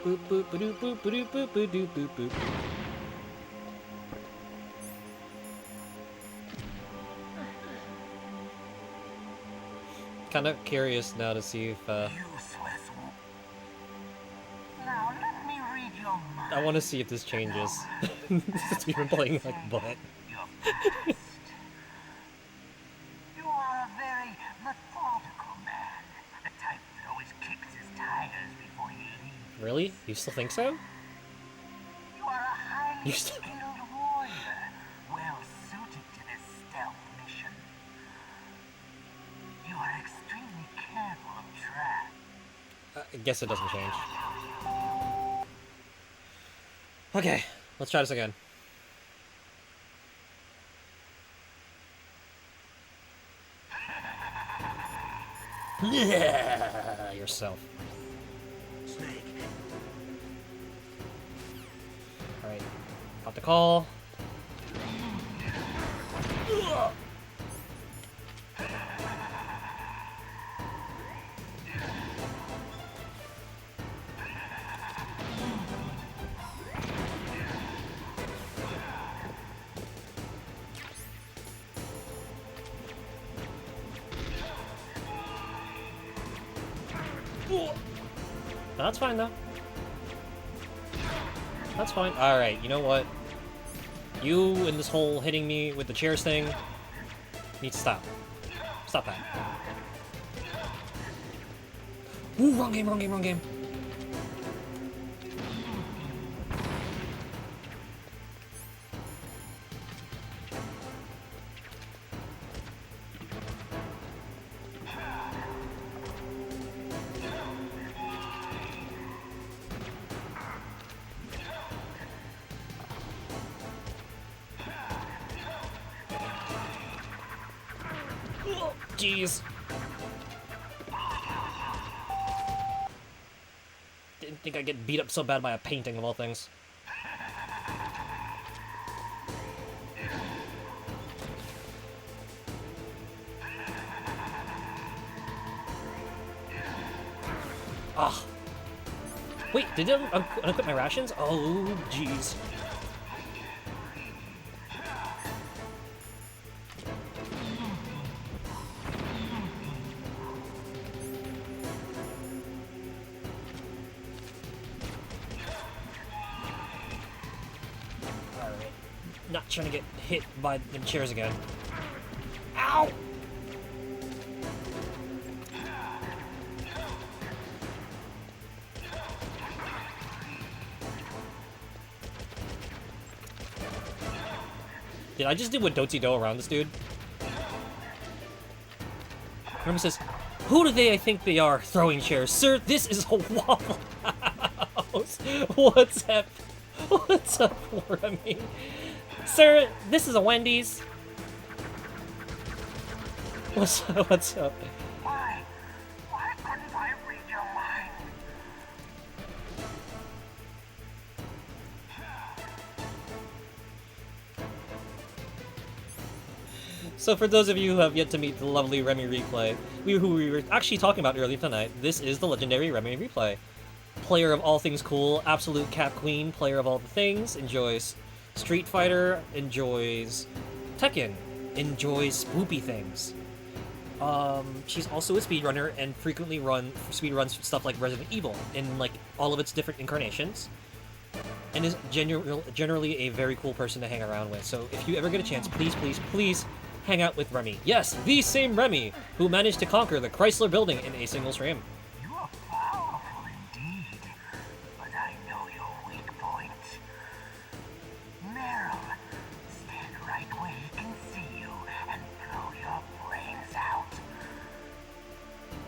S3: Boop boop boop boop boop boop boop boop boop boop. Kind of curious now to see if
S11: Now let me read your mind.
S3: I want to see if this changes. Since we've been playing like butt.
S11: You are a very methodical man. The type that always kicks his tires before he leaves.
S3: Really? You still think so?
S11: You are a highly
S3: You still...
S11: skilled warrior, well suited to this stealth mission. You are extremely careful of traps.
S3: I guess it doesn't change. Okay, let's try this again. Yourself.
S13: Snake.
S3: Alright, got the call. That's fine though. That's fine. Alright, you know what? You and this whole hitting me with the chairs thing need to stop. Stop that. Ooh, wrong game, wrong game, wrong game. Jeez. Didn't think I'd get beat up so bad by a painting of all things. Ah. Wait, did I unequip my rations? Oh, jeez. Not trying to get hit by them chairs again. Ow! Did I just do a dotsy-do around this dude? Remember says, who do they think they are throwing chairs? Sir, this is a Waffle House. What's up? What's up, Remy? Sir, this is a Wendy's. What's up? What's up?
S15: Why couldn't I read your mind?
S3: So for those of you who have yet to meet the lovely Remy Replay, who we were actually talking about earlier tonight, this is the legendary Remy Replay. Player of all things cool, absolute cap queen, player of all the things, enjoys Street Fighter, enjoys Tekken, enjoys spoopy things. She's also a speedrunner and frequently speedruns stuff like Resident Evil in like all of its different incarnations, and is generally a very cool person to hang around with. So if you ever get a chance, please, please, please hang out with Remy. Yes, the same Remy who managed to conquer the Chrysler Building in a single stream.
S15: You are powerful indeed, but I know your weak point. Meryl, stand right where he can see you and throw your brains out.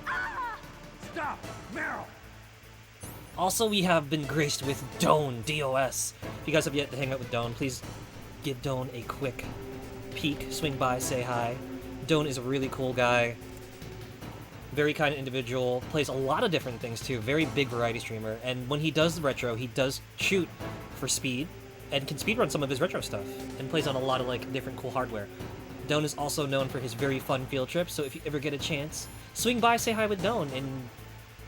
S15: Ah!
S9: Stop! Meryl!
S3: Also, we have been graced with Doan, DOS. If you guys have yet to hang out with Doan, please give Doan a quick peek, swing by, say hi. Doan is a really cool guy. Very kind individual, plays a lot of different things too, very big variety streamer, and when he does retro, he does shoot for speed, and can speedrun some of his retro stuff, and plays on a lot of like different cool hardware. Doan is also known for his very fun field trips, so if you ever get a chance, swing by, say hi with Doan, and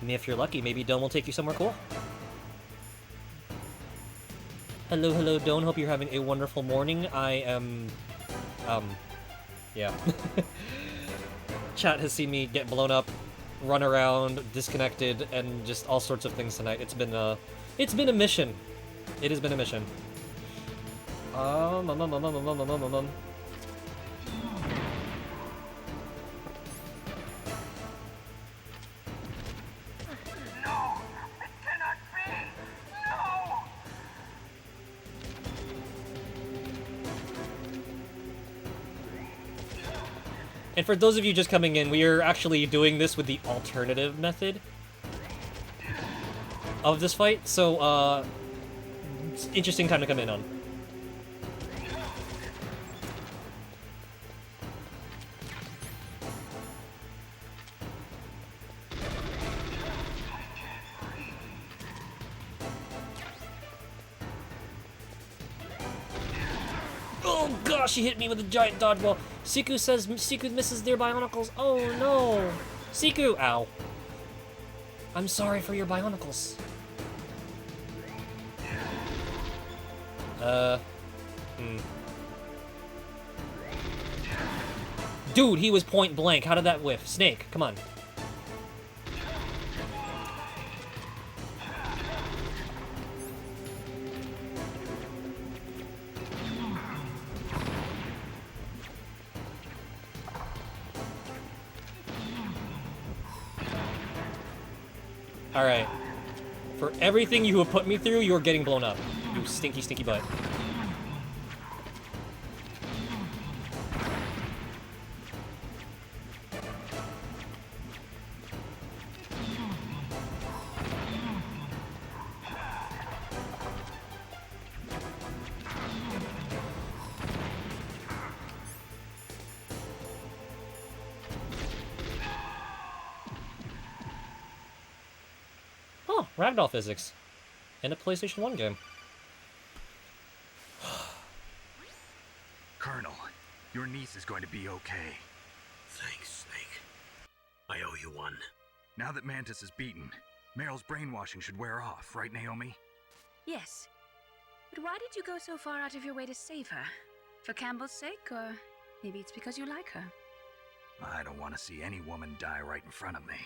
S3: if you're lucky, maybe Doan will take you somewhere cool. Hello, hello, Doan, hope you're having a wonderful morning. I am, yeah. Chat has seen me get blown up, run around, disconnected, and just all sorts of things tonight. It's been a mission. It has been a mission. And for those of you just coming in, we are actually doing this with the alternative method of this fight, so, it's an interesting time to come in on. Oh gosh, he hit me with a giant dodgeball. Siku says Siku misses their bionicles. Oh no. Siku! Ow. I'm sorry for your bionicles. Dude, he was point blank. How did that whiff? Snake, come on.
S4: Alright. For everything you have put me through, you're getting blown up. You stinky, stinky butt. Oh, ragdoll physics. In a PlayStation 1 game.
S9: Colonel, your niece is going to be okay.
S1: Thanks, Snake. I owe you one.
S9: Now that Mantis is beaten, Meryl's brainwashing should wear off, right, Naomi?
S19: Yes. But why did you go so far out of your way to save her? For Campbell's sake, or maybe it's because you like her?
S9: I don't want to see any woman die right in front of me.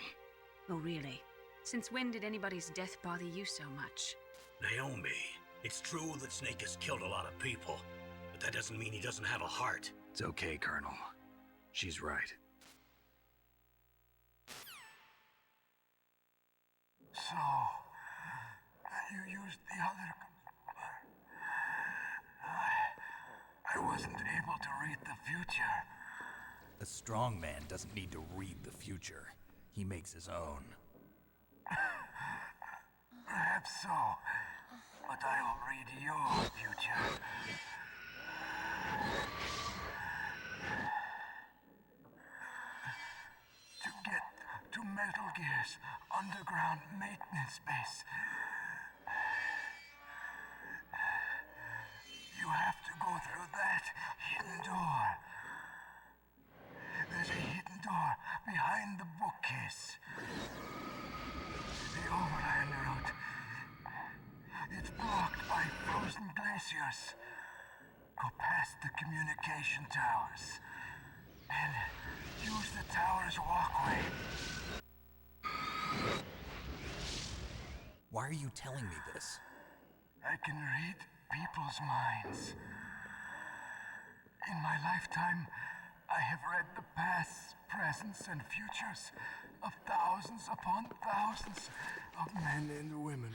S19: Oh, really? Since when did anybody's death bother you so much?
S1: Naomi, it's true that Snake has killed a lot of people, but that doesn't mean he doesn't have a heart.
S9: It's okay, Colonel. She's right.
S20: So, you used the other... I wasn't able to read the future.
S2: A strong man doesn't need to read the future. He makes his own.
S20: Perhaps so, but I'll read your future. To get to Metal Gear's underground maintenance base, you have to go through that hidden door. There's a hidden door behind the bookcase. The overland route. It's blocked by frozen glaciers. Go past the communication towers. And use the tower's walkway.
S2: Why are you telling me this?
S20: I can read people's minds. In my lifetime, I have read the pasts, presents, and futures of thousands upon thousands of men and women.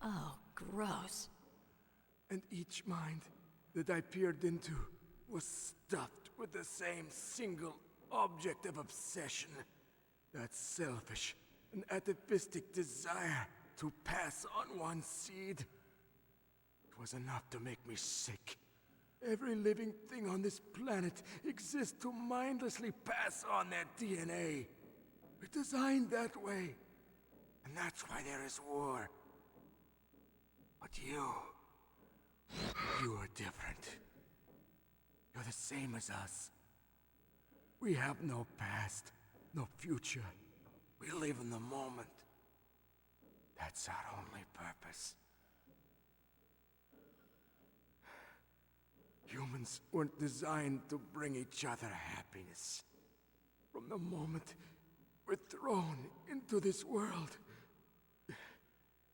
S11: Oh, gross.
S20: And each mind that I peered into was stuffed with the same single object of obsession. That selfish and atavistic desire to pass on one seed. It was enough to make me sick. Every living thing on this planet exists to mindlessly pass on their DNA. We're designed that way. And that's why there is war. But you are different. You're the same as us. We have no past, no future. We live in the moment. That's our only purpose. Humans weren't designed to bring each other happiness. From the moment we're thrown into this world,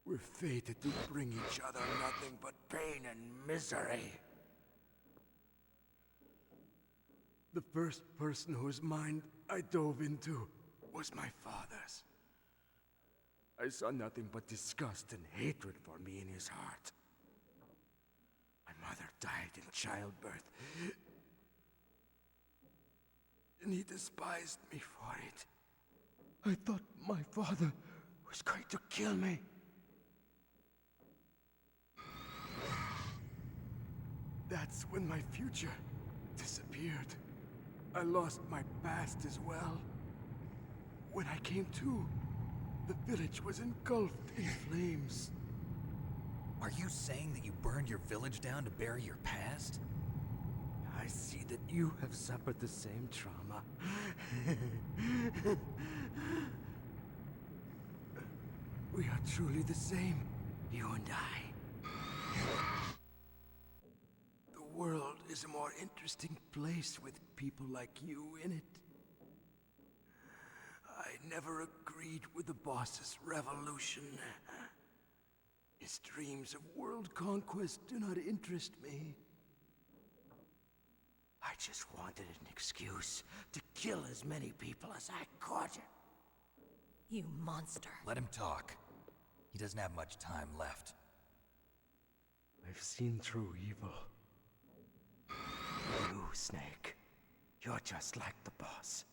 S20: we're fated to bring each other nothing but pain and misery. The first person whose mind I dove into was my father's. I saw nothing but disgust and hatred for me in his heart. My mother died in childbirth, and he despised me for it. I thought my father was going to kill me. That's when my future disappeared. I lost my past as well. When I came to, the village was engulfed in flames.
S2: Are you saying that you burned your village down to bury your past?
S20: I see that you have suffered the same trauma. We are truly the same, you and I. The world is a more interesting place with people like you in it. I never agreed with the boss's revolution. His dreams of world conquest do not interest me. I just wanted an excuse to kill as many people as I could.
S11: You monster.
S2: Let him talk. He doesn't have much time left.
S20: I've seen through evil. You, Snake. You're just like the boss.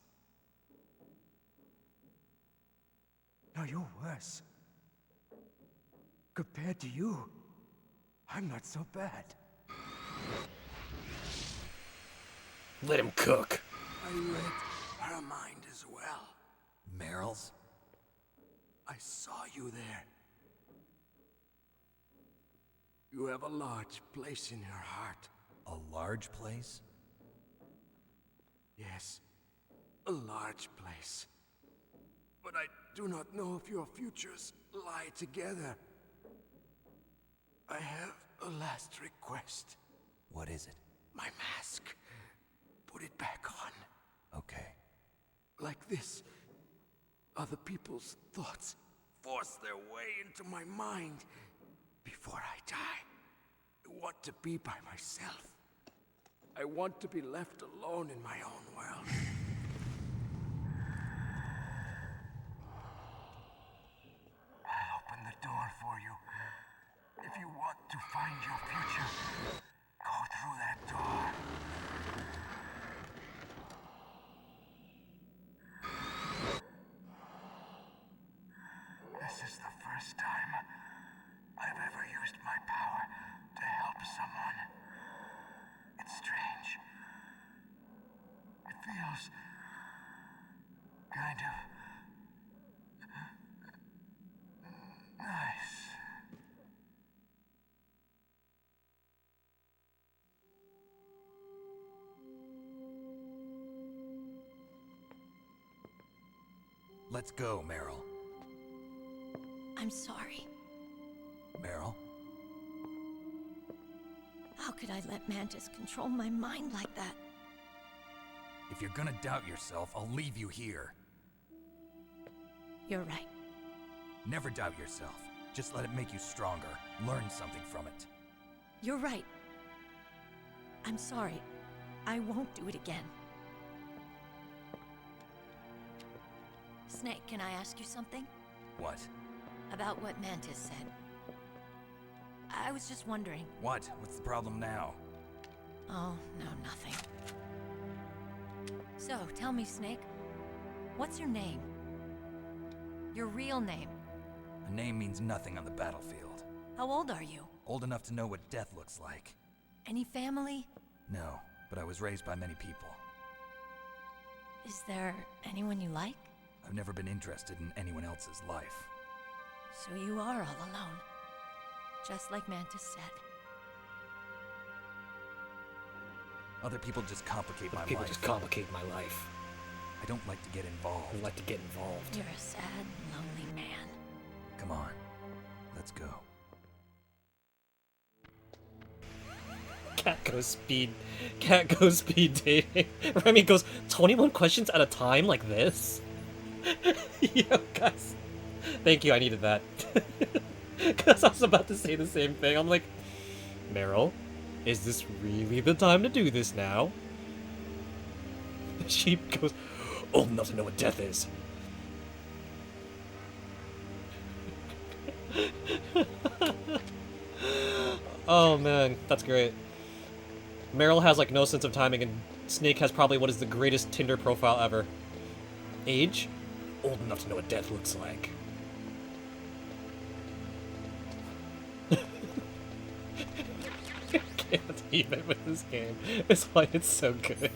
S20: No, you're worse. Compared to you, I'm not so bad.
S4: Let him cook.
S20: I read her mind as well.
S2: Meryl's?
S20: I saw you there. You have a large place in your heart.
S2: A large place?
S20: Yes, a large place. But I do not know if your futures lie together. I have a last request.
S2: What is it?
S20: My mask. Put it back on.
S2: Okay.
S20: Like this, other people's thoughts force their way into my mind. Before I die, I want to be by myself. I want to be left alone in my own world. I'll open the door for you. If you want to find your future, go through that door. This is the first time I've ever used my power to help someone. It's strange. It feels kind of nice.
S2: Let's go, Meryl.
S11: I'm sorry.
S2: Meryl?
S11: How could I let Mantis control my mind like that?
S2: If you're gonna doubt yourself, I'll leave you here.
S11: You're right.
S2: Never doubt yourself. Just let it make you stronger. Learn something from it.
S11: You're right. I'm sorry. I won't do it again. Snake, can I ask you something?
S2: What?
S11: About what Mantis said. I was just wondering.
S2: What? What's the problem now?
S11: Oh, no, nothing. So, tell me, Snake. What's your name? Your real name?
S2: A name means nothing on the battlefield.
S11: How old are you?
S2: Old enough to know what death looks like.
S11: Any family?
S2: No, but I was raised by many people.
S11: Is there anyone you like?
S2: I've never been interested in anyone else's life.
S11: So you are all alone. Just like Mantis said.
S2: Other people just complicate my life.
S4: People just complicate my life.
S2: I don't like to get involved.
S4: I like to get involved.
S11: You're a sad, lonely man.
S2: Come on, let's go.
S3: Cat goes speed dating. Remy goes 21 questions at a time like this. Yo, guys. Thank you, I needed that. Because I was about to say the same thing. I'm like, Meryl, is this really the time to do this now? The sheep goes, old enough to know what death is. Oh man, that's great. Meryl has like no sense of timing, and Snake has probably what is the greatest Tinder profile ever. Age?
S4: Old enough to know what death looks like.
S3: I can't even with this game. It's why it's so good.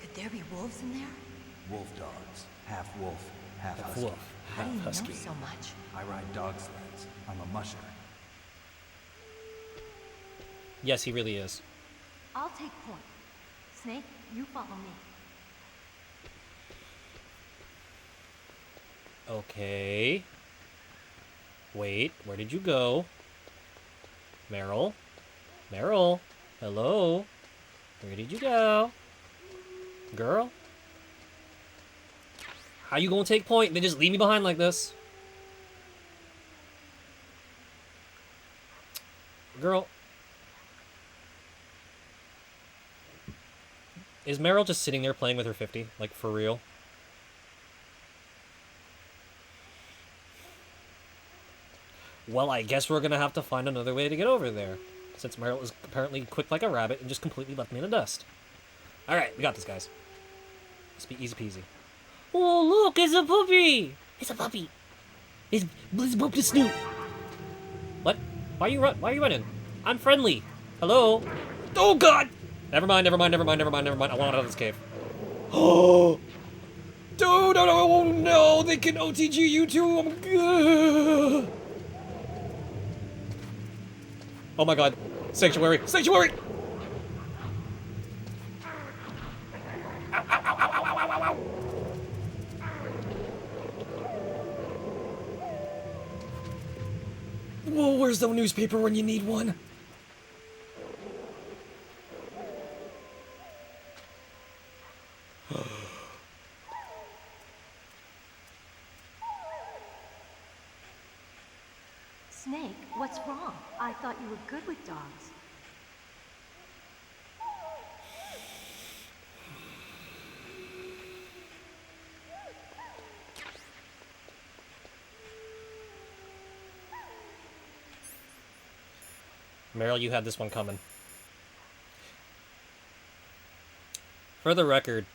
S11: Could there be wolves in there?
S2: Wolf dogs. Half wolf, half
S3: Half
S2: husky.
S3: wolf,
S11: How do you
S3: husky.
S11: know so much?
S2: I ride dog sleds. I'm a musher.
S3: Yes, he really is.
S11: I'll take point. Snake, you follow me.
S3: Okay. Wait, where did you go? Meryl? Meryl? Hello? Where did you go? Girl? How you gonna take point and then just leave me behind like this? Girl. Is Meryl just sitting there playing with her 50? Like, for real? Well, I guess we're gonna have to find another way to get over there. Since Meryl is apparently quick like a rabbit and just completely left me in the dust. Alright, we got this, guys. Let's be easy peasy. Oh, look, it's a puppy! It's a puppy! It's Boop the Snoot! What? Why are you running? I'm friendly! Hello? Oh, God! Never mind. I want out of this cave. Oh! Dude, no, no! They can OTG you too! I'm good! Oh my God. Sanctuary! Sanctuary! Ow, ow, ow, ow, ow, ow, ow, ow. Whoa, where's the newspaper when you need one?
S11: Snake, what's wrong? I thought you were good with dogs.
S3: Meryl, you had this one coming. For the record,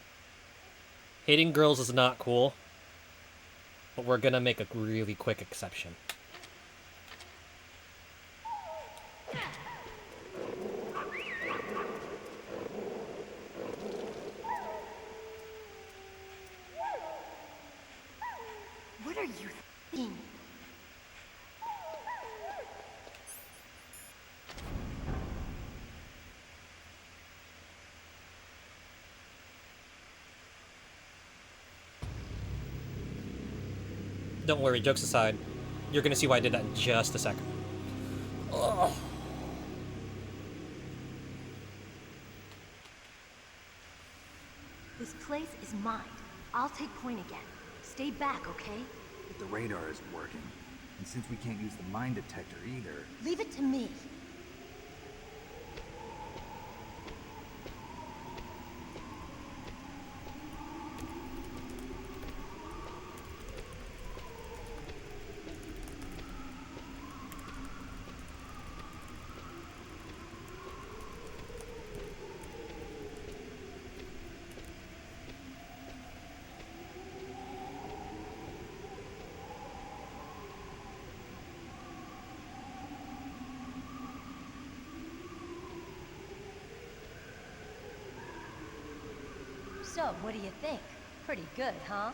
S3: hating girls is not cool, but we're gonna make a really quick exception.
S11: What are you thinking?
S3: Don't worry, jokes aside, you're gonna see why I did that in just a second. Ugh.
S11: This place is mine. I'll take point again. Stay back, okay?
S2: But the radar isn't working. And since we can't use the mine detector either...
S11: Leave it to me. So, what do you think? Pretty good, huh?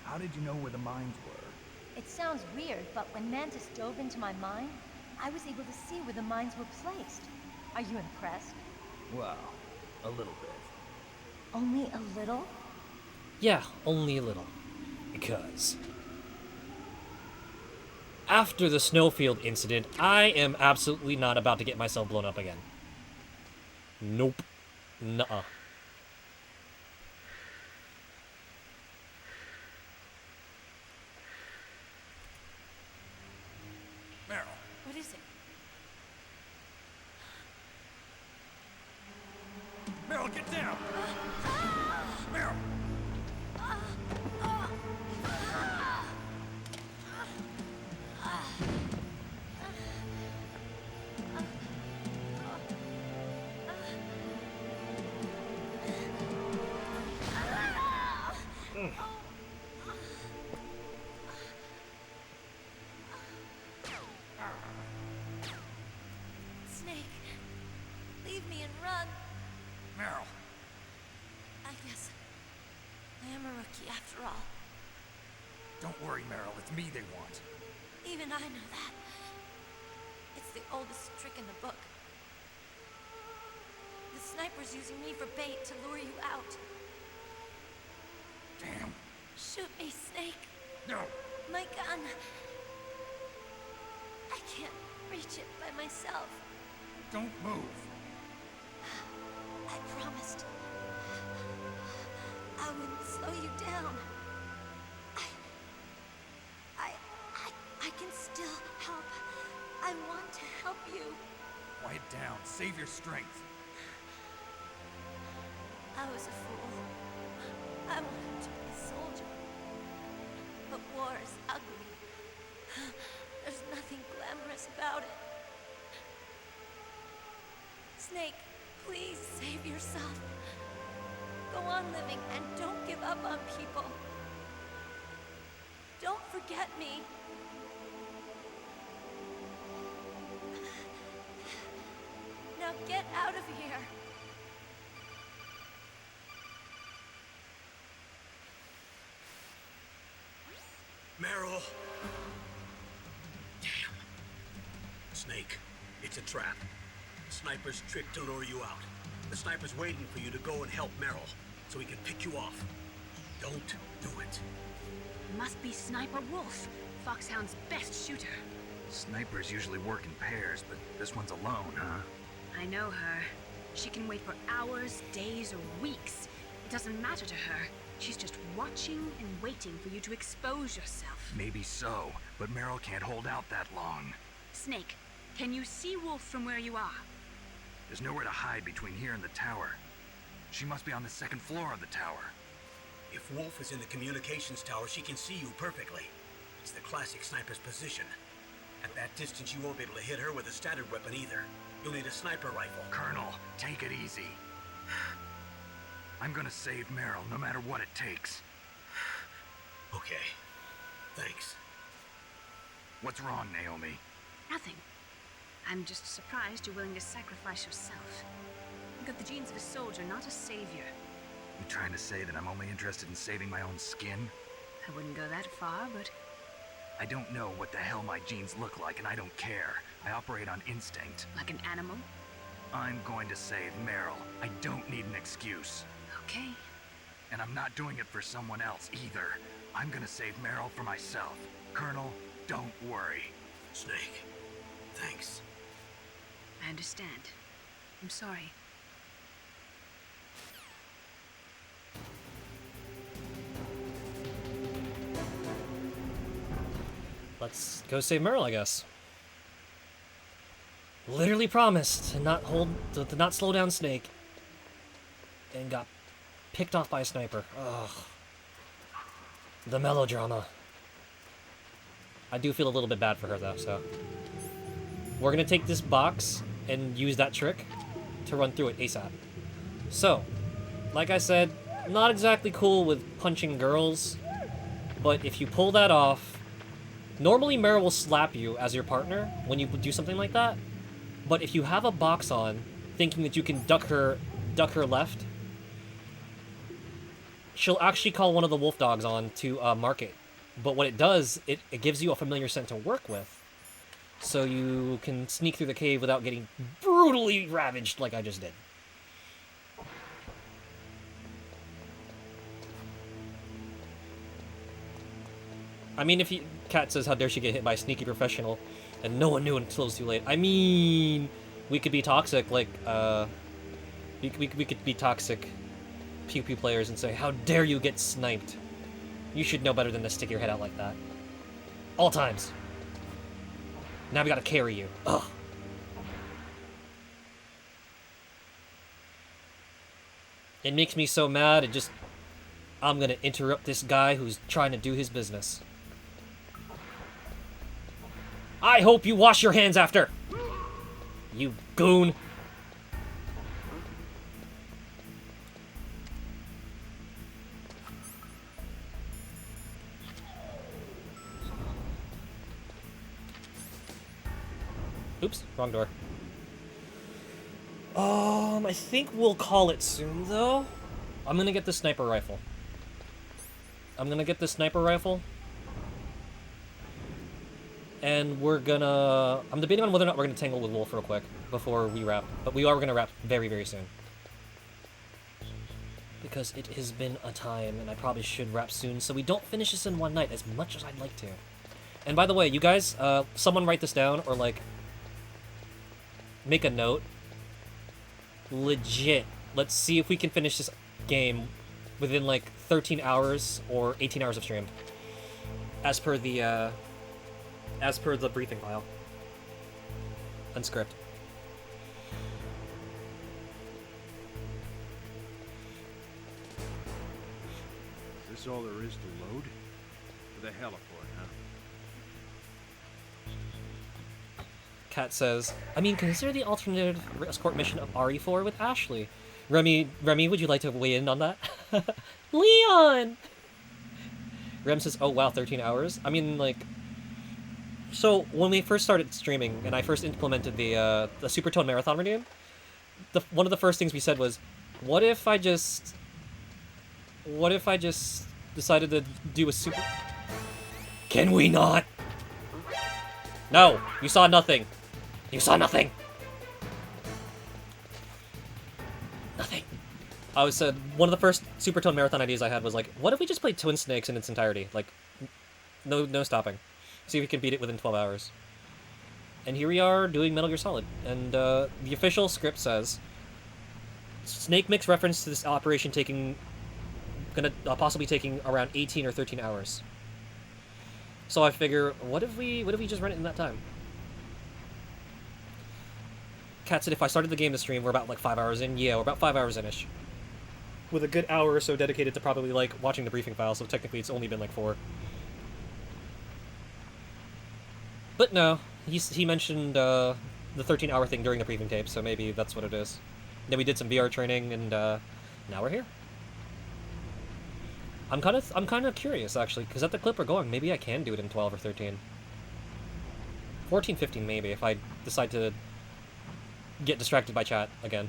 S2: How did you know where the mines were?
S11: It sounds weird, but when Mantis dove into my mine, I was able to see where the mines were placed. Are you impressed?
S2: Well, a little bit.
S11: Only a little?
S3: Yeah, only a little. Because after the snowfield incident, I am absolutely not about to get myself blown up again. Nope. Nuh-uh.
S5: What is it?
S9: Meryl, get down! Meryl!
S5: Snake, leave me and run.
S9: Meryl!
S5: I guess I am a rookie after all.
S9: Don't worry, Meryl. It's me they want.
S5: Even I know that. It's the oldest trick in the book. The sniper's using me for bait to lure you out.
S9: Damn.
S5: Shoot me, Snake.
S9: No.
S5: My gun. I can't reach it by myself.
S9: Don't move.
S5: I promised. I wouldn't slow you down. I can still help. I want to help you.
S9: Quiet down. Save your strength.
S8: I was a fool. I wanted to be a soldier. But war is ugly. There's nothing glamorous about it. Snake, please save yourself. Go on living and don't give up on people. Don't forget me. Now get out of here.
S1: Meryl! Damn. Snake, it's a trap. The sniper's trick to lure you out. The sniper's waiting for you to go and help Meryl, so he can pick you off. Don't do it.
S19: Must be Sniper Wolf, Foxhound's best shooter.
S2: Snipers usually work in pairs, but this one's alone, huh?
S19: I know her. She can wait for hours, days, or weeks. It doesn't matter to her. She's just watching and waiting for you to expose yourself.
S2: Maybe so, but Meryl can't hold out that long.
S19: Snake, can you see Wolf from where you are?
S2: There's nowhere to hide between here and the tower. She must be on the second floor of the tower.
S1: If Wolf is in the communications tower, she can see you perfectly. It's the classic sniper's position. At that distance, you won't be able to hit her with a standard weapon either. You'll need a sniper rifle.
S2: Colonel, take it easy. I'm gonna save Meryl, no matter what it takes.
S1: Okay. Thanks.
S2: What's wrong, Naomi?
S19: Nothing. I'm just surprised you're willing to sacrifice yourself. You've got the genes of a soldier, not a savior.
S2: You trying to say that I'm only interested in saving my own skin?
S19: I wouldn't go that far, but...
S2: I don't know what the hell my genes look like, and I don't care. I operate on instinct.
S19: Like an animal?
S2: I'm going to save Meryl. I don't need an excuse.
S19: Okay.
S2: And I'm not doing it for someone else, either. I'm gonna save Meryl for myself. Colonel, don't worry.
S1: Snake, thanks.
S19: I understand. I'm sorry.
S3: Let's go save Meryl, I guess. Literally promised to not slow down Snake, and got picked off by a sniper. Ugh. The melodrama. I do feel a little bit bad for her though, so we're gonna take this box and use that trick to run through it ASAP. So, like I said, not exactly cool with punching girls, but if you pull that off, normally Meryl will slap you as your partner when you do something like that. But if you have a box on, thinking that you can duck her left, she'll actually call one of the wolf dogs on to mark it. But what it does, it gives you a familiar scent to work with. So you can sneak through the cave without getting brutally ravaged like I just did. I mean, if Kat says, how dare she get hit by a sneaky professional, and no one knew until it was too late. I mean, we could be toxic, like, we could be toxic pew-pew players and say, how dare you get sniped? You should know better than to stick your head out like that. All times. Now we gotta carry you. Ugh. It makes me so mad, I'm gonna interrupt this guy who's trying to do his business. I hope you wash your hands after! You goon! Oops, wrong door. I think we'll call it soon, though. I'm gonna get the sniper rifle. And we're gonna... I'm debating on whether or not we're gonna tangle with Wolf real quick before we wrap. But we are gonna wrap very, very soon. Because it has been a time, and I probably should wrap soon, so we don't finish this in one night as much as I'd like to. And by the way, you guys, someone write this down, or like... make a note. Legit. Let's see if we can finish this game within like 13 hours or 18 hours of stream. As per the briefing file. Unscript.
S12: That's all there is to load? For the heliport, huh?
S3: Kat says, I mean, consider the alternative escort mission of RE4 with Ashley. Remy, would you like to weigh in on that? Leon! Rem says, oh wow, 13 hours? I mean, like... So, when we first started streaming, and I first implemented the Supertone Marathon redeem, one of the first things we said was, what if I just decided to do a super... Can we not? No! You saw nothing! You saw nothing! Nothing. I said, one of the first Supertone Marathon ideas I had was like, what if we just played Twin Snakes in its entirety? Like, no stopping. See if we can beat it within 12 hours. And here we are doing Metal Gear Solid. And the official script says, Snake makes reference to this operation possibly taking around 18 or 13 hours. So I figure, what if we just run it in that time? Kat said if I started the game to stream, we're about like 5 hours in. Yeah, we're about 5 hours in-ish. With a good hour or so dedicated to probably like watching the briefing file, so technically it's only been like 4. But no, he mentioned the 13-hour thing during the briefing tape, so maybe that's what it is. Then we did some VR training, and now we're here. I'm kind of curious actually, because at the clip we're going, maybe I can do it in 12 or 13. 14, 15 maybe, if I decide to get distracted by chat again.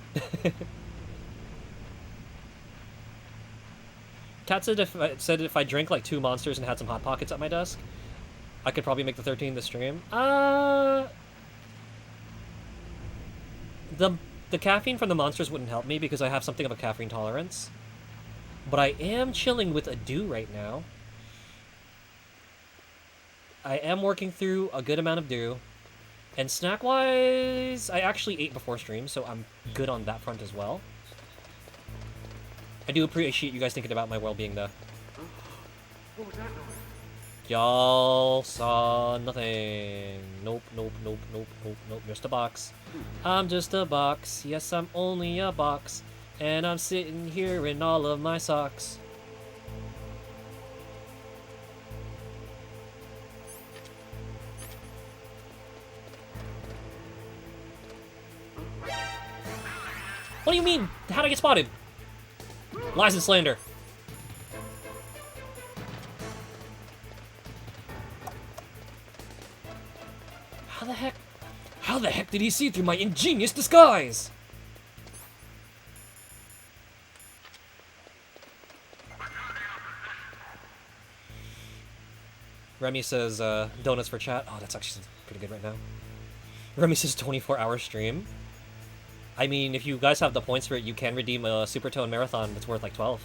S3: Kat said if I drank like 2 monsters and had some Hot Pockets at my desk, I could probably make the 13 this stream. The caffeine from the monsters wouldn't help me because I have something of a caffeine tolerance. But I am chilling with a dew right now. I am working through a good amount of dew. And snack-wise, I actually ate before stream, so I'm good on that front as well. I do appreciate you guys thinking about my well-being, though.
S12: What was that noise?
S3: Y'all saw nothing. Nope. Just a box. I'm just a box. Yes, I'm only a box. And I'm sitting here in all of my socks. What do you mean? How'd I get spotted? Lies and slander. How the heck did he see through my ingenious disguise? Remy says, donuts for chat. Oh, that's actually pretty good right now. Remy says 24-hour stream. I mean, if you guys have the points for it, you can redeem a Supertone Marathon that's worth like 12.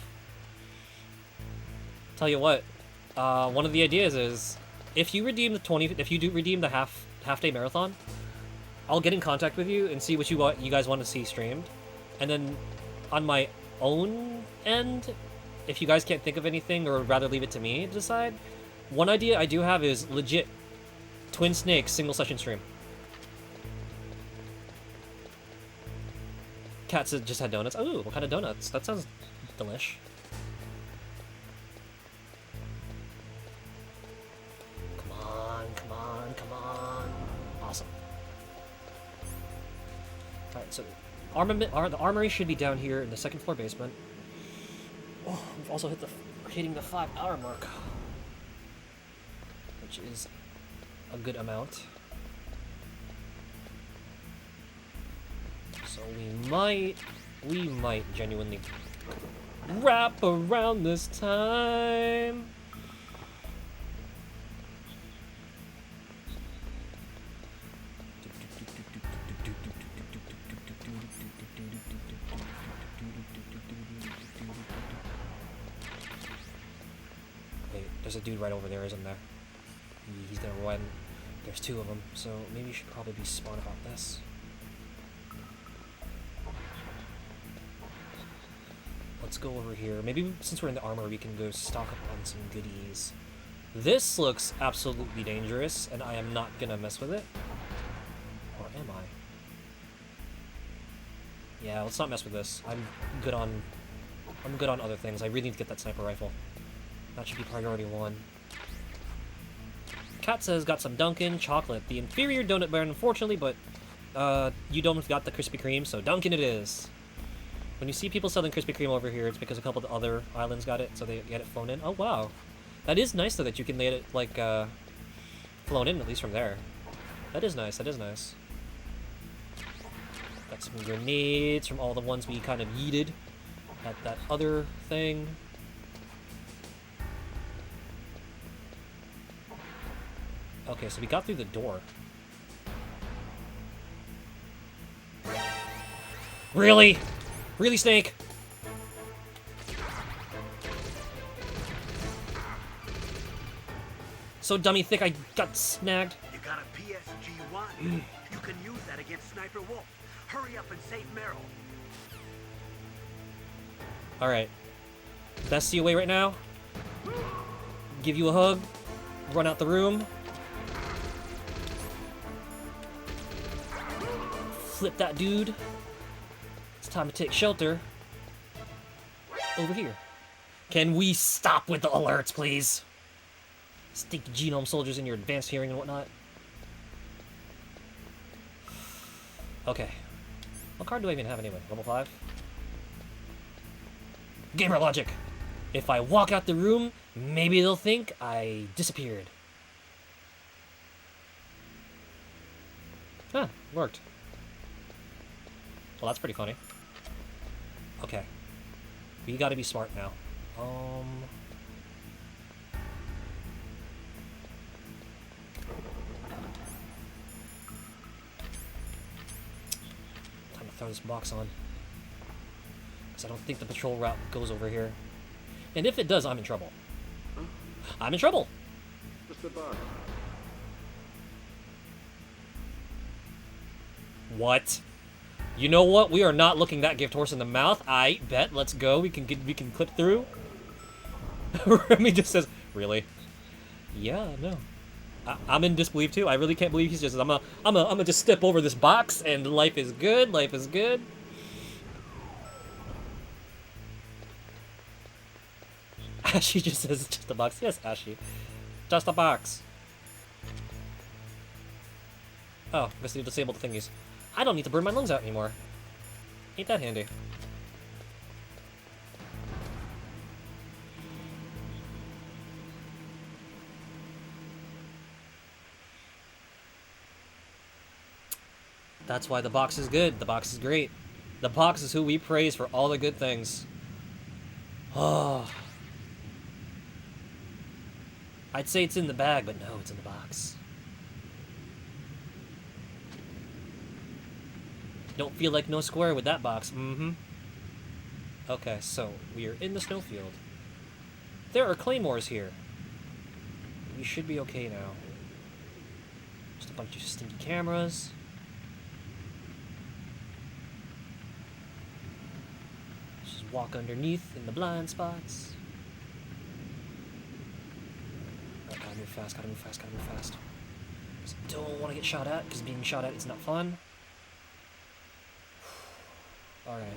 S3: Tell you what, one of the ideas is, if you redeem the half-day marathon, I'll get in contact with you and see what you guys want to see streamed. And then, on my own end, if you guys can't think of anything, or rather leave it to me to decide, one idea I do have is legit Twin Snakes single session stream. Kat said just had donuts. Ooh, what kind of donuts? That sounds delish. Come on. Awesome. Alright, so the armory should be down here in the second floor basement. Oh, we've also hitting the 5-hour mark, which is a good amount. So we might genuinely wrap around this time. Wait, there's a dude right over there, isn't there? He's gonna run. There's 2 of them, so maybe you should probably be smart about this. Let's go over here. Maybe since we're in the armor, we can go stock up on some goodies. This looks absolutely dangerous, and I am not gonna mess with it. Or am I? Yeah, let's not mess with this. I'm good on other things. I really need to get that sniper rifle. That should be priority 1. Cat says, got some Dunkin' chocolate. The inferior donut brand, unfortunately, but you don't got the Krispy Kreme, so Dunkin' it is. When you see people selling Krispy Kreme over here, it's because a couple of the other islands got it, so they get it flown in. Oh, wow. That is nice, though, that you can get it, like, flown in, at least from there. That is nice, that is nice. Got some grenades from all the ones we kind of yeeted at that other thing. Okay, so we got through the door. Really? Really, Snake? So dummy thick I got snagged.
S1: You got a PSG-1. You can use that against Sniper Wolf. Hurry up and save Meryl.
S3: Alright. Best see away right now. Give you a hug. Run out the room. Flip that dude. It's time to take shelter. Over here. Can we stop with the alerts, please? Stinky genome soldiers in your advanced hearing and whatnot. Okay. What card do I even have anyway? Level 5? Gamer logic! If I walk out the room, maybe they'll think I disappeared. Huh, worked. Well, that's pretty funny. Okay. We gotta be smart now. Time to throw this box on. Because I don't think the patrol route goes over here. And if it does, I'm in trouble. I'm in trouble!
S6: Mr. Box.
S3: What? You know what? We are not looking that gift horse in the mouth. I bet. Let's go. We can clip through. Remy just says, "Really?" Yeah, no. I'm in disbelief too. I really can't believe he's just. I'm gonna just step over this box and life is good. Life is good. Ashy just says it's just a box. Yes, Ashy. Just a box. Oh, I guess you disabled the thingies. I don't need to burn my lungs out anymore. Ain't that handy? That's why the box is good. The box is great. The box is who we praise for all the good things. Oh. I'd say it's in the bag, but no, it's in the box. Don't feel like no square with that box. Mm-hmm. Okay, so we are in the snowfield. There are claymores here. We should be okay now. Just a bunch of stinky cameras. Just walk underneath in the blind spots. Alright, gotta move fast, gotta move fast, gotta move fast. Just don't want to get shot at, because being shot at is not fun. Alright.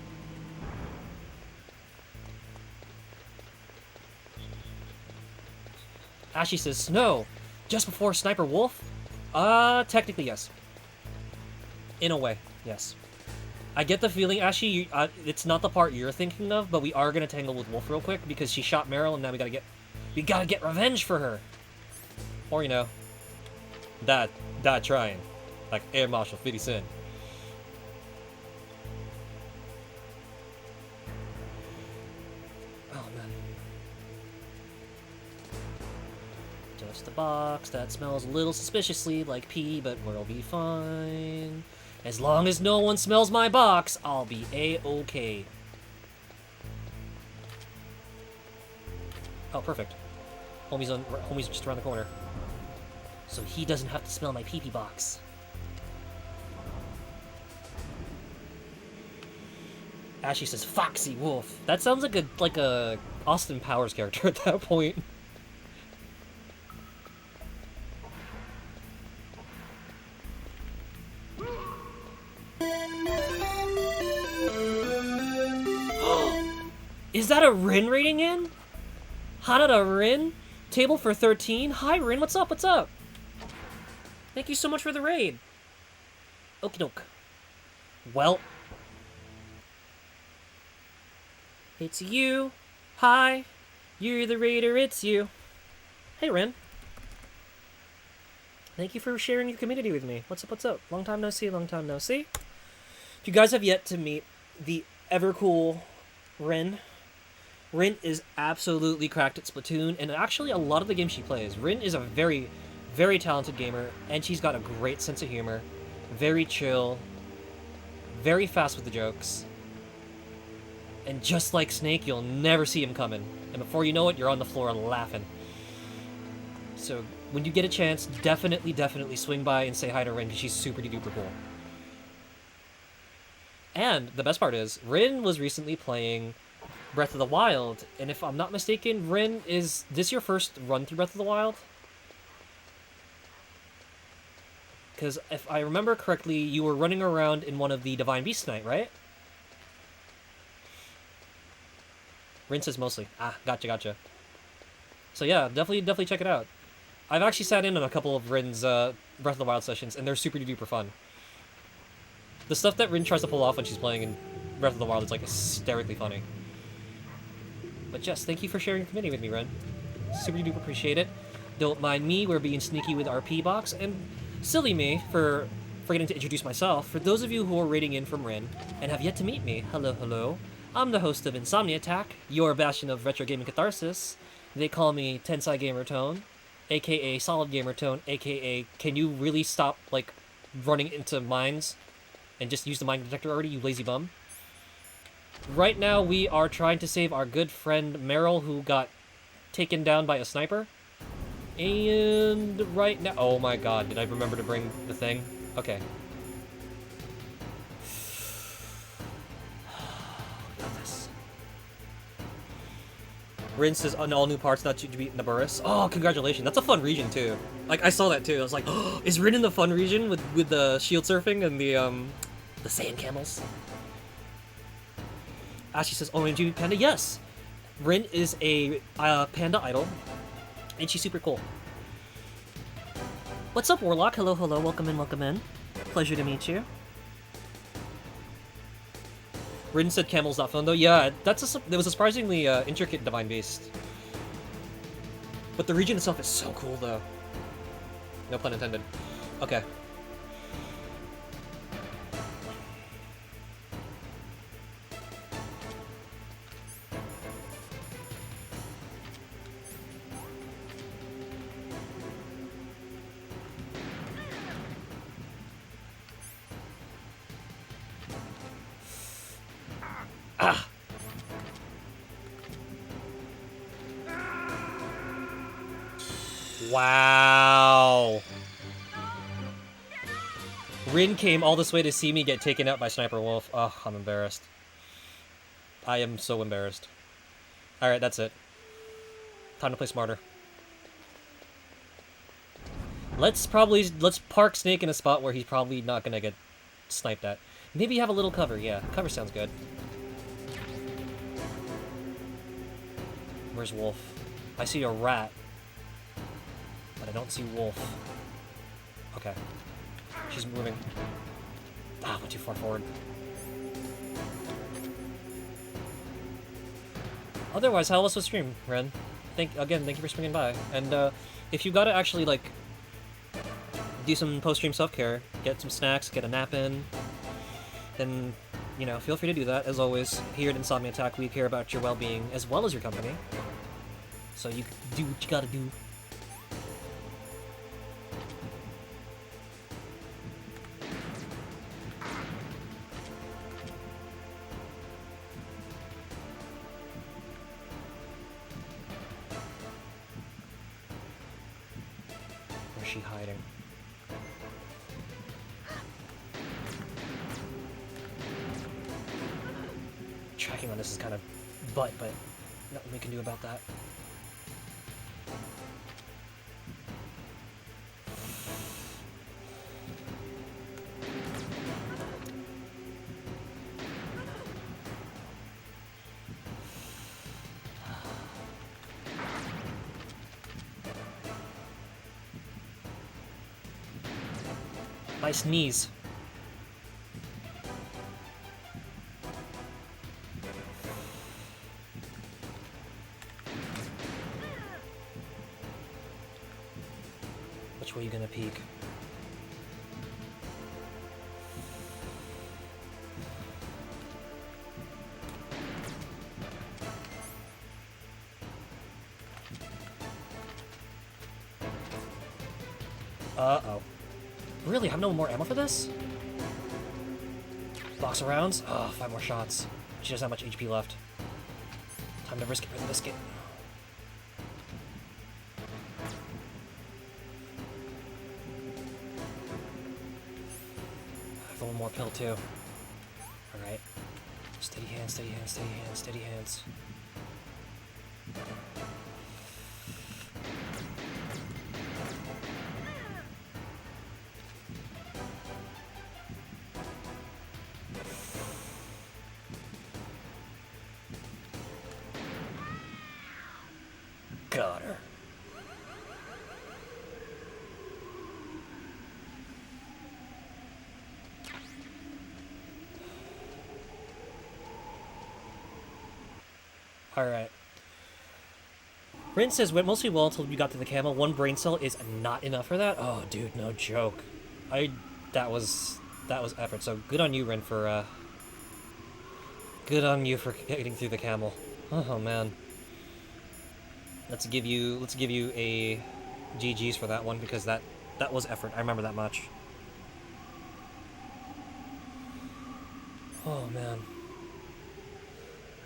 S3: Ashy says snow. Just before Sniper Wolf? Technically yes. In a way, yes. I get the feeling, Ashy, it's not the part you're thinking of, but we are gonna tangle with Wolf real quick because she shot Meryl and now we gotta get revenge for her. Or, you know, that trying. Like Air Marshal 50 Cent. Just a box that smells a little suspiciously like pee, but we'll be fine. As long as no one smells my box, I'll be A-okay. Oh, perfect. Homie's just around the corner. So he doesn't have to smell my pee-pee box. Ashley says, Foxy Wolf. That sounds like a Austin Powers character at that point. Is that a Rin rating in? Hanada Rin, table for 13. Hi Rin, what's up? What's up? Thank you so much for the raid. Okie doke. Well, it's you. Hi, you're the raider. It's you. Hey Rin. Thank you for sharing your community with me. What's up? What's up? Long time no see. Long time no see. If you guys have yet to meet the ever cool Rin. Rin is absolutely cracked at Splatoon, and actually a lot of the games she plays. Rin is a very, very talented gamer, and she's got a great sense of humor. Very chill. Very fast with the jokes. And just like Snake, you'll never see him coming. And before you know it, you're on the floor laughing. So, when you get a chance, definitely swing by and say hi to Rin, because she's super duper cool. And the best part is, Rin was recently playing Breath of the Wild, and if I'm not mistaken, Rin, is this your first run through Breath of the Wild? Because if I remember correctly, you were running around in one of the Divine Beasts tonight, right? Rin says mostly. Ah, gotcha. So yeah, definitely check it out. I've actually sat in on a couple of Rin's Breath of the Wild sessions, and they're super duper fun. The stuff that Rin tries to pull off when she's playing in Breath of the Wild is like hysterically funny. But yes, thank you for sharing your community with me, Ren. Super duper appreciate it. Don't mind me, we're being sneaky with our P-Box, and silly me for forgetting to introduce myself. For those of you who are raiding in from Ren and have yet to meet me, hello. I'm the host of Insomni-Attack, your bastion of retro gaming catharsis. They call me Tensai Gamer Tone, aka Solid Gamer Tone, aka can you really stop, like, running into mines and just use the mine detector already, you lazy bum? Right now, we are trying to save our good friend Meryl, who got taken down by a sniper. And right now... Oh my god, did I remember to bring the thing? Okay. Got this. Rinse is on all new parts, not to beat Naburis. Oh, congratulations. That's a fun region, too. Like, I saw that, too. I was like, oh, is Rin in the fun region with the shield surfing and the sand camels? Ashley says, OMG Panda, yes! Rin is a panda idol, and she's super cool. What's up, Warlock? Hello, welcome in. Pleasure to meet you. Rin said camel's not fun, though. Yeah, that was a surprisingly intricate Divine Beast. But the region itself is so cool, though. No pun intended. Okay. Ah! Wow! Rin came all this way to see me get taken out by Sniper Wolf. Oh, I'm embarrassed. I am so embarrassed. Alright, that's it. Time to play smarter. Let's park Snake in a spot where he's probably not gonna get sniped at. Maybe have a little cover, yeah. Cover sounds good. Where's Wolf? I see a rat. But I don't see Wolf. Okay. She's moving. Ah, went too far forward. Otherwise, how else was stream, Ren? Thank you for swinging by. And if you gotta actually, like, do some post-stream self-care, get some snacks, get a nap in, then, you know, feel free to do that. As always, here at Insomni-Attack, we care about your well-being as well as your company. So you do what you gotta do. Where's she hiding? Tracking on this is kind of but nothing we can do about that. Nice knees. Which way are you gonna peek? Uh-oh. Really? I have no more ammo for this? Box of rounds? Oh, 5 more shots. She doesn't have much HP left. Time to risk it for the biscuit. I have one more pill, too. Alright. Steady hands, steady hands, steady hands, steady hands. Got her. Alright. Rin says, went mostly well until you got to the camo. 1 brain cell is not enough for that? Oh, dude, no joke. That was effort. So good on you, Rin, for, good on you for getting through the camel. Oh, man. Let's give you a GG's for that one, because that was effort. I remember that much. Oh, man.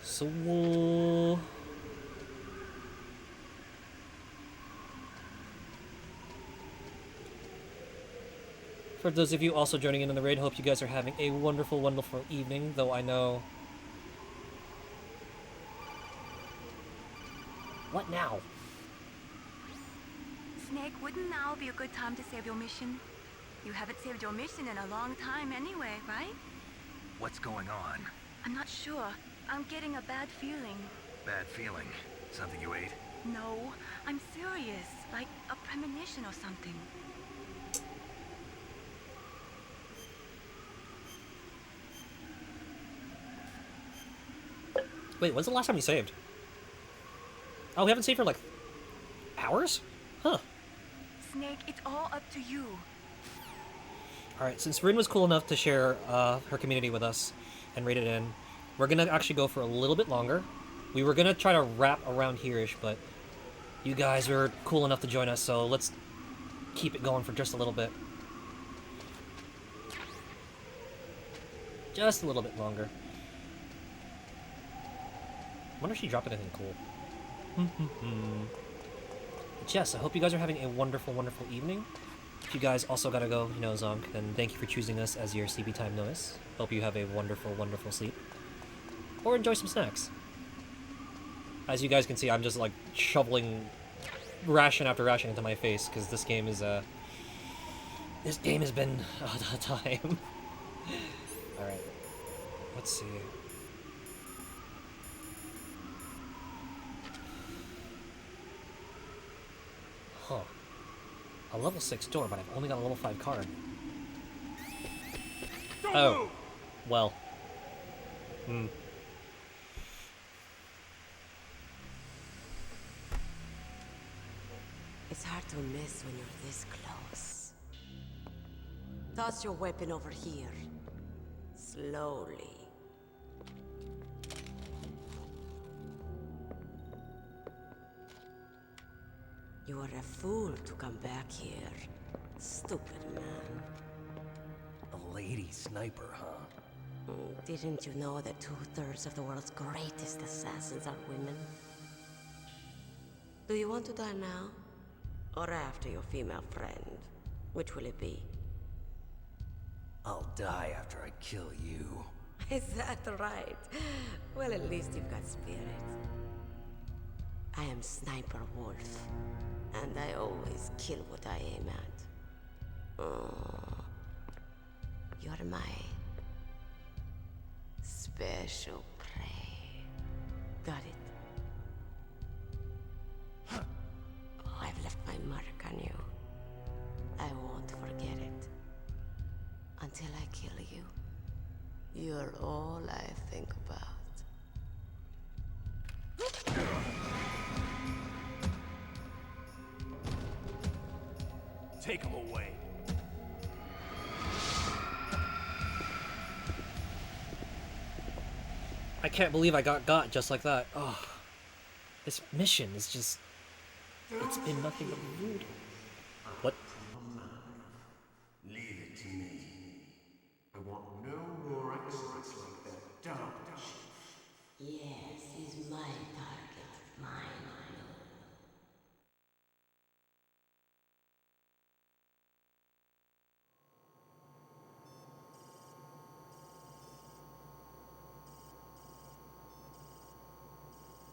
S3: So... For those of you also joining in on the raid, hope you guys are having a wonderful, wonderful evening, though I know... What now?
S8: Snake, wouldn't now be a good time to save your mission? You haven't saved your mission in a long time anyway, right?
S2: What's going on?
S8: I'm not sure. I'm getting a bad feeling.
S2: Bad feeling? Something you ate?
S8: No, I'm serious. Like a premonition or something.
S3: Wait, when's the last time you saved? Oh, we haven't saved for, like, hours? Huh.
S8: Snake, it's all up to you.
S3: Alright, since Rin was cool enough to share her community with us and raid it in, we're gonna actually go for a little bit longer. We were gonna try to wrap around here-ish, but you guys were cool enough to join us, so let's keep it going for just a little bit. Just a little bit longer. I wonder if she dropped anything cool. But yes, I hope you guys are having a wonderful, wonderful evening. If you guys also gotta go, you know, Zonk, then thank you for choosing us as your sleepy time notice. Hope you have a wonderful, wonderful sleep. Or enjoy some snacks. As you guys can see, I'm just, like, shoveling ration after ration into my face, because this game is, this game has been a time. Alright. Let's see. Huh. A level 6 door, but I've only got a level 5 card. Oh. Well.
S21: It's hard to miss when you're this close. Toss your weapon over here. Slowly. You are a fool to come back here. Stupid man.
S12: A lady sniper, huh?
S21: Didn't you know that 2/3 of the world's greatest assassins are women? Do you want to die now? Or after your female friend? Which will it be?
S12: I'll die after I kill you.
S21: Is that right? Well, at least you've got spirit. I am Sniper Wolf, and I always kill what I aim at. Oh, you're my special prey. Got it? I've left my mark on you. I won't forget it. You're all I think about.
S1: Take him away.
S3: I can't believe I got just like that. Oh, this mission is just... It's been nothing but rude. What?
S12: Leave it to me. I want no more accidents like that dark chief.
S21: Yes, he's my target. Mine alone.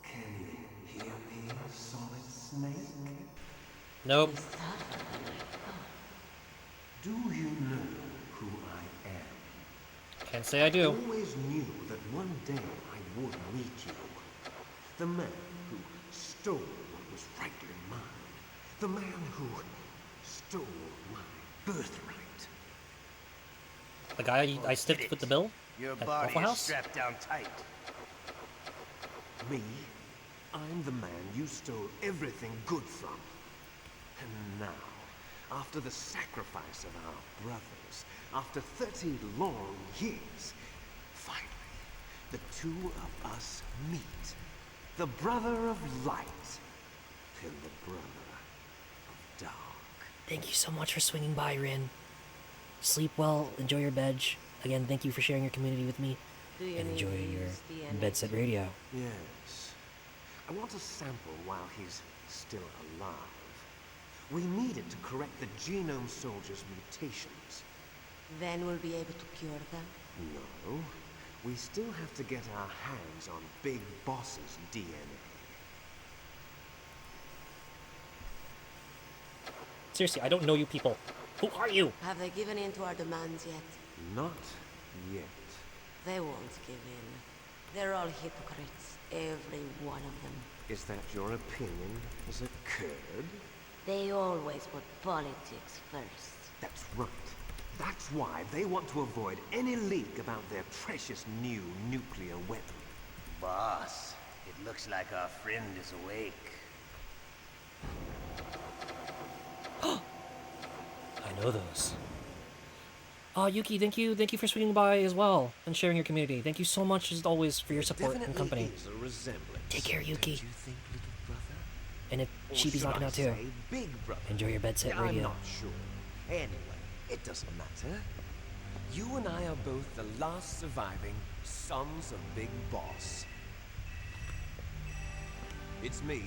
S12: Can you hear me, Solid Snake?
S3: Nope.
S12: Do you know who I am?
S3: Can't say I do.
S12: I always knew that one day I would meet you. The man who stole what was rightly mine. The man who stole my birthright.
S3: The guy I stiffed with the bill?
S13: Your
S3: at
S13: body
S3: Waffle
S13: is
S3: House?
S13: strapped down tight.
S12: Me? I'm the man you stole everything good from. And now, after the sacrifice of our brothers, after 30 long years, finally, the two of us meet. The brother of light and the brother of dark.
S3: Thank you so much for swinging by, Rin. Sleep well, enjoy your bed. Again, thank you for sharing your community with me.
S21: Do you
S3: And
S21: need
S3: enjoy
S21: to
S3: your
S21: use the
S3: bed set radio.
S12: Yes. I want a sample while he's still alive. We need it to correct the genome soldier's mutations.
S21: Then we'll be able to cure them?
S12: No. We still have to get our hands on Big Boss's DNA.
S3: Seriously, I don't know you people. Who are you?
S21: Have they given in to our demands yet?
S12: Not yet.
S21: They won't give in. They're all hypocrites, every one of them.
S12: Is that your opinion as a Kurd?
S21: They always put politics first.
S12: That's right. That's why they want to avoid any leak about their precious new nuclear weapon.
S13: Boss, it looks like our friend is awake.
S3: I know those. Yuki, thank you for swinging by as well and sharing your community. Thank you so much as always for your support and company.
S12: Is a resemblance.
S3: Take care, Yuki.
S12: Don't you think, little brother?
S3: And if
S12: Or
S3: Sheepy's
S12: should
S3: knocking
S12: I
S3: out too,
S12: say big brother?
S3: enjoy your bed set
S12: Yeah,
S3: radio.
S12: I'm not sure. Anyway, it doesn't matter. You and I are both the last surviving sons of Big Boss. It's me.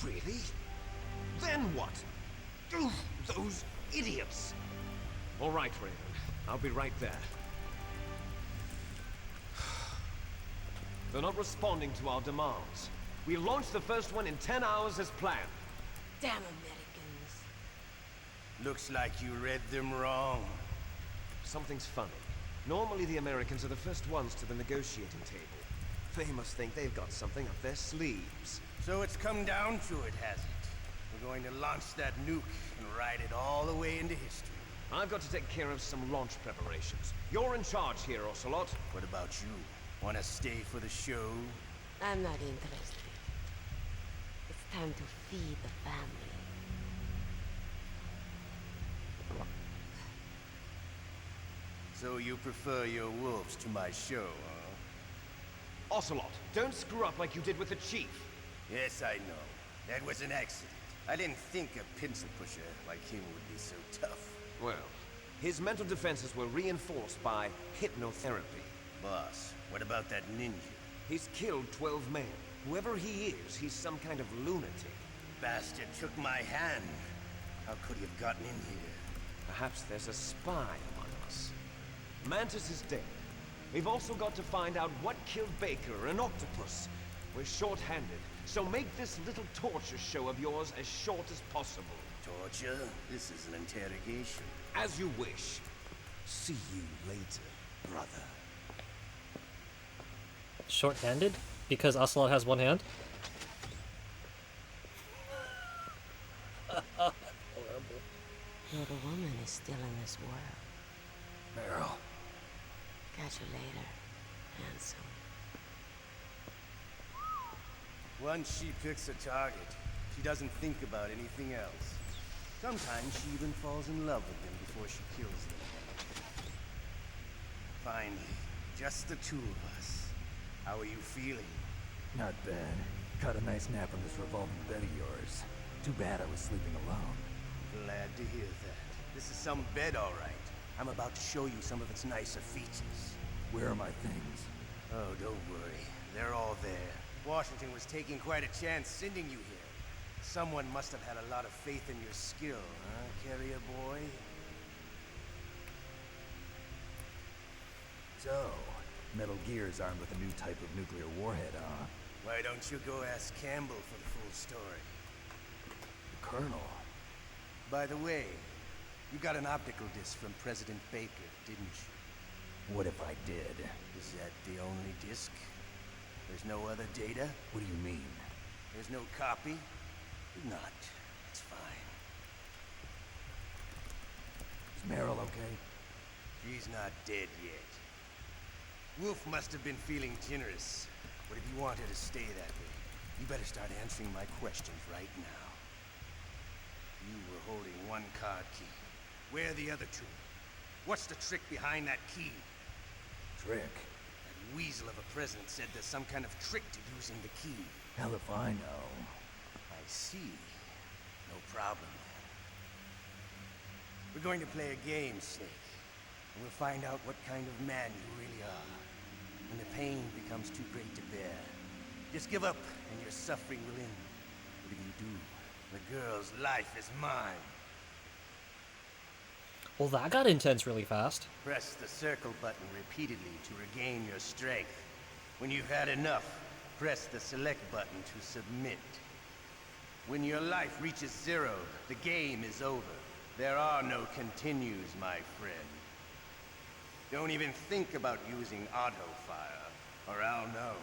S12: Really? Then what? Oof, those idiots! All right, Raven. I'll be right there. They're not responding to our demands. We launched the first one in 10 hours as planned.
S21: Damn Americans.
S13: Looks like you read them wrong.
S12: Something's funny. Normally the Americans are the first ones to the negotiating table. They must think they've got something up their sleeves.
S13: So it's come down to it, has it? We're going to launch that nuke and ride it all the way into history.
S12: I've got to take care of some launch preparations. You're in charge here, Ocelot.
S13: What about you? Want to stay for the show?
S21: I'm not interested. It's time to feed the family.
S13: So you prefer your wolves to my show, huh?
S12: Ocelot, don't screw up like you did with the chief.
S13: Yes, I know. That was an accident. I didn't think a pencil pusher like him would be so tough.
S12: Well, his mental defenses were reinforced by hypnotherapy.
S13: Boss, what about that ninja?
S12: He's killed 12 men. Whoever he is, he's some kind of lunatic.
S13: Bastard took my hand. How could he have gotten in here?
S12: Perhaps there's a spy among us. Mantis is dead. We've also got to find out what killed Baker and Octopus. We're short-handed, so make this little torture show of yours as short as possible.
S13: Torture? This is an interrogation.
S12: As you wish. See you later, brother.
S3: Short-handed? Because Ocelot has one hand?
S21: Not a woman is still in this world.
S2: Meryl,
S21: Catch you later, handsome.
S13: Once she picks a target, she doesn't think about anything else. Sometimes she even falls in love with them before she kills them. Finally, just the two of us. How are you feeling?
S2: Not bad. Caught a nice nap on this revolving bed of yours. Too bad I was sleeping alone.
S13: Glad to hear that. This is some bed, all right. I'm about to show you some of its nicer features.
S2: Where are my things?
S13: Oh, don't worry. They're all there. Washington was taking quite a chance sending you here. Someone must have had a lot of faith in your skill, huh, carrier boy?
S2: So, Metal Gear's armed with a new type of nuclear warhead, huh?
S13: Why don't you go ask Campbell for the full story?
S2: The Colonel.
S13: By the way, you got an optical disc from President Baker, didn't you?
S2: What if I did?
S13: Is that the only disc? There's no other data?
S2: What do you mean?
S13: There's no copy? Not. It's fine.
S2: Is Meryl okay?
S13: She's not dead yet. Wolf must have been feeling generous. But if you want her to stay that way, you better start answering my questions right now. You were holding one card key. Where are the other two? What's the trick behind that key?
S2: Trick?
S13: That weasel of a president said there's some kind of trick to using the key.
S2: Hell if I know.
S13: I see. No problem. We're going to play a game, Snake. And we'll find out what kind of man you really are. When the pain becomes too great to bear, just give up and your suffering will end. But if you do, the girl's life is mine.
S3: Well, that got intense really fast.
S13: Press the circle button repeatedly to regain your strength. When you've had enough, press the select button to submit. When your life reaches 0, the game is over. There are no continues, my friend. Don't even think about using auto-fire, or I'll know.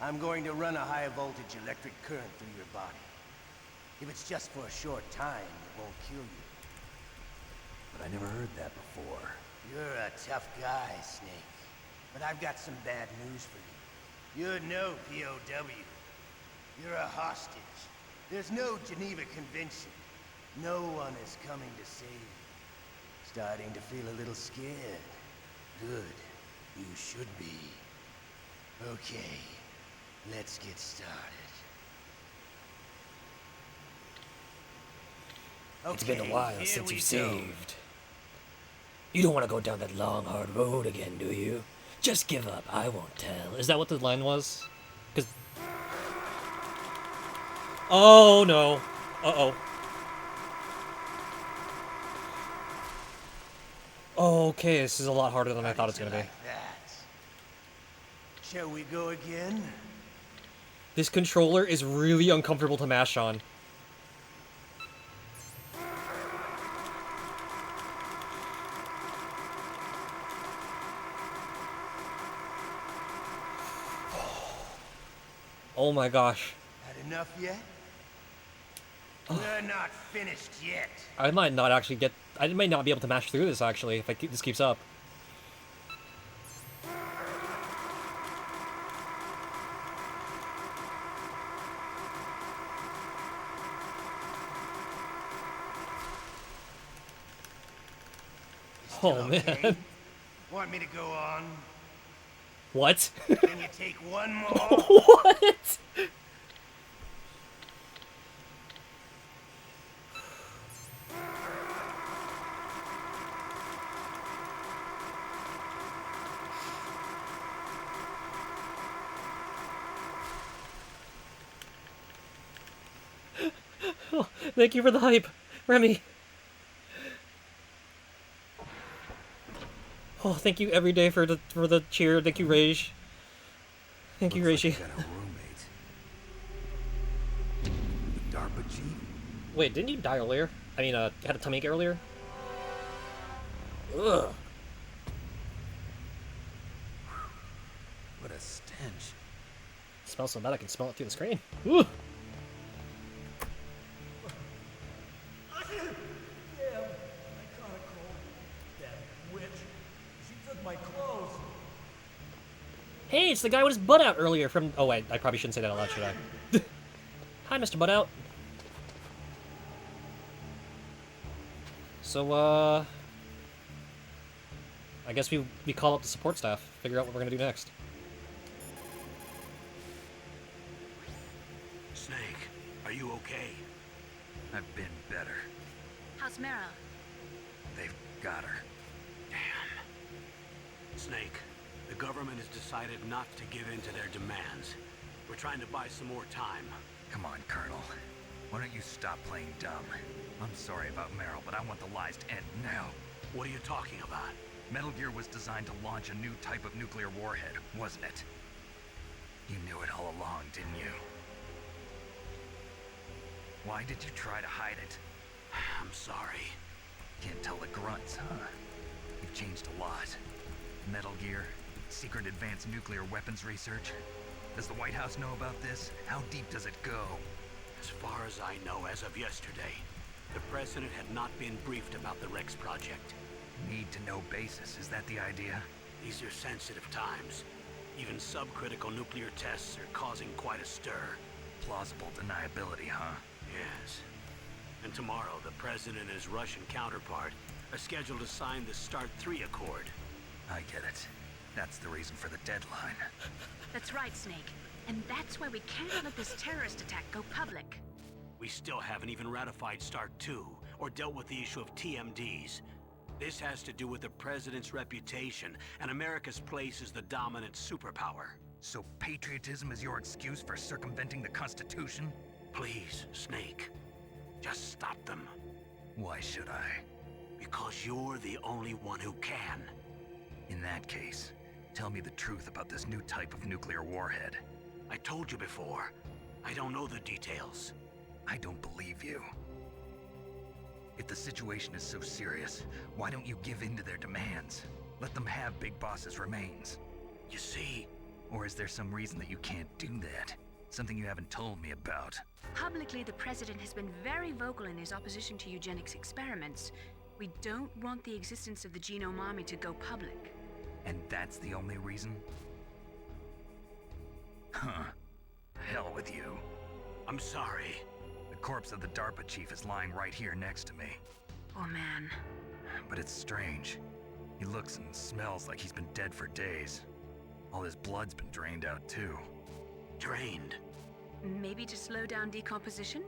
S13: I'm going to run a high-voltage electric current through your body. If it's just for a short time, it won't kill you.
S2: But I never heard that before.
S13: You're a tough guy, Snake. But I've got some bad news for you. You're no POW. You're a hostage. There's no Geneva Convention. No one is coming to save you. Starting to feel a little scared. Good. You should be. Okay. Let's get started.
S4: It's been a while since you saved. You don't want to go down that long, hard road again, do you? Just give up. I won't tell.
S3: Is that what the line was? Because... Oh, no. Uh-oh. Okay, this is a lot harder than I thought it was going to be.
S13: Shall we go again?
S3: This controller is really uncomfortable to mash on. Oh my gosh.
S13: Had enough yet? We're not finished yet.
S3: I might not actually get... I might not be able to mash through this, actually, if this keeps up. Oh, man.
S13: Want me to go on?
S3: What?
S13: Can you take one more?
S3: What? Oh, thank you for the hype, Remy. Oh, thank you every day for the cheer. Thank you, Rage. Thank you, Reishi.
S2: Like got a roommate. The DARPA chief?
S3: Wait, didn't you die earlier? I mean, had a tummy ache earlier? Ugh.
S2: What a stench.
S3: It smells so bad I can smell it through the screen. Ooh.
S2: my clothes.
S3: Hey, it's the guy with his butt out earlier from... Oh, wait, I probably shouldn't say that out loud, should I? Hi, Mr. Butt Out. So, I guess we call up the support staff, figure out what we're gonna do next.
S1: Snake, are you okay?
S2: I've been better.
S11: How's Meryl?
S2: They've got her.
S1: Damn. Snake, the government has decided not to give in to their demands. We're trying to buy some more time.
S2: Come on, Colonel. Why don't you stop playing dumb? I'm sorry about Meryl, but I want the lies to end now.
S1: What are you talking about?
S2: Metal Gear was designed to launch a new type of nuclear warhead, wasn't it? You knew it all along, didn't you? Why did you try to hide it?
S1: I'm sorry.
S2: Can't tell the grunts, huh? You've changed a lot. Metal Gear, secret advanced nuclear weapons research. Does the White House know about this? How deep does it go?
S1: As far as I know, as of yesterday, the president had not been briefed about the Rex project.
S2: Need-to-know basis, is that the idea?
S1: These are sensitive times. Even subcritical nuclear tests are causing quite a stir.
S2: Plausible deniability, huh?
S1: Yes. And tomorrow, the president and his Russian counterpart are scheduled to sign the START 3 Accord.
S2: I get it. That's the reason for the deadline.
S19: That's right, Snake. And that's why we can't let this terrorist attack go public.
S1: We still haven't even ratified START 2 or dealt with the issue of TMDs. This has to do with the president's reputation and America's place as the dominant superpower.
S2: So patriotism is your excuse for circumventing the Constitution?
S1: Please, Snake. Just stop them.
S2: Why should I?
S1: Because you're the only one who can.
S2: In that case, tell me the truth about this new type of nuclear warhead.
S1: I told you before. I don't know the details.
S2: I don't believe you. If the situation is so serious, why don't you give in to their demands? Let them have Big Boss's remains.
S1: You see?
S2: Or is there some reason that you can't do that? Something you haven't told me about?
S19: Publicly, the president has been very vocal in his opposition to eugenics experiments. We don't want the existence of the Genome Army to go public.
S2: And that's the only reason? Huh. Hell with you.
S1: I'm sorry.
S2: The corpse of the DARPA chief is lying right here next to me.
S19: Oh man.
S2: But it's strange. He looks and smells like he's been dead for days. All his blood's been drained out too.
S1: Drained?
S19: Maybe to slow down decomposition?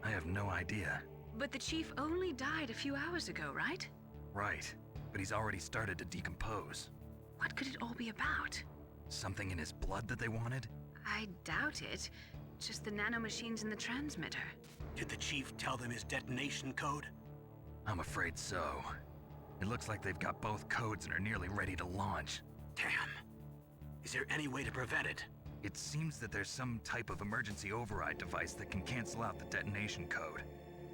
S2: I have no idea.
S19: But the chief only died a few hours ago, right?
S2: Right. But he's already started to decompose.
S19: What could it all be about?
S2: Something in his blood that they wanted?
S19: I doubt it. Just the nanomachines in the transmitter.
S1: Did the chief tell them his detonation code?
S2: I'm afraid so. It looks like they've got both codes and are nearly ready to launch.
S1: Damn. Is there any way to prevent it?
S2: It seems that there's some type of emergency override device that can cancel out the detonation code.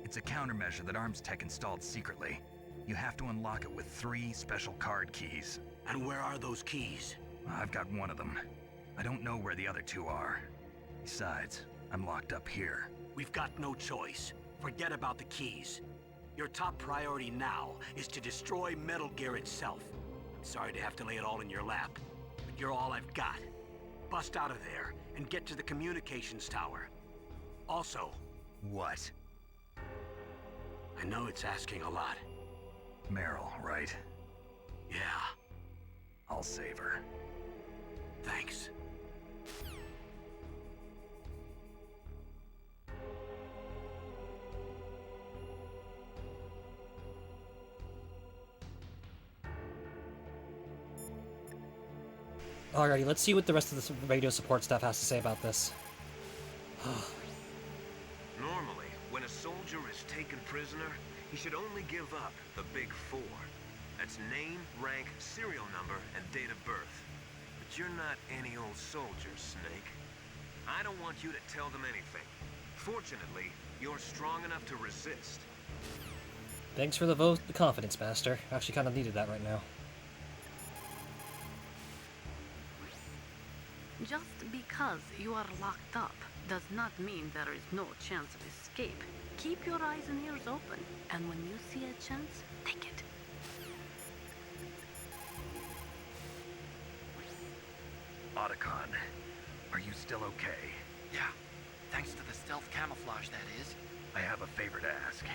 S2: It's a countermeasure that Arms Tech installed secretly. You have to unlock it with 3 special card keys.
S1: And where are those keys?
S2: I've got one of them. I don't know where the other 2 are. Besides, I'm locked up here.
S1: We've got no choice. Forget about the keys. Your top priority now is to destroy Metal Gear itself. I'm sorry to have to lay it all in your lap, but you're all I've got. Bust out of there and get to the communications tower. Also...
S2: What?
S1: I know it's asking a lot.
S2: Meryl, right?
S1: Yeah.
S2: I'll save her.
S1: Thanks.
S3: Alrighty, let's see what the rest of the radio support staff has to say about this.
S7: Normally, when a soldier is taken prisoner, he should only give up the big 4. That's name, rank, serial number, and date of birth. But you're not any old soldier, Snake. I don't want you to tell them anything. Fortunately, you're strong enough to resist.
S3: Thanks for the vote, the confidence, Master. Actually kind of needed that right now.
S16: Just because you are locked up does not mean there is no chance of escape. Keep your eyes and ears open, and when you see a chance, take it.
S2: Otacon. Are you still okay?
S18: Yeah, thanks to the stealth camouflage, that is.
S2: I have a favor to ask.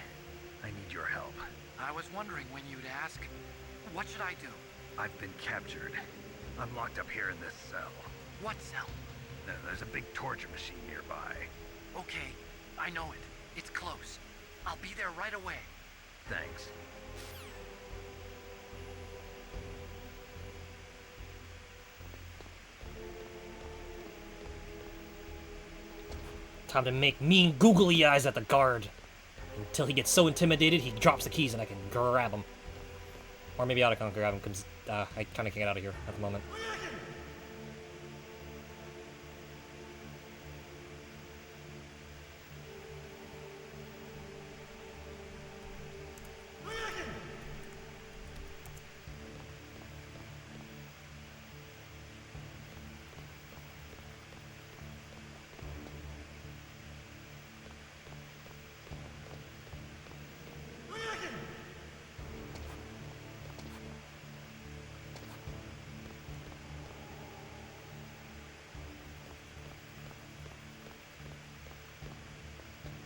S2: I need your help.
S18: I was wondering when you'd ask. What should I do?
S2: I've been captured. I'm locked up here in this cell.
S18: What cell?
S2: There's a big torture machine nearby.
S18: Okay, I know it. It's close. I'll be there right away.
S2: Thanks.
S3: Time to make mean googly eyes at the guard. Until he gets so intimidated, he drops the keys and I can grab him. Or maybe Otacon can grab him, because I kind of can't get out of here at the moment.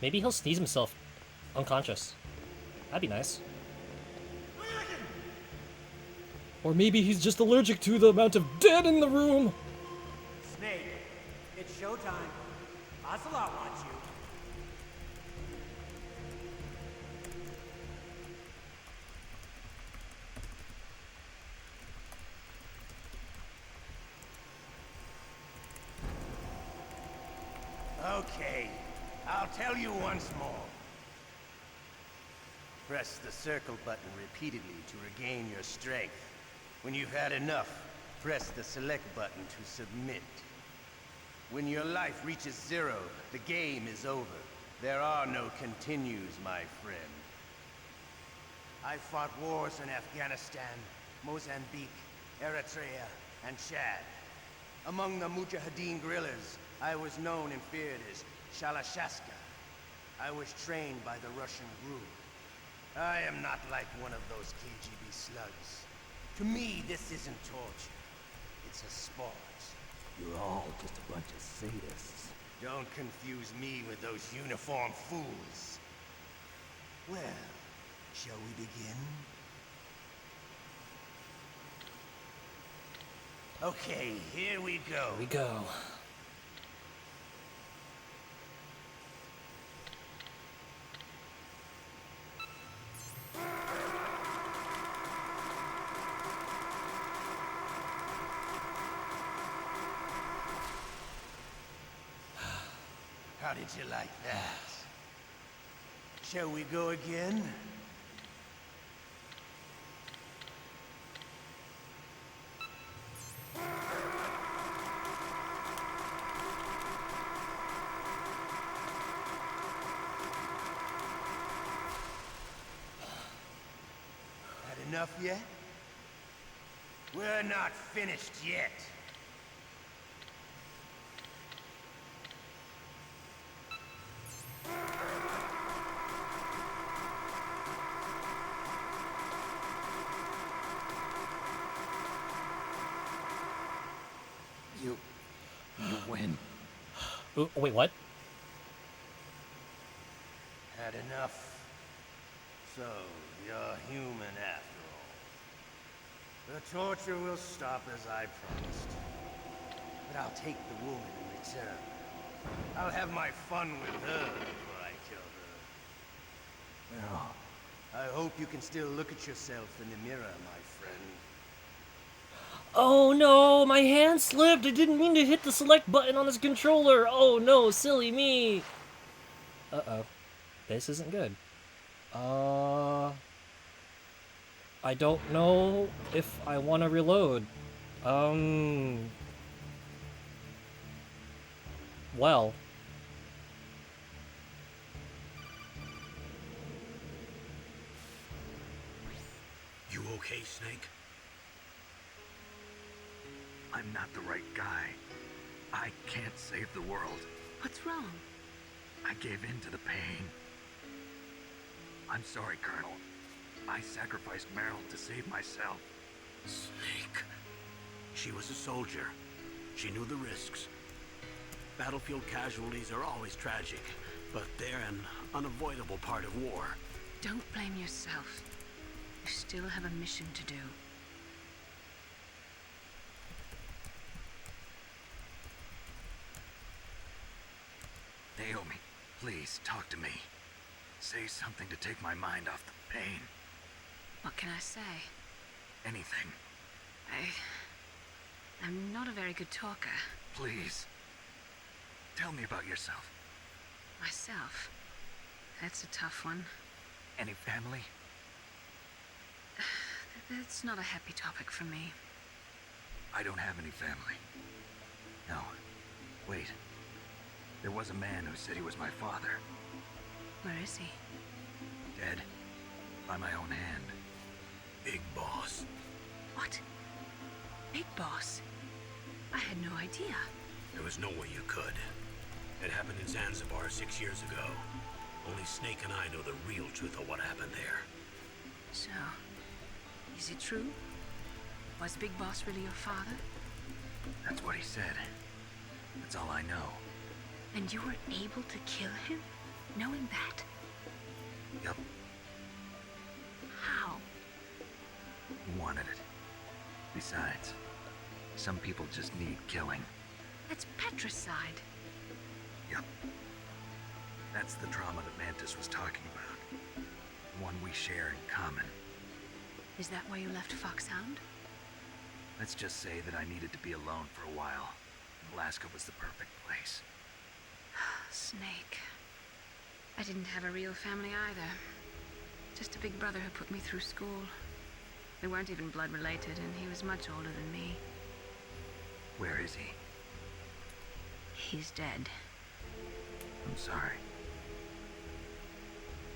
S3: Maybe he'll sneeze himself unconscious. That'd be nice. Or maybe he's just allergic to the amount of dead in the room.
S14: Snake, it's showtime. Ocelot wants you.
S13: Okay, I'll tell you once more. Press the circle button repeatedly to regain your strength. When you've had enough, press the select button to submit. When your life reaches 0, the game is over. There are no continues, my friend. I fought wars in Afghanistan, Mozambique, Eritrea, and Chad. Among the Mujahideen guerrillas, I was known and feared as Shalashaska. I was trained by the Russian GRU. I am not like one of those KGB slugs. To me, this isn't torture. It's a sport.
S2: You're all just a bunch of sadists.
S13: Don't confuse me with those uniformed fools. Well, shall we begin? Okay, here we go.
S3: Here we go.
S13: How did you like that? Shall we go again? Had enough yet? We're not finished yet.
S2: You win.
S3: Ooh, wait, what?
S13: Had enough. So, you're human after all. The torture will stop as I promised. But I'll take the woman in return. I'll have my fun with her before I kill her. Well, I hope you can still look at yourself in the mirror, my friend.
S3: Oh no, my hand slipped. I didn't mean to hit the select button on this controller. Oh no, silly me. Uh-oh. This isn't good. I don't know if I want to reload. Well.
S1: You okay, Snake?
S2: I'm not the right guy. I can't save the world.
S5: What's wrong?
S2: I gave in to the pain. I'm sorry, Colonel. I sacrificed Meryl to save myself.
S1: Snake. She was a soldier. She knew the risks. Battlefield casualties are always tragic, but they're an unavoidable part of war.
S19: Don't blame yourself. You still have a mission to do.
S9: Naomi, please, talk to me. Say something to take my mind off the pain.
S19: What can I say?
S9: Anything.
S19: I'm not a very good talker.
S9: Please. Tell me about yourself.
S19: Myself? That's a tough one.
S9: Any family?
S19: That's not a happy topic for me.
S9: I don't have any family. No. Wait. There was a man who said he was my father.
S19: Where is he?
S9: Dead. By my own hand.
S1: Big Boss.
S19: What? Big Boss? I had no idea.
S1: There was no way you could. It happened in Zanzibar 6 years ago. Only Snake and I know the real truth of what happened there.
S19: So, is it true? Was Big Boss really your father?
S9: That's what he said. That's all I know.
S19: And you were able to kill him, knowing that?
S9: Yup.
S19: How?
S9: He wanted it. Besides, some people just need killing.
S19: That's patricide.
S9: Yup. That's the trauma that Mantis was talking about. One we share in common.
S19: Is that why you left Foxhound?
S9: Let's just say that I needed to be alone for a while. Alaska was the perfect place.
S19: Snake. I didn't have a real family either. Just a big brother who put me through school. We weren't even blood related, and he was much older than me.
S9: Where is he?
S19: He's dead.
S9: I'm sorry.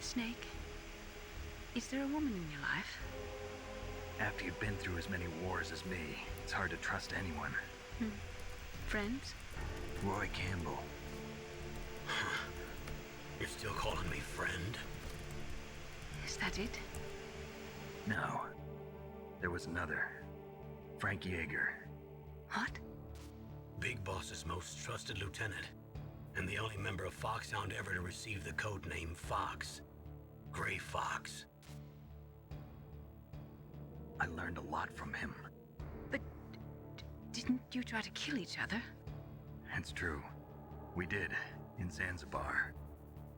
S19: Snake, is there a woman in your life?
S9: After you've been through as many wars as me, it's hard to trust anyone.
S19: Friends?
S9: Roy Campbell.
S1: You're still calling me friend?
S19: Is that it?
S9: No. There was another. Frank Yeager.
S19: What?
S1: Big Boss's most trusted lieutenant, and the only member of Foxhound ever to receive the code name Fox. Gray Fox.
S9: I learned a lot from him.
S19: But didn't you try to kill each other?
S9: It's true. We did, in Zanzibar.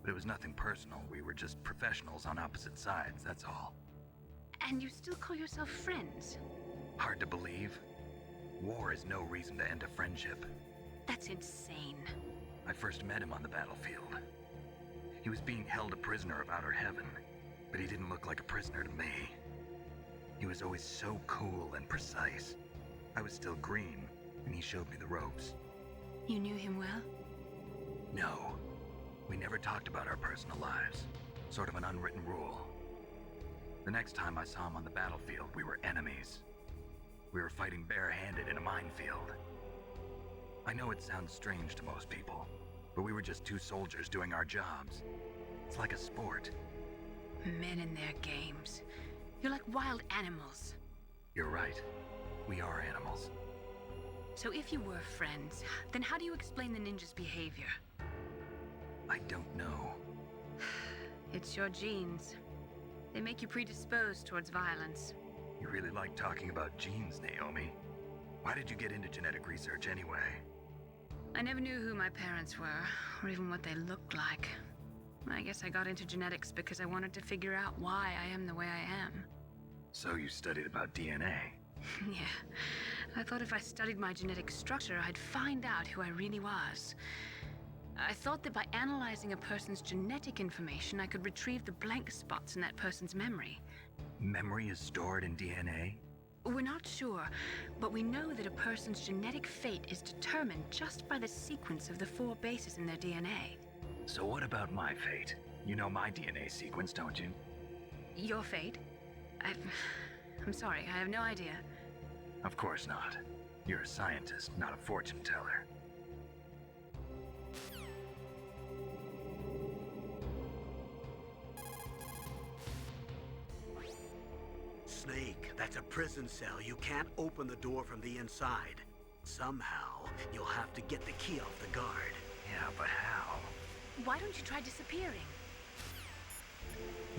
S9: But it was nothing personal. We were just professionals on opposite sides, that's all.
S19: And you still call yourself friends?
S9: Hard to believe. War is no reason to end a friendship.
S19: That's insane.
S9: I first met him on the battlefield. He was being held a prisoner of outer heaven, but he didn't look like a prisoner to me. He was always so cool and precise. I was still green, and he showed me the ropes.
S19: You knew him well?
S9: No. We never talked about our personal lives. Sort of an unwritten rule. The next time I saw him on the battlefield, we were enemies. We were fighting barehanded in a minefield. I know it sounds strange to most people, but we were just two soldiers doing our jobs. It's like a sport.
S19: Men and their games. You're like wild animals.
S9: You're right. We are animals.
S19: So if you were friends, then how do you explain the ninja's behavior?
S9: I don't know.
S19: It's your genes. They make you predisposed towards violence.
S9: You really like talking about genes, Naomi. Why did you get into genetic research anyway?
S19: I never knew who my parents were, or even what they looked like. I guess I got into genetics because I wanted to figure out why I am the way I am.
S9: So you studied about DNA?
S19: Yeah. I thought if I studied my genetic structure, I'd find out who I really was. I thought that by analyzing a person's genetic information, I could retrieve the blank spots in that person's memory.
S9: Memory is stored in DNA?
S19: We're not sure, but we know that a person's genetic fate is determined just by the sequence of the 4 bases in their DNA.
S9: So what about my fate? You know my DNA sequence, don't you?
S19: Your fate? I'm sorry, I have no idea.
S9: Of course not. You're a scientist, not a fortune teller.
S1: Snake, that's a prison cell. You can't open the door from the inside. Somehow, you'll have to get the key off the guard.
S2: Yeah, but how?
S19: Why don't you try disappearing?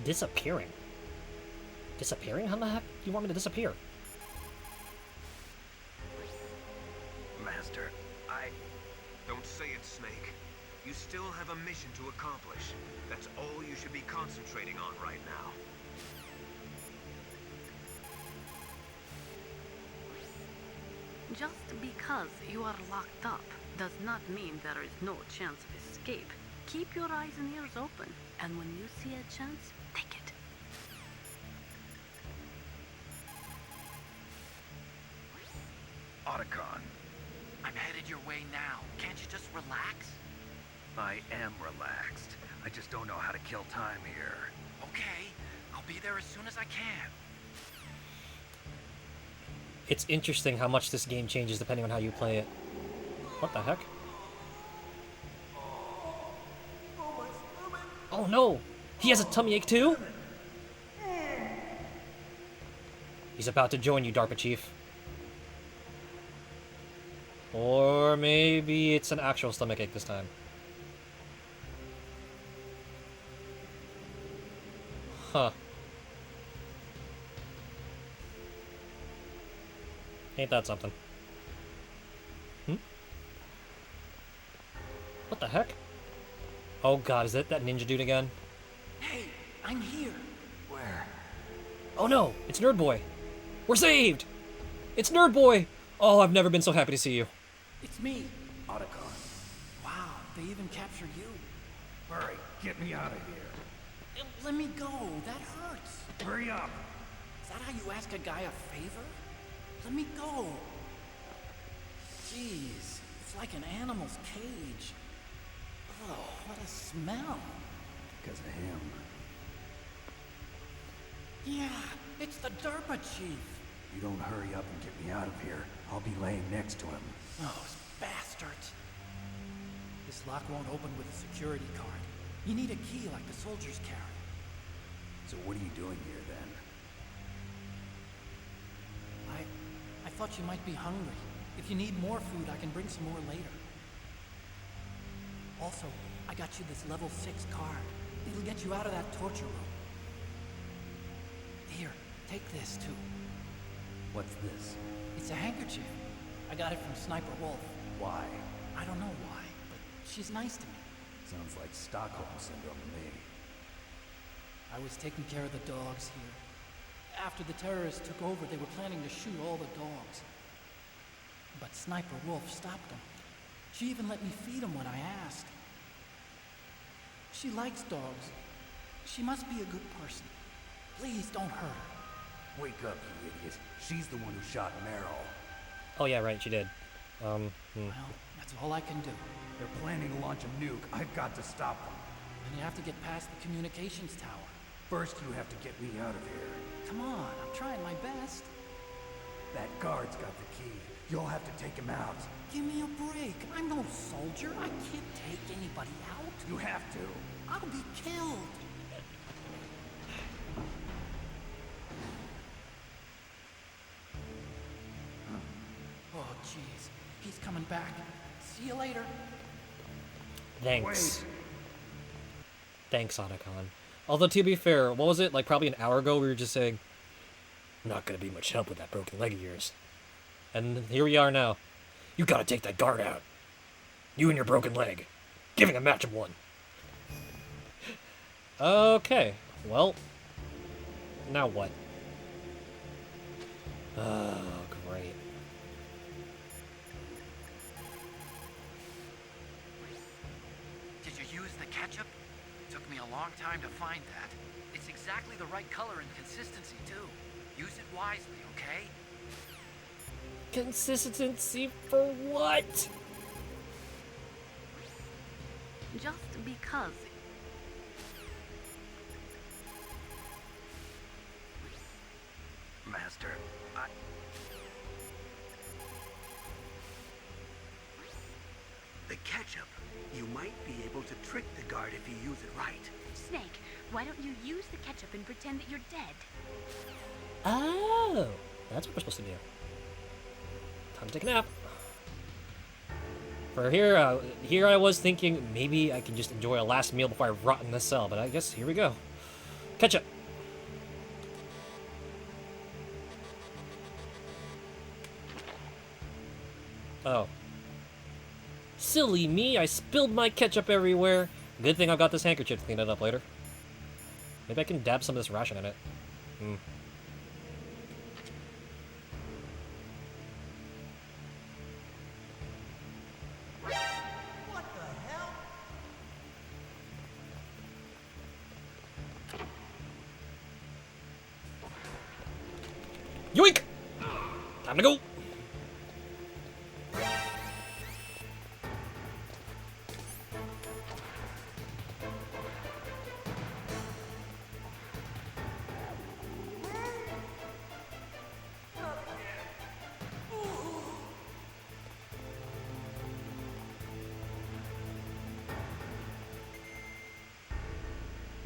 S3: Disappearing? Disappearing? How the heck do you want me to disappear?
S2: Master,
S7: Don't say it, Snake. You still have a mission to accomplish. That's all you should be concentrating on right now.
S16: Just because you are locked up does not mean there is no chance of escape. Keep your eyes and ears open, and when you see a chance, take it.
S2: Otacon,
S18: I'm headed your way now. Can't you just relax?
S2: I am relaxed. I just don't know how to kill time here.
S18: Okay, I'll be there as soon as I can.
S3: It's interesting how much this game changes depending on how you play it. What the heck? Oh no! He has a tummy ache too? He's about to join you, DARPA Chief. Or maybe it's an actual stomach ache this time. Huh. Ain't that something? Hmm? What the heck? Oh god, is it that ninja dude again?
S18: Hey, I'm here.
S2: Where?
S3: Oh no, it's Nerd Boy. We're saved! It's Nerd Boy! Oh, I've never been so happy to see you.
S17: It's me.
S9: Otacon.
S17: Wow, they even captured you.
S9: Hurry, get me out of here.
S17: Let me go. That hurts.
S9: Hurry up.
S17: Is that how you ask a guy a favor? Let me go. Jeez, it's like an animal's cage. Oh, what a smell.
S9: Because of him.
S17: Yeah, it's the DARPA chief.
S9: You don't hurry up and get me out of here, I'll be laying next to him.
S17: Those bastards. This lock won't open with a security card. You need a key like the soldiers carry.
S9: So what are you doing here then?
S17: I thought you might be hungry. If you need more food, I can bring some more later. Also, I got you this level 6 card. It'll get you out of that torture room. Here, take this too.
S9: What's this?
S17: It's a handkerchief. I got it from Sniper Wolf.
S9: Why?
S17: I don't know why, but she's nice to me.
S9: Sounds like Stockholm Syndrome to me.
S17: I was taking care of the dogs here. After the terrorists took over, they were planning to shoot all the dogs. But Sniper Wolf stopped them. She even let me feed them when I asked. She likes dogs. She must be a good person. Please don't hurt her.
S9: Wake up, you idiot. She's the one who shot Merrill.
S3: Oh yeah, right, she did.
S17: Well, that's all I can do.
S9: They're planning to launch a nuke. I've got to stop them.
S17: And you have to get past the communications tower.
S9: First, you have to get me out of here.
S17: Come on, I'm trying my best.
S9: That guard's got the key. You'll have to take him out.
S17: Give me a break. I'm no soldier. I can't take anybody out.
S9: You have to.
S17: I'll be killed. Oh, jeez. He's coming back. See you later.
S3: Thanks.
S9: Wait.
S3: Thanks, Otacon. Although, to be fair, what was it? Like, probably an hour ago we were just saying,
S4: Not gonna be much help with that broken leg of yours.
S3: and here we are now.
S4: You gotta take that guard out. You and your broken leg. Giving a match of one.
S3: Okay, well, now what? Oh, great.
S18: Did you use the ketchup? Took me a long time to find that. It's exactly the right color and consistency, too. Use it wisely, okay?
S3: Consistency for what?
S16: Just because.
S2: Master,
S1: The ketchup. You might be able to trick the guard if you use it right.
S19: Snake, why don't you use the ketchup and pretend that you're dead?
S3: Oh, that's what we're supposed to do. Time to take a nap. For here I was thinking maybe I can just enjoy a last meal before I rot in this cell, but I guess here we go. Ketchup. Oh. Silly me, I spilled my ketchup everywhere. Good thing I've got this handkerchief to clean it up later. Maybe I can dab some of this ration in it.
S14: What the hell?
S3: Yoink! Time to go!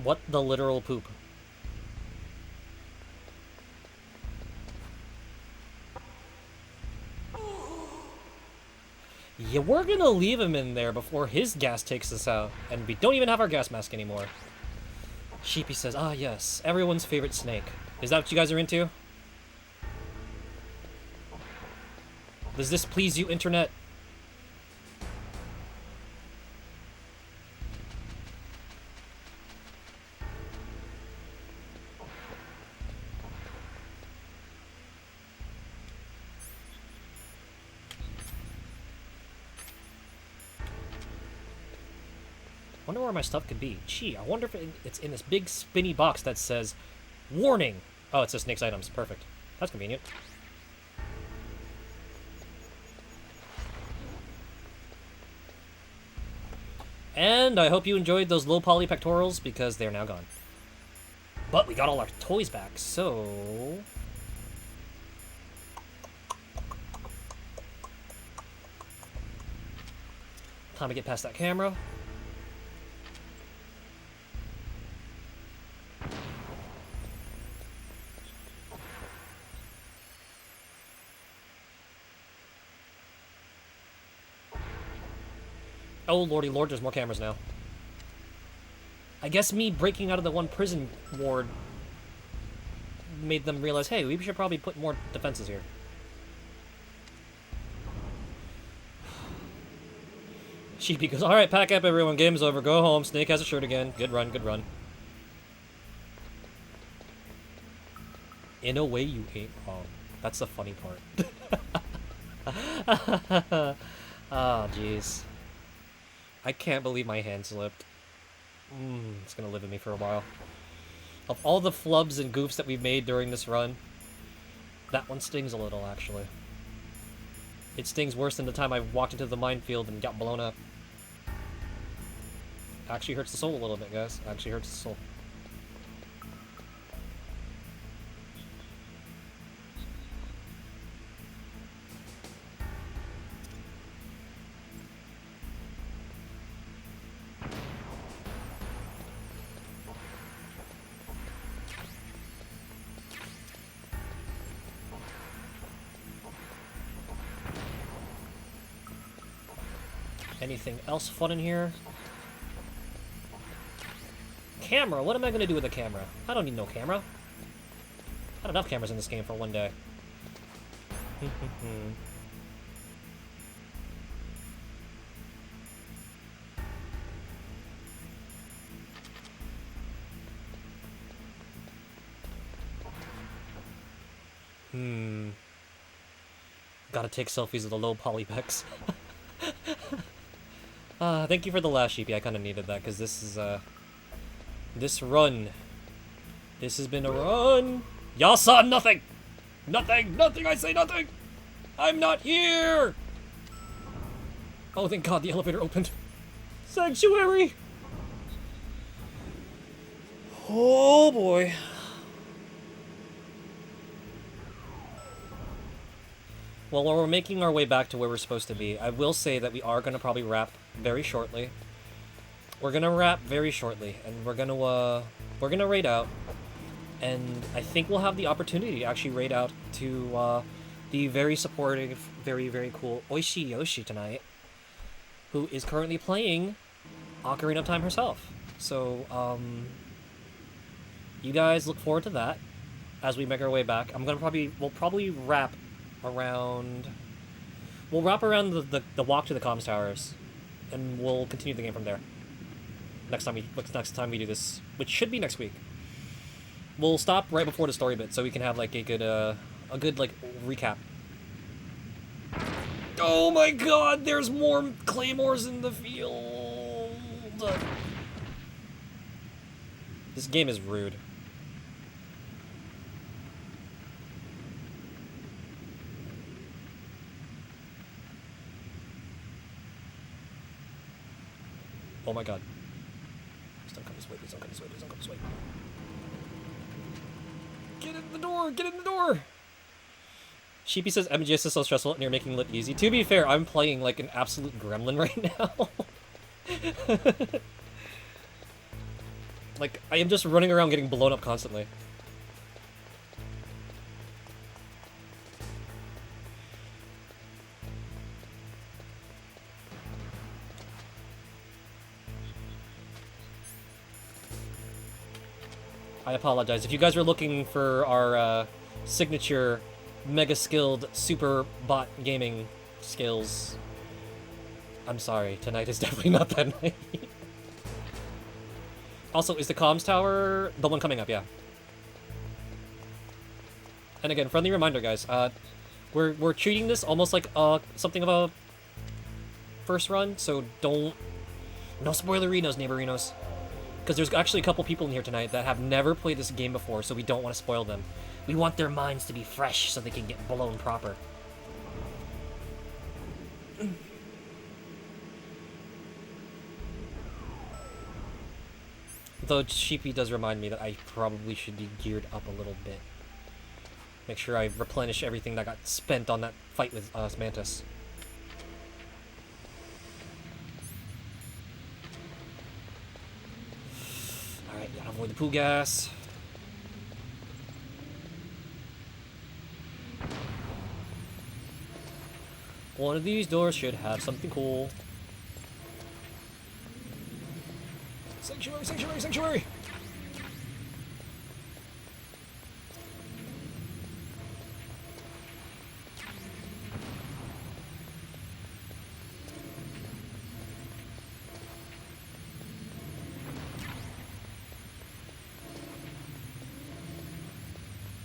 S3: What the literal poop? Yeah, we're gonna leave him in there before his gas takes us out, and we don't even have our gas mask anymore. Sheepy says, ah yes, everyone's favorite snake. Is that what you guys are into? Does this please you, internet? Wonder where my stuff could be. Gee, I wonder if it's in this big spinny box that says, warning! Oh, it says Snake's items. Perfect. That's convenient. And I hope you enjoyed those low poly pectorals, because they're now gone. But we got all our toys back, so... Time to get past that camera. Oh, lordy lord, there's more cameras now. I guess me breaking out of the one prison ward made them realize, hey, we should probably put more defenses here. Sheepy goes, alright, pack up everyone, game's over, go home, Snake has a shirt again. Good run, good run. In a way, you ain't wrong. That's the funny part. Oh, jeez. I can't believe my hand slipped. It's gonna live in me for a while. Of all the flubs and goofs that we've made during this run, that one stings a little, actually. It stings worse than the time I walked into the minefield and got blown up. Actually hurts the soul a little bit, guys. Actually hurts the soul. Anything else fun in here? Camera? What am I gonna do with a camera? I don't need no camera. I have enough cameras in this game for one day. Gotta take selfies of the low polypex. Thank you for the last sheepy. I kind of needed that because this is this run. This has been a run. Y'all saw nothing. Nothing. I say nothing. I'm not here. Oh, thank God the elevator opened. Sanctuary. Oh boy. Well, while we're making our way back to where we're supposed to be, I will say that we are going to probably wrap very shortly. We're going to wrap very shortly, and we're going to raid out. And I think we'll have the opportunity to actually raid out to the very supportive, very, very cool Oishi Yoshi tonight. who is currently playing Ocarina of Time herself. So, you guys look forward to that as we make our way back. We'll probably wrap around the walk to the comms towers, and we'll continue the game from there. Next time we do this, which should be next week. We'll stop right before the story bit so we can have like a good like recap. Oh my god, there's more claymores in the field. This game is rude. Oh my god. Please don't come this way, please don't come this way, please don't come this way. Get in the door! Get in the door! Sheepy says MGS is so stressful and you're making it look easy. To be fair, I'm playing like an absolute gremlin right now. Like, I am just running around getting blown up constantly. I apologize. If you guys were looking for our signature mega skilled super bot gaming skills, I'm sorry. Tonight is definitely not that night. Also, is the comms tower the one coming up? Yeah. And again, friendly reminder, guys. We're treating this almost like something of a first run, so no spoilerinos, neighborinos. Because there's actually a couple people in here tonight that have never played this game before, so we don't want to spoil them. We want their minds to be fresh so they can get blown proper. Though Sheepy does remind me that I probably should be geared up a little bit. Make sure I replenish everything that got spent on that fight with Mantis. Alright, gotta avoid the poo gas. One of these doors should have something cool. Sanctuary, sanctuary, sanctuary!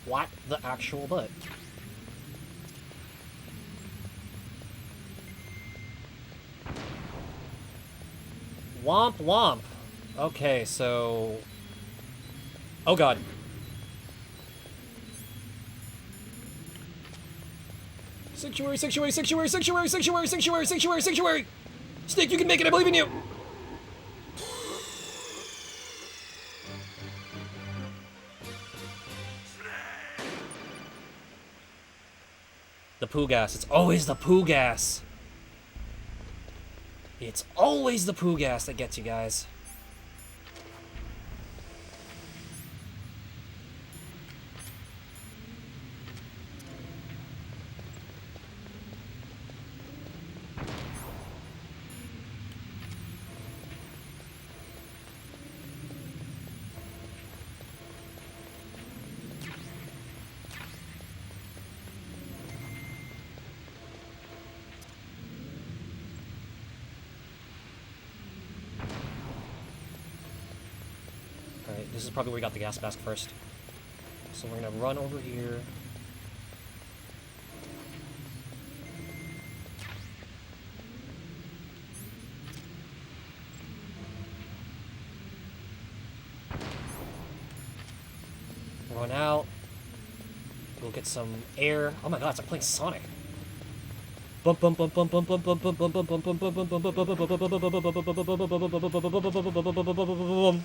S3: What the actual butt? Womp womp. Okay, so... Oh god. Sanctuary, sanctuary, sanctuary, sanctuary, sanctuary, sanctuary, sanctuary, sanctuary! Snake, you can make it, I believe in you! The poo gas. It's always the poo gas. It's always the poo gas that gets you guys. This is probably where we got the gas mask first. So we're gonna run over here. Run out. We'll get some air. Oh my god, it's like playing Sonic. Bump bump bump bump bump bump bump bump bump bump bump bump bump bump bump bump.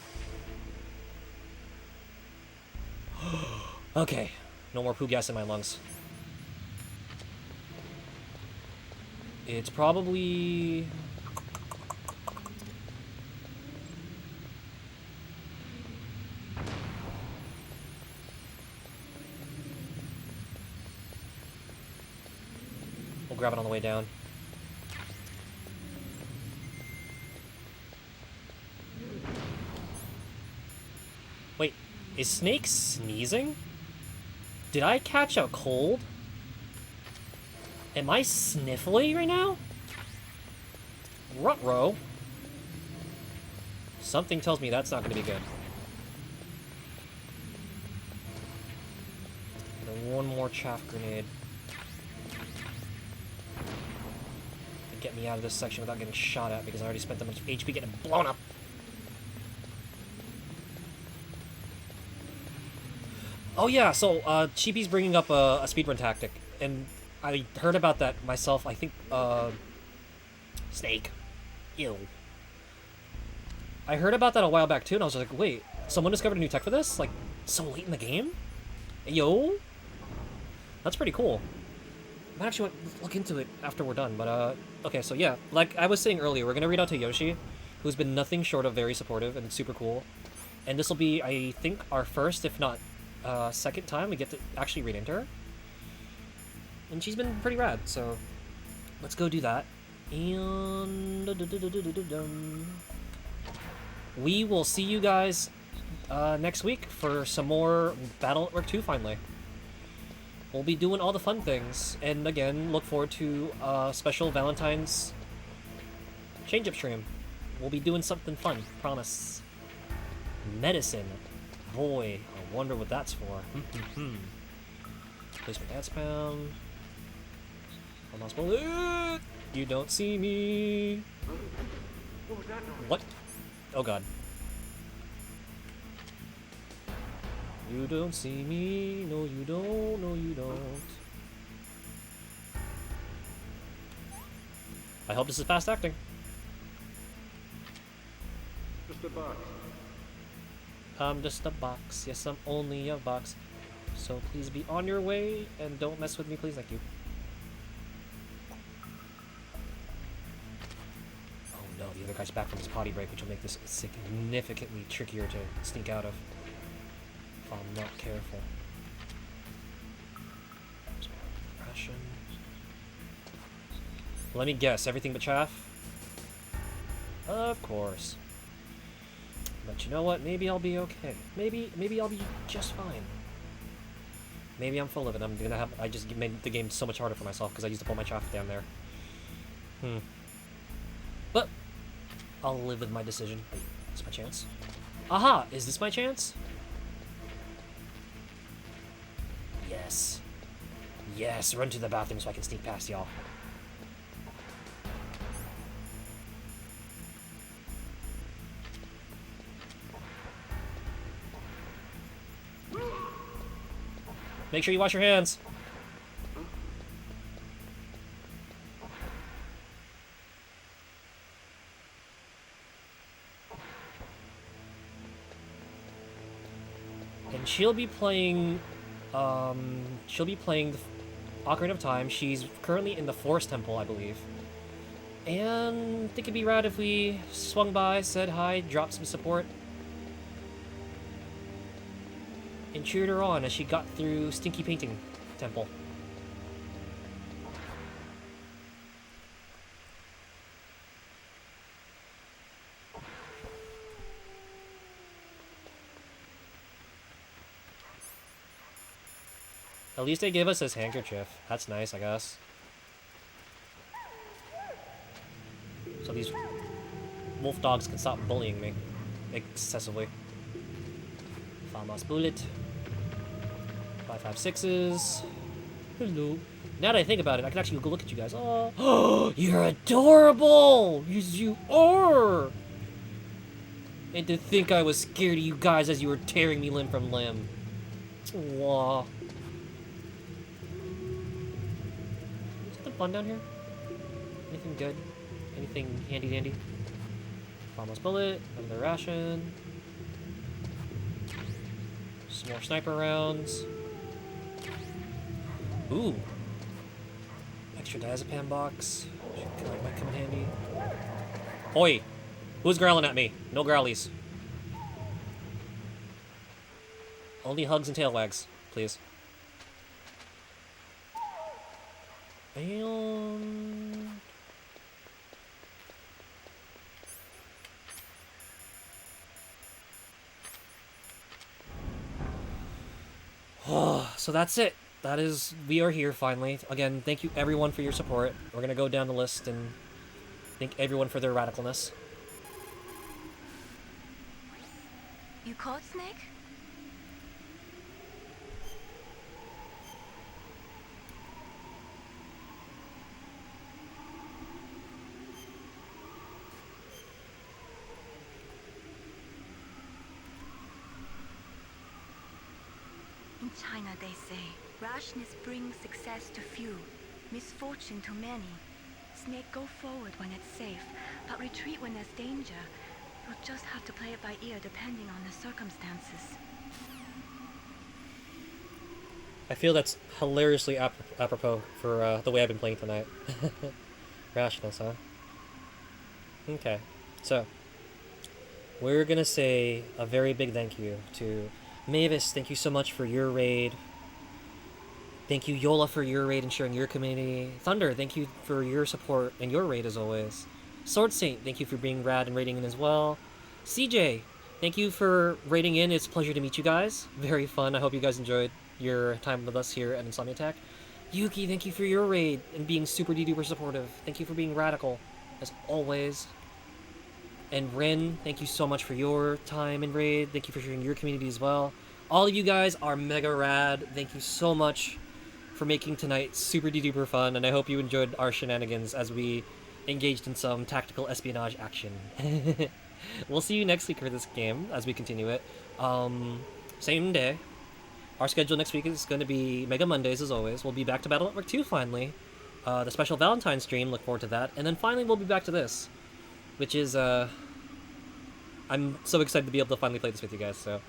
S3: Okay, no more poo gas in my lungs. It's probably... We'll grab it on the way down. Wait, is Snake sneezing? Did I catch a cold? Am I sniffly right now? Ruh-roh. Something tells me that's not going to be good. And one more chaff grenade. To get me out of this section without getting shot at because I already spent that much HP getting blown up. Oh yeah, so Cheapy's bringing up a speedrun tactic, and I heard about that myself. I think Snake. Ew. I heard about that a while back too, and I was like, wait, someone discovered a new tech for this? Like, so late in the game? Yo? That's pretty cool. I might actually look into it after we're done, but okay, so yeah, like I was saying earlier, we're gonna read out to Yoshi, who's been nothing short of very supportive and super cool. And this will be, I think, our first, if not second time we get to actually read into her. And she's been pretty rad, so let's go do that. And we will see you guys next week for some more Battle Network 2 finally. We'll be doing all the fun things, and again, look forward to special Valentine's change-up stream. We'll be doing something fun, promise. Medicine. Boy, I wonder what that's for. Placement ad spam. Almost bullet. You don't see me.
S12: What was that noise?
S3: What? Oh god. You don't see me. No, you don't. No, you don't. I hope this is fast acting.
S6: Just a box.
S3: I'm just a box. Yes, I'm only a box. So please be on your way and don't mess with me, please. Thank you. Oh no, the other guy's back from his potty break, which will make this significantly trickier to sneak out of if I'm not careful. Ration. Let me guess, everything but chaff? Of course. But you know what? Maybe I'll be okay. Maybe I'll be just fine. Maybe I'm full of it. I just made the game so much harder for myself because I used to pull my chaff down there. But I'll live with my decision. Wait, it's my chance. Aha! Is this my chance? Yes. Yes, run to the bathroom so I can sneak past y'all. Make sure you wash your hands. And she'll be playing the Ocarina of Time. She's currently in the Forest Temple, I believe. And I think it'd be rad if we swung by, said hi, dropped some support. And cheered her on as she got through Stinky Painting Temple. At least they gave us this handkerchief. That's nice, I guess. So these wolf dogs can stop bullying me excessively. Farmer's bullet. 556s. Hello. Now that I think about it, I can actually go look at you guys. Oh, you're adorable! Yes, you are! And to think I was scared of you guys as you were tearing me limb from limb. Aww. Something fun down here? Anything good? Anything handy dandy? Farmer's bullet. Another ration. Some more sniper rounds. Ooh. Extra diazepam box. Might come in handy. Oi! Who's growling at me? No growlies. Only hugs and tail wags, please. And... so that's it. We are here finally. Again, thank you everyone for your support. We're gonna go down the list and thank everyone for their radicalness.
S8: You caught Snake? In China, they say, rashness brings success to few, misfortune to many. Snake, go forward when it's safe, but retreat when there's danger. You'll just have to play it by ear depending on the circumstances.
S3: I feel that's hilariously apropos for the way I've been playing tonight. Rashness, huh? Okay, so we're gonna say a very big thank you to Mavis. Thank you so much for your raid. Thank you, Yola, for your raid and sharing your community. Thunder, thank you for your support and your raid as always. Sword Saint, thank you for being rad and raiding in as well. CJ, thank you for raiding in. It's a pleasure to meet you guys. Very fun. I hope you guys enjoyed your time with us here at Insomni-Attack. Yuki, thank you for your raid and being super duper supportive. Thank you for being radical, as always. And Rin, thank you so much for your time and raid. Thank you for sharing your community as well. All of you guys are mega rad. Thank you so much for making tonight super duper fun, and I hope you enjoyed our shenanigans as we engaged in some tactical espionage action. We'll see you next week for this game as we continue it. Same day. Our schedule next week is going to be Mega Mondays as always. We'll be back to Battle Network 2 finally. The special Valentine's stream, look forward to that. And then finally we'll be back to this, which is, I'm so excited to be able to finally play this with you guys, so.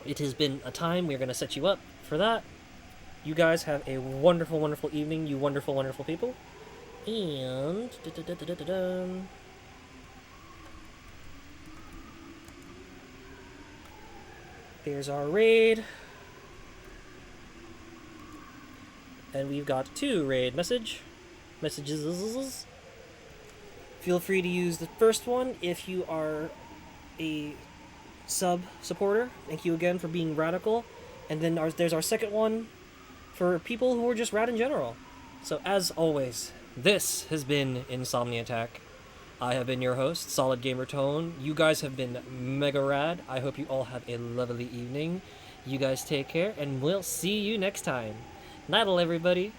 S3: It has been a time. We're going to set you up for that. You guys have a wonderful, wonderful evening, you wonderful, wonderful people. And... there's our raid. And we've got 2 raid messages. Feel free to use the first one if you are a supporter. Thank you again for being radical. And then there's our second one for people who are just rad in general. So as always, this has been Insomni-Attack. I have been your host, Solid Gamer Tone. You guys have been mega rad. I hope you all have a lovely evening. You guys take care, and we'll see you next time. Nightle, everybody.